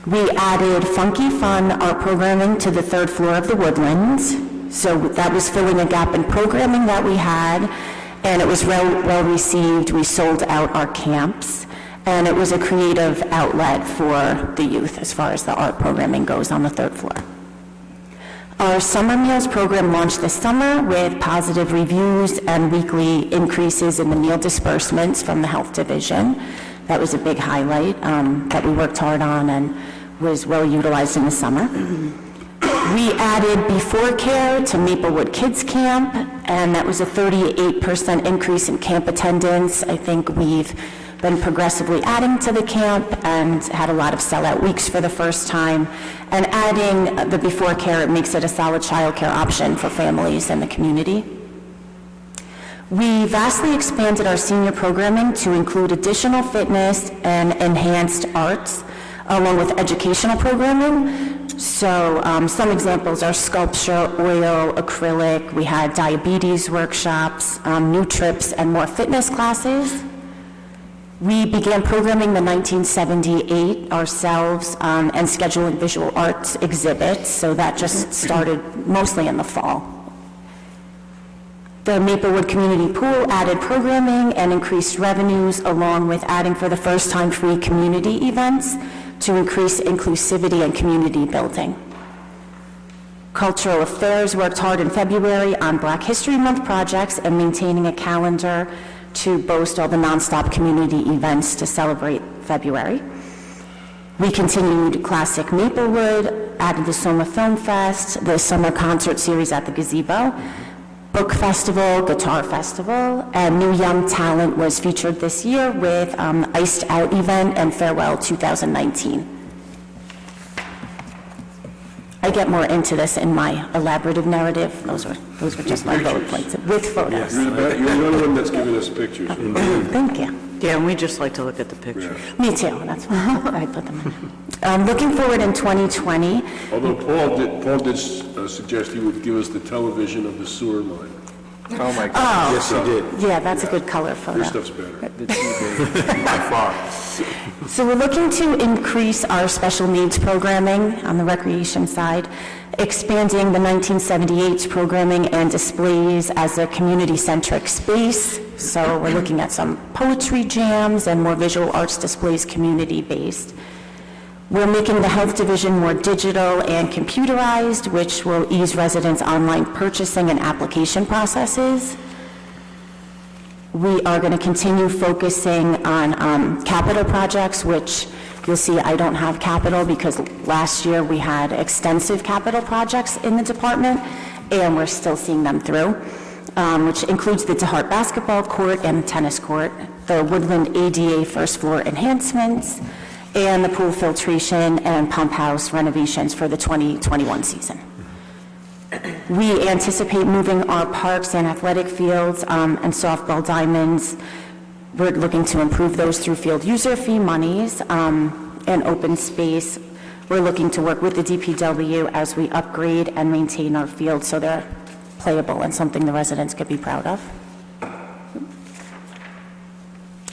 We added Funky Fun art programming to the third floor of the Woodlands. So that was filling a gap in programming that we had, and it was well received. We sold out our camps, and it was a creative outlet for the youth as far as the art programming goes on the third floor. Our summer meals program launched this summer with positive reviews and weekly increases in the meal disbursements from the health division. That was a big highlight that we worked hard on and was well utilized in the summer. We added Before Care to Maplewood Kids Camp, and that was a 38% increase in camp attendance. I think we've been progressively adding to the camp and had a lot of sellout weeks for the first time. And adding the Before Care, it makes it a solid child care option for families in the community. We vastly expanded our senior programming to include additional fitness and enhanced arts, along with educational programming. So some examples are sculpture, oil, acrylic. We had diabetes workshops, new trips, and more fitness classes. We began programming the 1978 ourselves and scheduling visual arts exhibits, so that just started mostly in the fall. The Maplewood Community Pool added programming and increased revenues, along with adding for the first time free community events to increase inclusivity and community building. Cultural Affairs worked hard in February on Black History Month projects and maintaining a calendar to boast all the nonstop community events to celebrate February. We continued Classic Maplewood, added the Soma Film Fest, the summer concert series at the gazebo, Book Festival, Guitar Festival, and New Young Talent was featured this year with Iced Out event and Farewell 2019. I get more into this in my elaborative narrative. Those were just my bullet points with photos. You're the only one that's giving us pictures. Thank you. Yeah, and we just like to look at the pictures. Me too, that's why I put them in. Looking forward in 2020. Although Paul did suggest he would give us the television of the sewer line. Oh, my God. Oh. Yes, you did. Yeah, that's a good color photo. Your stuff's better. By far. So we're looking to increase our special needs programming on the recreation side, expanding the 1978's programming and displays as a community-centric space. So we're looking at some poetry jams and more visual arts displays community-based. We're making the health division more digital and computerized, which will ease residents' online purchasing and application processes. We are going to continue focusing on capital projects, which you'll see I don't have capital because last year we had extensive capital projects in the department, and we're still seeing them through, which includes the DeHart basketball court and the tennis court, the Woodland ADA first floor enhancements, and the pool filtration and pump house renovations for the 2021 season. We anticipate moving our parks and athletic fields and softball diamonds. We're looking to improve those through field user fee monies and open space. We're looking to work with the DPW as we upgrade and maintain our fields so they're playable and something the residents could be proud of.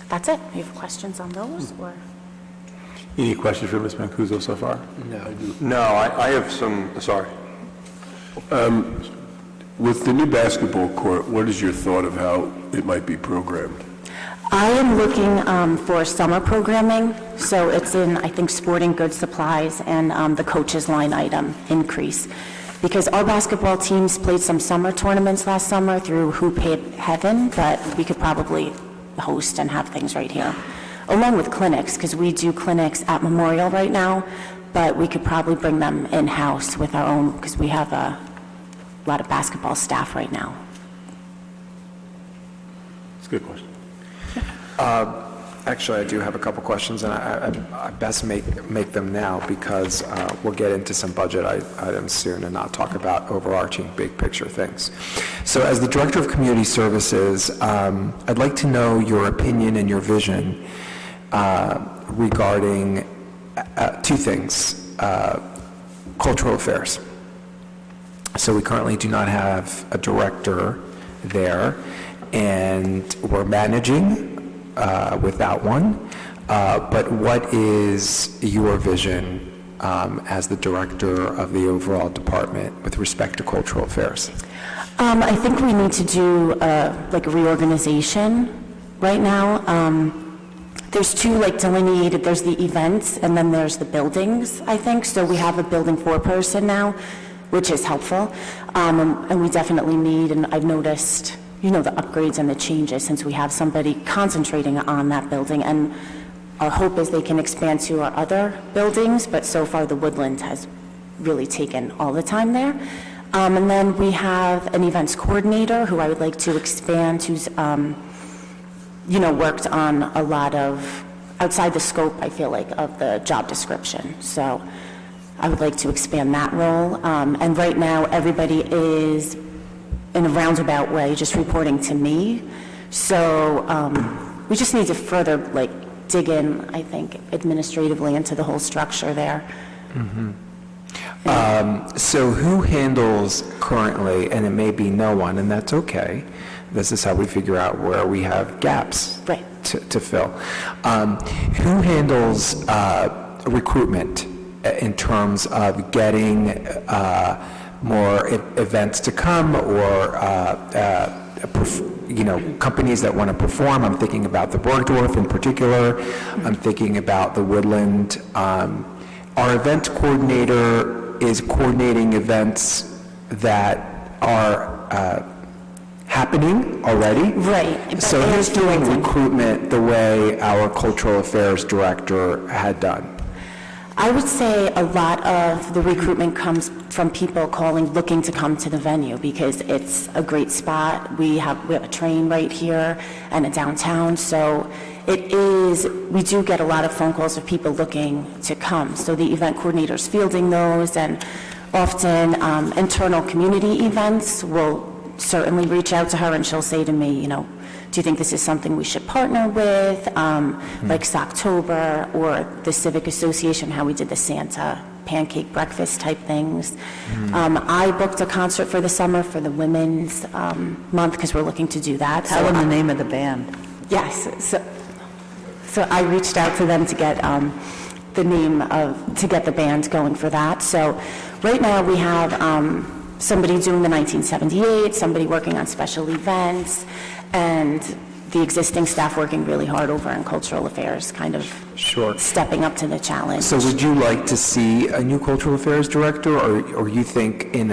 That's it. You have questions on those, or? Any questions for Ms. Mancuso so far? No, I have some, sorry. With the new basketball court, what is your thought of how it might be programmed? I am looking for summer programming, so it's in, I think, sporting goods supplies and the coaches line item increase. Because our basketball teams played some summer tournaments last summer through Hoop Heaven, but we could probably host and have things right here. Along with clinics, because we do clinics at Memorial right now, but we could probably bring them in-house with our own, because we have a lot of basketball staff right now. It's a good question. Actually, I do have a couple questions, and I best make them now because we'll get into some budget items soon and not talk about overarching big picture things. So as the Director of Community Services, I'd like to know your opinion and your vision regarding two things, cultural affairs. So we currently do not have a director there, and we're managing without one, but what is your vision as the director of the overall department with respect to cultural affairs? I think we need to do like a reorganization right now. There's two like delineated, there's the events and then there's the buildings, I think. So we have a building foreperson now, which is helpful. And we definitely need, and I've noticed, you know, the upgrades and the changes since we have somebody concentrating on that building. And our hope is they can expand to our other buildings, but so far the Woodland has really taken all the time there. And then we have an events coordinator who I would like to expand, who's, you know, worked on a lot of, outside the scope, I feel like, of the job description. So I would like to expand that role. And right now, everybody is, in a roundabout way, just reporting to me. So we just need to further, like, dig in, I think, administratively into the whole structure there. Mm-hmm. So who handles currently, and it may be no one, and that's okay, this is how we figure out where we have gaps to fill. Who handles recruitment in terms of getting more events to come, or you know, companies that want to perform? I'm thinking about the Bergdorf in particular. I'm thinking about the Woodland. Our event coordinator is coordinating events that are happening already. Right. So who's doing recruitment the way our cultural affairs director had done? I would say a lot of the recruitment comes from people calling, looking to come to the venue because it's a great spot. We have a train right here and a downtown, so it is, we do get a lot of phone calls of people looking to come. So the event coordinator's fielding those, and often internal community events will certainly reach out to her and she'll say to me, you know, do you think this is something we should partner with, like Socktober or the Civic Association, how we did the Santa pancake breakfast type things. I booked a concert for the summer for the Women's Month because we're looking to do that. Tell them the name of the band. Yes, so I reached out to them to get the name of, to get the band going for that. So right now we have somebody doing the 1978, somebody working on special events, and the existing staff working really hard over in cultural affairs, kind of stepping up to the challenge. So would you like to see a new cultural affairs director, or you think in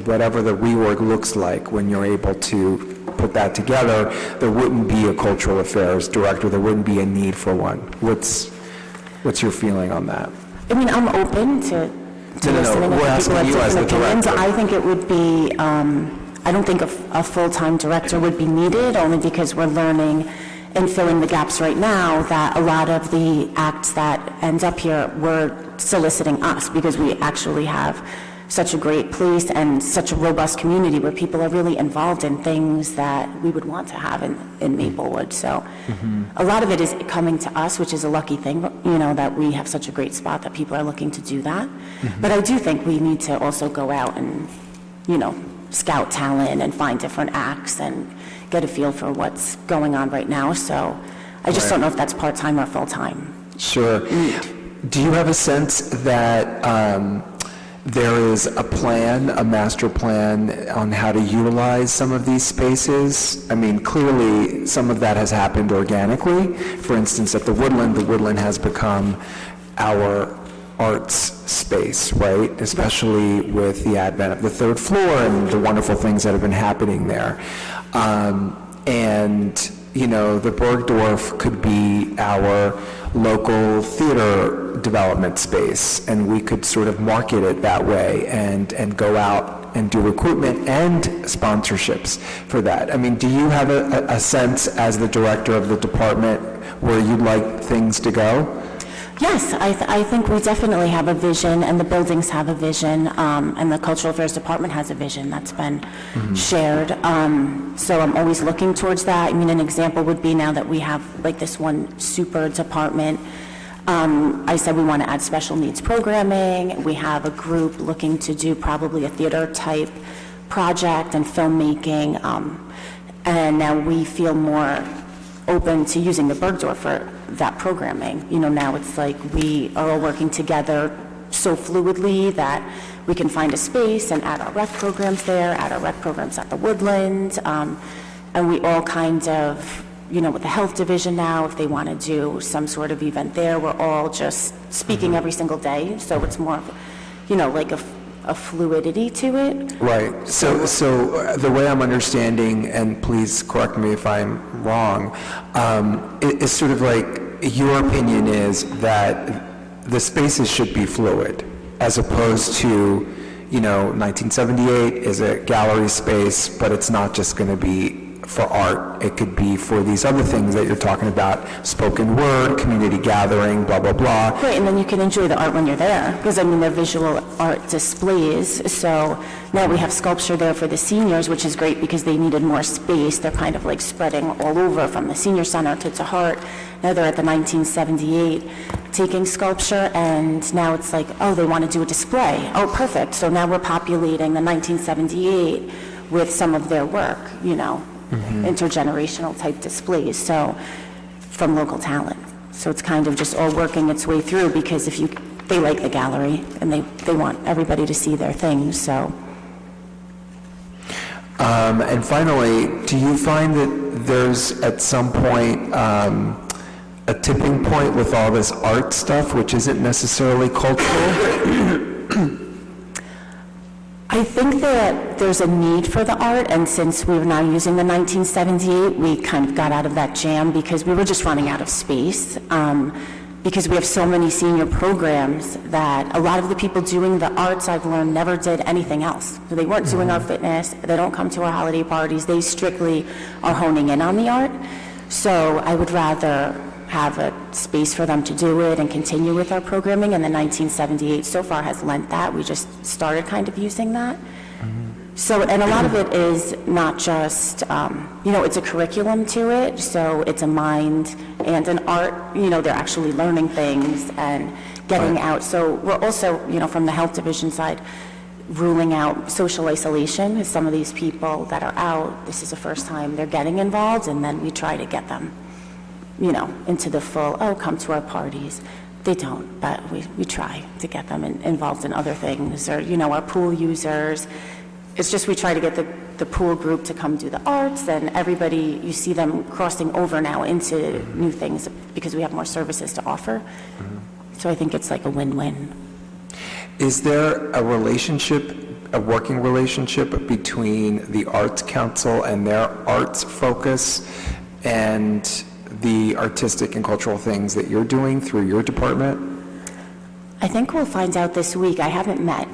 whatever the reorg looks like, when you're able to put that together, there wouldn't be a cultural affairs director, there wouldn't be a need for one. What's your feeling on that? I mean, I'm open to listening we're if people asking have you as different the opinions. director. I think it would be, I don't think a full-time director would be needed, only because we're learning and filling the gaps right now that a lot of the acts that end up here were soliciting us, because we actually have such a great place and such a robust community where people are really involved in things that we would want to have in Maplewood. So a lot of it is coming to us, which is a lucky thing, that we have such a great spot that people are looking to do that. But I do think we need to also go out and, scout talent and find different acts and get a feel for what's going on right now. So I just don't know if that's part-time or full-time. Sure. Do you have a sense that there is a plan, a master plan on how to utilize some of these spaces? I mean, clearly, some of that has happened organically. For instance, at the Woodland has become our arts space, right? Especially with the advent of the third floor and the wonderful things that have been happening there. The Bergdorf could be our local theater development space, and we could sort of market it that way and go out and do recruitment and sponsorships for that. I mean, do you have a sense as the director of the department where you'd like things to go? Yes, I think we definitely have a vision, and the buildings have a vision, and the Cultural Affairs Department has a vision that's been shared. So I'm always looking towards that. I mean, an example would be now that we have like this one super department. I said we want to add special needs programming. We have a group looking to do probably a theater type project and filmmaking. And now we feel more open to using the Bergdorf for that programming. Now it's like we are all working together so fluidly that we can find a space and add our rec programs there, add our rec programs at the Woodland, and we all kind of, with the health division now, if they want to do some sort of event there, we're all just speaking every single day, so it's more of, like a fluidity to it. Right. So the way I'm understanding, and please correct me if I'm wrong, it's sort of like your opinion is that the spaces should be fluid, as opposed to, 1978 is a gallery space, but it's not just going to be for art. It could be for these other things that you're talking about, spoken word, community gathering, blah, blah, blah. Right, and then you can enjoy the art when you're there, because they're visual art displays. So now we have sculpture there for the seniors, which is great because they needed more space. They're kind of like spreading all over from the senior center to Hart. Now they're at the 1978 taking sculpture, and now it's like, oh, they want to do a display. Oh, perfect. So now we're populating the 1978 with some of their work, intergenerational type displays, so from local talent. So it's kind of just all working its way through, because they like the gallery and they want everybody to see their things, so. And finally, do you find that there's at some point a tipping point with all this art stuff, which isn't necessarily cultural? I think that there's a need for the art, and since we were now using the 1978, we kind of got out of that jam because we were just running out of space. Because we have so many senior programs that a lot of the people doing the arts, I've learned, never did anything else. So they weren't doing our fitness, they don't come to our holiday parties, they strictly are honing in on the art. So I would rather have a space for them to do it and continue with our programming, and the 1978 so far has lent that. We just started kind of using that. So, and a lot of it is not just, it's a curriculum to it, so it's a mind and an art, they're actually learning things and getting out. So we're also, from the health division side, ruling out social isolation. Some of these people that are out, this is the first time they're getting involved, and then we try to get them into the full, come to our parties. They don't, but we try to get them involved in other things, or, our pool users. It's just we try to get the pool group to come do the arts, and everybody, you see them crossing over now into new things because we have more services to offer. So I think it's like a win-win. Is there a relationship a working relationship between the Arts Council and their arts focus and the artistic and cultural things that you're doing through your department? I think we'll find out this week. I haven't met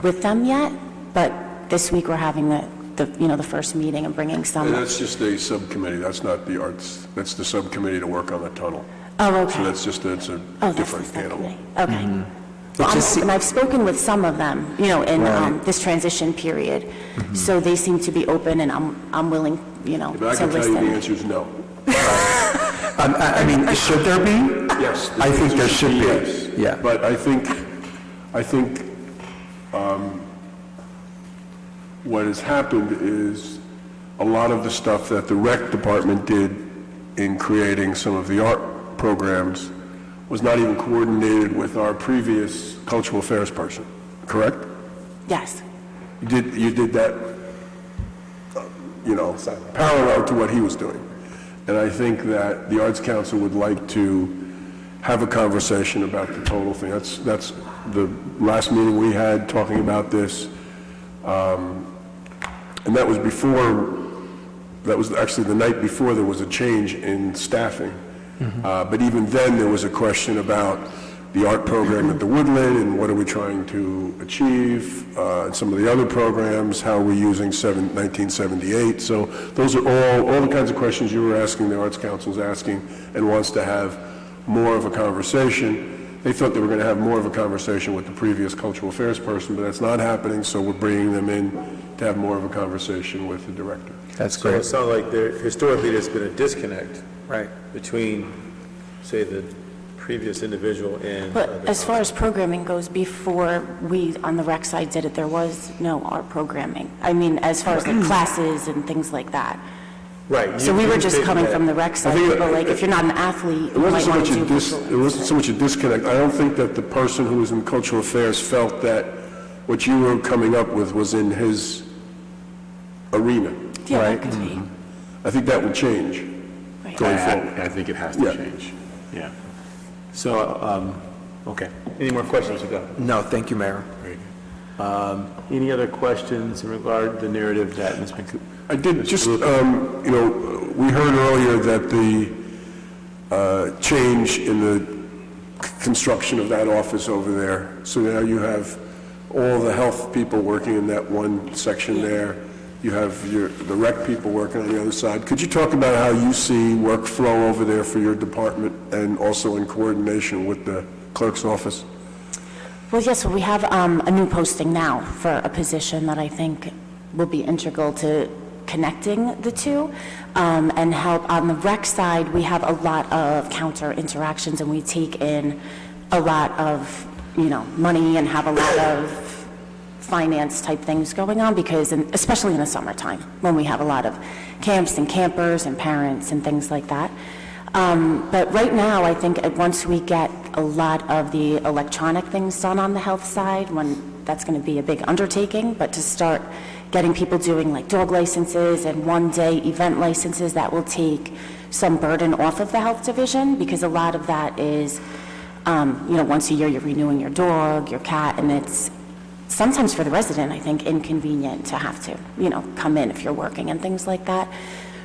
with them yet, but this week we're having the first meeting and bringing some. And that's just a subcommittee, that's not the arts, that's the subcommittee to work on the tunnel. Oh, okay. So that's just, it's a different animal. Okay. Well, and I've spoken with some of them, in this transition period, so they seem to be open, and I'm willing, But I to can tell you listen. the answer is no. I mean, should there be? Yes. I think there should be. Yes. Yeah. But I think what has happened is a lot of the stuff that the rec department did in creating some of the art programs was not even coordinated with our previous cultural affairs person, correct? Yes. You did that, parallel to what he was doing. And I think that the Arts Council would like to have a conversation about the total thing. That's the last meeting we had talking about this. And that was actually the night before there was a change in staffing. But even then, there was a question about the art program at the Woodland and what are we trying to achieve, and some of the other programs, how are we using 1978. So those are all the kinds of questions you were asking, the Arts Council's asking, and wants to have more of a conversation. They thought they were going to have more of a conversation with the previous cultural affairs person, but that's not happening, so we're bringing them in to have more of a conversation with the director. That's So great. it sounds like historically there's been a disconnect between, say, the previous individual and... But as far as programming goes, before we on the rec side did it, there was no art programming. I mean, as far as like classes and things like that. Right. So we were just coming from the rec side, but like if you're not an athlete, It you wasn't might so want to much do it wasn't so much a disconnect. I don't think that the person who was in cultural affairs felt that what you were coming up with was in his arena. Yeah, that could be. I think that would change going forward. I think it has to change. Yeah. So, okay. Any more questions, ago? No, thank you, Mayor. Very good. Any other questions in regard to the narrative that Ms. McCool? I did just, we heard earlier that the change in the construction of that office over there, so now you have all the health people working in that one section there. You have the rec people working on the other side. Could you talk about how you see workflow over there for your department and also in coordination with the clerk's office? Well, yes, we have a new posting now for a position that I think will be integral to connecting the two and help. On the rec side, we have a lot of counter interactions, and we take in a lot of, money and have a lot of finance type things going on because, especially in the summertime, when we have a lot of camps and campers and parents and things like that. But right now, I think once we get a lot of the electronic things done on the health side, that's going to be a big undertaking, but to start getting people doing like dog licenses and one-day event licenses, that will take some burden off of the health division, because a lot of that is, once a year you're renewing your dog, your cat, and it's sometimes for the resident, I think, inconvenient to have to, come in if you're working and things like that.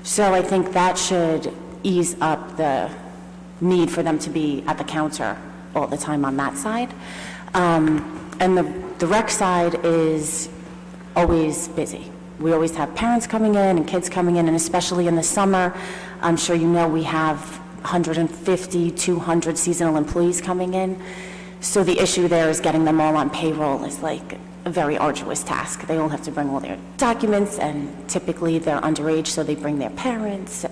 So I think that should ease up the need for them to be at the counter all the time on that side. And the rec side is always busy. We always have parents coming in and kids coming in, and especially in the summer, I'm sure we have 150, 200 seasonal employees coming in. So the issue there is getting them all on payroll is like a very arduous task. They all have to bring all their documents, and typically they're underage, so they bring their parents.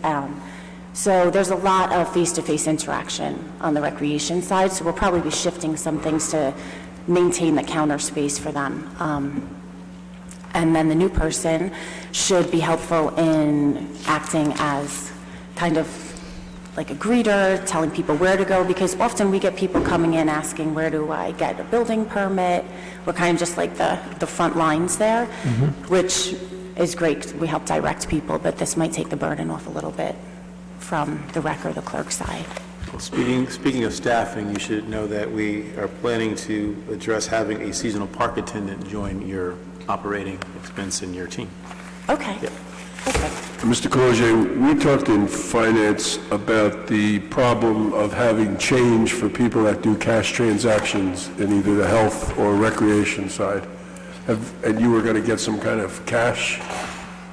So there's a lot of face-to-face interaction on the recreation side, so we'll probably be shifting some things to maintain the counter space for them. And then the new person should be helpful in acting as kind of like a greeter, telling people where to go, because often we get people coming in asking, where do I get a building permit? We're kind of just like the front lines there, which is great. We help direct people, but this might take the burden off a little bit from the rec or the clerk side. Speaking of staffing, you should know that we are planning to address having a seasonal park attendant join your operating expense in your team. Okay. Yep. Mr. Cologe, we talked in finance about the problem of having change for people that do cash transactions in either the health or recreation side. And you were going to get some kind of cash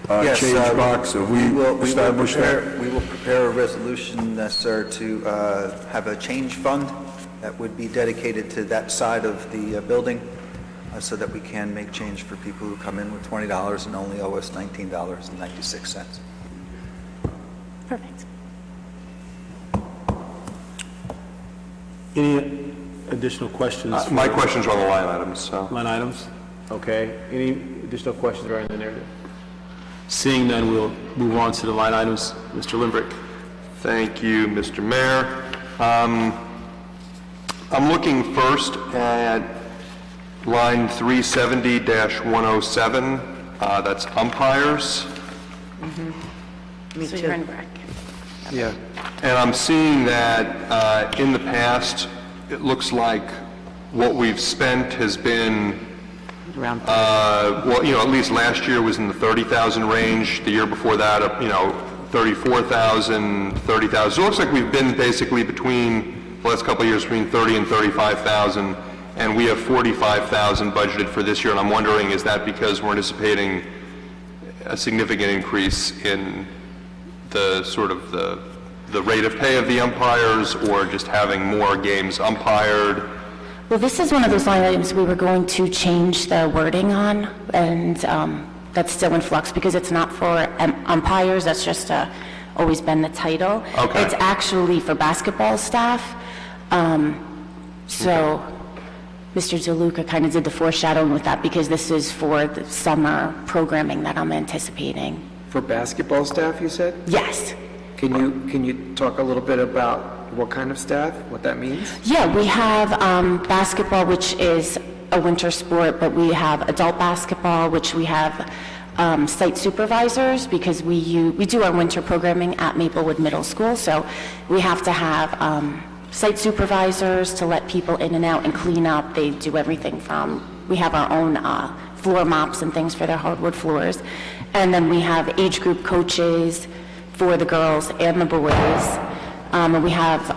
Yes, change box? Have we established that? We will prepare a resolution, sir, to have a change fund that would be dedicated to that side of the building, so that we can make change for people who come in with $20 and only owe us $19.96. Perfect. Any additional questions? My questions are on the line items, so. Line items? Okay. Any additional questions regarding the narrative? Seeing none, we'll move on to the line items. Mr. Limbrick. Thank you, Mr. Mayor. I'm looking first at line 370-107, that's umpires. Me So too. you're in rec. Yeah. And I'm seeing that in the past, it looks like what we've spent has been, Around well, at least last year was in the 30,000 range. The year before that, 34,000, 30,000. So it looks like we've been basically between, the last couple of years, between 30 and 35,000. And we have 45,000 budgeted for this year. And I'm wondering, is that because we're anticipating a significant increase in the sort of the rate of pay of the umpires, or just having more games umpired? Well, this is one of those line items we were going to change the wording on, and that's still in flux because it's not for umpires, that's just always been the title. Okay. It's actually for basketball staff. So Mr. DeLuca kind of did the foreshadowing with that because this is for the summer programming that I'm anticipating. For basketball staff, you said? Yes. Can you talk a little bit about what kind of staff, what that means? Yeah, we have basketball, which is a winter sport, but we have adult basketball, which we have site supervisors, because we do our winter programming at Maplewood Middle School, so we have to have site supervisors to let people in and out and clean up. They do everything from, we have our own floor mops and things for their hardwood floors, and then we have age group coaches for the girls and the boys. And we have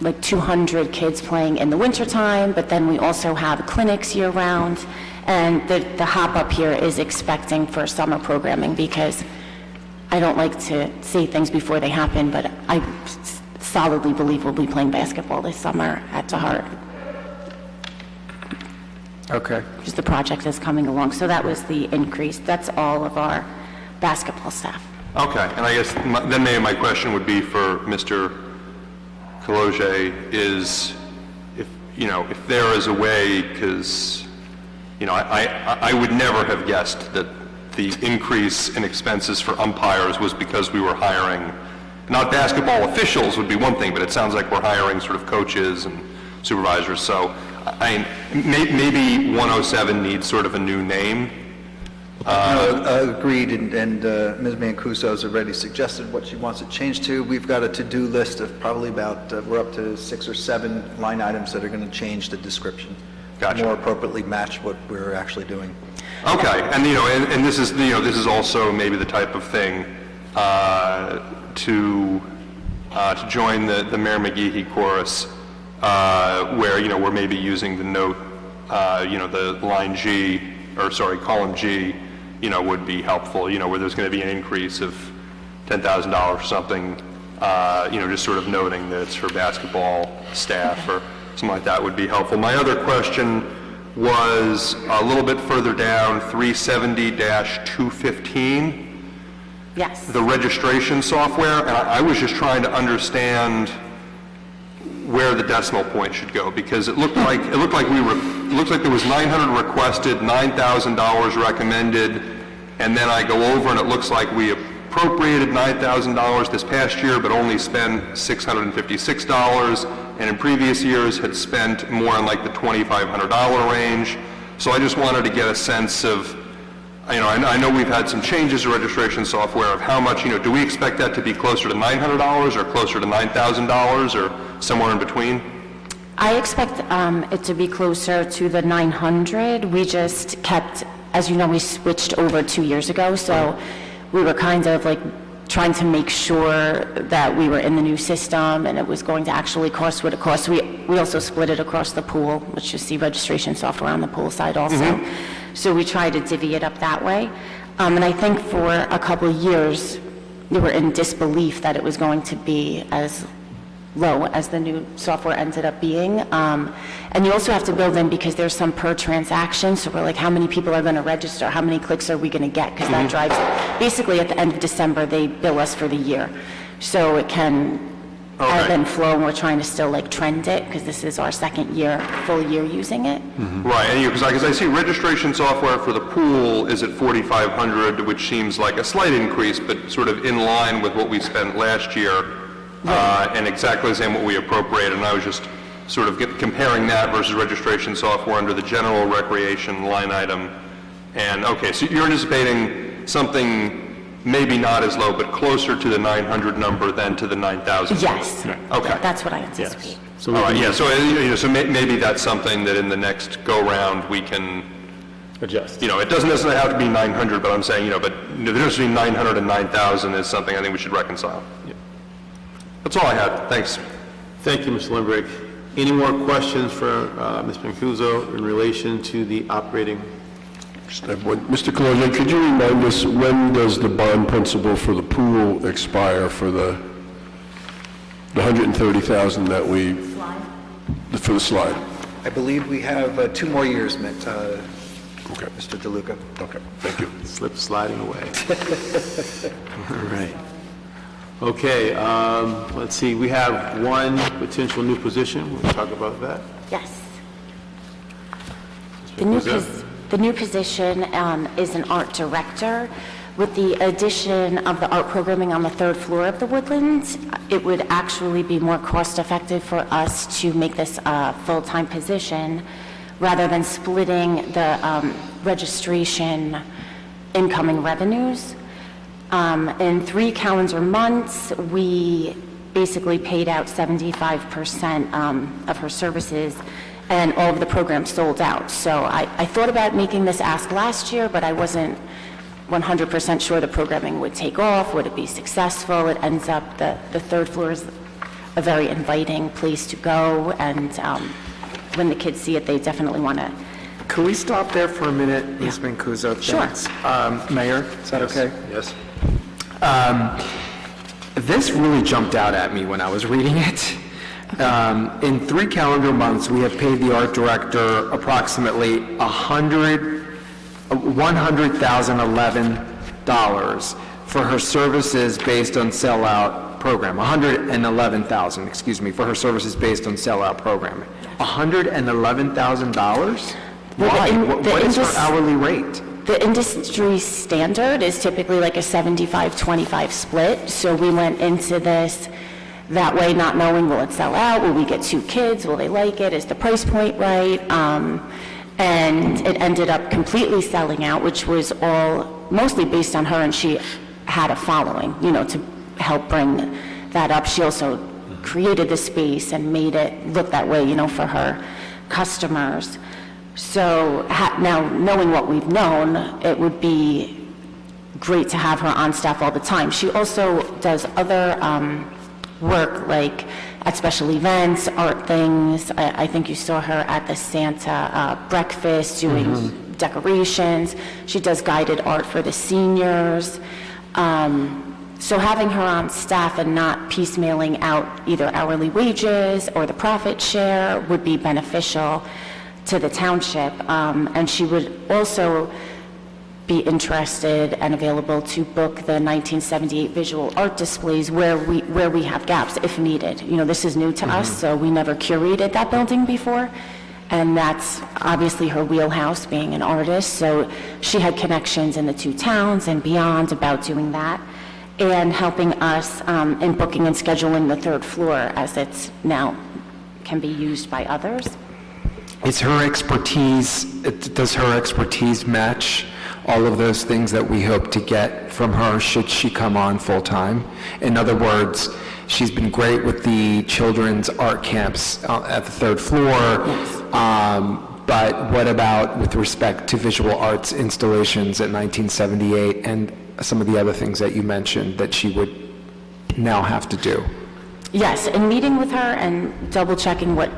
like 200 kids playing in the wintertime, but then we also have clinics year-round. And the hop up here is expecting for summer programming, because I don't like to say things before they happen, but I solidly believe we'll be playing basketball this summer at DeHart. Okay. Just the project is coming along. So that was the increase. That's all of our basketball staff. Okay, and I guess then maybe my question would be for Mr. Cologe is, if there is a way, because, I would never have guessed that the increase in expenses for umpires was because we were hiring, not basketball officials would be one thing, but it sounds like we're hiring sort of coaches and supervisors. So maybe 107 needs sort of a new name. Agreed, and Ms. Mancuso has already suggested what she wants it changed to. We've got a to-do list of probably about, we're up to 6 or 7 line items that are going to change the description. Gotcha. More appropriately match what we're actually doing. Okay, and and this is this is also maybe the type of thing to join the Mayor McGeehee chorus, where we're maybe using the note, the line G, or sorry, column G, would be helpful. Where there's going to be an increase of $10,000 or something, just sort of noting that it's for basketball staff or something like that would be helpful. My other question was a little bit further down, 370-215. Yes. The registration software, and I was just trying to understand where the decimal point should go, because it looked like there was 900 requested, $9,000 recommended, and then I go over and it looks like we appropriated $9,000 this past year, but only spent $656, and in previous years had spent more in like the $2,500 range. So I just wanted to get a sense of, I know we've had some changes to registration software, of how much, do we expect that to be closer to $900 or closer to $9,000, or somewhere in between? I expect it to be closer to the 900. We just kept, as you know, we switched over 2 years ago, so we were kind of like trying to make sure that we were in the new system and it was going to actually cost what it costs. We also split it across the pool, which you see registration software on the pool side also. So we tried to divvy it up that way. And I think for a couple of years, we were in disbelief that it was going to be as low as the new software ended up being. And you also have to build in, because there's some per transaction, so we're like, how many people are going to register? How many clicks are we going to get? Because that drives, basically at the end of December, they bill us for the year. So it can ebb and flow, and we're trying to still like trend it, because this is our second year, full year using it. Right, and because I see registration software for the pool is at $4,500, which seems like a slight increase, but sort of in line with what we spent last year, and exactly the same what we appropriated. And I was just sort of comparing that versus registration software under the general recreation line item. And, okay, so you're anticipating something maybe not as low, but closer to the 900 number than to the 9,000? Yes. Okay. That's what I anticipate. So, all right, yeah, so, so maybe that's something that in the next go-round we can adjust. It doesn't necessarily have to be 900, but I'm saying, but the difference between 900 and 9,000 is something I think we should reconcile. Yeah. That's all I had. Thanks. Thank you, Mr. Lindberg. Any more questions for Ms. Mancuso in relation to the operating? Just have one. Mr. Colon, could you remind us, when does the bond principal for the pool expire for the 130,000 that we... For the slide? I believe we have 2 more years, Mr. DeLuca. Okay, thank you. Slip sliding away. All right. Okay, let's see, we have one potential new position. We'll talk about that. Yes. The new position is an art director. With the addition of the art programming on the 3rd floor of the Woodlands, it would actually be more cost-effective for us to make this a full-time position rather than splitting the registration incoming revenues. In 3 calendar months, we basically paid out 75% of her services, and all of the programs sold out. So I thought about making this ask last year, but I wasn't 100% sure the programming would take off, would it be successful. It ends up the 3rd floor is a very inviting place to go, and when the kids see it, they definitely want to. Could we stop there for a minute, Ms. Mancuso? Sure. Thanks. Mayor, is that okay? Yes. This really jumped out at me when I was reading it. In 3 calendar months, we have paid the art director approximately $100,011 for her services based on sellout program. $111,000, excuse me, for her services based on sellout programming. $111,000? Why? What is her hourly rate? The industry standard is typically like a 75-25 split, so we went into this that way, not knowing, will it sell out, will we get 2 kids, will they like it, is the price point right, and it ended up completely selling out, which was all mostly based on her, and she had a following, to help bring that up. She also created the space and made it look that way, for her customers. So now, knowing what we've known, it would be great to have her on staff all the time. She also does other work, like at special events, art things. I think you saw her at the Santa breakfast doing decorations. She does guided art for the seniors. So having her on staff and not piecemealing out either hourly wages or the profit share would be beneficial to the township, and she would also be interested and available to book the 1978 visual art displays where we have gaps if needed. This is new to us, so we never curated that building before, and that's obviously her wheelhouse, being an artist. So she had connections in the 2 towns and beyond about doing that, and helping us in booking and scheduling the 3rd floor, as it's now can be used by others. Does her expertise match all of those things that we hope to get from her should she come on full-time. In other words, she's been great with the children's art camps at the third floor. But what about with respect to visual arts installations at 1978 and some of the other things that you mentioned that she would now have to do? Yes, in meeting with her and double checking what,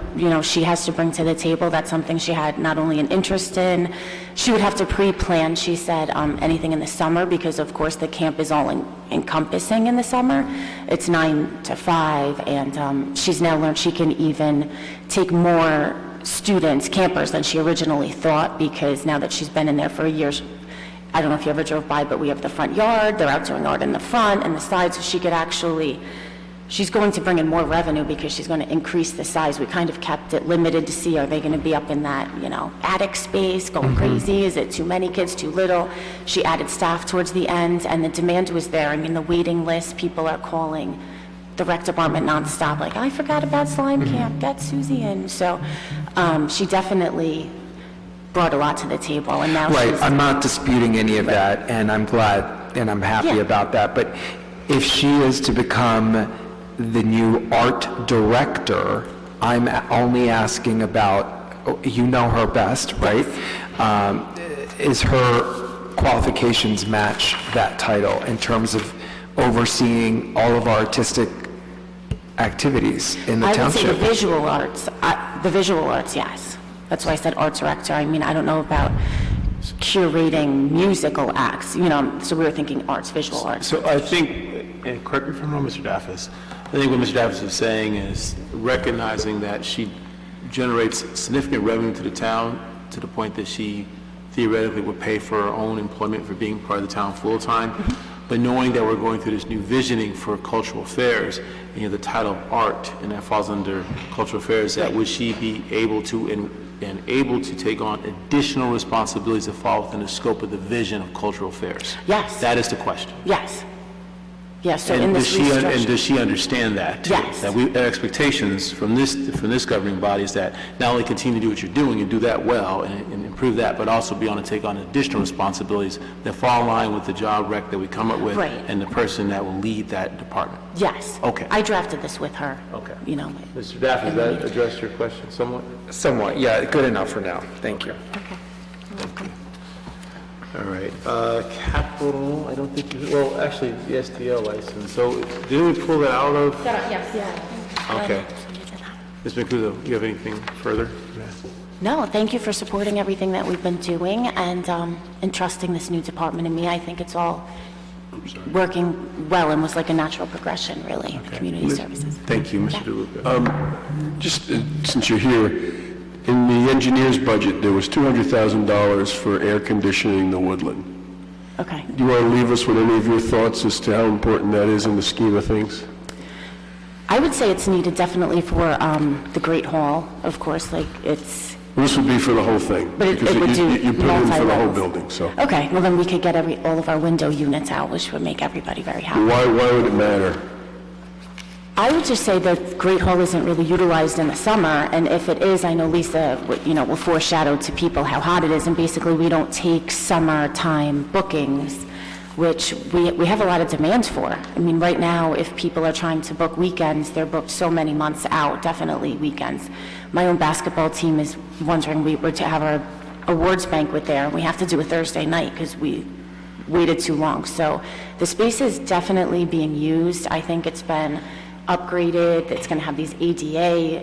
she has to bring to the table, that's something she had not only an interest in, she would have to pre-plan, she said, anything in the summer, because of course the camp is all encompassing in the summer. It's 9 to 5, and she's now learned she can even take more students, campers, than she originally thought, because now that she's been in there for a year, I don't know if you ever drove by, but we have the front yard, they're out doing art in the front and the side, so she could actually, she's going to bring in more revenue because she's going to increase the size. We kind of kept it limited to see, are they going to be up in that, attic space, going crazy? Is it too many kids, too little? She added staff towards the end, and the demand was there. I mean, the waiting list, people are calling the rec department nonstop, like, I forgot about slime camp, get Susie in. So she definitely brought a lot to the table, and now Right, she's... I'm not disputing any of that, and I'm glad and I'm happy about that, but if she is to become the new art director, I'm only asking about, you know her best, right? Is her qualifications match that title in terms of overseeing all of our artistic activities in the I would say township? the visual arts, yes. That's why I said art director. I mean, I don't know about curating musical acts, so we were thinking arts, visual arts. So I think, and correct me if I'm wrong, Mr. Daffis, I think what Mr. Daffis is saying is recognizing that she generates significant revenue to the town to the point that she theoretically would pay for her own employment for being part of the town full-time, but knowing that we're going through this new visioning for cultural affairs, and the title of art, and that falls under cultural affairs, that would she be able to and able to take on additional responsibilities that fall within the scope of the vision of cultural affairs? Yes. That is the question. Yes. Yes, so And in does this she, and restructure... does she understand that? too? Yes. That our expectations from this governing body is that not only continue to do what you're doing and do that well and improve that, but also be able to take on additional responsibilities that fall in line with the job rec that we come up with, Right. and the person that will lead that department. Yes. Okay. I drafted this with her. Okay. Mr. Daff, does that address your question somewhat? Somewhat, yeah, good enough for now. Thank you. All right, capital, I don't think you, well, actually, the STL license, so didn't we pull that out of? Yes. Yeah. Okay. Ms. Mancuso, you have anything further? No, thank you for supporting everything that we've been doing and entrusting this new department in me. I think it's all working well and was like a natural progression, really, community services. Thank you, Mr. DeLuca. Just since you're here, in the engineer's budget, there was $200,000 for air conditioning the woodland. Okay. Do you want to leave us with any of your thoughts as to how important that is in the scheme of things? I would say it's needed definitely for the Great Hall, of course, like it's... This would be for the whole thing. But it because would do you put it in for the whole multi-levels. building, so. Okay, well then we could get all of our window units out, which would make everybody very happy. Why would it matter? I would just say that Great Hall isn't really utilized in the summer, and if it is, I know Lisa, will foreshadow to people how hot it is, and basically we don't take summertime bookings, which we have a lot of demand for. I mean, right now, if people are trying to book weekends, they're booked so many months out, definitely weekends. My own basketball team is wondering, we were to have our awards banquet there, and we have to do a Thursday night because we waited too long. So the space is definitely being used. I think it's been upgraded. It's going to have these ADA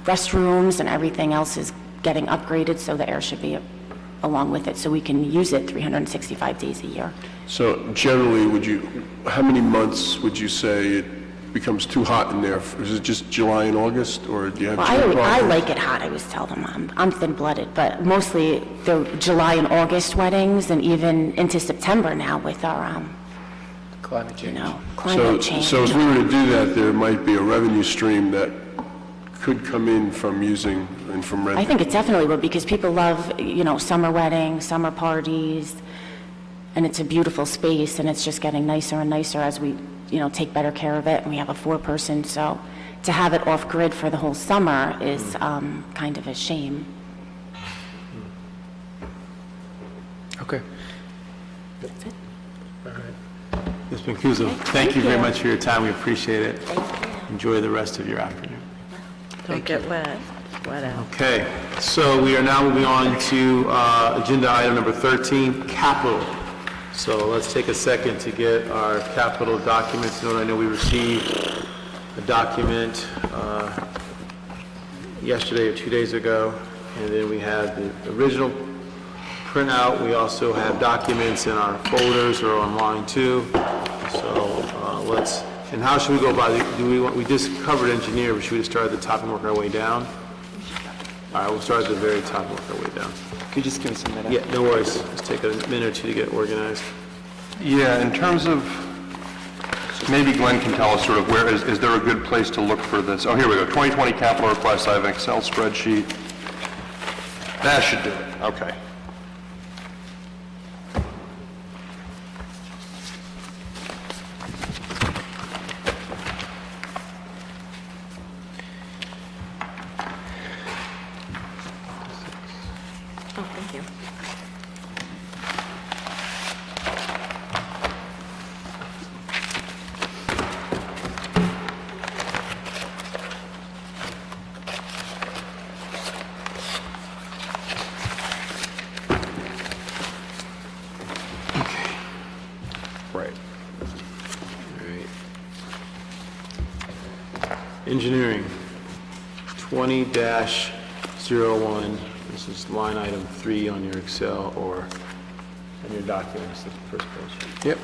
restrooms, and everything else is getting upgraded, so the air should be along with it, so we can use it 365 days a year. So generally, how many months would you say it becomes too hot in there? Is it just July and August, or do you have... Well, I like it hot, I always tell them. I'm thin-blooded, but mostly the July and August weddings, and even into September now with our, Climate change. climate change. So if we were to do that, there might be a revenue stream that could come in from using and from renting. I think it definitely would, because people love, summer weddings, summer parties, and it's a beautiful space, and it's just getting nicer and nicer as we, take better care of it, and we have a 4-person, so to have it off-grid for the whole summer is kind of a shame. Okay. That's it. All right. Ms. Mancuso, thank you very much for your time. We appreciate it. Enjoy the rest of your afternoon. Don't get wet out. Okay, so we are now moving on to agenda item number 13, capital. So let's take a second to get our capital documents. I know we received a document yesterday or 2 days ago, and then we had the original printout. We also have documents in our folders or online too. So let's, and how should we go about it? We just covered engineer, but should we just start at the top and work our way down? All right, we'll start at the very top and work our way down. Could you just give us a minute? Yeah, no worries. Let's take a minute or two to get organized. Yeah, in terms of, maybe Glenn can tell us sort of where, is there a good place to look for this? Oh, here we go, 2020 capital request, I have an Excel spreadsheet. That should do it, okay. Oh, thank you. Right. Engineering, 20-01, this is line item 3 on your Excel or on your documents, the first page. Yep.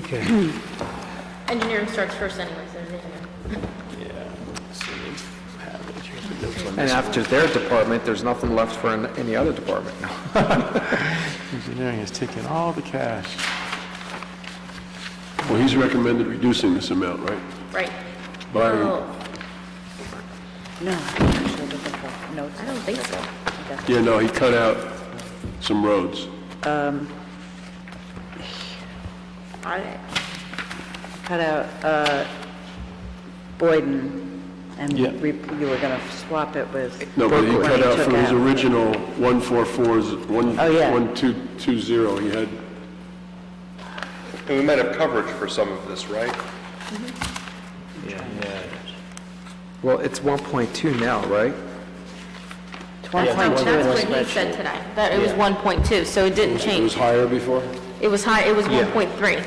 Okay. Engineering starts first anyways, isn't it? Yeah. So we have it. And after their department, there's nothing left for any other department. Engineering is taking all the cash. Well, he's recommended reducing this amount, right? Right. By, No, actually, the notes. I don't think so. yeah, no, he cut out some roads. Cut out Boyden, and Yeah. you were going to swap it with. No, but he when cut out took from his out. original 144's, Oh, yeah. 1220, he had, And we might have coverage for some of this, right? Yeah. Well, it's 1.2 now, right? 1.2 That's in the what he said spreadsheet. today, that it was 1.2, so it didn't it was change. higher before? It was high, it was Yeah. 1.3.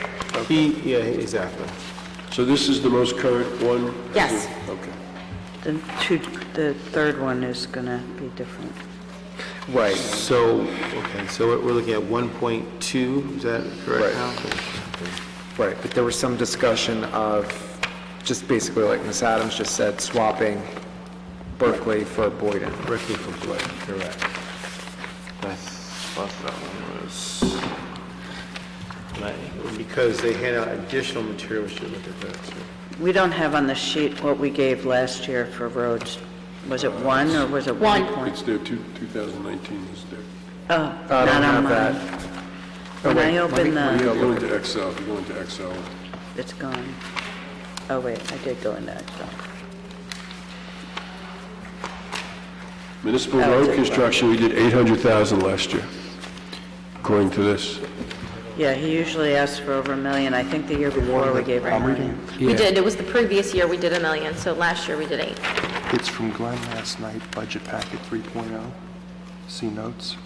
Yeah, exactly. So this is the most current one? Yes. Okay. The third one is going to be different. Right, so, okay, so we're looking at 1.2, is that correct now? Right, but there was some discussion of just basically, like Ms. Adams just said, swapping Berkeley for Boyden. Directly from Blake, correct. I thought that one was, because they hand out additional material, we should look at that too. We don't have on the sheet what we gave last year for roads. Was it 1 or was it 1 point? It's there, 2019 is there. Oh, I don't not on have mine. that. When wait, I open Yeah, the, go into Excel, if you go into Excel. it's gone. Oh, wait, I did go into Excel. Municipal Oh, road it's a- construction, we did 800,000 last year, according to this. Yeah, he usually asks for over 1 million. I think the year before we gave him 1 million. We did, it was the previous year we did 1 million, so last year we did 8. It's from Glenn last night, budget packet 3.0. See notes?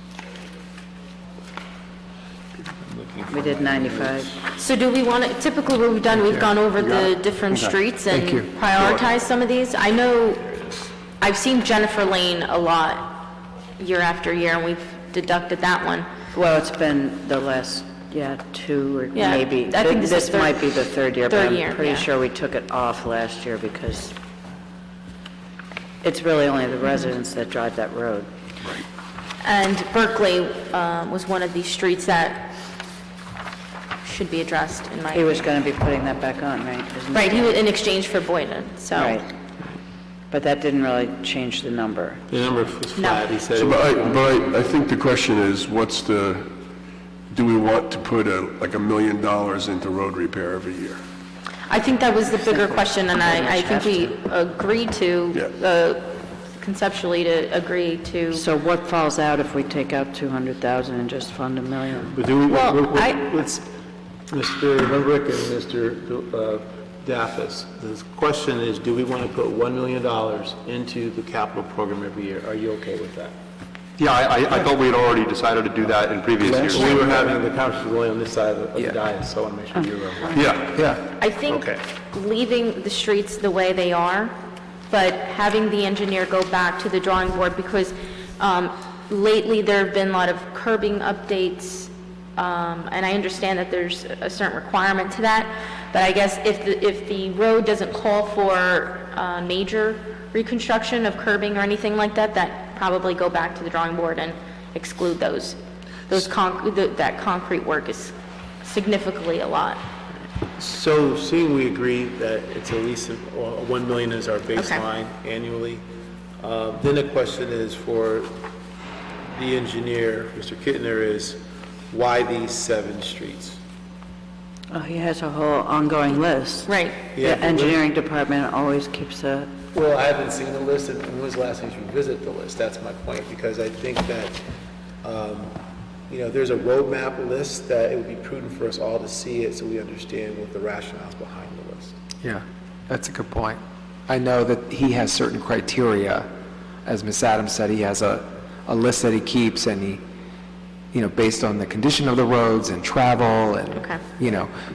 We did 95. So do we want to, typically what we've done, we've gone over the different Okay. streets and Thank you. prioritized some of these. I know, I've seen Jennifer Lane a lot, year after year, and we've deducted that one. Well, it's been the last, 2 or Yeah, maybe. I think this is third- might be the third year, third but year, I'm pretty yeah. sure we took it off last year because it's really only the residents that drive that road. And Berkeley was one of these streets that should be addressed, in my He was opinion. going to be putting that back on, right? Isn't Right, it? he was in exchange for Boyden, so. Right. But that didn't really change the number. The number was flat, he said. So, it was- but I think the question is, do we want to put like $1 million into road repair every year? I think that was the bigger question, and I think we agreed to, conceptually to agree to. So what falls out if we take out 200,000 and just fund $1 million? But do we, Well, Mr. Limbrick and Mr. Daffis, the question is, do we want to put $1 million into the capital program every year? Are you okay with that? Yeah, I thought we had already decided to do that in previous years. We were having the conversation going on this side of the dais, so I want to make sure you're aware. Yeah. I think Okay. leaving the streets the way they are, but having the engineer go back to the drawing board, because lately there have been a lot of curbing updates, and I understand that there's a certain requirement to that, but I guess if the road doesn't call for major reconstruction of curbing or anything like that, that probably go back to the drawing board and exclude that concrete work is significantly a lot. So seeing we agree that it's at least $1 million is our baseline annually, then the question is for the engineer, Mr. Kittner, is why these 7 streets? Oh, he has a whole ongoing list. Right. Yeah, The engineering department always keeps a, Well, I haven't seen the list, and when was the last time you visit the list? That's my point, because I think that, there's a roadmap list that it would be prudent for us all to see it so we understand what the rationale's behind the list. Yeah, that's a good point. I know that he has certain criteria. As Ms. Adams said, he has a list that he keeps, and he, based on the condition of the roads and travel and,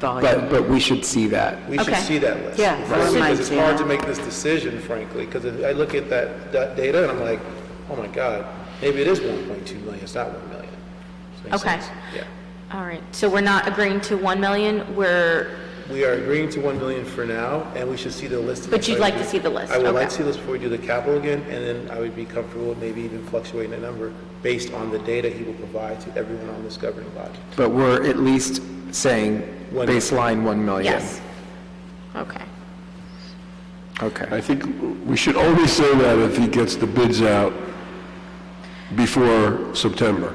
but we should see that. We should see that list. Yeah, Because it's hard to make this decision, frankly, because I look at that data and I'm like, oh my God, maybe it is 1.2 million, it's not 1 million. Does that make sense? Yeah. All right, so we're not agreeing to 1 million, We are agreeing to 1 million for now, and we should see the list. But you'd like to see the list, I would like okay. to see this before we do the capital again, and then I would be comfortable with maybe even fluctuating the number based on the data he will provide to everyone on this governing body. But we're at least saying 1 baseline 1 million. yes. Okay. Okay. I think we should only say that if he gets the bids out before September.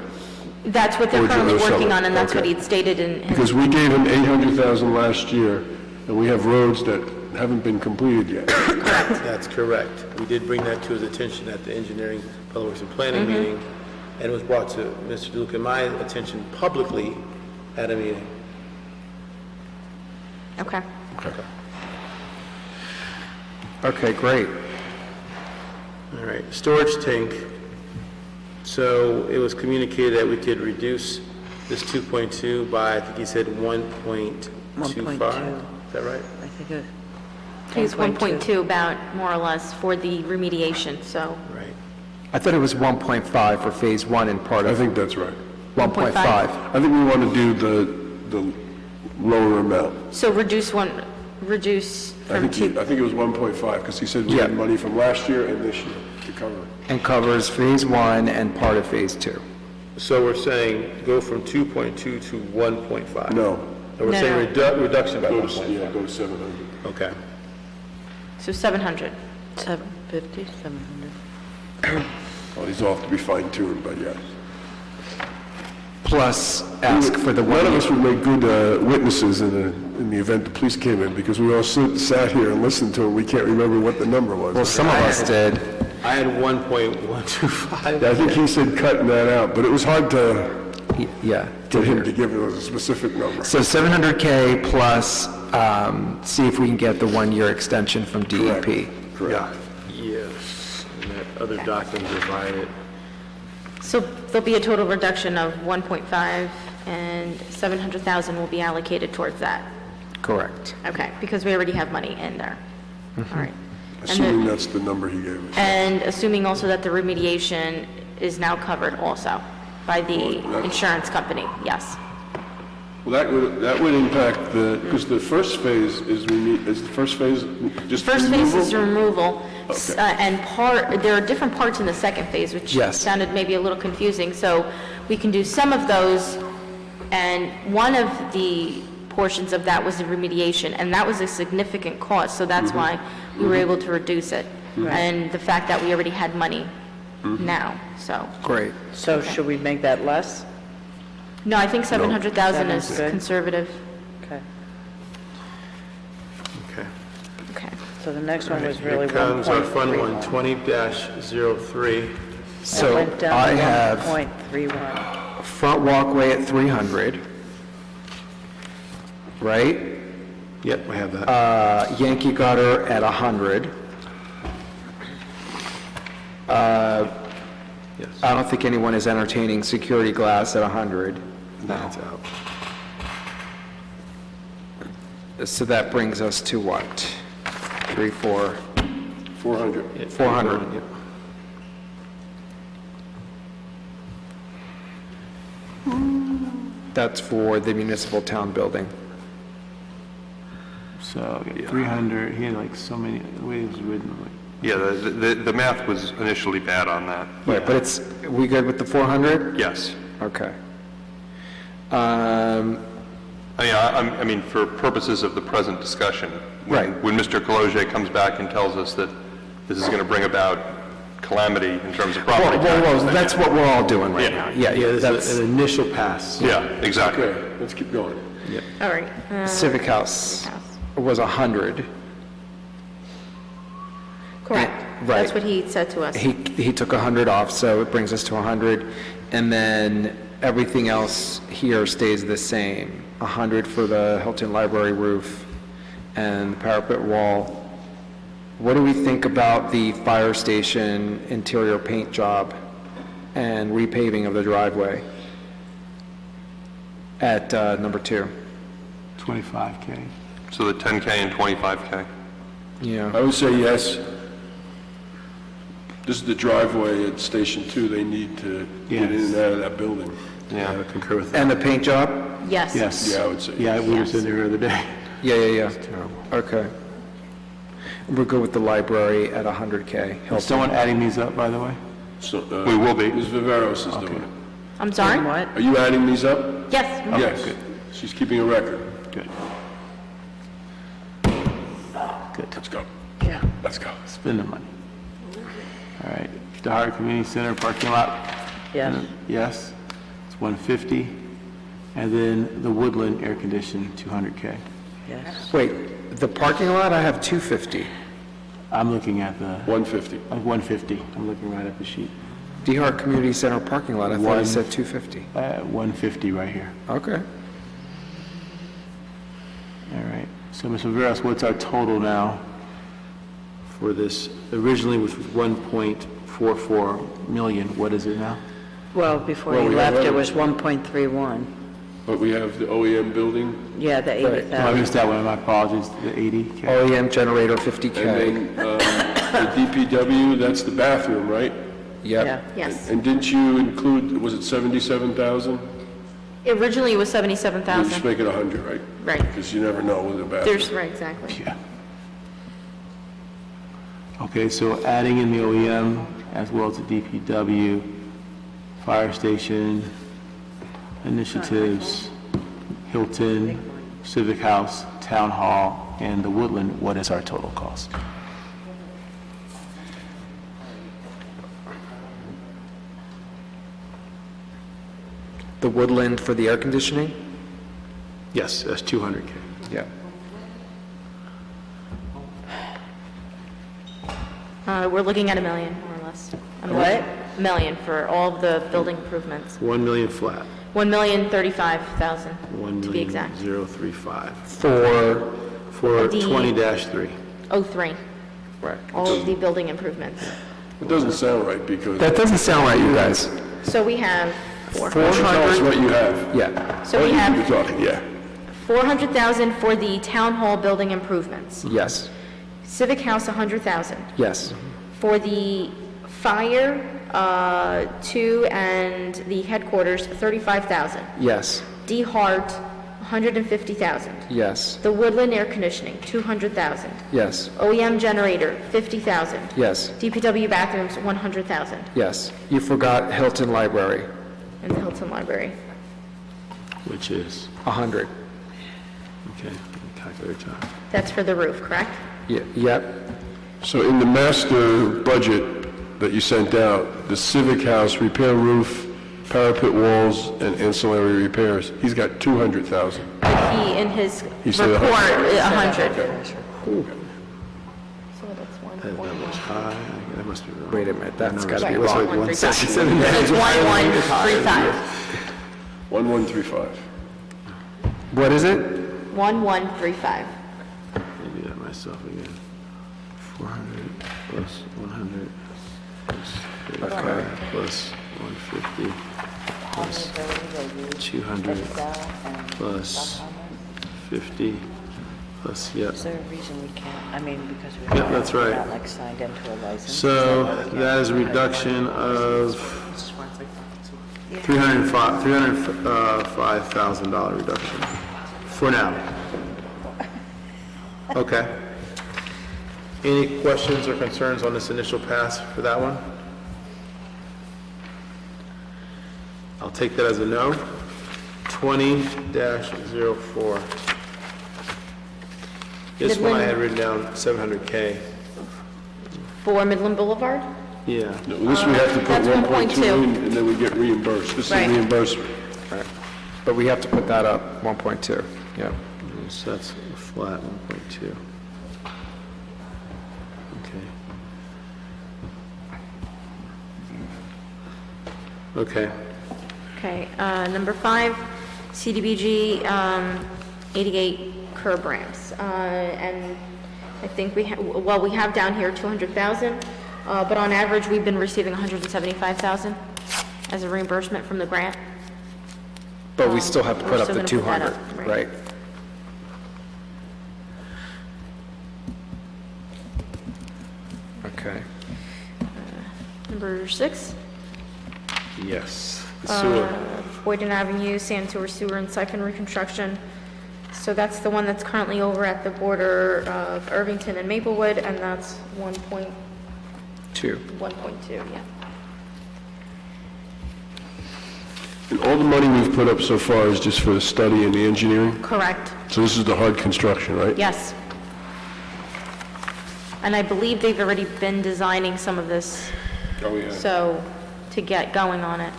That's what they're Or currently during the working summer. on, and that's what Okay. he'd stated in his... Because we gave him 800,000 last year, and we have roads that haven't been completed yet. That's correct. We did bring that to his attention at the Engineering, Public Works and Planning meeting, and it was brought to Mr. DeLuca and my attention publicly at a meeting. Okay. Okay, great. All right, storage tank. So it was communicated that we could reduce this 2.2 by, I think he said 1.25. 1.2. Is that right? I think it... I think it's 1.2 about, more or less, for the remediation, so... Right. I thought it was 1.5 for phase 1 and part I of think that's right. 1.5. I think we want to do the lower amount. So reduce I from think it was 1.5, because he said we had money from last year and this year to cover it. And covers phase 1 and part of phase 2. So we're saying go from 2.2 to 1.5? No. So we're saying reduction by 1.5? Yeah, go to 700. Okay. So 700. 750, 700. Well, he's off to be fine-tuned, but yeah. Plus ask for the None of 1 us would make good witnesses in the event the police came in, because we all sat here and listened to it, we can't remember what the number was. Well, some of us did. I had 1.125. Yeah, I think he said cutting that out, but it was hard to Yeah. get him to give us a specific number. So 700K plus, see if we can get the 1-year extension from DEP. Correct. Yes, and that other document provided. So there'll be a total reduction of 1.5, and 700,000 will be allocated towards that. Correct. Okay, because we already have money in there. All right. Assuming that's the number he gave us. And assuming also that the remediation is now covered also by the insurance company, yes. Well, that would impact because the first phase is the first phase just First phase removal? is removal, Okay. and there are different parts in the second phase, which Yes. sounded maybe a little confusing. So we can do some of those, and one of the portions of that was the remediation, and that was a significant cost, so that's why we were able to reduce it. And the fact that we already had money now, so. Great. So should we make that less? No, I think 700,000 is Seven's good. conservative. Okay. Okay. Okay. So the next one was really 1.31. Here comes our fun one, 20-03. So Went down I to have 1.31. front walkway at 300, right? Yep, I have that. Yankee gutter at 100. Yes. I don't think anyone is entertaining security glass at 100. That's out. So that brings us to what? 3, 4, 400. 400. Yep. That's for the municipal town building. So, yeah, 300, he had like so many, the way it was written, like, Yeah, the math was initially bad on that. Right, but it's, we good with the 400? Yes. Okay. I mean, for purposes of the present discussion, Right. when Mr. Kaloje comes back and tells us that this is going to bring about calamity in terms of property taxes. Well, that's what we're all doing right now. Yeah, yeah, that's this is an initial pass. Yeah, exactly. Okay, let's keep going. All right. Civic House was 100. Correct. Right. That's what he said to us. He took 100 off, so it brings us to 100. And then everything else here stays the same. 100 for the Hilton Library roof and the parapet wall. What do we think about the fire station interior paint job and repaving of the driveway at number 2? 25K. So the 10K and 25K. Yeah. I would say yes. This is the driveway at Station 2. They need to get in and out of that building. Yeah. I concur with that. And the paint job? Yes. Yes. Yeah, I would say Yeah, we were sitting there the other day. Yeah. It's terrible. Okay. We're good with the library at 100K. Is someone adding these up, by the way? So, We will be. Ms. Viveros is doing it. I'm sorry? What? Are you adding these up? Yes. Yes. She's keeping a record. Good. Good. Let's go. Yeah. Let's go. Spend the money. All right. Dahart Community Center parking lot? Yes. Yes. It's 150. And then the Woodland air conditioned, 200K. Yes. Wait, the parking lot, I have 250. I'm looking at the, 150. 150. I'm looking right at the sheet. DeHart Community Center parking lot, I thought it said 250. 150 right here. Okay. All right. So, Ms. Viveros, what's our total now for this, originally, which was 1.44 million? What is it now? Well, before Well, he we have left, it other- was 1.31. But we have the OEM building, Yeah, the No, I 80,000. missed that one. My apologies. The 80K. OEM generator, and 50K. then the DPW, that's the bathroom, right? Yep. Yeah. Yes. And didn't you include, was it 77,000? Originally, it was You just 77,000. make it 100, right? Right. Because you never know with the bathroom. There's, right, exactly. Yeah. Okay, so adding in the OEM as well as the DPW, fire station, initiatives, Hilton, Civic House, Town Hall, and the Woodland, what is our total cost? The Woodland for the air conditioning? Yes, that's 200K. Yeah. We're looking at $1 million, more or less. What? $1 million for all of the building improvements. 1 million flat. $1,035,000, to be exact. 1,035. For The- 20-3. 03, right. all of the building improvements. It doesn't sound right because, That doesn't sound right, you guys. So we have tell us what you have. Yeah. So we You're have talking, yeah. 400,000 for the town hall building improvements. Yes. Civic House, 100,000. Yes. For the fire, 2 and the headquarters, 35,000. Yes. D Hart, 150,000. Yes. The Woodland air conditioning, 200,000. Yes. OEM generator, 50,000. Yes. DPW bathrooms, 100,000. Yes. You forgot Hilton Library, And the Hilton Library. Which is, 100. okay, calculator time. That's for the roof, correct? Yep. So in the master budget that you sent out, the Civic House, repair roof, parapet walls, and ancillary repairs, he's got 200,000. He, in his He said report, 100. 100. That was high. That must be wrong. Wait a minute, that's got to be It was wrong. like 135. 167. It's 1135. 1135. What is it? 1135. Let me do that myself again. 400 plus 100 plus 35 plus 150 plus 200 plus 50 plus, yep. Is there a reason we can't, I mean, because we Yep, that's right. not like signed into a license? So that is a reduction of $305,000 reduction for now. Okay. Any questions or concerns on this initial pass for that one? I'll take that as a no. 20-04. This one I had written down 700K. For Midland Boulevard? Yeah. No, this we have to put That's 1.2 1.2. in, and then we get reimbursed. This is Right. reimbursement. Right. But we have to put that up, 1.2, yeah. So that's a flat 1.2. Okay. Okay, number 5, CDBG 88 curb ramps. And I think we have down here 200,000, but on average, we've been receiving 175,000 as a reimbursement from the grant. But we still have to We're put up still the gonna put that 200, up, right? Okay. Number 6, Yes. The sewer. Boyden Avenue, sand sewer and siphon reconstruction. So that's the one that's currently over at the border of Irvington and Maplewood, and that's 1.2, 2. yeah. And all the money we've put up so far is just for the study and the engineering? Correct, So this is the hard construction, right? yes. And I believe they've already been designing some of this, Oh, yeah. so, to get going on it.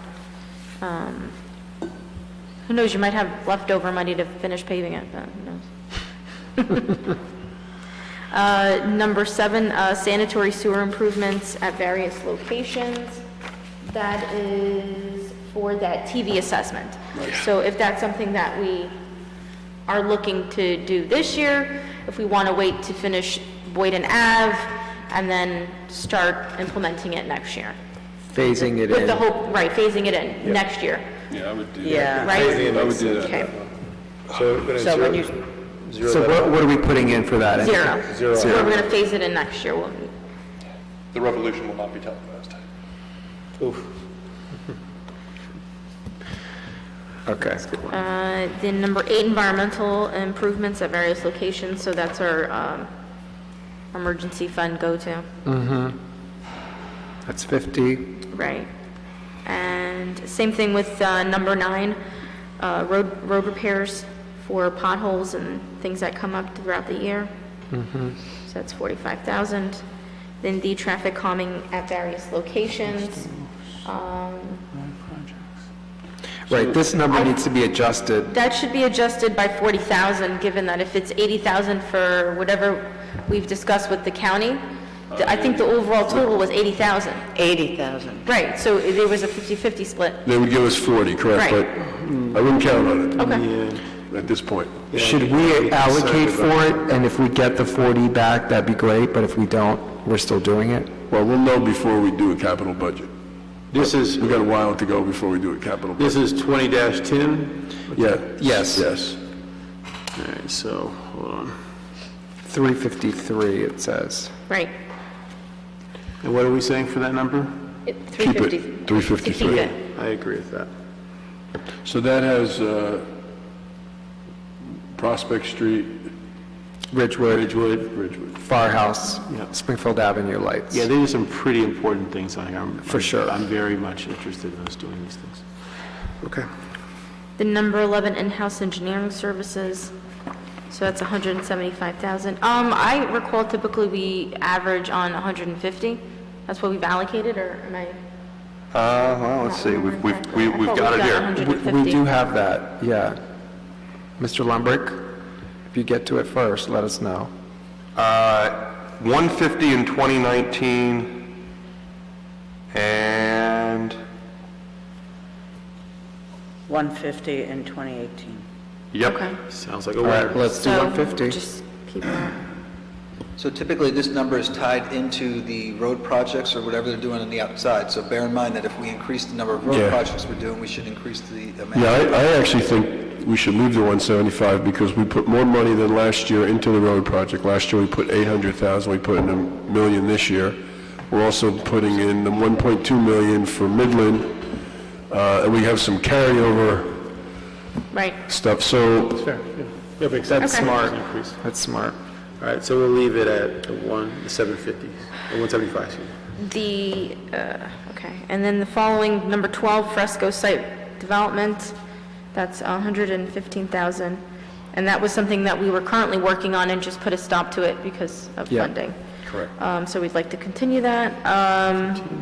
Who knows, you might have leftover money to finish paving it, but who knows? Number 7, sanitary sewer improvements at various locations. That is for that TV assessment. So if that's something that we are looking to do this year, if we want to wait to finish Boyden Ave, and then start implementing it next year. Phasing it With in. the hope, right, phasing it in next year. Yeah, I would do that. Yeah. Right? I would do that. Okay. So we're going So when you, to zero So that out. what are we putting in for that? Zero. Zero. So we're going to phase it in next year. We'll- The revolution will not be televised. Oof. Okay. Then number 8, environmental improvements at various locations. So that's our emergency fund go-to. That's 50. Right. And same thing with number 9, road repairs for potholes and things that come up throughout the year. So that's 45,000. Then the traffic calming at various locations. Right, this number needs to be adjusted. That should be adjusted by 40,000, given that if it's 80,000 for whatever we've discussed with the county, I think the overall total was 80,000. 80,000. Right, so there was a 50-50 split. They would give us 40, correct? Right. But I wouldn't count on it Okay. at this point. Should we allocate for it, and if we get the 40 back, that'd be great, but if we don't, we're still doing it? Well, we'll know before we do a capital budget. This is, We got a while to go before we do a capital budget. this is 20-10? Yeah. Yes. Yes. All right, so, hold on. 353, it says. Right. And what are we saying for that number? Keep 350. it, 353. To keep it. I agree with that. So that has Prospect Street, Ridgewood, Ridgewood. Firehouse, Yeah. Springfield Avenue lights. Yeah, there's some pretty important things on here. For sure. I'm very much interested in us doing these things. Okay. The number 11, in-house engineering services, so that's 175,000. I recall typically we average on 150. That's what we've allocated, or am I? Well, let's see, we've got it here. We do have that, yeah. Mr. Lumbrick, if you get to it first, let us know. 150 in 2019, and 150 in 2018. Okay. Sounds like a All winner. right, let's do So 150. just keep that. So typically, this number is tied into the road projects or whatever they're doing on the outside. So bear in mind that if we increase the number of road Yeah. projects we're doing, we should increase the amount. Yeah, I actually think we should leave the 175 because we put more money than last year into the road project. Last year, we put 800,000, we put in $1 million this year. We're also putting in the 1.2 million for Midland, and we have some carryover Right. stuff, so Fair, yeah. Yeah, makes That's sense. smart. Increase. That's smart. All right, so we'll leave it at the 750, or 175, excuse me. Okay, and then the following, number 12, fresco site development, that's 115,000. And that was something that we were currently working on and just put a stop to it because of Yeah. funding. correct. So we'd like to continue that.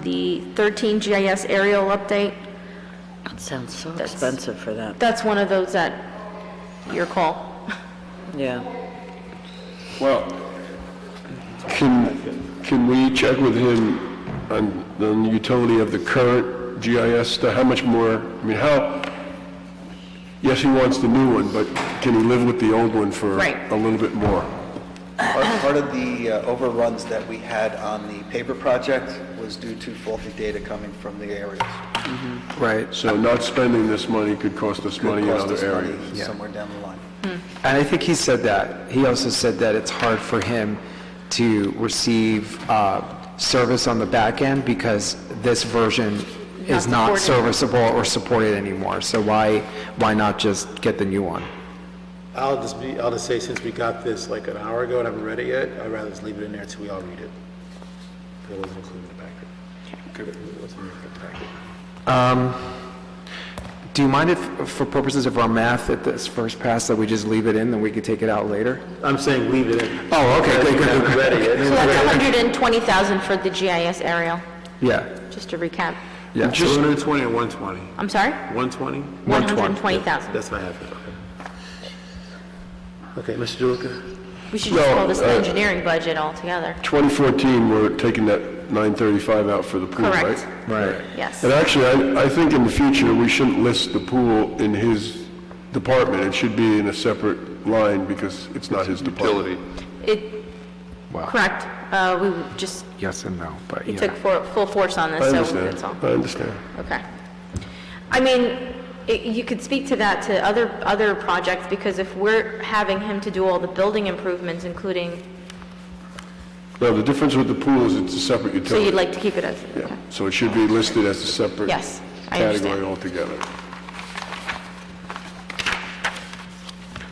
The 13 GIS aerial update, It sounds so That's- expensive for that. that's one of those that, your call. Yeah. Well, can we check with him on the utility of the current GIS stuff? How much more, I mean, yes, he wants the new one, but can he live with the old one for Right. a little bit more? Part of the overruns that we had on the paper project was due to faulty data coming from the areas. Right. So not spending this money could cost us money in Cost other us money areas. somewhere down the line. And I think he said that. He also said that it's hard for him to receive service on the back end because this version is not supported. serviceable or supported anymore. So why not just get the new one? I'll just say, since we got this like an hour ago and I haven't read it yet, I'd rather just leave it in there until we all read it. It wasn't included in the packet. It wasn't in the packet. Do you mind if, for purposes of our math at this first pass, that we just leave it in, then we could take it out later? I'm saying leave it in. Oh, okay, good, We good, haven't good. read it So yet. that's 120,000 for the GIS aerial, Yeah, just to recap. yeah. 120 or 120? I'm sorry? 120? 120,000. That's what I have. Okay, Mr. Julica? We should just call this the engineering budget altogether. 2014, we're taking that 935 out for the pool, right? Correct. Right. Yes. And actually, I think in the future, we shouldn't list the pool in his department. It should be in a separate line because it's not his department. Correct. We would just, Yes and no, but we yeah. took full force on I this, so understand. that's all. I understand. Okay. I mean, you could speak to that to other projects, because if we're having him to do all the building improvements, including, No, the difference with the pool is it's a separate utility. so you'd like to keep it as, Yeah, okay. so it should be listed as a separate Yes, I category understand. altogether.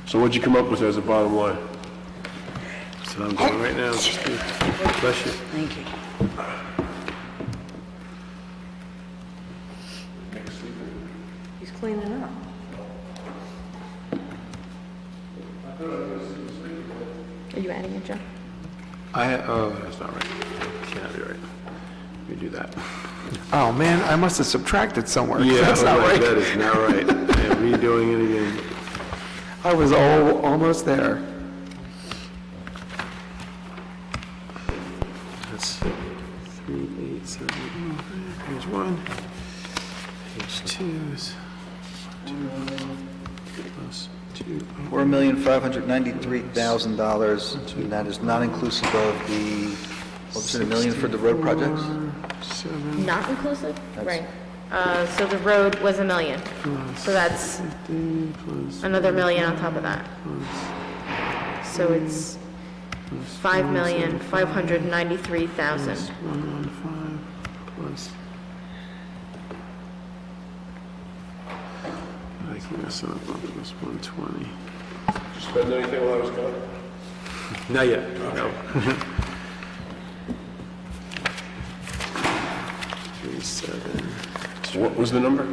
So what'd you come up with as a bottom line? That's what I'm doing right now. Bless you. Thank you. He's cleaning up. Are you adding it, Joe? Oh, that's not right. Cannot be right. Let me do that. Oh, man, I must have subtracted somewhere. 'cause Yeah, that's not right. that is not right. Yeah, redoing it again. I was almost there. That's 3870, page 1. Page 2 is 2 plus 2. $4,593,000, and that is not inclusive of the, what was it, $1 million for the road projects? 7 Not inclusive? Right. So the road was $1 million. So that's 15 plus another $1 million on top of that. So it's 5,593,000. 115 plus. I keep messing up on plus 120. Did you spend anything while I was gone? Not yet, no. 37. What was the number?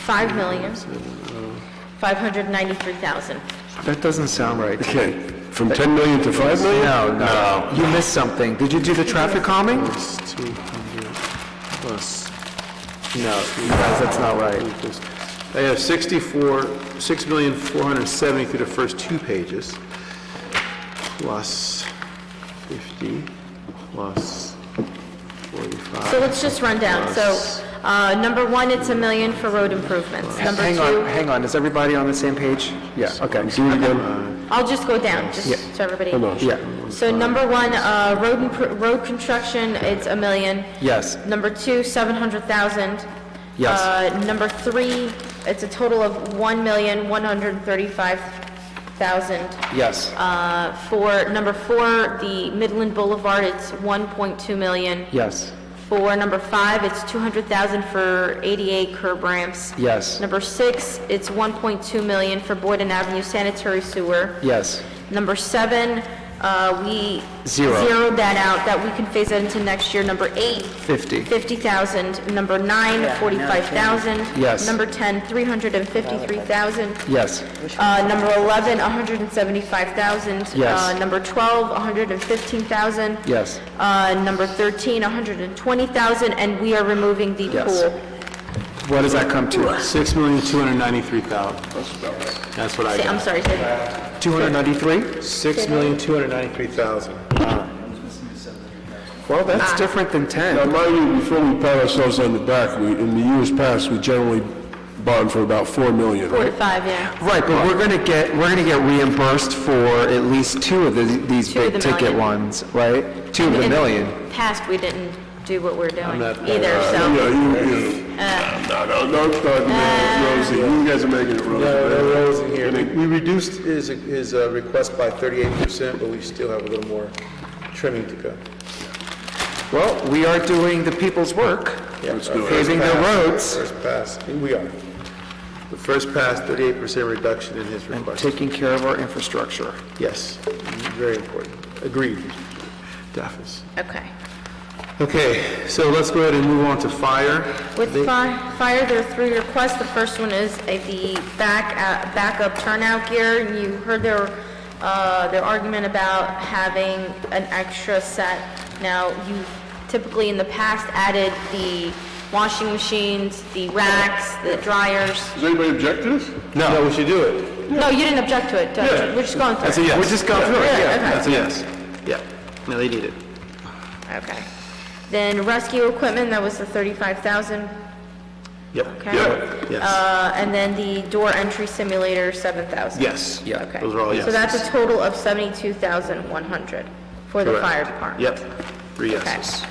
5,593,000. That doesn't sound right. Okay, from 10 million to 5 million? No. You missed something. Did you do the traffic calming? Plus 200 plus. No, you guys, that's not right. I have 6,470 through the first 2 pages, plus 50, plus 45. So let's just run down. So Number one, it's $1 million for road improvements. Number two, Hang on, is everybody on the same page? Yeah, okay. Do it again. I'll just go down, just so everybody. Yeah, So number one, road construction, it's $1 million. yes, Number two, 700,000. yes, Number three, it's a total of 1,135,000. yes, For number four, the Midland Boulevard, it's 1.2 million. yes, For number five, it's 200,000 for ADA curb ramps. yes, Number six, it's 1.2 million for Boyden Avenue sanitary sewer. yes, Number seven, we Zero. zeroed that out, that we can phase that into next year. Number eight, 50, 50,000. Number nine, 45,000. Yes. Number 10, 353,000. yes, Number 11, 175,000. Yes. Number 12, 115,000. yes. Number 13, 120,000, and we are removing the Yes. pool. What does that come to? $6,293,000. That's what I got. I'm sorry, say that. 293? $6,293,000. Well, that's different than 10. Now, mind you, before we pat ourselves on the back, in the years past, we generally bond for about $4 million, 4 to right? 5, yeah. Right, but we're gonna get reimbursed for at least two of these Two of big the ticket million. ones, right? Two of the In million. past, we didn't do what we're doing not- either, so. No, don't start, Rosie, you guys are making it No, Rosie. Rose in here. We reduced his request by 38%, but we still have a little more trimming to go. Well, we are doing the people's work, Let's do it. paving their roads, First pass, and we are. The first pass, 38% reduction in his and request. taking care of our infrastructure. Yes, very important. Agreed, Daphnis. Okay. Okay, so let's go ahead and move on to fire. With fire, there are 3 requests. The first one is the backup turnout gear. And you heard their argument about having an extra set. Now, you've typically in the past added the washing machines, the racks, the dryers. Does anybody object to this? No, we should do it. No, you didn't object to it. We're just going through That's a it. yes. We're just going through it, yeah. Okay. That's a yes. Yeah, no, they need it. Okay. Then rescue equipment, that was the 35,000. Yep. Okay. Yes. And then the door entry simulator, 7,000. Yes. Yeah. Okay. Those are all So yeses. that's a total of 72,100 for the Correct. fire department. Yep, 3 Okay. yeses.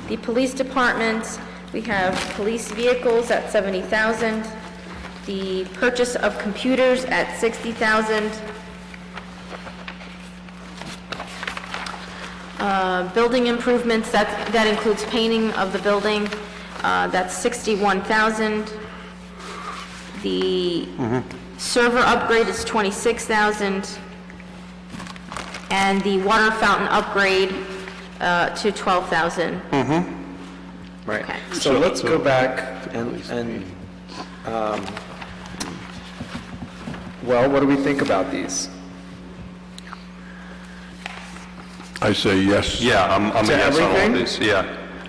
The police department, we have police vehicles at 70,000. The purchase of computers at 60,000. Building improvements, that includes painting of the building, that's 61,000. The server upgrade is 26,000. And the water fountain upgrade to 12,000. Right. Okay. So let's go back well, what do we think about these? I say yes. Yeah, I'm a yes on all everything? these, yeah.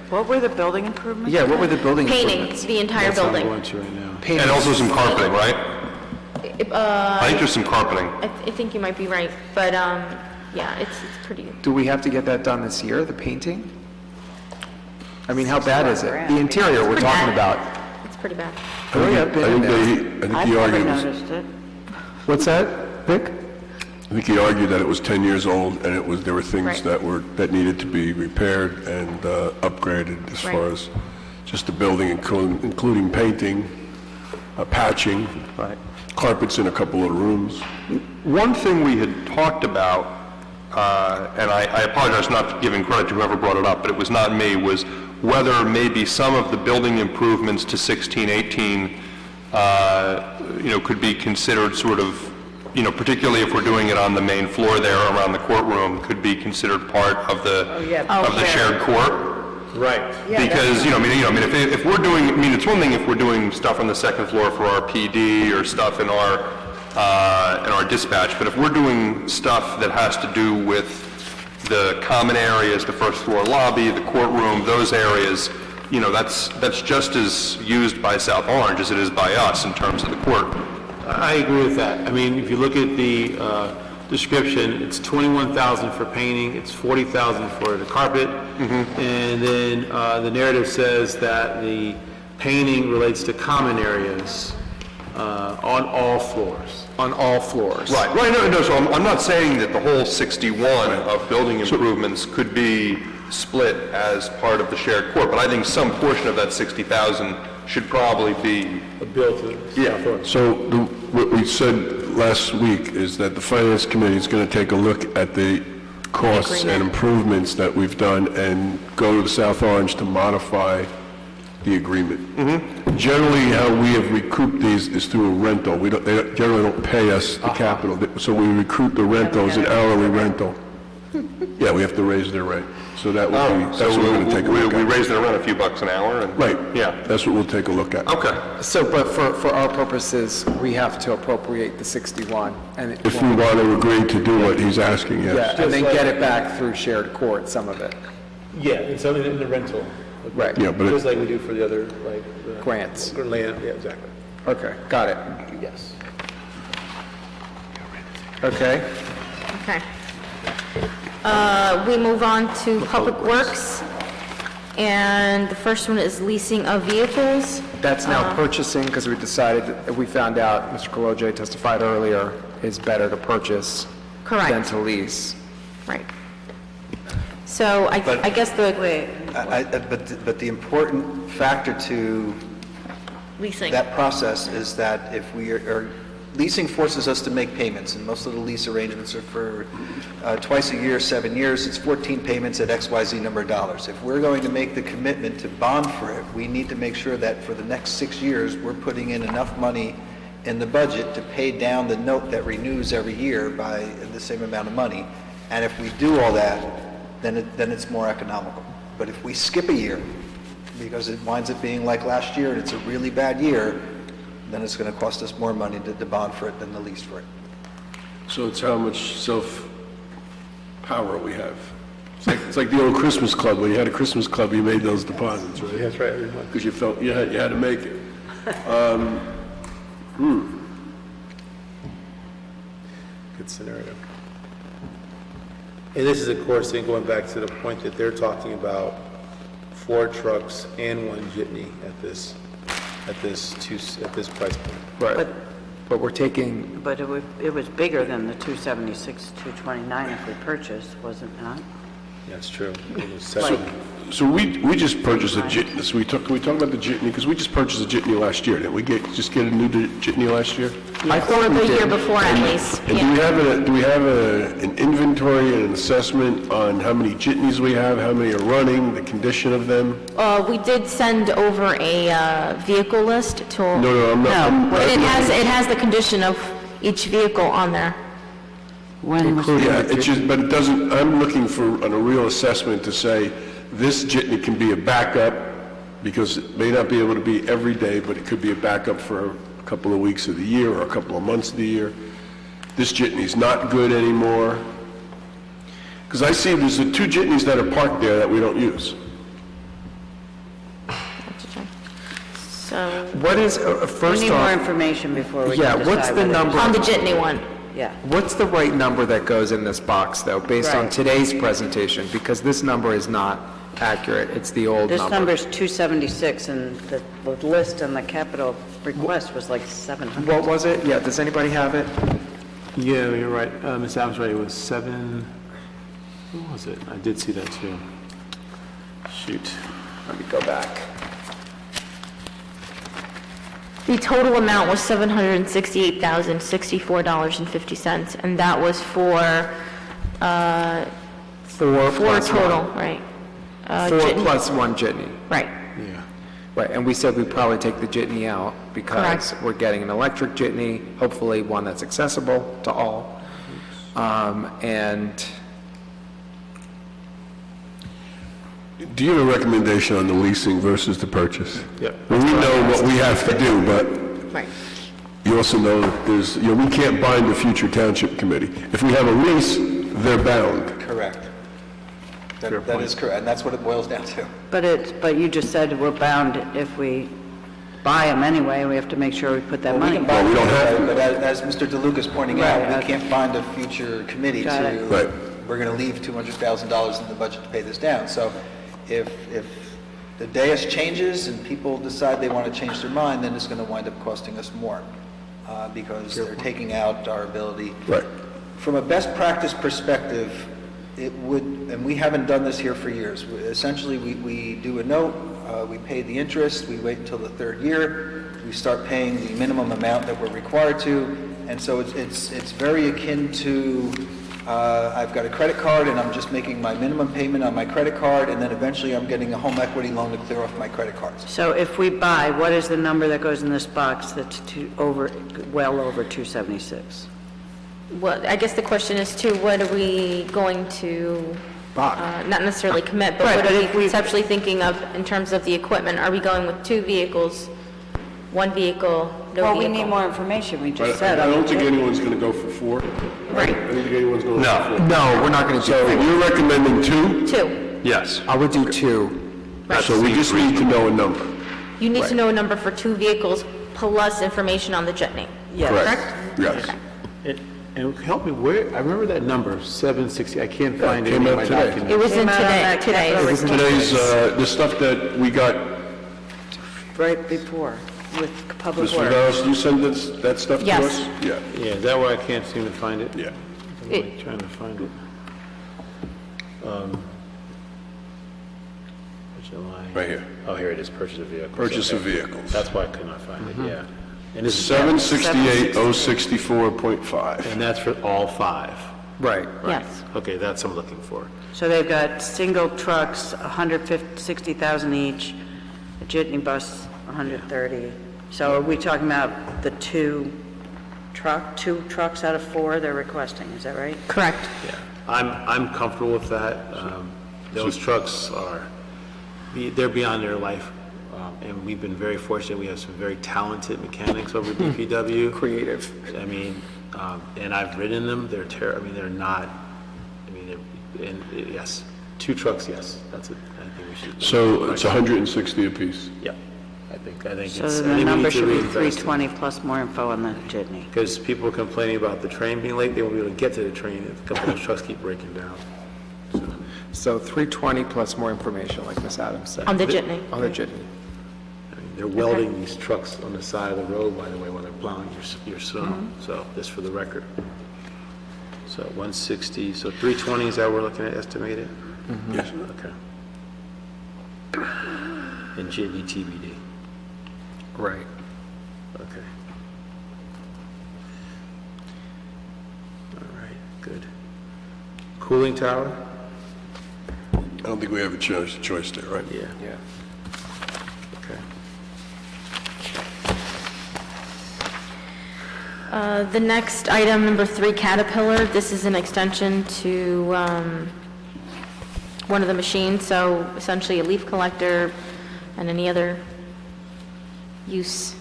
What were the building improvements? Yeah, what were the building Painting improvements? the entire That's what I'm building. going to right now. And also some carpeting, right? I think there's some carpeting. I think you might be right, but, yeah, it's pretty, Do we have to get that done this year, the painting? I mean, how bad is it? The interior we're pretty talking bad. about. it's pretty bad. Oh, yeah, I've been in there. I I've think he never argued, noticed it. What's that, Vic? I think he argued that it was 10 years old, and there were things Right. that needed to be repaired and upgraded as far Right. as just the building, including painting, patching, carpets in a couple of rooms. One thing we had talked about, and I apologize for not giving credit to whoever brought it up, but it was not me, was whether maybe some of the building improvements to 1618, could be considered sort of, particularly if we're doing it on the main floor there around the courtroom, could be considered part of the shared court. Right. Because, if we're doing, it's one thing if we're doing stuff on the second floor for our PD or stuff in our dispatch, but if we're doing stuff that has to do with the common areas, the first floor lobby, the courtroom, those areas, that's just as used by South Orange as it is by us in terms of the court. I agree with that. I mean, if you look at the description, it's 21,000 for painting, it's 40,000 for the carpet, and then the narrative says that the painting relates to common areas on all floors. On all floors. Right, no, so I'm not saying that the whole 61 of building improvements could be split as part of the shared court, but I think some portion of that 60,000 should probably be... Built to... Yeah. So what we said last week is that the Finance Committee is going to take a look at the costs and improvements that we've done and go to the South Orange to modify the agreement. Generally, how we have recouped these is through a rental. They generally don't pay us the capital, so we recoup the rental as an hourly rental. Yeah, we have to raise their rate. So that would be, that's what we're going to take a look at. We raised it around a few bucks an hour, and... Right. Yeah. That's what we'll take a look at. Okay. So, but for our purposes, we have to appropriate the 61, and it If we want to agree to do what he's asking, yes. yeah, and then get it back through shared court, some of it. Yeah, it's something in the rental. Right. Yeah, but Just like we do for the other, like... Grants. Land, yeah, exactly. Okay, got it. Yes. Okay. Okay. We move on to Public Works, and the first one is leasing of vehicles. That's now purchasing, because we decided, we found out, Mr. Kaloje testified earlier, it's better to purchase Correct. than to lease. Right. So I guess the... But the important factor to Leasing. that process is that if we are, leasing forces us to make payments, and most of the lease arrangements are for twice a year, 7 years, it's 14 payments at XYZ number of dollars. If we're going to make the commitment to bond for it, we need to make sure that for the next 6 years, we're putting in enough money in the budget to pay down the note that renews every year by the same amount of money. And if we do all that, then it's more economical. But if we skip a year, because it winds up being like last year and it's a really bad year, then it's going to cost us more money to bond for it than the lease for it. So it's how much self-power we have. It's like the old Christmas club. When you had a Christmas club, you made those deposits, right? That's right, every month. Because you felt you had to make it. Good scenario. And this is, of course, then going back to the point that they're talking about 4 trucks and 1 jitney at this price point. Right. But we're taking, But it was bigger than the 276, 229 if we purchased, was it not? That's true. It was Like, 7. So we just purchased a jitney. So can we talk about the jitney? Because we just purchased a jitney last year. Didn't we just get a new jitney last year? I thought we The year did. before at least. And do we have an inventory and an assessment on how many jitneys we have, how many are running, the condition of them? We did send over a vehicle list to... No, I'm not. But it has the condition of each vehicle on there. when was Yeah, but it doesn't, I'm looking for a real assessment to say, this jitney can be a backup, because it may not be able to be every day, but it could be a backup for a couple of weeks of the year or a couple of months of the year. This jitney's not good anymore. Because I see there's the 2 jitneys that are parked there that we don't use. So, what is, We first need more off, information before we yeah, can decide. what's the whether- number? on the jitney one. Yeah. What's the right number that goes in this box, though, based on Right. today's presentation? Because this number is not accurate, it's the old This number. number's 276, and the list and the capital request was like 700. What was it? Yeah, does anybody have it? Yeah, you're right. Ms. Adams, right, it was 7, what was it? I did see that too. Shoot. Let me go back. The total amount was $768,064.50, and that was for, 4 four plus total, one. right? 4 jitney. plus 1 jitney. Right. Yeah. Right, and we said we'd probably take the jitney out because Correct. we're getting an electric jitney, hopefully one that's accessible to all. And Do you have a recommendation on the leasing versus the purchase? Yep. Well, we know what we have to do, but Right. you also know that there's, we can't bind the future township committee. If we have a lease, they're bound. Correct. That is correct, and that's what it boils down to. But you just said we're bound if we buy them anyway, we have to make sure we put that money. But as Mr. DeLuca's pointing out, we can't bind a future committee Got to, it. Right. we're going to leave $200,000 in the budget to pay this down. So if the dais changes and people decide they want to change their mind, then it's going to wind up costing us more because they're taking out our ability. Right. From a best practice perspective, it would, and we haven't done this here for years. Essentially, we do a note, we pay the interest, we wait until the third year, we start paying the minimum amount that we're required to, and so it's very akin to I've got a credit card and I'm just making my minimum payment on my credit card, and then eventually I'm getting a home equity loan to clear off my credit cards. So if we buy, what is the number that goes in this box that's well over 276? Well, I guess the question is too, what are we going to, not necessarily commit, but Right, what but are we if we- conceptually thinking of in terms of the equipment? Are we going with 2 vehicles, 1 vehicle, no Well, vehicle? we need more information, we I just said. don't think anyone's going to go for 4. Right. I don't think anyone's going for 4. No, we're not going to do So you're recommending 2? 2. Yes. I would do 2. So we just need to know a number. You need to know a number for 2 vehicles plus information on the jitney. Yes. Correct? Yes. And help me, where, I remember that number, 760, I can't find it came in out my today. document. It was in Came out on that today. capital Today's, the stuff that we got, Right before, with Public Mr. Works. Rivera, you send that stuff to Yes. us? Yeah. Yeah, is that why I can't seem to find it? Yeah. I'm like trying to find it. Which line? Right here. Oh, here it is, purchase of vehicles. Purchase of Okay. vehicles. That's why I could not find it, yeah. And this is, 768,064.5. and that's for all 5? Right. Yes. Okay, that's what I'm looking for. So they've got single trucks, 160,000 each, a jitney bus, 130. So are we talking about the 2 trucks out of 4 they're requesting, is that right? Correct. Yeah, I'm comfortable with that. Those trucks they're beyond their life. And we've been very fortunate. We have some very talented mechanics over at DPW. Creative. I mean, and I've ridden them. They're they're not, yes, 2 trucks, yes. That's it. I think we should. So it's 160 apiece. Yeah. I think it's. So then the number should be 320 plus more info on the jitney. Because people are complaining about the train being late. They won't be able to get to the train if a couple of those trucks keep breaking down. So 320 plus more information, like Ms. Adams said. On the jitney. On the jitney. They're welding these trucks on the side of the road, by the way, when they're plowing your snow. So, just for the record. So 160, so 320 is that we're looking at estimated? Yes. Okay. And jitney TBD. Right. Okay. All right, good. Cooling tower? I don't think we have a choice there, right? Yeah. Yeah. Okay. The next item, number 3, Caterpillar. This is an extension to one of the machines, so essentially a leaf collector and any other use.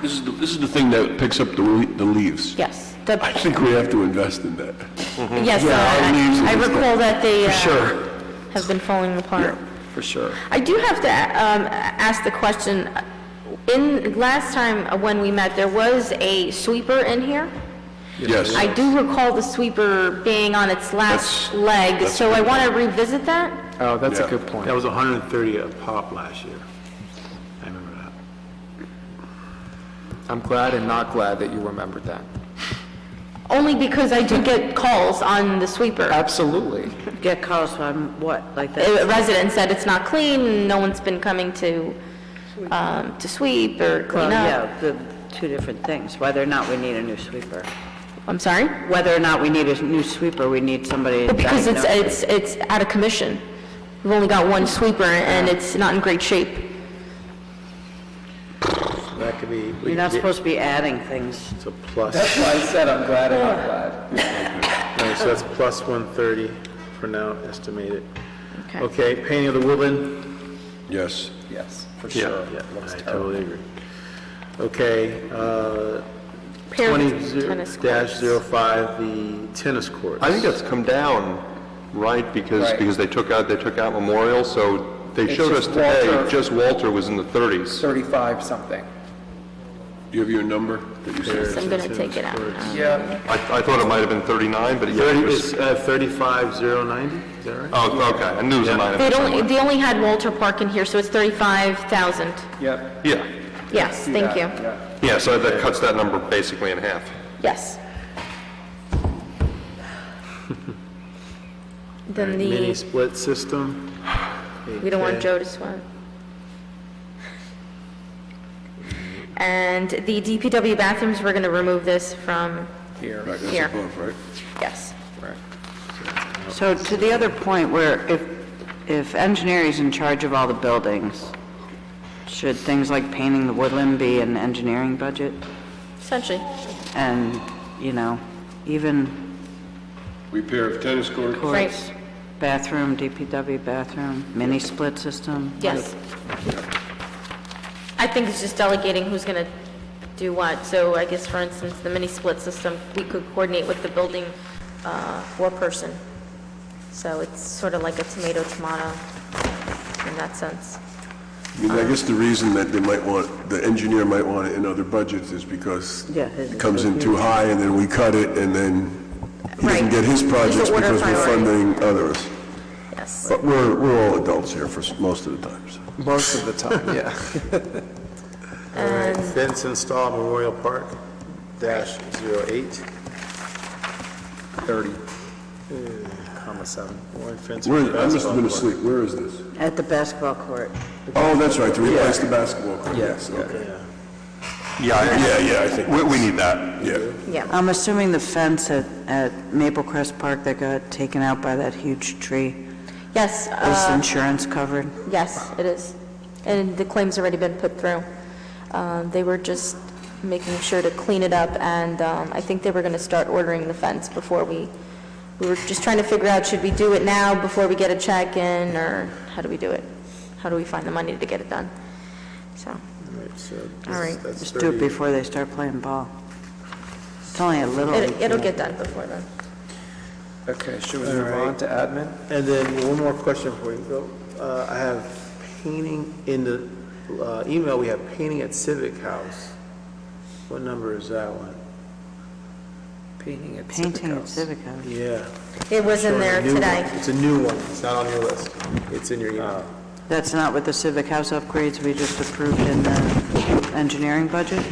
This is the thing that picks up the leaves. Yes. I think we have to invest in that. Yes, I recall that they have been falling apart. For sure. I do have to ask the question, last time when we met, there was a sweeper in here. Yes. I do recall the sweeper being on its last leg, so I want to revisit that. Oh, that's a good point. That was 130 a pop last year. I remember that. I'm glad and not glad that you remembered that. Only because I do get calls on the sweeper. Absolutely. Get calls on what, like A that? resident said it's not clean, no one's been coming to sweep or clean Well, up. yeah, the 2 different things, whether or not we need a new sweeper. I'm sorry? Whether or not we need a new sweeper, we need somebody to Well, because diagnose it. it's out of commission. We've only got 1 sweeper and it's not in great shape. That could be. You're not supposed to be adding things. It's a plus. That's why I said I'm glad and not glad. No, so that's plus 130 for now, estimated. Okay. Okay, painting of the woodland? Yes. Yes, for Yeah, sure. yeah, Looks I terrible. totally agree. Okay, Pair of tennis courts. 20-05, the tennis courts. I think that's come down, right? Because Right. they took out Memorial, so they It's showed us just today, Walter. just Walter was in the 30s. 35 something. Do you have your number that you said? I'm going to take it out. Yeah. I thought it might have been 39, but yeah. it was- It's 35,090, is that right? Oh, okay, I knew it was a 9. They only had Walter Park in here, so it's 35,000. Yep. Yeah, Yes, thank you. yeah, so that cuts that number basically in half. Yes. Then Mini the, split system. we don't want 8K. Joe to sweat. And the DPW bathrooms, we're going to remove this from Right, that's here. above, right? Yes. So to the other point, where if engineering is in charge of all the buildings, should things like painting the woodland be an engineering budget? Essentially. And, you know, even Repair of tennis courts? courts, bathroom, DPW bathroom, mini split system? Yes. I think it's just delegating who's going to do what. So I guess, for instance, the mini split system, we could coordinate with the building foreperson. So it's sort of like a tomato in that sense. I mean, I guess the reason that they might want, the engineer might want it in other budgets is because Yeah, his it is comes so in too huge. high, and then we cut it, and then he doesn't Right. get his projects It's an order because we're priority. funding others. Yes. But we're all adults here for most of the times. Most of the time, yeah. All right, fence install Memorial Park, dash 08. 30, comma 7. One fence. Where, for I must have been basketball asleep, where is this? At the basketball court. Oh, that's right, to replace the basketball court. Yes, okay. Yeah, I think. we need that. Yeah. Yeah. I'm assuming the fence at Maple Crest Park that got taken out by that huge tree, Yes. is insurance covered? Yes, it is. And the claim's already been put through. They were just making sure to clean it up, and I think they were going to start ordering the fence before we were just trying to figure out, should we do it now before we get a check in, or how do we do it? How do we find the money to get it done? So, All right, so all right. that's Just do it 30. before they start playing ball. It's only a little. It'll get done before then. Okay, should we All move right. on to admin? And then one more question for you, Bill. I have painting in the email, we have painting at Civic House. What number is that one? Painting at Civic House. Yeah. It was in Showing a there new today. one. It's a new one. It's not on your list. It's in your email. That's not with the Civic House upgrades we just approved in the engineering budget?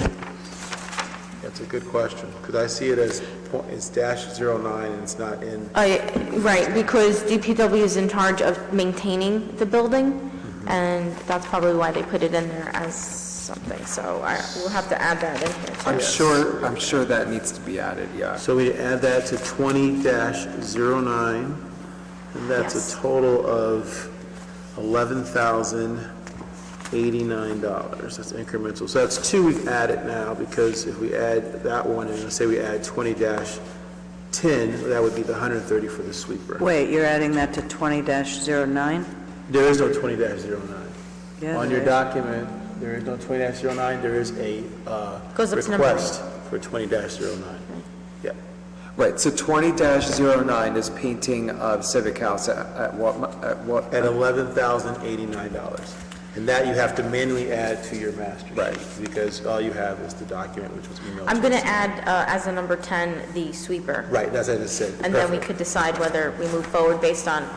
That's a good question, because I see it as, it's dash 09, and it's not in, Right, because DPW is in charge of maintaining the building, and that's probably why they put it in there as something, so we'll have to add that in here. too. I'm sure that needs to be added, yeah. so we add that to 20-09, and that's Yes. a total of $11,089. That's incremental. So that's two we've added now, because if we add that one, and let's say we add 20-10, that would be the 130 for the sweeper. Wait, you're adding that to 20-09? There is no 20-09. Yeah, On there your is. document, there is no 20-09, there is a Goes up to number request for 20-09. Yeah. Right, so 20-09 is painting of Civic House at what, At $11,089. And that you have to manually add to your master sheet, because all you have is the document which was emailed. I'm to going us. to add, as a number 10, the sweeper. Right, that's what I just said. And then we Perfect. could decide whether we move forward based on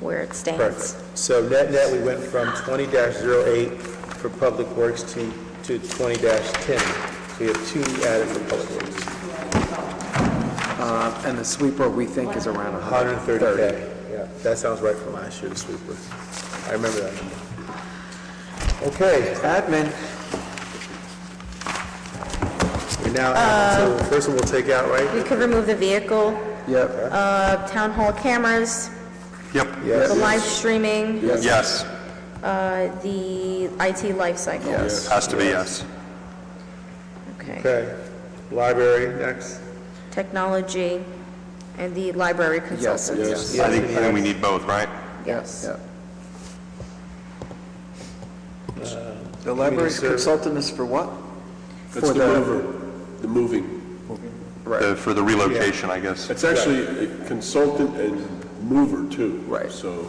where it stands. Perfect. So net, we went from 20-08 for Public Works to 20-10. So you have two added for Public Works. and the sweeper we think is around 130K. Yeah, that sounds right from last year, the sweeper. I remember that number. Okay, Admin. we're now, so the first one we'll take out, right? We could remove the vehicle, Yep. town hall cameras, Yep. the live streaming, Yes. the IT life cycle. Yes. Has to be yes. Okay. Okay, library next. Technology and the library consultants. I think we need both, right? Yes. Yep. The library Community consultant is for what? That's the mover, the moving. For the relocation, I guess. It's actually a consultant and mover too. Right. So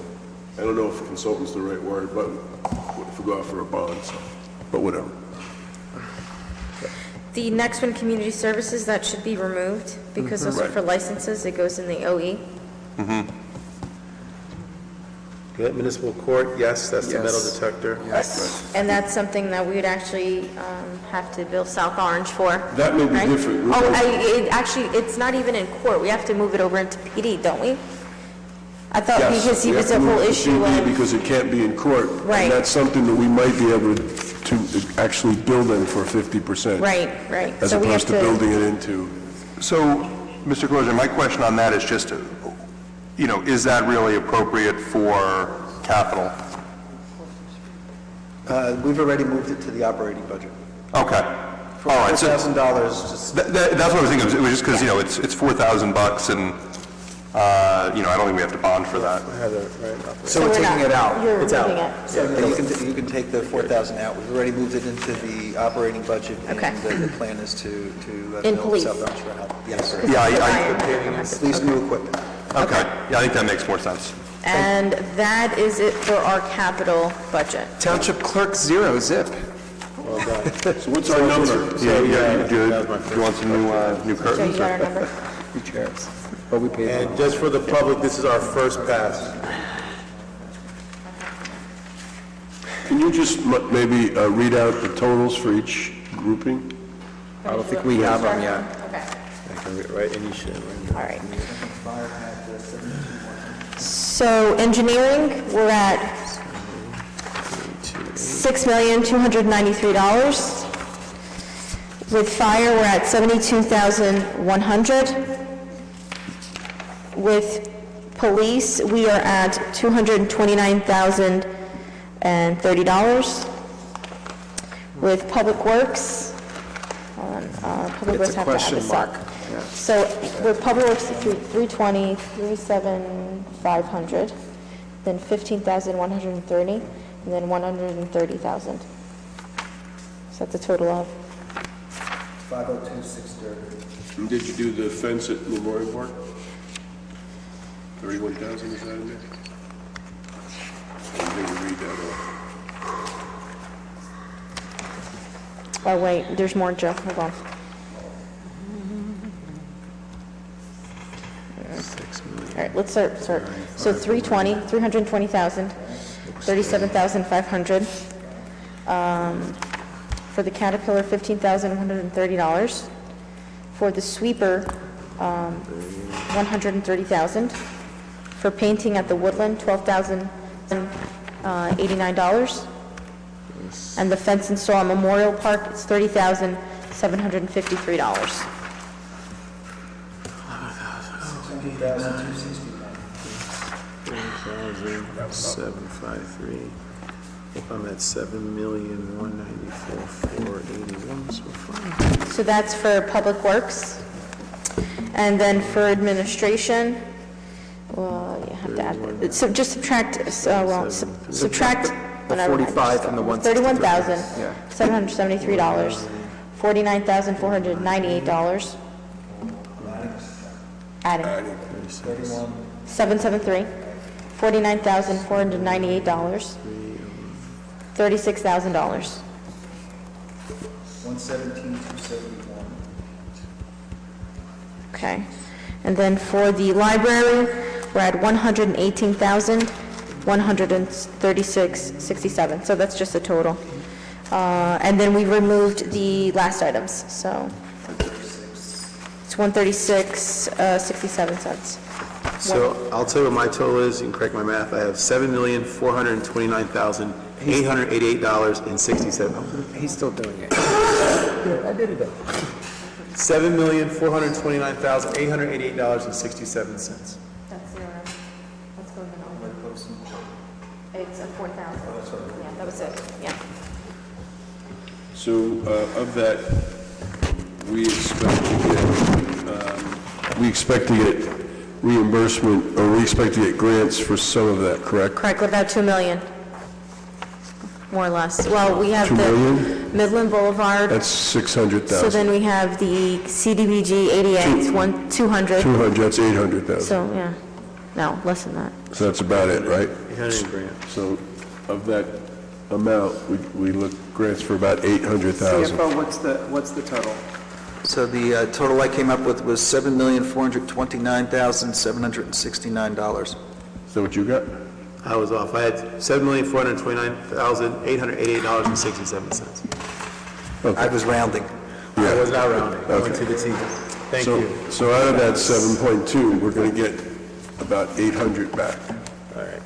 I don't know if consultant's the right word, but if we go out for a bond, so, but whatever. The next one, community services, that should be removed, because those are for licenses, it goes in the OE. Good, municipal court, yes, that's the metal Yes. detector. And that's something that we would actually have to bill South Orange for. That may be right? different. Actually, it's not even in court, we have to move it over into PD, don't we? I thought Yes, because he we was have a to whole move it to issue PD of, Because it can't be in court. Right. And that's something that we might be able to actually bill them for 50%. right, As so we have opposed to building it into. So, Mr. Crozier, my question on that is just, is that really appropriate for capital? We've already moved it to the operating budget. Okay. For All right. So $4,000, just, that's what I was thinking. It was just because, it's $4,000 and, I don't think we have to bond for that. so we're taking it out. you're moving it. So you can take the 4,000 out. We've already moved it into the operating budget, and Okay. the plan is to In build police. South Orange for help. Yes. Yeah, Police new equipment. okay. Yeah, I think that makes more sense. And that is it for our capital budget. Township clerk, zero, zip. So what's our number? Do you want some new Joe, you curtains? got our number? Two chairs. But we paid And just for the public, this is our first pass. Can you just maybe read out the totals for each grouping? I don't think we have them yet. Okay, I can read, right, and you should. all right. So engineering, we're at $6,293. With fire, we're at $72,100. With police, we are at $229,030. With public works, hold on, public works It's a have to add question this mark. up. Yeah. So with public works, 320, 37,500, then 15,130, and then 130,000. So that's a total of, 502,630. And did you do the fence at Memorial Park? 31,000, is that in there? I'm going to read that off. oh wait, there's more, Joe, hold on. All right, let's start. So 320,000, 37,500. For the Caterpillar, $15,130. For the sweeper, $130,000. For painting at the Woodland, $12,089. And the fence install at Memorial Park, it's $30,753. 753. If I'm at 7,194,481 so far. So that's for Public Works. And then for administration, well, you have to add, so just subtract, subtract. The 45 from the 163. $31,773, $49,498. Adding. 773, $49,498, $36,000. 117,271. Okay. And then for the library, we're at $118,136.67. So that's just a total. And then we removed the last items, so it's 136.67 cents. So I'll tell you what my total is, you can correct my math, I have $7,429,888.67. He's still doing it. I did it though. $7,429,888.67. That's zero. Let's go ahead and it's a 4,000. Yeah, that was it, yeah. So of that, we expect to get reimbursement, or we expect to get grants for some of that, correct? Correct, about 2 million, more or less. Well, we have 2 the million? Midland Boulevard. That's 600,000. So then we have the CDBG 88, it's 200. 200, that's 800,000. So, yeah, no, less than that. So that's about it, right? 800 grant. So of that amount, we look grants for about 800,000. CFO, what's the total? So the total I came up with was $7,429,769. Is that what you got? I was off. I had $7,429,888.67. I was rounding. I was not rounding. I went to the T. Thank you. So out of that 7.2, we're going to get about 800 back. All right.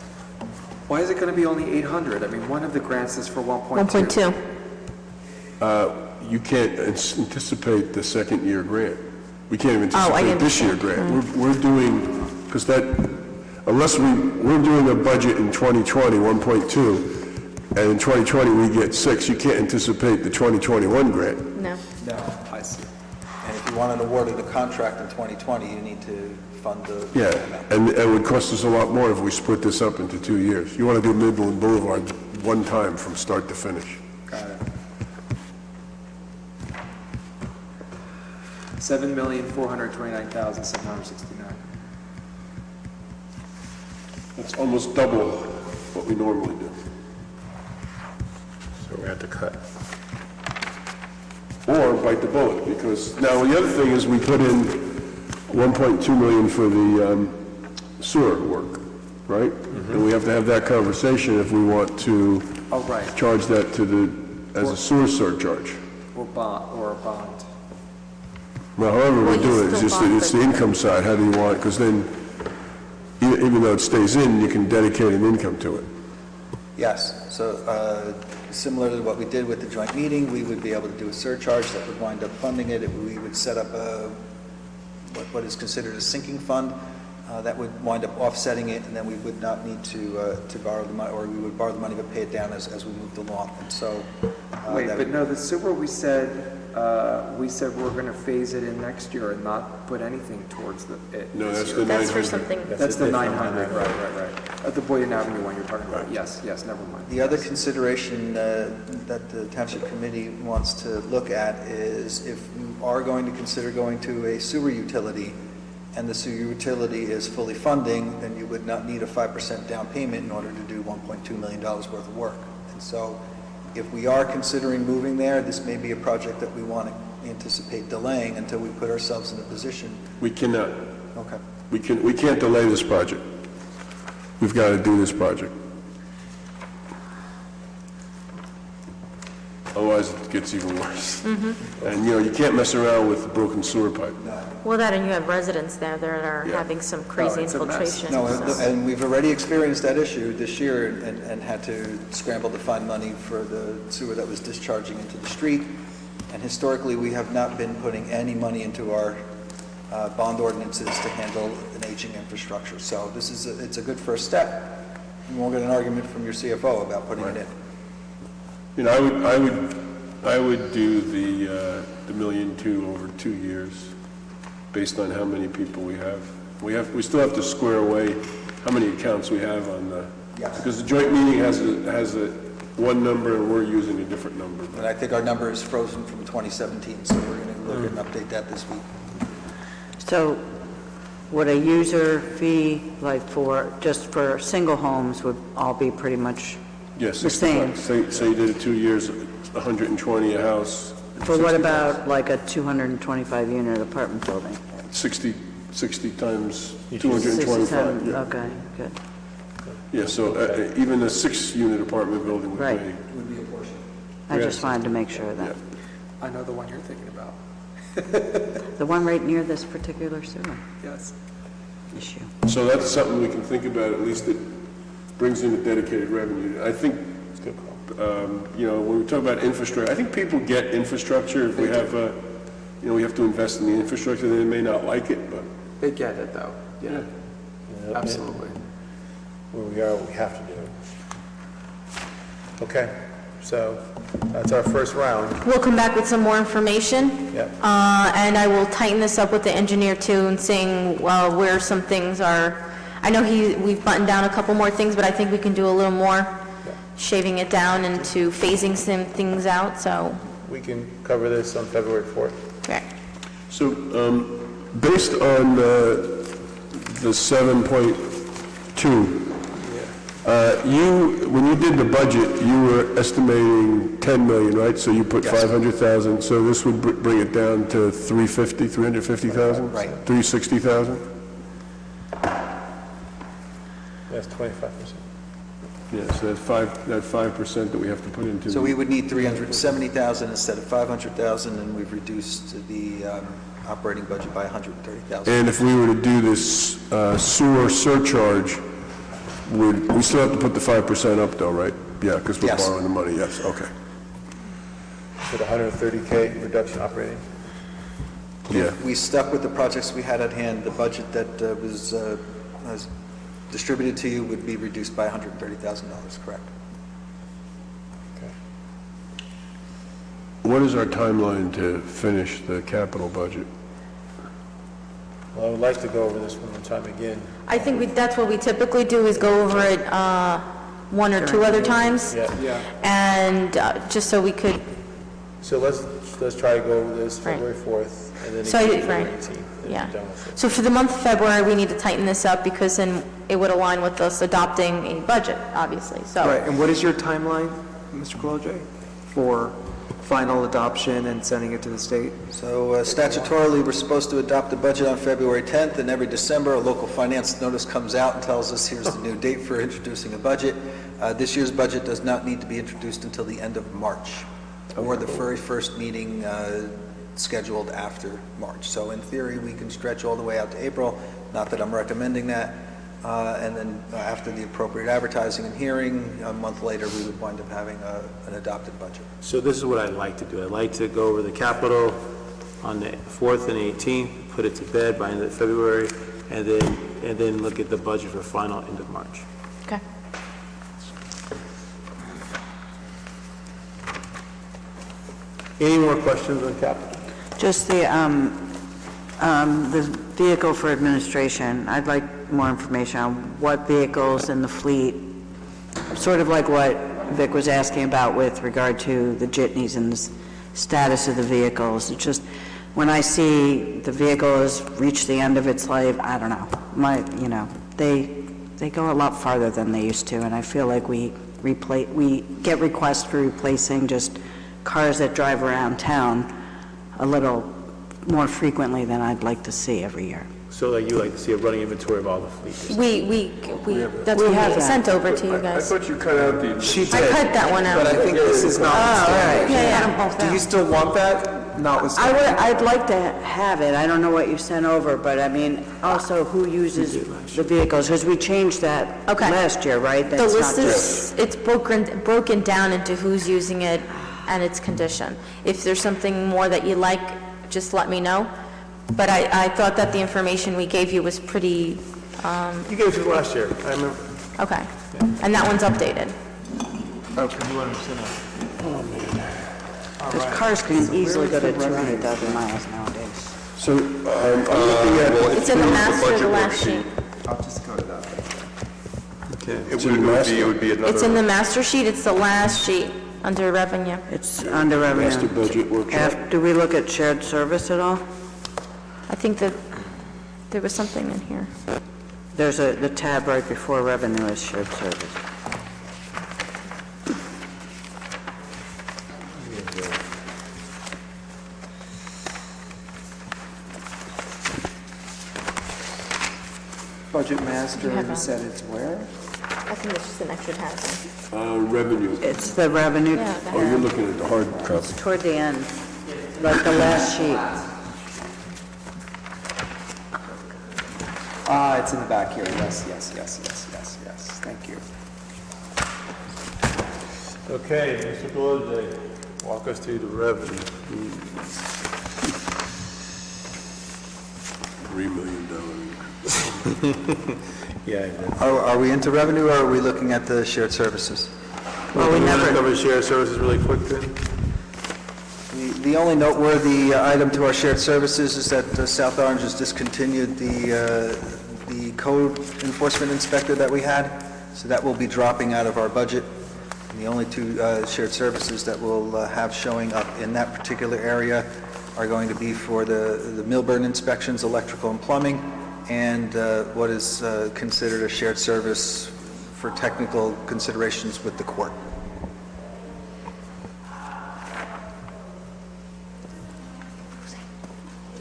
Why is it going to be only 800? I mean, one of the grants is for 1.2. 1.2. You can't anticipate the second year grant. We can't even Oh, I anticipate this year understand. grant. We're doing, because unless we're doing a budget in 2020, 1.2, and in 2020 we get 6, you can't anticipate the 2021 grant. No. No, I see. And if you want an award of the contract in 2020, you need to fund the... Yeah, and it would cost us a lot more if we split this up into 2 years. You want to do Midland Boulevard one time from start to finish. Got it. $7,429,769. That's almost double what we normally do. So we're going to have to cut. Or bite the bullet, because now the other thing is we put in 1.2 million for the sewer work, right? And we have to have that conversation if we want to charge that to as a sewer surcharge. Or a bond. Well, however we Well, do you it, it's still just, bond it's the income side, how do you want, because then, even though it stays in, you can dedicate an income to it. Yes, so similar to what we did with the joint meeting, we would be able to do a surcharge that would wind up funding it. We would set up what is considered a sinking fund that would wind up offsetting it, and then we would not need to borrow the money, or we would borrow the money but pay it down as we moved along. And so... Wait, but no, the sewer, we said we're going to phase it in next year and not put anything towards it. No, that's the 900. That's for something. That's the 900, right. At the Boyden Avenue one you're talking about. Yes, never mind. The other consideration that the Township Committee wants to look at is if you are going to consider going to a sewer utility, and the sewer utility is fully funding, then you would not need a 5% down payment in order to do $1.2 million worth of work. And so if we are considering moving there, this may be a project that we want to anticipate delaying until we put ourselves in a position. We cannot. Okay. We can't delay this project. We've got to do this project. Otherwise, it gets even worse. And, you can't mess around with the broken sewer pipe. Well, that, and you have residents there that are having some crazy infiltration. No, so- and we've already experienced that issue this year and had to scramble to find money for the sewer that was discharging into the street. And historically, we have not been putting any money into our bond ordinances to handle an aging infrastructure. So it's a good first step. You won't get an argument from your CFO about putting it in. I would do the $1.2 million over 2 years, based on how many people we have. We still have to square away how many accounts we have on the, because the joint meeting has one number and we're using a different number. And I think our number is frozen from 2017, so we're going to look and update that this week. So would a user fee, like just for single homes, would all be pretty much Yes, the same? say you did it 2 years, 120 a house. For what about like a 225-unit apartment building? 60 times 60 225. times, Yeah. okay, good. Yeah, so even a 6-unit apartment building would Right. pay. Would be a portion. I just wanted to make sure of that. I know the one you're thinking about. The one right near this particular sewer Yes. issue. So that's something we can think about, at least it brings in a dedicated revenue. I think, when we talk about infrastructure, I think people get infrastructure. If we have, we have to invest in the infrastructure, they may not like it, but. They get it, though. Yeah. Absolutely. Where we are, what we have to do. Okay, so that's our first round. We'll come back with some more information. Yep. And I will tighten this up with the engineer too, and seeing where some things are. I know we've buttoned down a couple more things, but I think we can do a little more, shaving it down into phasing some things out, so. We can cover this on February 4th. Okay. So, based on the 7.2, When you did the budget, you were estimating 10 million, right? So you put 500,000, so this would bring it down to 350,000? Right. 360,000? That's 25%. Yeah, so that 5% that we have to put into. So we would need 370,000 instead of 500,000, and we've reduced the operating budget by 130,000. And if we were to do this sewer surcharge, we still have to put the 5% up though, right? Yeah, because we're Yes. borrowing the money, yes, okay. So the 130K reduction operating? Yeah. We stuck with the projects we had at hand. The budget that was distributed to you would be reduced by $130,000, correct? What is our timeline to finish the capital budget? Well, I would like to go over this one more time again. I think that's what we typically do, is go over it one or two other times. Yeah. And just so we could, So let's try to go over this Right. February 4th, and then So, again February right. 18th. and yeah. be done with it. So for the month of February, we need to tighten this up, because then it would align with us adopting a budget, obviously, so. Right, and what is your timeline, Mr. Colodre, for final adoption and sending it to the state? So statutorily, we're supposed to adopt the budget on February 10th, and every December, a local finance notice comes out and tells us, here's the new date for introducing a budget. This year's budget does not need to be introduced until the end of March, or the very first meeting scheduled after March. So in theory, we can stretch all the way out to April, not that I'm recommending that, and then after the appropriate advertising and hearing, a month later, we would wind up having an adopted budget. So this is what I'd like to do. I'd like to go over the capital on the 4th and 18th, put it to bed by end of February, and then look at the budget for final end of March. Okay. Any more questions on capital? Just the vehicle for administration, I'd like more information on what vehicles in the fleet, sort of like what Vic was asking about with regard to the jitneys and the status of the vehicles. It's just, when I see the vehicle has reached the end of its life, I don't know, they go a lot farther than they used to, and I feel like we get requests for replacing just cars that drive around town a little more frequently than I'd like to see every year. So like you like to see a running inventory of all the fleet? That's what we sent over to you guys. I thought you cut out the... I cut that one out. But I think this is not... Yeah. Do you still want that? Notwithstanding? I'd like to have it. I don't know what you sent over, but I mean, also who uses the vehicles? Because we changed that last year, right? The list is, it's broken down into who's using it and its condition. If there's something more that you like, just let me know. But I thought that the information we gave you was pretty, You gave it to us last year, I remember. okay. And that one's updated. Okay. You want to send out? Oh, man. Because cars can easily go to 200,000 miles nowadays. So, I'm looking at... It's in the master, the last sheet. I'll just go to that. Okay. It would be another... It's in the master sheet, it's the last sheet, under revenue. It's under revenue. Master budget workshop. Do we look at shared service at all? I think that there was something in here. There's the tab right before revenue is shared service. Budget master, You have you a- said it's where? I think it's just an extra tab. Revenue. It's the revenue. Yeah, Oh, you're looking at the hard copy. Toward the end, like the last sheet. Ah, it's in the back here, yes. Thank you. Okay, Mr. Colodre, walk us through the revenue. $3 million. Yeah. Are we into revenue, or are we looking at the shared services? Well, we never cover shared services really quick then? The only noteworthy item to our shared services is that South Orange has discontinued the code enforcement inspector that we had, so that will be dropping out of our budget. And the only two shared services that we'll have showing up in that particular area are going to be for the Milburn inspections, electrical and plumbing, and what is considered a shared service for technical considerations with the court.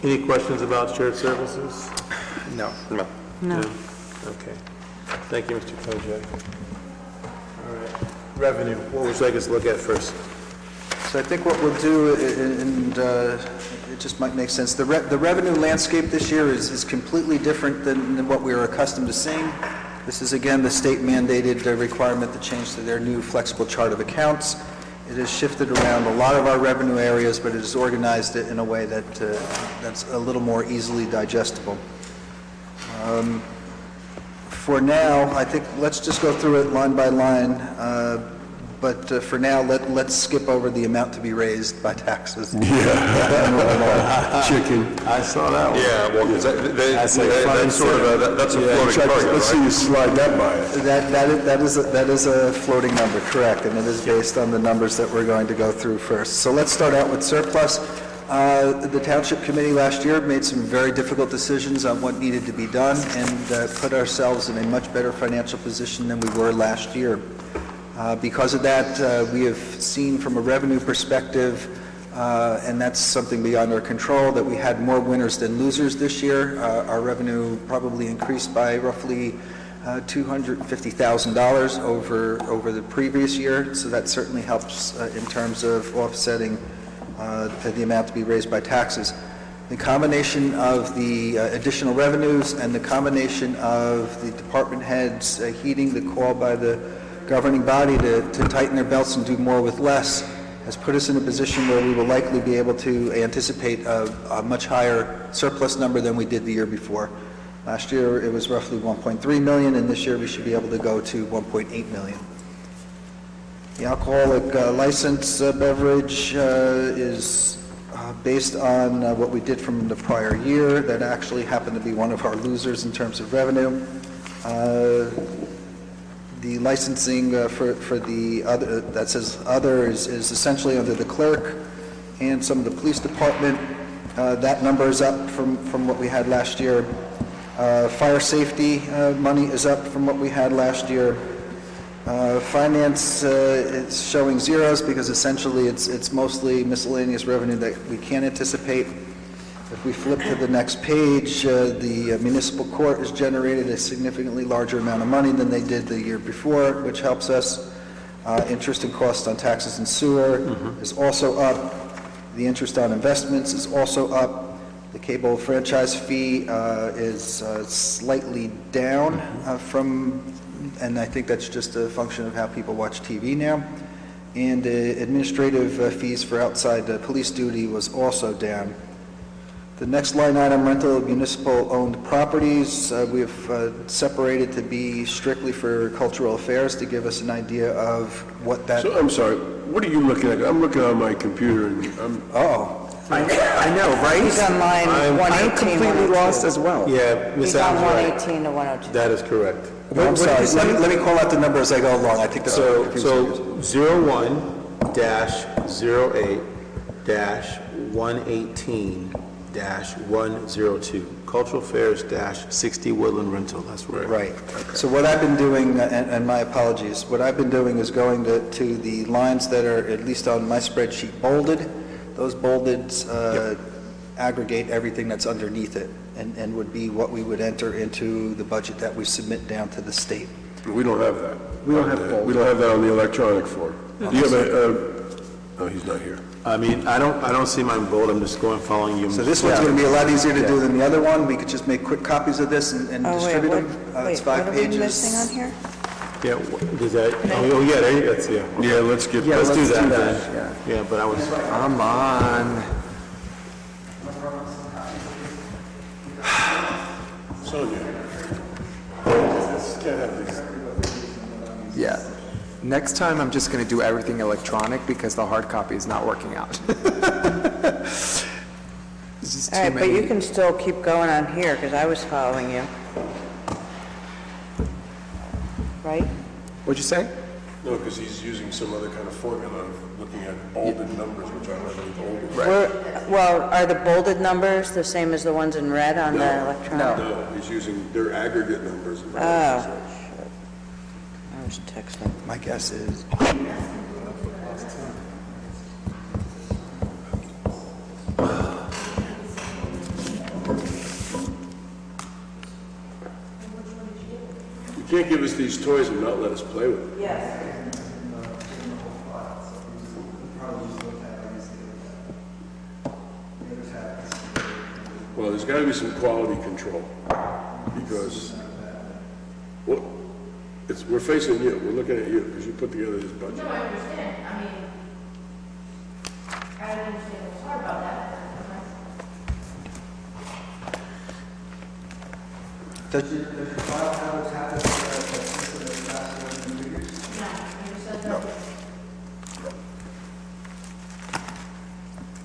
Any questions about shared services? No. No. No. Okay. Thank you, Mr. Kojak. All right. Revenue, what would you like us to look at first? So I think what we'll do, and it just might make sense, the revenue landscape this year is completely different than what we were accustomed to seeing. This is, again, the state mandated requirement to change to their new flexible chart of accounts. It has shifted around a lot of our revenue areas, but it has organized it in a way that's a little more easily digestible. For now, I think let's just go through it line by line. But for now, let's skip over the amount to be raised by taxes. Chicken. I saw that one. Yeah, well, 'cause that's sort of that's a floating target, Let's see right? you slide that by us. That is a floating number, correct, and it is based on the numbers that we're going to go through first. So let's start out with surplus. The Township Committee last year made some very difficult decisions on what needed to be done and put ourselves in a much better financial position than we were last year. Because of that, we have seen from a revenue perspective, and that's something beyond our control, that we had more winners than losers this year. Our revenue probably increased by roughly $250,000 over the previous year, so that certainly helps in terms of offsetting the amount to be raised by taxes. The combination of the additional revenues and the combination of the department heads heeding the call by the governing body to tighten their belts and do more with less has put us in a position where we will likely be able to anticipate a much higher surplus number than we did the year before. Last year it was roughly 1.3 million, and this year we should be able to go to 1.8 million. The alcoholic license beverage is based on what we did from the prior year. That actually happened to be one of our losers in terms of revenue. The licensing for the other, that says other, is essentially under the clerk and some of the police department. That number is up from what we had last year. Fire safety money is up from what we had last year. Finance is showing zeros because essentially it's mostly miscellaneous revenue that we can't anticipate. If we flip to the next page, the municipal court has generated a significantly larger amount of money than they did the year before, which helps us. Interest and costs on taxes and sewer is also up. The interest on investments is also up. The cable franchise fee is slightly down and I think that's just a function of how people watch TV now. And administrative fees for outside police duty was also down. The next line item, rental of municipal-owned properties, we have separated to be strictly for cultural affairs to give us an idea of what that... So, I'm sorry, what are you looking at? I'm looking on my computer and I'm... I know, right? He's on line 118, I'm completely 102. lost as well. Yeah, Ms. He's on Adams, right. 118 to 102. That is correct. I'm sorry, let me call out the number as I go along. I think that's So 01-08-118-102, Cultural Affairs -60 Woodland Rental, that's right. Right. So what I've been doing, and my apologies, what I've been doing is going to the lines that are, at least on my spreadsheet, bolded. Those bolded aggregate everything that's underneath it and would be what we would enter into the budget that we submit down to the state. We don't have that. We don't have bold. We don't have that on the electronic form. Do you have oh, he's not here. I mean, I don't see mine bold, I'm just going, following you. So this one's going to be a lot easier to do than the other one. We could just make quick copies of this and distribute them. It's 5 pages. What are we missing on here? Yeah, does that, oh, yeah, there you go, that's, yeah. Yeah, let's get... Let's do that that, then. Yeah, but I was... Come on. Sonia. Can't have these. Yeah. Next time, I'm just going to do everything electronic because the hard copy is not working out. It's just All too right, but many. you can still keep going on here, because I was following you. Right? What'd you say? No, because he's using some other kind of formula of looking at bolded numbers, which are not really bolded. Well, are the bolded numbers the same as the ones in red on the electronic? No, he's using their aggregate numbers. Oh. There's texting. My guess is... You can't give us these toys and not let us play with them. Yes. Well, there's got to be some quality control, because we're facing you, we're looking at you, because you put together this budget. No, I understand. I mean, I don't understand what's hard about that. Does your file have what's happened to the system of the last 11 years? No, you said that. No.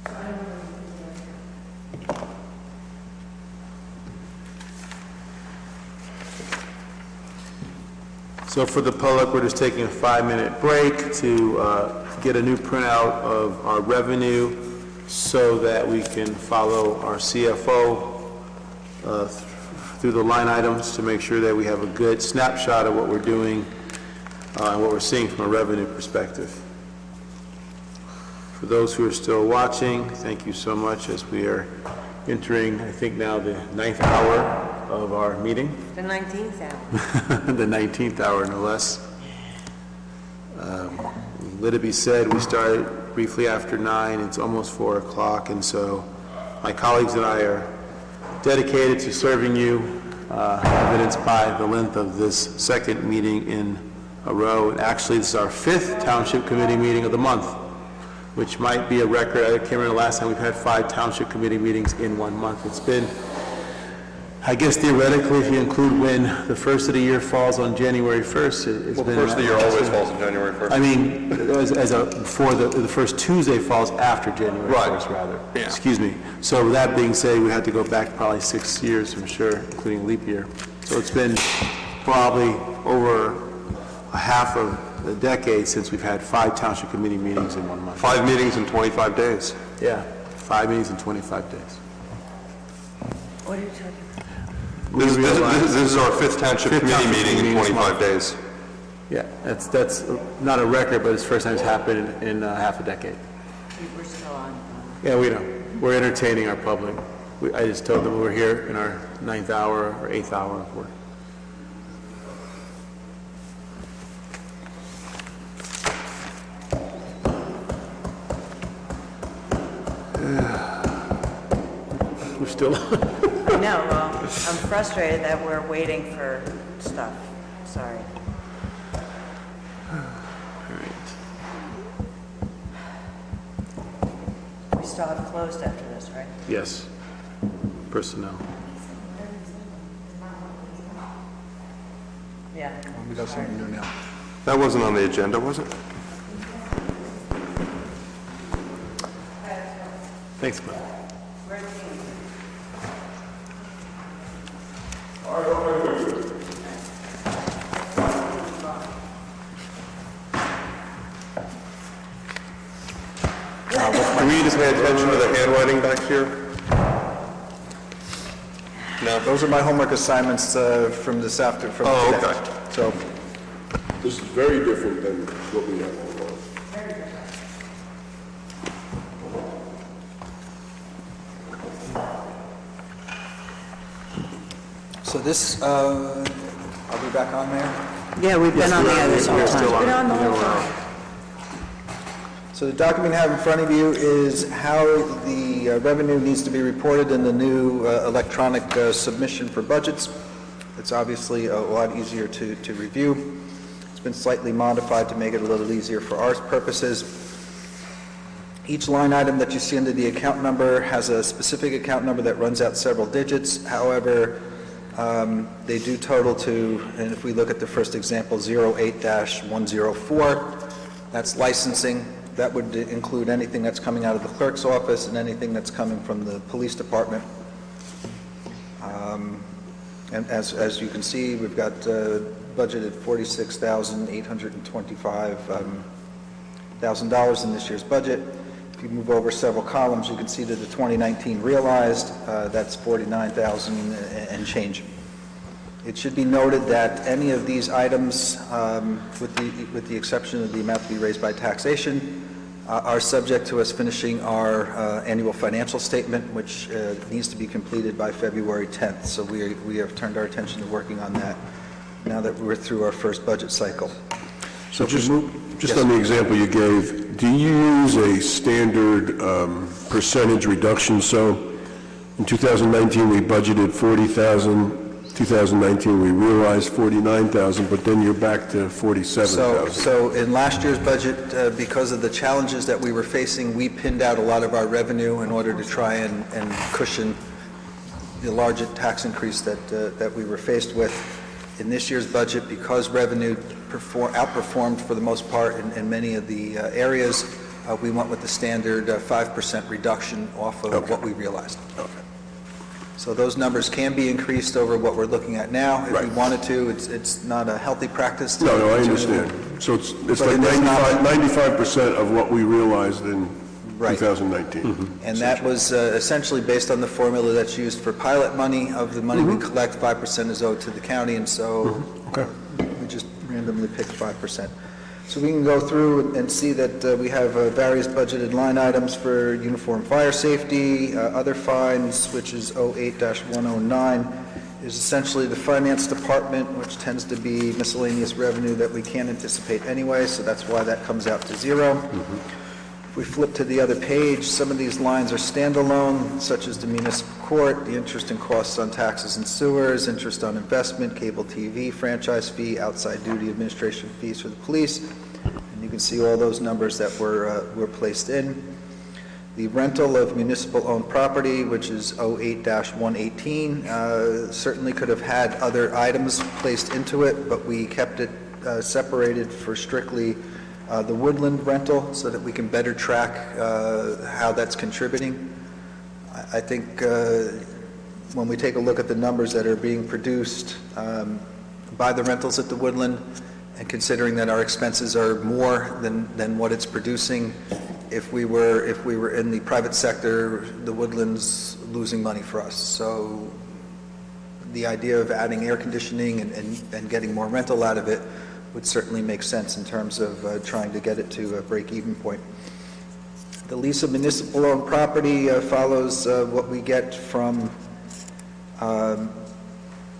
So I don't know what you're doing. So for the public, we're just taking a 5-minute break to get a new printout of our revenue so that we can follow our CFO through the line items to make sure that we have a good snapshot of what we're doing and what we're seeing from a revenue perspective. For those who are still watching, thank you so much as we are entering, I think now, the 9th hour of our meeting. The 19th hour. The 19th hour, no less. Let it be said, we started briefly after 9, it's almost 4 o'clock, and so my colleagues and I are dedicated to serving you, evidenced by the length of this second meeting in a row. And actually, this is our 5th Township Committee meeting of the month, which might be a record. I can't remember the last time we've had 5 Township Committee meetings in 1 month. It's been, I guess theoretically, if you include when the first of the year falls on January 1st, it's Well, been... the first of the year always falls on January 1st. I mean, before the first Tuesday falls after January 1st, rather. Yeah. Excuse me. So with that being said, we had to go back probably 6 years, I'm sure, including leap year. So it's been probably over a half of a decade since we've had 5 Township Committee meetings in 1 month. 5 meetings in 25 days. Yeah, 5 meetings in 25 days. What are you talking about? This is our 5th Township Committee meeting in 25 days. Yeah, that's not a record, but it's the first time it's happened in half a decade. We're still on. Yeah, we know. We're entertaining our public. I just told them we're here in our 9th hour or 8th hour of work. We're still on. I know, well, I'm frustrated that we're waiting for stuff. Sorry. We still have closed after this, right? Yes. Personnel. Yeah. We got something new now. That wasn't on the agenda, was it? Thanks, Glenn. Can we just pay attention to the handwriting back here? No. Those are my homework assignments from this afternoon. Oh, okay. So, This is very different than what we have on. so this, are we back on there? Yeah, we've been on the others all the time. Still on. Been on the whole time. So the document you have in front of you is how the revenue needs to be reported in the new electronic submission for budgets. It's obviously a lot easier to review. It's been slightly modified to make it a little easier for our purposes. Each line item that you see under the account number has a specific account number that runs out several digits. However, they do total to, and if we look at the first example, 08-104, that's licensing. That would include anything that's coming out of the clerk's office and anything that's coming from the police department. And as you can see, we've got budgeted $46,825 in this year's budget. If you move over several columns, you can see that the 2019 realized, that's $49,000 and change. It should be noted that any of these items, with the exception of the amount to be raised by taxation, are subject to us finishing our annual financial statement, which needs to be completed by February 10th. So we have turned our attention to working on that now that we're through our first budget cycle. So just Yes. on the example you gave, do you use a standard percentage reduction? So in 2019, we budgeted 40,000. 2019, we realized 49,000, but then you're back to 47,000. So in last year's budget, because of the challenges that we were facing, we pinned out a lot of our revenue in order to try and cushion the large tax increase that we were faced with. In this year's budget, because revenue outperformed for the most part in many of the areas, we went with the standard 5% reduction off of what we realized. Okay. So those numbers can be increased over what we're looking at now. If we wanted to, it's not a healthy practice to... No, I understand. So it's like 95% of what we realized in 2019. And that was essentially based on the formula that's used for pilot money. Of the money we collect, 5% is owed to the county, and so we just randomly picked 5%. So we can go through and see that we have various budgeted line items for uniform fire safety, other fines, which is 08-109, is essentially the finance department, which tends to be miscellaneous revenue that we can't anticipate anyway, so that's why that comes out to zero. If we flip to the other page, some of these lines are standalone, such as the municipal court, the interest and costs on taxes and sewers, interest on investment, cable TV, franchise fee, outside duty administration fees for the police. And you can see all those numbers that were placed in. The rental of municipal-owned property, which is 08-118, certainly could have had other items placed into it, but we kept it separated for strictly the woodland rental so that we can better track how that's contributing. I think when we take a look at the numbers that are being produced by the rentals at the woodland, and considering that our expenses are more than what it's producing, if we were in the private sector, the woodland's losing money for us. So the idea of adding air conditioning and getting more rental out of it would certainly make sense in terms of trying to get it to a break-even point. The lease of municipal-owned property follows what we get from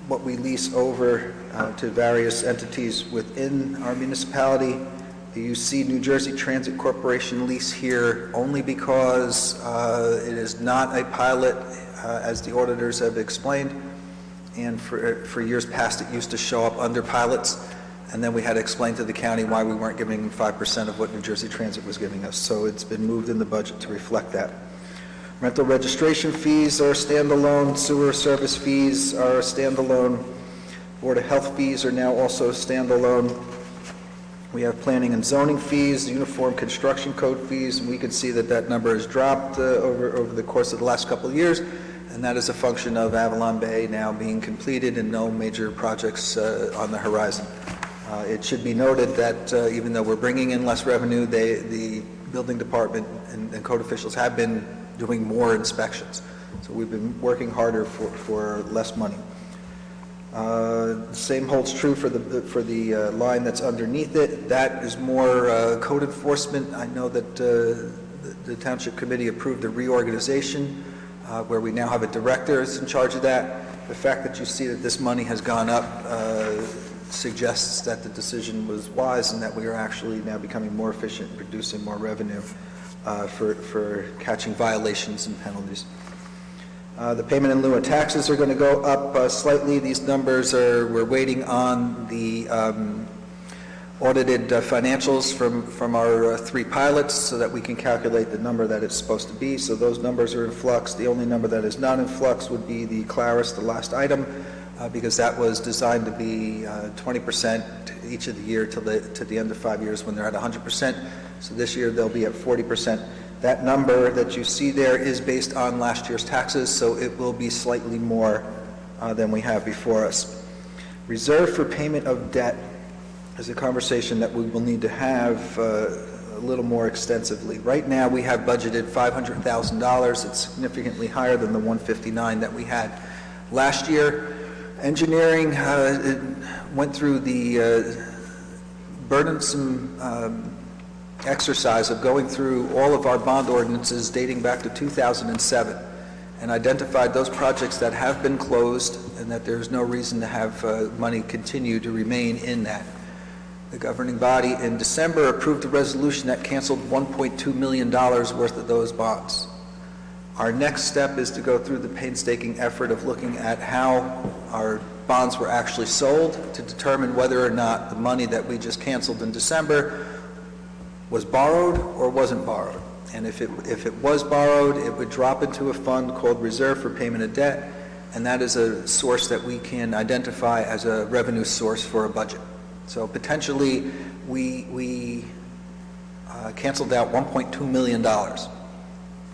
what we lease over to various entities within our municipality. You see New Jersey Transit Corporation lease here only because it is not a pilot, as the auditors have explained, and for years past it used to show up under pilots, and then we had to explain to the county why we weren't giving 5% of what New Jersey Transit was giving us. So it's been moved in the budget to reflect that. Rental registration fees are standalone, sewer service fees are standalone, Board of Health fees are now also standalone. We have planning and zoning fees, uniform construction code fees, and we can see that that number has dropped over the course of the last couple of years, and that is a function of Avalon Bay now being completed and no major projects on the horizon. It should be noted that even though we're bringing in less revenue, the building department and code officials have been doing more inspections. So we've been working harder for less money. Same holds true for the line that's underneath it. That is more code enforcement. I know that the Township Committee approved a reorganization where we now have a director that's in charge of that. The fact that you see that this money has gone up suggests that the decision was wise and that we are actually now becoming more efficient in producing more revenue for catching violations and penalties. The payment in lieu of taxes are going to go up slightly. These numbers we're waiting on the audited financials from our 3 pilots so that we can calculate the number that it's supposed to be. So those numbers are in flux. The only number that is not in flux would be the Claris, the last item, because that was designed to be 20% each of the year to the end of 5 years when they're at 100%. So this year they'll be at 40%. That number that you see there is based on last year's taxes, so it will be slightly more than we have before us. Reserve for payment of debt is a conversation that we will need to have a little more extensively. Right now we have budgeted $500,000. It's significantly higher than the $159,000 that we had last year. Engineering went through the burdensome exercise of going through all of our bond ordinances dating back to 2007 and identified those projects that have been closed and that there's no reason to have money continue to remain in that. The governing body in December approved a resolution that canceled $1.2 million worth of those bonds. Our next step is to go through the painstaking effort of looking at how our bonds were actually sold to determine whether or not the money that we just canceled in December was borrowed or wasn't borrowed. And if it was borrowed, it would drop into a fund called Reserve for Payment of Debt, and that is a source that we can identify as a revenue source for a budget. So potentially, we canceled out $1.2 million.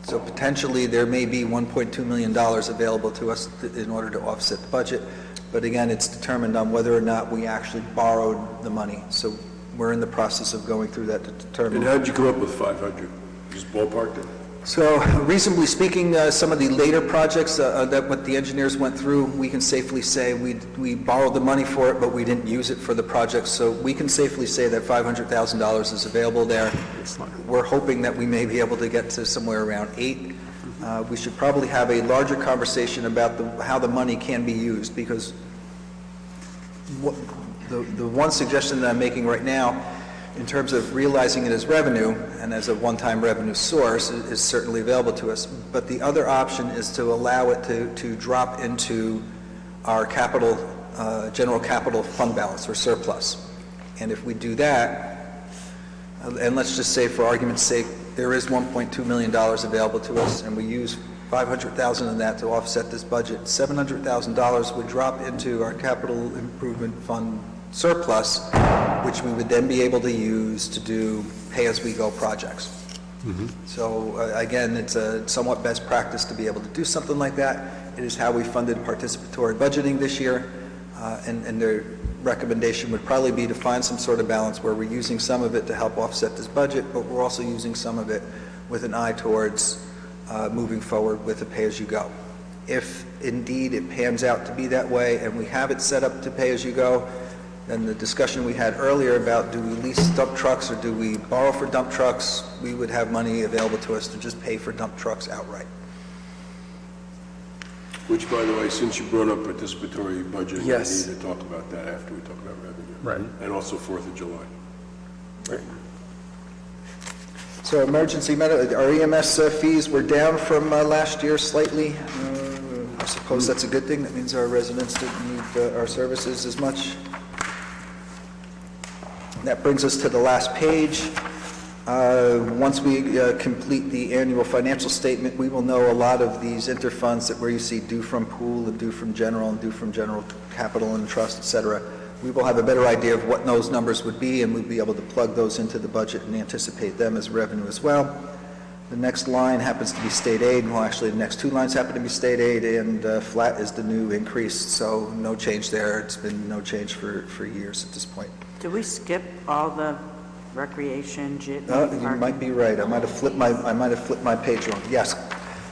So potentially, there may be $1.2 million available to us in order to offset the budget. But again, it's determined on whether or not we actually borrowed the money. So we're in the process of going through that to determine. And how did you come up with 500? Just ballparked it? So reasonably speaking, some of the later projects that what the engineers went through, we can safely say we borrowed the money for it, but we didn't use it for the project. So we can safely say that $500,000 is available there. We're hoping that we may be able to get to somewhere around 8. We should probably have a larger conversation about how the money can be used, because the one suggestion that I'm making right now in terms of realizing it as revenue and as a one-time revenue source is certainly available to us. But the other option is to allow it to drop into our capital, general capital fund balance or surplus. And if we do that, and let's just say for argument's sake, there is $1.2 million available to us, and we use $500,000 of that to offset this budget, $700,000 would drop into our capital improvement fund surplus, which we would then be able to use to do pay-as-we-go projects. So again, it's a somewhat best practice to be able to do something like that. It is how we funded participatory budgeting this year, and the recommendation would probably be to find some sort of balance where we're using some of it to help offset this budget, but we're also using some of it with an eye towards moving forward with a pay-as-you-go. If indeed it pans out to be that way and we have it set up to pay-as-you-go, then the discussion we had earlier about do we lease dump trucks or do we borrow for dump trucks, we would have money available to us to just pay for dump trucks outright. Which, by the way, since you brought up participatory budgeting, Yes. we need to talk about that after we talk about revenue. Right. And also 4th of July. Right. So emergency medical, our EMS fees were down from last year slightly. I suppose that's a good thing. That means our residents didn't need our services as much. That brings us to the last page. Once we complete the annual financial statement, we will know a lot of these interfunds that where you see due from pool and due from general and due from general capital and trust, et cetera. We will have a better idea of what those numbers would be, and we'll be able to plug those into the budget and anticipate them as revenue as well. The next line happens to be state aid. Well, actually, the next two lines happen to be state aid, and flat is the new increase, so no change there. It's been no change for years at this point. Did we skip all the recreation, jitney, You parking? might be right. I might have flipped my page wrong. Yes.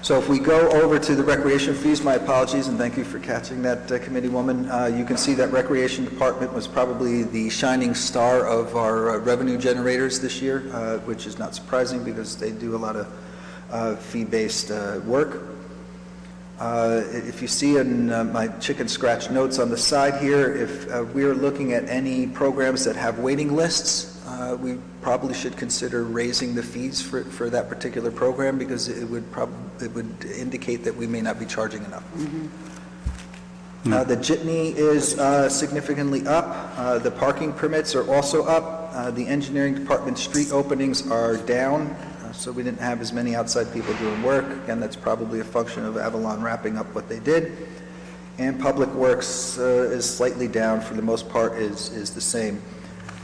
So if we go over to the recreation fees, my apologies, and thank you for catching that, committee woman. You can see that recreation department was probably the shining star of our revenue generators this year, which is not surprising because they do a lot of fee-based work. If you see in my chicken scratch notes on the side here, if we are looking at any programs that have waiting lists, we probably should consider raising the fees for that particular program because it would indicate that we may not be charging enough. The jitney is significantly up. The parking permits are also up. The engineering department street openings are down. So we didn't have as many outside people doing work. Again, that's probably a function of Avalon wrapping up what they did. And Public Works is slightly down. For the most part, is the same.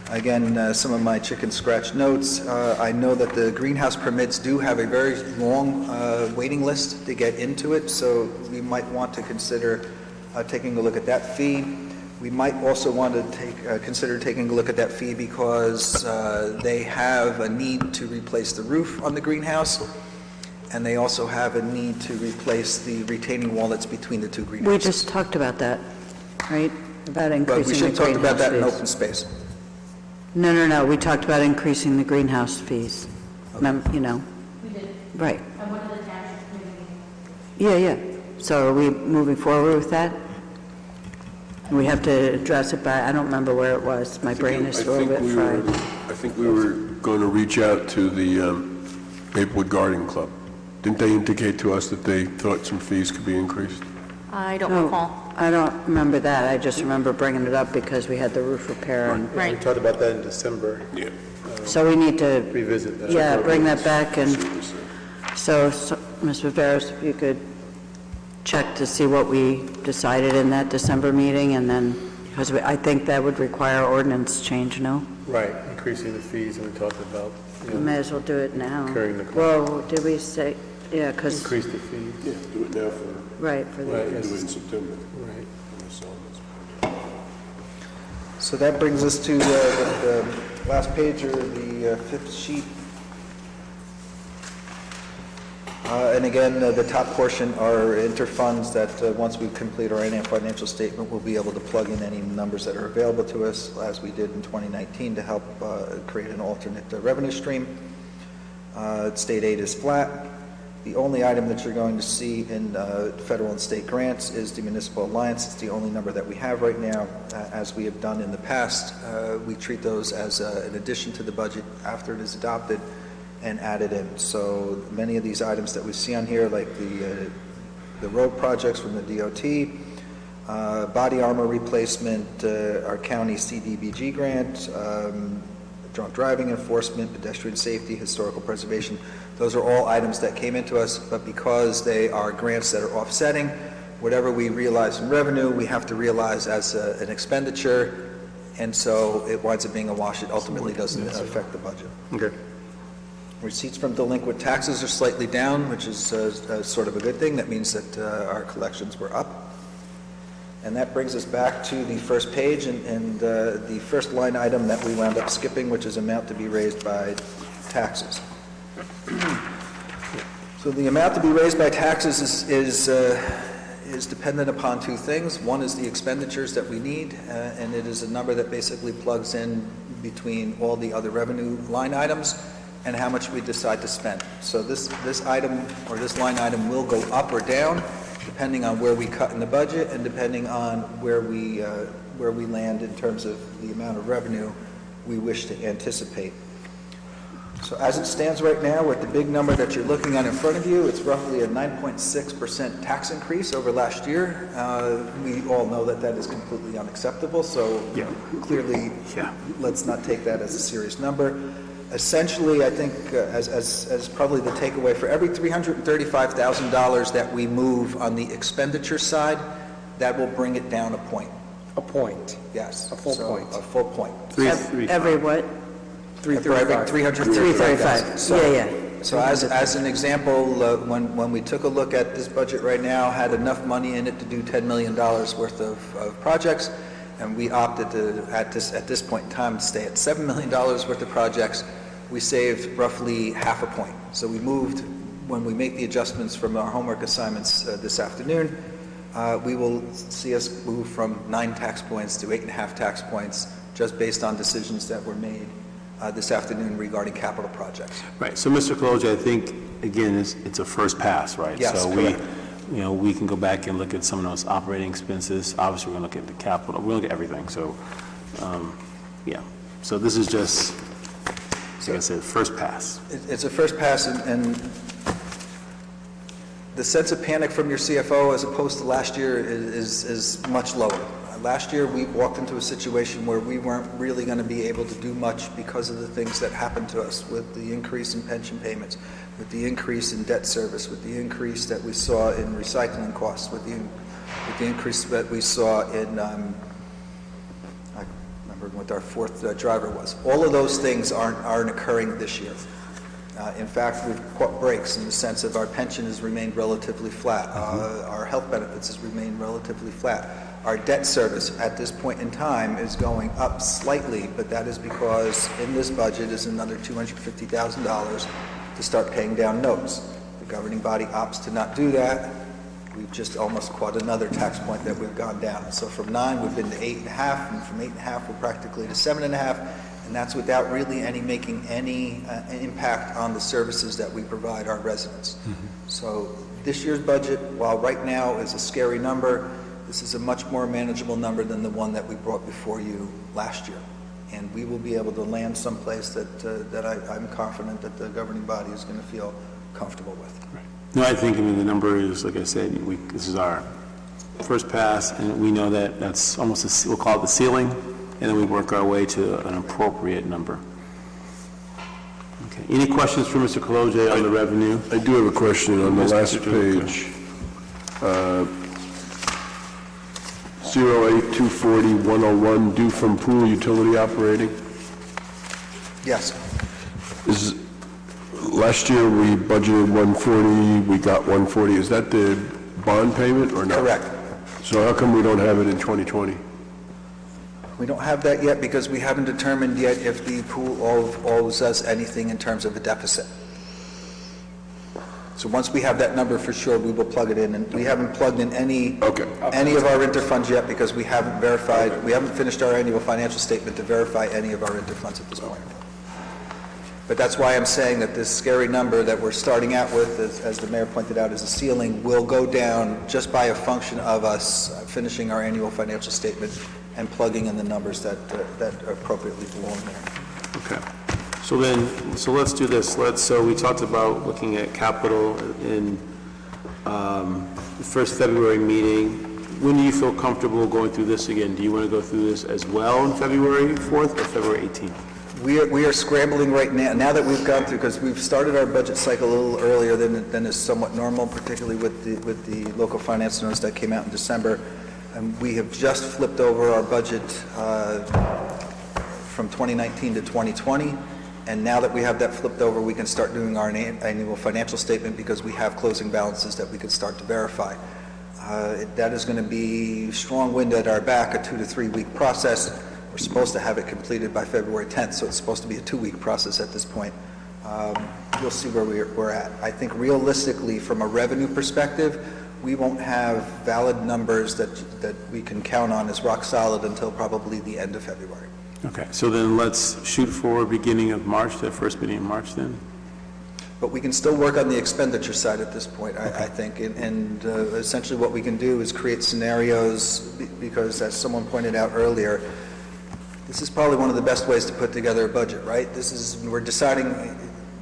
Again, some of my chicken scratch notes. I know that the greenhouse permits do have a very long waiting list to get into it, so we might want to consider taking a look at that fee. We might also want to consider taking a look at that fee because they have a need to replace the roof on the greenhouse, and they also have a need to replace the retaining wall that's between the two greenhouses. We just talked about that. right? About But we increasing should the talk about that in greenhouse open fees. space. No, we talked about increasing the greenhouse fees. You know? We did. Right. I wanted the township committee. Yeah. So are we moving forward with that? We have to address it by, I don't remember where it was. My brain is a little bit fried. I think we were going to reach out to the Maplewood Garden Club. Didn't they indicate to us that they thought some fees could be increased? I don't No, recall. I don't remember that. I just remember bringing it up because we had the roof repair. And We talked about that in December. Yeah. so we need to, Revisit that. yeah, bring that back. And so Ms. Viveros, if you could check to see what we decided in that December meeting, and then, because I think that would require ordinance change, no? Right, increasing the fees, and we talked about, We may as well do it now. Incurring the cost. Well, did we say, yeah, because, increase the fees. Yeah, do it now for, right, for Right. the, do it in September. Right. So that brings us to the last page, or the fifth sheet. And again, the top portion are interfunds that, once we complete our annual financial statement, we'll be able to plug in any numbers that are available to us, as we did in 2019, to help create an alternate revenue stream. State aid is flat. The only item that you're going to see in federal and state grants is the municipal alliance. It's the only number that we have right now. As we have done in the past, we treat those as an addition to the budget after it is adopted and added in. So many of these items that we see on here, like the road projects from the DOT, body armor replacement, our county CDBG grant, drunk driving enforcement, pedestrian safety, historical preservation, those are all items that came into us, but because they are grants that are offsetting, whatever we realize in revenue, we have to realize as an expenditure, and so it winds up being a wash. It ultimately doesn't affect the budget. Okay. Receipts from delinquent taxes are slightly down, which is sort of a good thing. That means that our collections were up. And that brings us back to the first page and the first line item that we wound up skipping, which is amount to be raised by taxes. So the amount to be raised by taxes is dependent upon two things. One is the expenditures that we need, and it is a number that basically plugs in between all the other revenue line items and how much we decide to spend. So this item, or this line item, will go up or down depending on where we cut in the budget and depending on where we land in terms of the amount of revenue we wish to anticipate. So as it stands right now, with the big number that you're looking at in front of you, it's roughly a 9.6% tax increase over last year. We all know that that is completely unacceptable, so clearly, let's not take that as a serious number. Essentially, I think, as probably the takeaway, for every $335,000 that we move on the expenditure side, that will bring it down a point. A point? Yes. A full point? A full point. every what? 335. 335. So as an example, when we took a look at this budget right now, had enough money in it to do $10 million worth of projects, and we opted to, at this point in time, stay at $7 million worth of projects. We saved roughly half a point. So we moved, when we make the adjustments from our homework assignments this afternoon, we will see us move from 9 tax points to 8.5 tax points, just based on decisions that were made this afternoon regarding capital projects. Right, so Mr. Kaloja, I think, again, it's a first pass, right? Yes, So correct. we can go back and look at some of those operating expenses. Obviously, we're going to look at the capital, we're going to look at everything, so, So this is just, like I said, first pass. It's a first pass, and the sense of panic from your CFO as opposed to last year is much lower. Last year, we walked into a situation where we weren't really going to be able to do much because of the things that happened to us, with the increase in pension payments, with the increase in debt service, with the increase that we saw in recycling costs, with the increase that we saw in, I remember what our fourth driver was. All of those things aren't occurring this year. In fact, we've caught breaks in the sense of our pension has remained relatively flat. Our health benefits has remained relatively flat. Our debt service at this point in time is going up slightly, but that is because in this budget is another $250,000 to start paying down notes. The governing body opts to not do that, we've just almost caught another tax point that we've gone down. So from 9, we've been to 8.5, and from 8.5, we're practically to 7.5, and that's without really making any impact on the services that we provide our residents. So this year's budget, while right now is a scary number, this is a much more manageable number than the one that we brought before you last year. And we will be able to land someplace that I'm confident that the governing body is going to feel comfortable with. No, I think, the number is, like I said, this is our first pass, and we know that that's almost, we'll call it the ceiling, and then we work our way to an appropriate number. Okay. Any questions for Mr. Kaloje on the revenue? I do have a question on the last page. 08240-101, due from pool utility operating. Yes. Last year, we budgeted 140, we got 140. Is that the bond payment or not? Correct. So how come we don't have it in 2020? We don't have that yet because we haven't determined yet if the pool owes us anything in terms of a deficit. So once we have that number for sure, we will plug it in, and we haven't plugged in any of our interfunds yet because we haven't verified, we haven't finished our annual financial statement to verify any of our interfunds at this point. But that's why I'm saying that this scary number that we're starting out with, as the mayor pointed out, as a ceiling, will go down just by a function of us finishing our annual financial statement and plugging in the numbers that appropriately belong there. Okay. So let's do this. So we talked about looking at capital in the first February meeting. When do you feel comfortable going through this again? Do you want to go through this as well on February 4th or February 18th? We are scrambling right now that we've gone through, because we've started our budget cycle a little earlier than is somewhat normal, particularly with the local finance notice that came out in December. And we have just flipped over our budget from 2019 to 2020. And now that we have that flipped over, we can start doing our annual financial statement because we have closing balances that we can start to verify. That is going to be strong wind at our back, a 2 to 3 week process. We're supposed to have it completed by February 10th, so it's supposed to be a 2-week process at this point. You'll see where we're at. I think realistically, from a revenue perspective, we won't have valid numbers that we can count on as rock solid until probably the end of February. Okay, so then let's shoot for beginning of March, the first meeting in March then? But we can still work on the expenditure side at this point, I think. And essentially what we can do is create scenarios, because as someone pointed out earlier, this is probably one of the best ways to put together a budget, right? We're deciding,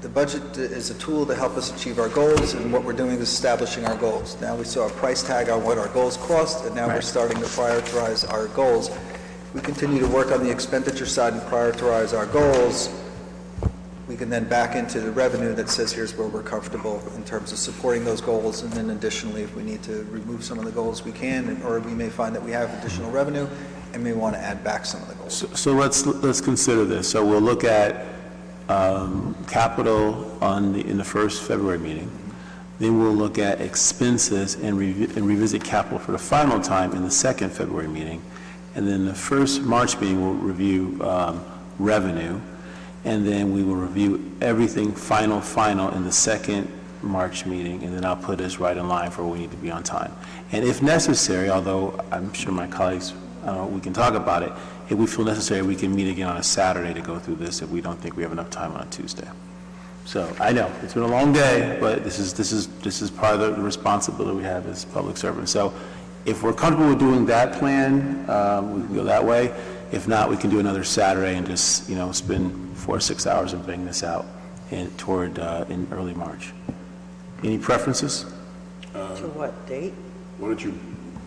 the budget is a tool to help us achieve our goals, and what we're doing is establishing our goals. Now we saw a price tag on what our goals cost, and now we're starting to prioritize our goals. If we continue to work on the expenditure side and prioritize our goals, we can then back into the revenue that says here's where we're comfortable in terms of supporting those goals, and then additionally, if we need to remove some of the goals, we can, or we may find that we have additional revenue and may want to add back some of the goals. So let's consider this. So we'll look at capital in the first February meeting. Then we'll look at expenses and revisit capital for the final time in the second February meeting. And then the first March meeting, we'll review revenue. And then we will review everything final in the second March meeting. And then I'll put us right in line for where we need to be on time. And if necessary, although I'm sure my colleagues, we can talk about it, if we feel necessary, we can meet again on a Saturday to go through this if we don't think we have enough time on a Tuesday. So I know it's been a long day, but this is part of the responsibility we have as public servants. So if we're comfortable with doing that plan, we can go that way. If not, we can do another Saturday and just spend 4 or 6 hours and bang this out in early March. Any preferences? To what date? Why don't you,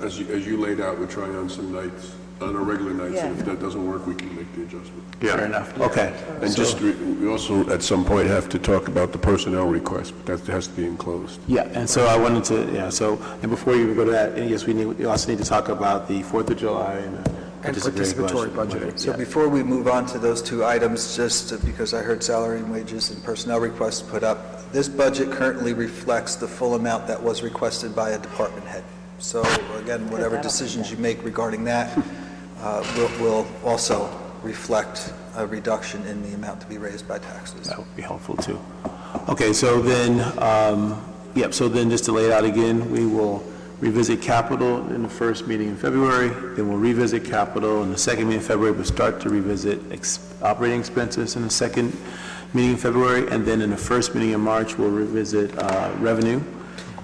as you laid out, we're trying on some nights, on our regular nights, and if that doesn't work, we can make the adjustment. Yeah. Fair enough. Okay. And we also, at some point, have to talk about the personnel request, but that has to be enclosed. Yeah, and so I wanted to, and before you go to that, yes, we also need to talk about the 4th of July and participatory budgeting. So before we move on to those two items, just because I heard salary and wages and personnel requests put up, this budget currently reflects the full amount that was requested by a department head. So again, whatever decisions you make regarding that will also reflect a reduction in the amount to be raised by taxes. That would be helpful too. Okay, so then, so then just to lay it out again, we will revisit capital in the first meeting in February, then we'll revisit capital in the second meeting in February, but start to revisit operating expenses in the second meeting in February, and then in the first meeting in March, we'll revisit revenue.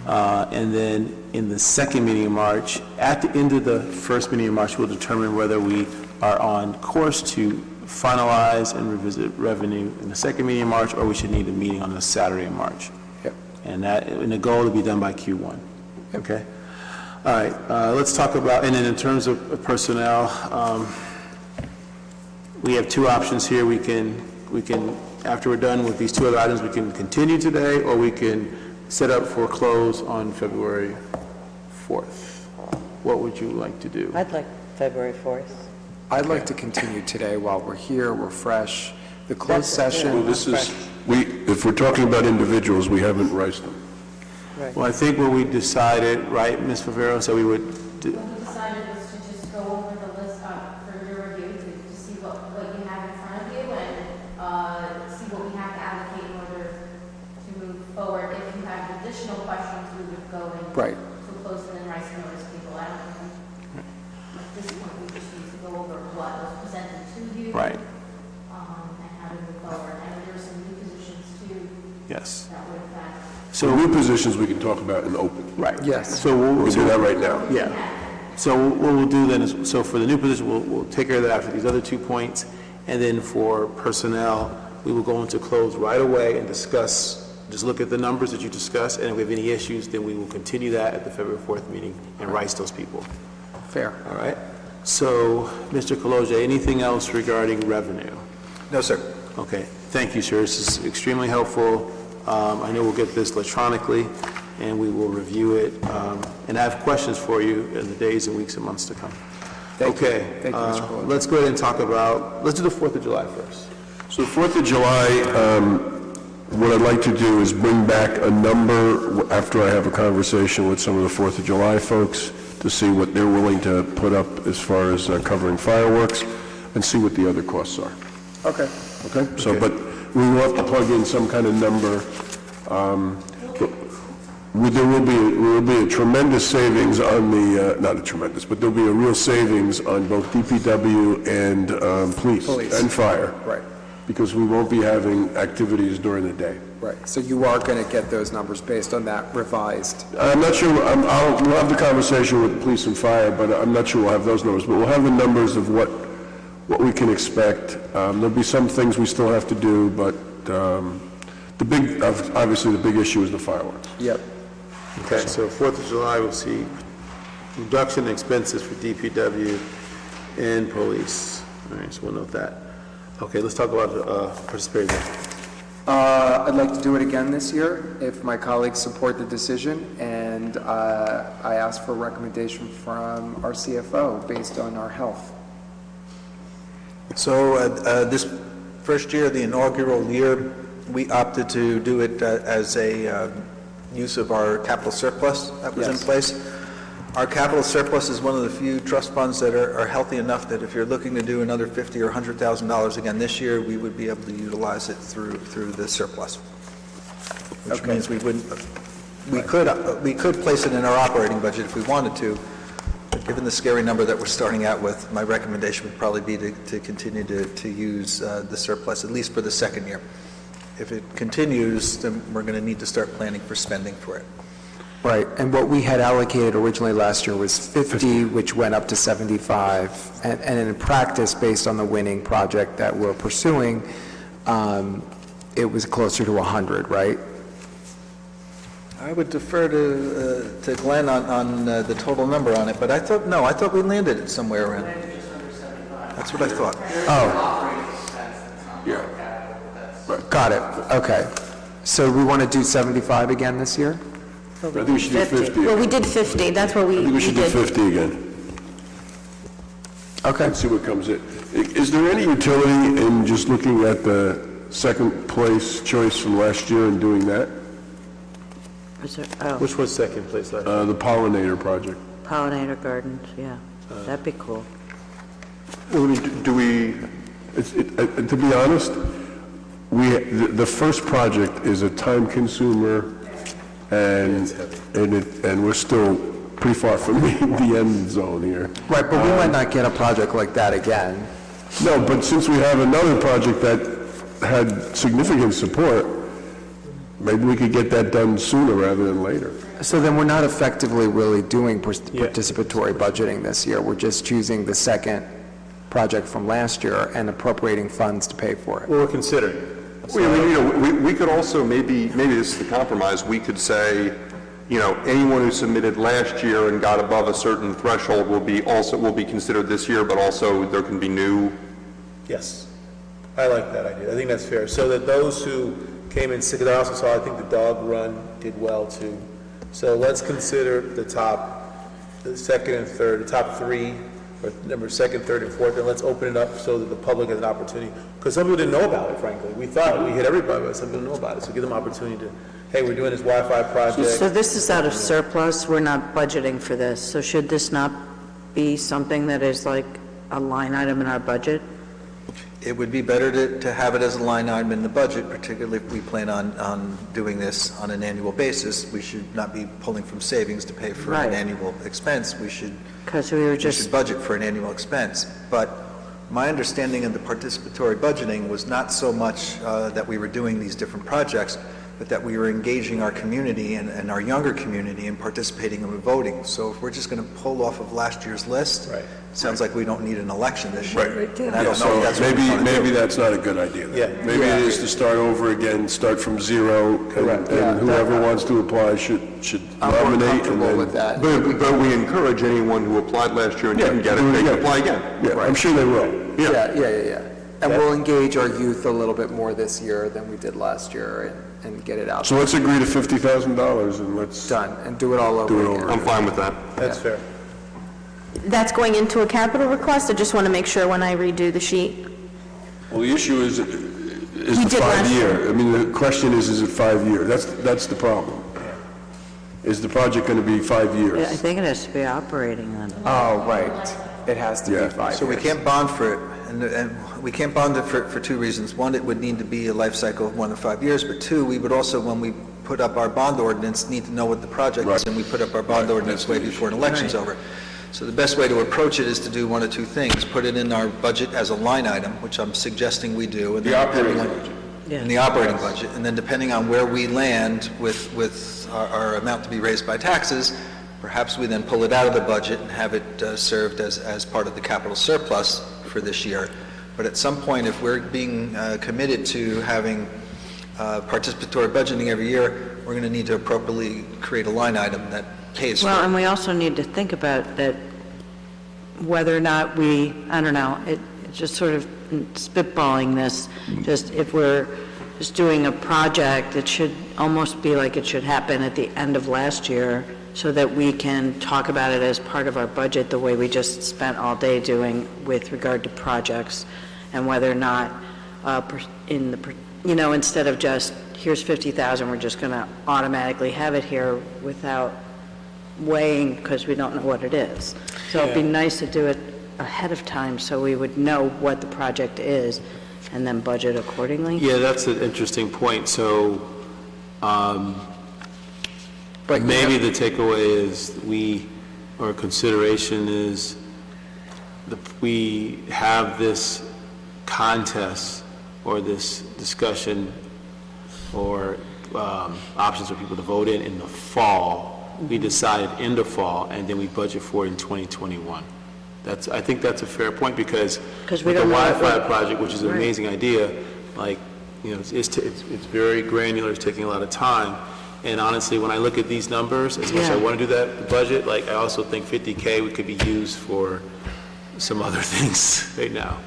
And then in the second meeting in March, at the end of the first meeting in March, we'll determine whether we are on course to finalize and revisit revenue in the second meeting in March, or we should need a meeting on the Saturday in March. Yep. And the goal to be done by Q1. Okay? All right, let's talk about, and then in terms of personnel, we have two options here. We can, after we're done with these two other items, we can continue today, or we can set up for close on February 4th. What would you like to do? I'd like February 4th. I'd like to continue today while we're here, we're fresh. The closed Well, session, this is, if we're talking about individuals, we haven't raised them. Well, I think what we decided, right, Ms. Favero, so we would do, What we decided was to just go over the list for your review, to see what you have in front of you, and see what we have to allocate in order to move forward. If you have additional questions, we would go and Right. to close and then write some notice to people. I don't think, at this point, we just need to go over what was presented to you. Right. And how to move forward. And there were some new positions too. yes. That would affect. So new positions we can talk about in open. Right. Yes. So We can do that right now. Yeah. So what we'll do then is, so for the new position, we'll take care of that after these other 2 points. And then for personnel, we will go into close right away and discuss, just look at the numbers that you discussed, and if we have any issues, then we will continue that at the February 4th meeting and rise those people. fair. All right? So, Mr. Kaloja, anything else regarding revenue? No, sir. Okay, thank you, sir. This is extremely helpful. I know we'll get this electronically, and we will review it. And I have questions for you in the days and weeks and months to come. Thank you. Okay, Thank you, Mr. Kaloja. let's go ahead and talk about, let's do the 4th of July first. So 4th of July, what I'd like to do is bring back a number after I have a conversation with some of the 4th of July folks to see what they're willing to put up as far as covering fireworks and see what the other costs are. Okay. Okay? So, but we will have to plug in some kind of number. There will be a tremendous savings on the, not a tremendous, but there'll be a real savings on both DPW and police and fire. Right. Because we won't be having activities during the day. Right, so you are going to get those numbers based on that revised? I'm not sure, we'll have the conversation with police and fire, but I'm not sure we'll have those numbers. But we'll have the numbers of what we can expect. There'll be some things we still have to do, but obviously the big issue is the fireworks. Yep. Okay, so 4th of July, we'll see reduction in expenses for DPW and police. All right, so we'll note that. Okay, let's talk about participating. I'd like to do it again this year, if my colleagues support the decision, and I ask for a recommendation from our CFO based on our health. So this first year, the inaugural year, we opted to do it as a use of our capital surplus that was in place. Our capital surplus is one of the few trust funds that are healthy enough that if you're looking to do another $50,000 or $100,000 again this year, we would be able to utilize it through the surplus. Which means we could place it in our operating budget if we wanted to, but given the scary number that we're starting out with, my recommendation would probably be to continue to use the surplus, at least for the second year. If it continues, then we're going to need to start planning for spending for it. Right, and what we had allocated originally last year was 50, which went up to 75, and in practice, based on the winning project that we're pursuing, it was closer to 100, right? I would defer to Glenn on the total number on it, but I thought we landed it somewhere around. That's what I thought. Oh. Yeah. Got it, okay. So we want to do 75 again this year? I think we should do 50. Well, we did 50, that's what we did. I think we should do 50 again. Okay. And see what comes in. Is there any utility in just looking at the second place choice from last year and doing that? Which was second place last year? The pollinator project. Pollinator gardens, yeah. That'd be cool. Well, I mean, do we, to be honest, the first project is a time consumer and we're still pretty far from the end zone here. Right, but we might not get a project like that again. No, but since we have another project that had significant support, maybe we could get that done sooner rather than later. So then we're not effectively really doing participatory budgeting this year. We're just choosing the second project from last year and appropriating funds to pay for it. Well, we're considering. We could also, maybe this is the compromise, we could say, anyone who submitted last year and got above a certain threshold will be considered this year, but also there can be new. Yes, I like that idea. I think that's fair. So that those who came in sick, I also saw, I think the dog run did well too. So let's consider the second and third, the top three, or number second, third, and fourth, and let's open it up so that the public has an opportunity. Because some people didn't know about it, frankly. We thought we hit everybody, but some people didn't know about it. So give them opportunity to, hey, we're doing this Wi-Fi project. So this is out of surplus, we're not budgeting for this, so should this not be something that is like a line item in our budget? It would be better to have it as a line item in the budget, particularly if we plan on doing this on an annual basis. We should not be pulling from savings to pay for an annual expense. We should budget for an annual expense. But my understanding of the participatory budgeting was not so much that we were doing these different projects, but that we were engaging our community and our younger community in participating and voting. So if we're just going to pull off of last year's list, it sounds like we don't need an election this year. And I don't know if that's maybe that's not a good idea. Maybe it is to start over again, start from zero, and whoever wants to apply should nominate. And then, with that. But we encourage anyone who applied last year and didn't get it, they can apply again. Yeah, I'm sure they will. Yeah. And we'll engage our youth a little bit more this year than we did last year and get it out. So let's agree to $50,000 and let's... Done, and do it all over again. I'm fine with that. That's fair. That's going into a capital request? I just want to make sure when I redo the sheet. Well, the issue is We the did last 5 year. I mean, the question is it 5 years? That's the problem. Is the project going to be 5 years? I think it has to be operating then. Oh, right. It has to be 5 years. So we can't bond for it, and we can't bond it for two reasons. One, it would need to be a life cycle of 1 to 5 years, but two, we would also, when we put up our bond ordinance, need to know what the project is, and we put up our bond ordinance way before an election's over. So the best way to approach it is to do one of two things: put it in our budget as a line item, which I'm suggesting we do, and The then operating budget. in the operating budget, and then depending on where we land with our amount to be raised by taxes, perhaps we then pull it out of the budget and have it served as part of the capital surplus for this year. But at some point, if we're being committed to having participatory budgeting every year, we're going to need to appropriately create a line item that pays for Well, it. and we also need to think about that, whether or not we, I don't know, it's just sort of spitballing this, just if we're just doing a project, it should almost be like it should happen at the end of last year, so that we can talk about it as part of our budget, the way we just spent all day doing with regard to projects, and whether or not, instead of just, here's 50,000, we're just going to automatically have it here without weighing, because we don't know what it is. So it'd be nice to do it ahead of time, so we would know what the project is, and then budget accordingly. Yeah, that's an interesting point. So, but maybe the takeaway is or consideration is, we have this contest or this discussion or options for people to vote in the fall. We decide in the fall, and then we budget for it in 2021. I think that's a fair point, because with the Wi-Fi project, which is an amazing idea, it's very granular, it's taking a lot of time. And honestly, when I look at these numbers, as much as I want to do that, the budget, I also think 50K could be used for some other things right now.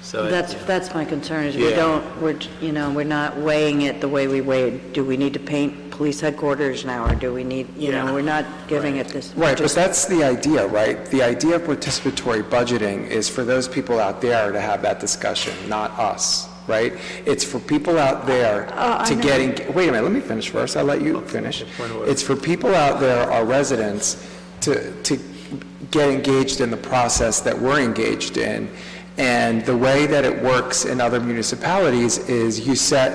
So That's my concern, is we're not weighing it the way we weighed, do we need to paint police headquarters now, or do we need, we're not giving it this. Right, but that's the idea, right? The idea of participatory budgeting is for those people out there to have that discussion, not us, right? It's for people out there to get, wait a minute, let me finish first, I'll let you finish. It's for people out there, our residents, to get engaged in the process that we're engaged in. And the way that it works in other municipalities is you set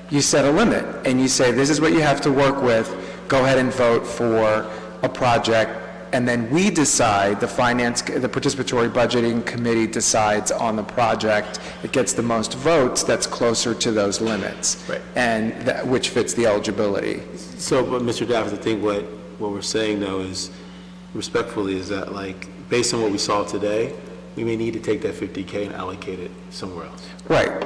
a limit, and you say, this is what you have to work with, go ahead and vote for a project and then we decide, the participatory budgeting committee decides on the project. It gets the most votes that's closer to those limits. Right. And which fits the eligibility. So, but Mr. Davis, I think what we're saying though is, respectfully, is that like, based on what we saw today, we may need to take that 50K and allocate it somewhere else. Right,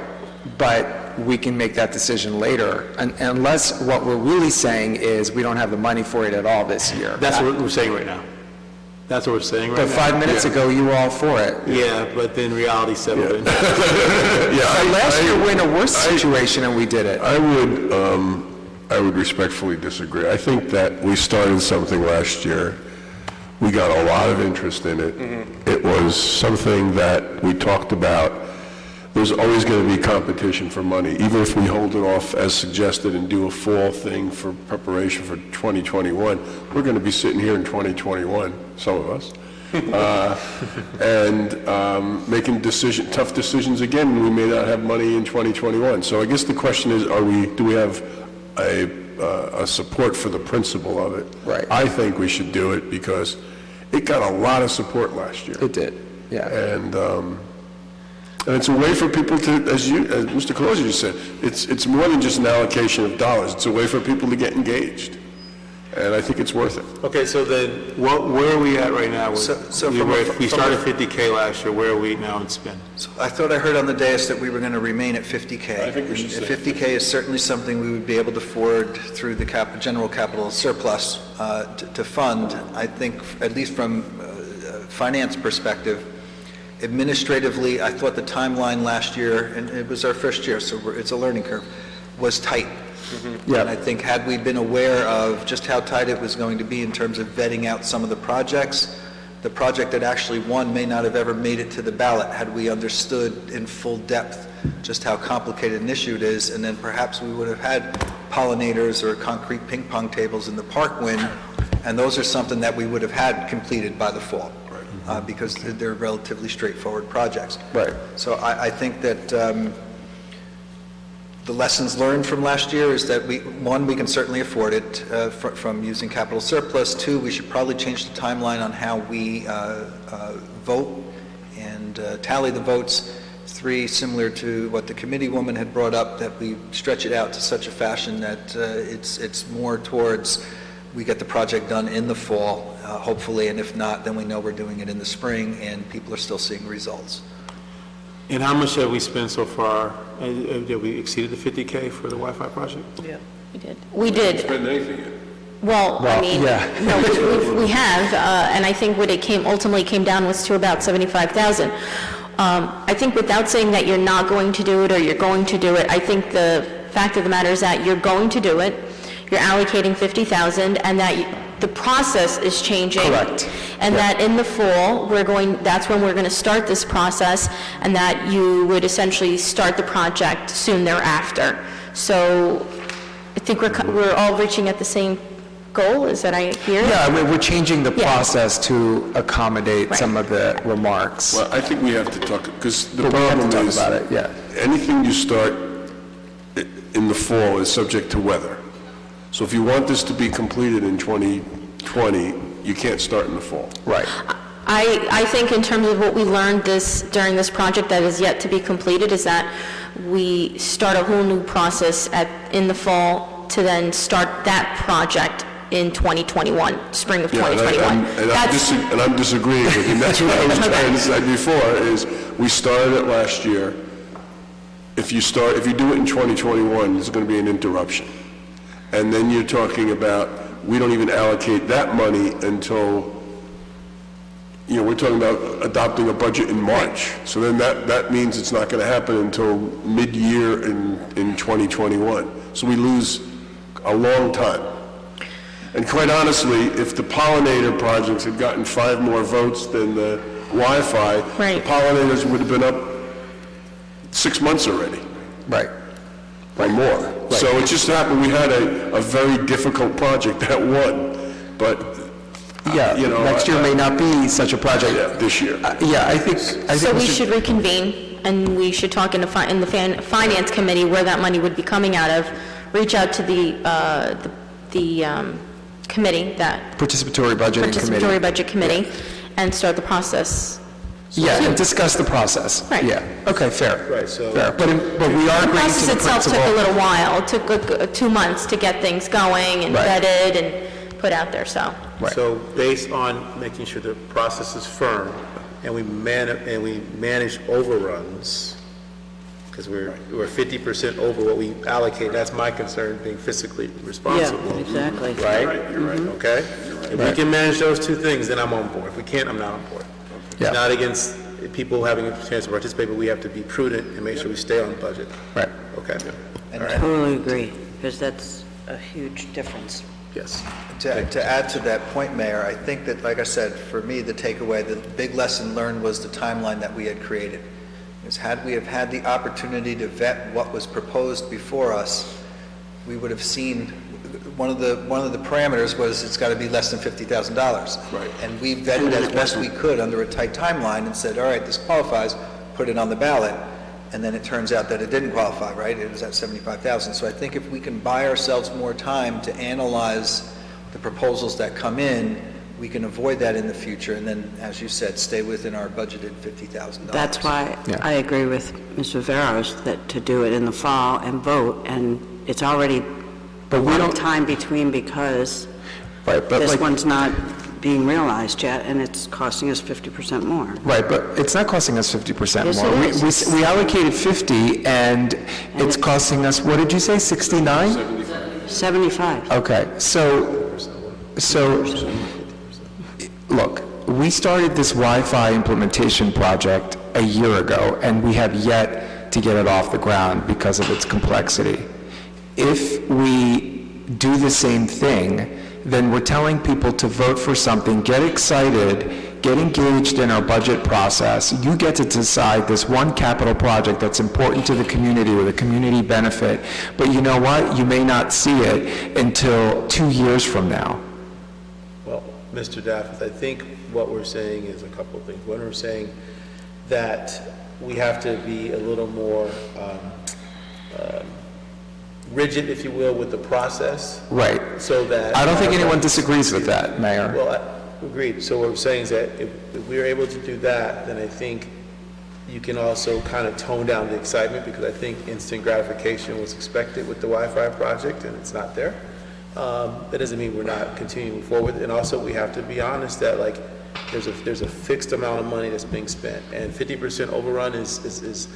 but we can make that decision later, unless what we're really saying is we don't have the money for it at all this year. That's what we're saying right now. That's what we're saying right now. But 5 minutes ago, you were all for it. Yeah, but then reality settled in. Last year, we're in a worse situation and we did it. I would respectfully disagree. I think that we started something last year. We got a lot of interest in it. It was something that we talked about. There's always going to be competition for money, even if we hold it off as suggested and do a fall thing for preparation for 2021. We're going to be sitting here in 2021, some of us, and making tough decisions again when we may not have money in 2021. So I guess the question is, do we have a support for the principle of it? Right. I think we should do it because it got a lot of support last year. It did, yeah. And it's a way for people to, as Mr. Colosi just said, it's more than just an allocation of dollars. It's a way for people to get engaged. And I think it's worth it. Okay, so then, where are we at right now? We started 50K last year. Where are we now in spend? So I thought I heard on the dais that we were going to remain at 50K. I think we should And 50K is certainly something we would be able to afford through the general capital surplus to fund. I think, at least from a finance perspective, administratively, I thought the timeline last year, and it was our first year, so it's a learning curve, was tight. Yeah. And I think had we been aware of just how tight it was going to be in terms of vetting out some of the projects, the project that actually won may not have ever made it to the ballot had we understood in full depth just how complicated an issue it is, and then perhaps we would have had pollinators or concrete ping pong tables in the park win, and those are something that we would have had completed by the fall. Because they're relatively straightforward projects. Right. So I think that the lessons learned from last year is that we can certainly afford it from using capital surplus. 2, we should probably change the timeline on how we vote and tally the votes. 3, similar to what the committee woman had brought up, that we stretch it out to such a fashion that it's more towards we get the project done in the fall, hopefully, and if not, then we know we're doing it in the spring, and people are still seeing results. And how much have we spent so far? Did we exceeded the 50K for the Wi-Fi project? Yeah. We did. We did. Spend anything yet. Well, I mean, no, we have, and I think what it ultimately came down was to about 75,000. I think without saying that you're not going to do it or you're going to do it, I think the fact of the matter is that you're going to do it. You're allocating 50,000, and that the process is changing. Correct. And that in the fall, that's when we're going to start this process, and that you would essentially start the project soon thereafter. So I think we're all reaching at the same goal, is that I hear? Yeah, I mean, we're changing the process to accommodate Right. some of the remarks. Well, I think we have to talk, because the But we have to problem talk is, about it, yeah. anything you start in the fall is subject to weather. So if you want this to be completed in 2020, you can't start in the fall. Right. I think in terms of what we learned during this project that is yet to be completed is that we start a whole new process in the fall to then start that project in 2021, spring of 2021. And I'm disagreeing with you. That's what I was trying to say before, is we started it last year. If you do it in 2021, there's going to be an interruption. And then you're talking about, we don't even allocate that money until, we're talking about adopting a budget in March. So then that means it's not going to happen until mid-year in 2021. So we lose a long time. And quite honestly, if the pollinator projects had gotten 5 more votes than the Wi-Fi, Right. the pollinators would have been up 6 months already. Right. Or more. So it just happened, we had a very difficult project that won, but, Next year may not be such a project. Yeah, this year. I think So we should reconvene, and we should talk in the finance committee where that money would be coming out of, reach out to the committee, that Participatory budgeting committee. participatory budget committee, and start the process. Yeah, and discuss the process. Right. Yeah, okay, fair. Right, so- Fair. But we are The agreeing to process the itself took a principle. little while. It took 2 months to get things going and Right. vetted and put out there, so. Right. So based on making sure the process is firm and we manage overruns, because we're 50% over what we allocate, that's my concern, being fiscally responsible. Yeah, exactly. Right? You're right. Okay? If we can manage those two things, then I'm on board. If we can't, I'm not on board. Yeah. It's not against people having a chance to participate, but we have to be prudent and make sure we stay on budget. Right. Okay? I totally agree, because that's a huge difference. Yes. To add to that point, Mayor, I think that, like I said, for me, the takeaway, the big lesson learned was the timeline that we had created. Because had we have had the opportunity to vet what was proposed before us, we would have seen, one of the parameters was it's got to be less than $50,000. Right. And we vetted as best we could under a tight timeline and said, all right, this qualifies, put it on the ballot. And then it turns out that it didn't qualify, right? It was at $75,000. So I think if we can buy ourselves more time to analyze the proposals that come in, we can avoid that in the future, and then, as you said, stay within our budgeted $50,000. That's why Yeah. I agree with Mr. Veros that to do it in the fall and vote, and it's already a lot of time between because Right, but this like- one's not being realized yet, and it's costing us 50% more. Right, but it's not costing us 50% Yes, more. it is. We allocated 50, and it's costing us, what did you say, 69? 75. Okay, so, look, we started this Wi-Fi implementation project a year ago, and we have yet to get it off the ground because of its complexity. If we do the same thing, then we're telling people to vote for something, get excited, get engaged in our budget process. You get to decide this one capital project that's important to the community with a community benefit, but you know what? You may not see it until 2 years from now. Well, Mr. Dafford, I think what we're saying is a couple of things. One, we're saying that we have to be a little more rigid, if you will, with the process. Right. So that... I don't think anyone disagrees with that, Mayor. Well, agreed. So what we're saying is that if we're able to do that, then I think you can also kind of tone down the excitement, because I think instant gratification was expected with the Wi-Fi project, and it's not there. That doesn't mean we're not continuing forward. And also, we have to be honest that, like, there's a fixed amount of money that's being spent, and 50% overrun is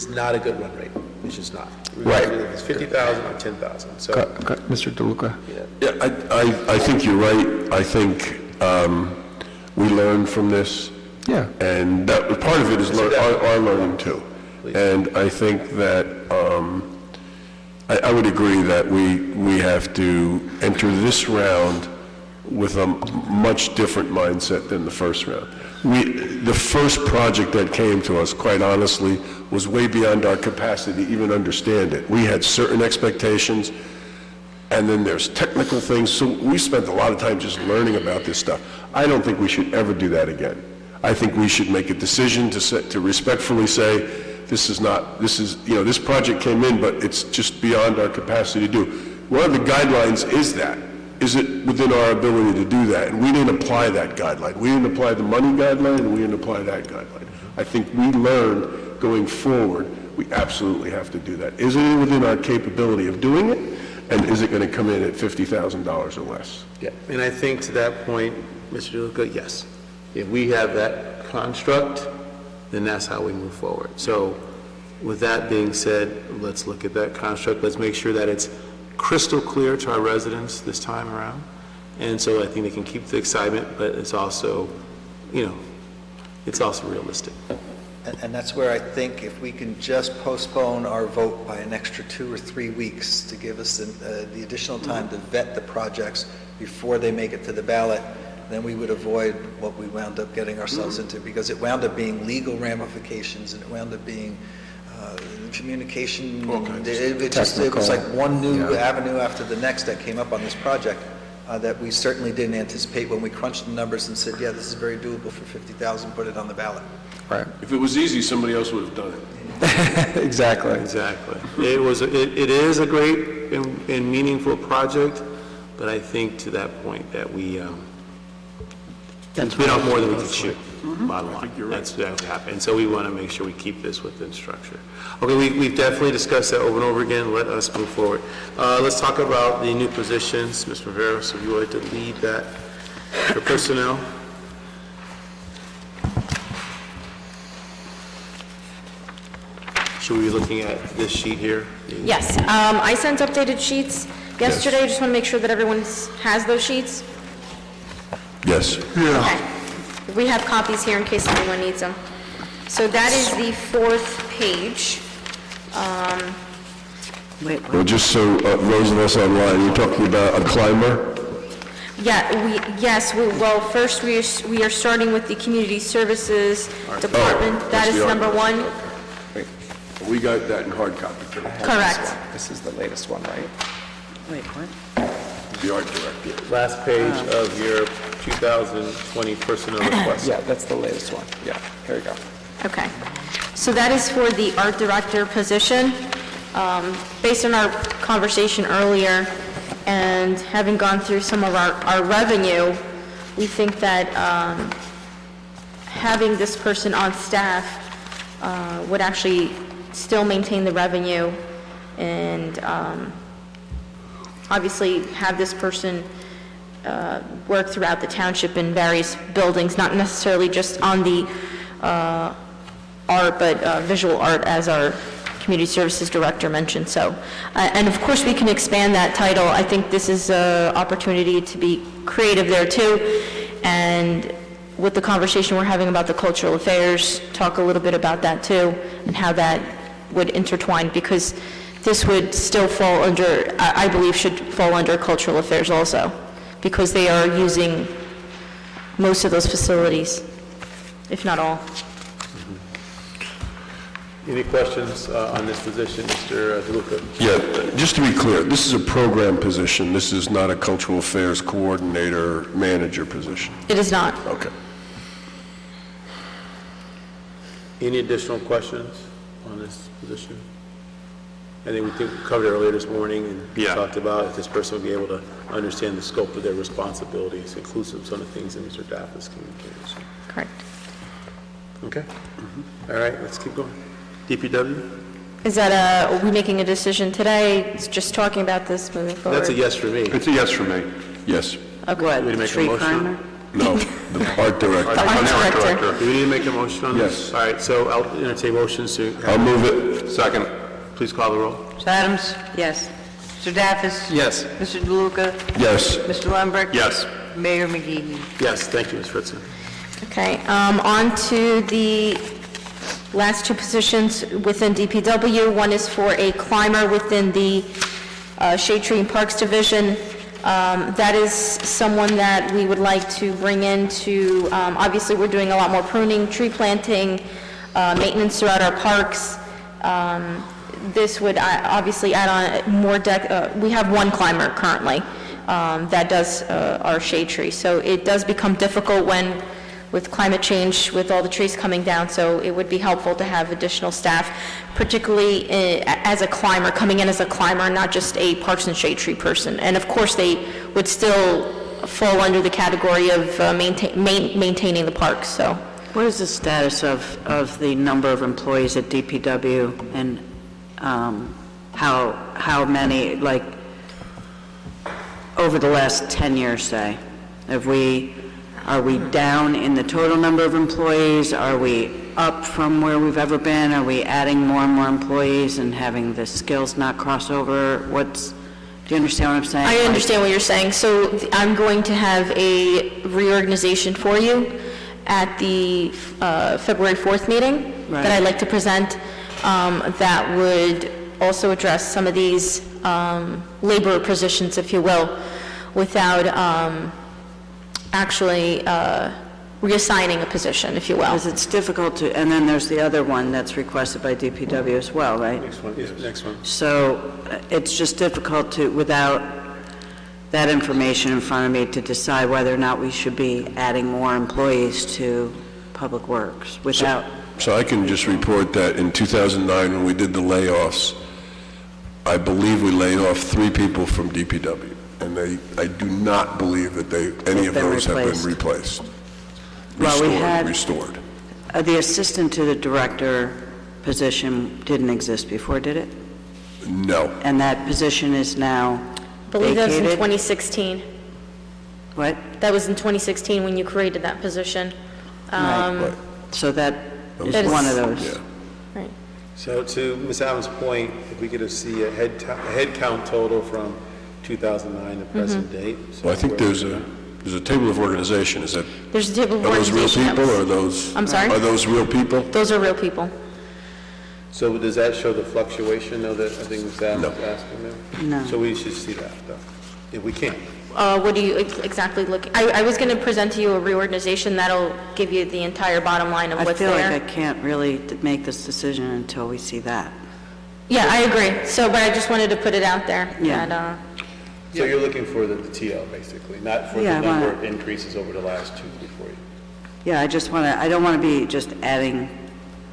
not a good run rate. It's just not. Right. It's 50,000 or 10,000. So, Mr. DeLuca? Yeah, I think you're right. I think we learned from this. Yeah. And that, part of it is our learning too. And I think that I would agree that we have to enter this round with a much different mindset than the first round. The first project that came to us, quite honestly, was way beyond our capacity to even understand it. We had certain expectations, and then there's technical things, so we spent a lot of time just learning about this stuff. I don't think we should ever do that again. I think we should make a decision to respectfully say, this project came in, but it's just beyond our capacity to do. One of the guidelines is that. Is it within our ability to do that? And we didn't apply that guideline. We didn't apply the money guideline, and we didn't apply that guideline. I think we learned going forward, we absolutely have to do that. Is it within our capability of doing it? And is it going to come in at $50,000 or less? yeah, and I think to that point, Mr. DeLuca, yes. If we have that construct, then that's how we move forward. So with that being said, let's look at that construct. Let's make sure that it's crystal clear to our residents this time around. And so I think they can keep the excitement, but it's also, it's also realistic. And that's where I think if we can just postpone our vote by an extra 2 or 3 weeks to give us the additional time to vet the projects before they make it to the ballot, then we would avoid what we wound up getting ourselves into, because it wound up being legal ramifications, and it wound up being communication. It was like one new avenue after the next that came up on this project that we certainly didn't anticipate when we crunched the numbers and said, yeah, this is very doable for 50,000, put it on the ballot. Right. If it was easy, somebody else would have done it. Exactly. Exactly. It is a great and meaningful project, but I think to that point that we bit off more than we could chew, bottom line. That's what happened. And so we want to make sure we keep this within structure. Okay, we've definitely discussed that over and over again. Let us move forward. Let's talk about the new positions. Ms. Rivera, so you would like to lead that for personnel? Should we be looking at this sheet here? Yes, I sent updated sheets yesterday. Just want to make sure that everyone has those sheets. Yes. Okay. We have copies here in case anyone needs them. So that is the fourth page. Well, just so those of us online, you're talking about a climber? Well, first we are starting with the Community Services Department. That is number one. We got that in hard copy. Correct. This is the latest one, right? Wait, what? The art director. Last page of your 2020 personnel request. Yeah, that's the latest one. Yeah, here we go. Okay. So that is for the art director position. Based on our conversation earlier and having gone through some of our revenue, we think that having this person on staff would actually still maintain the revenue and obviously have this person work throughout the township in various buildings, not necessarily just on the art, but visual art, as our Community Services Director mentioned. So, and of course, we can expand that title. I think this is an opportunity to be creative there too, and with the conversation we're having about the cultural affairs, talk a little bit about that too, and how that would intertwine, because this would still fall under, I believe should fall under cultural affairs also, because they are using most of those facilities, if not all. Any questions on this position, Mr. DeLuca? Yeah, just to be clear, this is a program position. This is not a cultural affairs coordinator, manager position. It is not. Okay. Any additional questions on this position? I think we covered it earlier this morning and talked about if this person would be able to understand the scope of their responsibilities, inclusive of some of the things that Mr. Daff has communicated. So. Correct. Okay. All right, let's keep going. DPW? Is that are we making a decision today? It's just talking about this moving forward? That's a yes for me. It's a yes for me. Yes. Okay. What, We need to make a tree motion? climber? No, the art director. The art director. Do we need to make a motion on this? Yes. All right, so I'll entertain motions to... I'll move it. Second. Please call the roll. Mr. Adams? Yes. Mr. Daffis? Yes. Mr. DeLuca? Yes. Mr. Lambert? Yes. Mayor McGee? Yes, thank you, Ms. Fritzen. Okay, on to the last two positions within DPW. One is for a climber within the Shade Tree and Parks Division. That is someone that we would like to bring into, obviously, we're doing a lot more pruning, tree planting, maintenance throughout our parks. This would obviously add on more we have one climber currently that does our shade tree. So it does become difficult with climate change, with all the trees coming down, so it would be helpful to have additional staff, particularly as a climber, coming in as a climber, not just a parks and shade tree person. And of course, they would still fall under the category of maintaining the parks, so. What is the status of the number of employees at DPW, and how many, like, over the last 10 years, say? Are we down in the total number of employees? Are we up from where we've ever been? Are we adding more and more employees and having the skills not cross over? Do you understand what I'm saying? I understand what you're saying. So I'm going to have a reorganization for you at the February 4th meeting that I'd like to present that would also address some of these laborer positions, if you will, without actually reassigning a position, if you will. Because it's difficult to, and then there's the other one that's requested by DPW as well, right? Next one, yes, next one. So it's just difficult to, without that information in front of me, to decide whether or not we should be adding more employees to Public Works without... So I can just report that in 2009, when we did the layoffs, I believe we laid off 3 people from DPW. And and I do not believe that any of those have been replaced. Well, we had- Restored. The assistant to the director position didn't exist before, did it? No. And that position is now I believe that was in vacated? 2016. What? That was in 2016 when you created that position. Right. So that is That is- one of those. Right. So to Ms. Allen's point, if we could see a head count total from 2009 to present date. so Well, I think where- there's a table of organization. Is that, There's a table of are those real organization. that people, was- or are those? I'm sorry? Are those real people? Those are real people. So does that show the fluctuation, though, that I think Ms. Allen was No. asking there? No. So we should see that, though, if we can. What do you exactly look, I was going to present to you a reorganization that'll give you the entire bottom line of I what's feel like there. I can't really make this decision until we see that. Yeah, I agree. So, but I just wanted to put it out there. Yeah. that, So you're looking for the TL, basically, not for Yeah, the I number wanna- of increases over the last 2, 3, 4 years. Yeah, I don't want to be just adding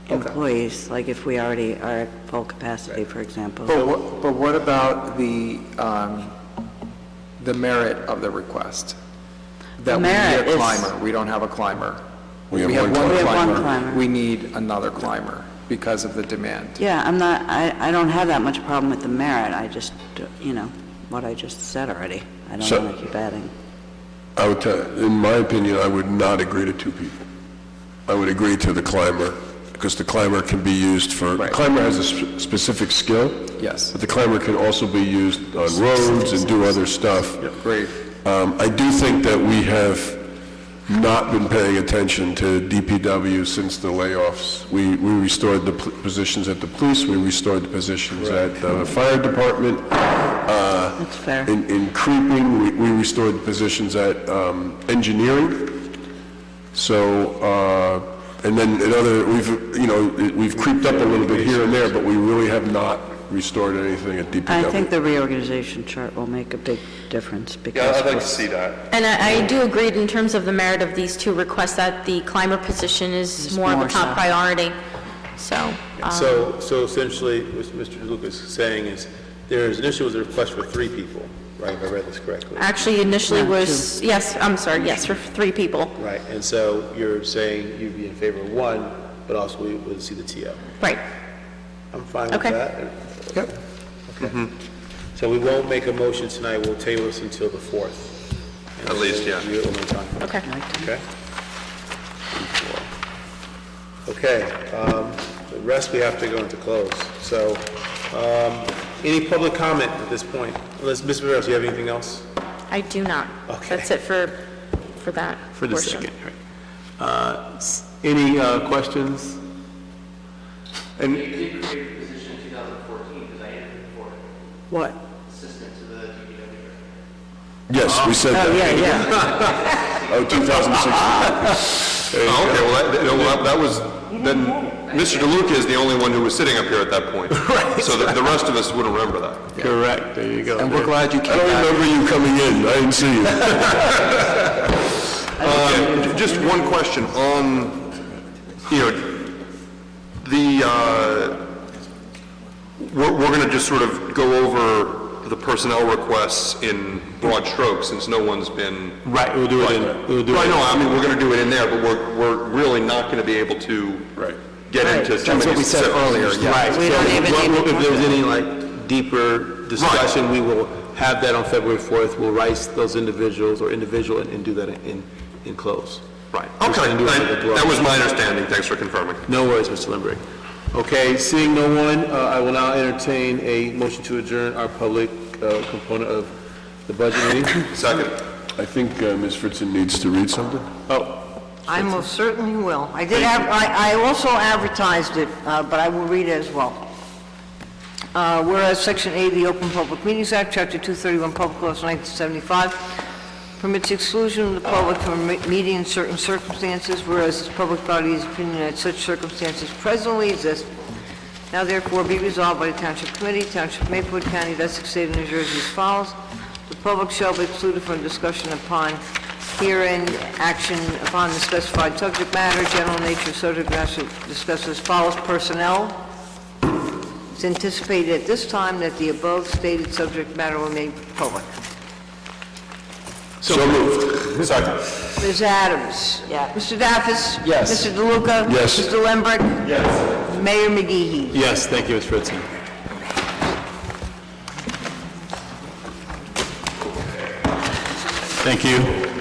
employees, like if we already are at full capacity, for example. But what about the merit of the request? That The we need merit a is- climber, we don't have a climber. We have one climber. We have one climber, climber. we need another climber because of the demand. Yeah, I don't have that much problem with the merit, I just, what I just said already. I don't So- want to keep adding. I would tell, in my opinion, I would not agree to 2 people. I would agree to the climber, because the climber can be used for, the climber has a specific skill. Yes. But the climber can also be used on roads and do other stuff. Great. I do think that we have not been paying attention to DPW since the layoffs. We restored the positions at the police, we restored the positions at the fire department. That's fair. In creeping, we restored the positions at engineering. So, and then in other, we've creeped up a little bit here and there, but we really have not restored anything at DPW. I think the reorganization chart will make a big difference because. Yeah, I'd like to see that. And I do agree in terms of the merit of these 2 requests that the climber position is more of a more top so. priority. So, So essentially, what Mr. Lucas is saying is, there's initially was a request for 3 people, right, if I read this correctly? actually initially Yeah, was, yes, I'm sorry, yes, for 3 people. Right, and so you're saying you'd be in favor of 1, but also we would see the TL. Right. I'm fine with Okay. that. Yep. Okay. So we won't make a motion tonight, we'll table this until the 4th. And At least, so yeah. you're only talking- Okay. Okay? Okay, the rest we have to go into close. So, any public comment at this point? Unless, Ms. Viveros, do you have anything else? I do not. Okay. That's it for that For the portion. second, right. Any questions? And What? Yes, we said that. Oh, yeah. Oh, 2016. Okay, well, that was, then, Mr. DeLuca is the only one who was sitting up here at that point. Right. So the rest of us wouldn't remember that. Correct, there you go. And we're glad you I came don't back. remember you coming in, I didn't see you. Just one question on, we're going to just sort of go over the personnel requests in broad strokes, since no one's been... Right, we'll do it in, we'll do it. I know, I mean, we're going to do it in there, but we're really not going to be able to get into too many... That's what we said earlier, yeah. Right, We don't even need to if there's any like deeper discussion, we will have that on February 4th. We'll write those individuals or individual and do that in close. Right, We're just okay, gonna do it with the that was dwelling. my understanding, thanks for confirming. No worries, Mr. Lindberg. Okay, seeing no one, I will now entertain a motion to adjourn our public component of the budget meeting. Second. I think Ms. Fritzen needs to read something. Oh, I most certainly will. I also advertised it, but I will read it as well. Whereas Section 8 of the Open Public Meetings Act, Chapter 231, Public Laws 1975, permits exclusion of the public from a meeting in certain circumstances, whereas this public body's opinion that such circumstances presently exist. Now therefore be resolved by the Township Committee, Township of Maplewood County, of Essex State of New Jersey as follows. The public shall be excluded from discussion upon herein action upon the specified subject matter, general nature, subject matter discussed as follows. Personnel. It's anticipated at this time that the above stated subject matter will be made public. So moved. Second. Ms. Adams? Yes. Mr. Daffis? Yes. Mr. DeLuca? Yes. Mr. Lambert? Yes. Mayor McGee? Yes, thank you, Ms. Fritzen. Thank you.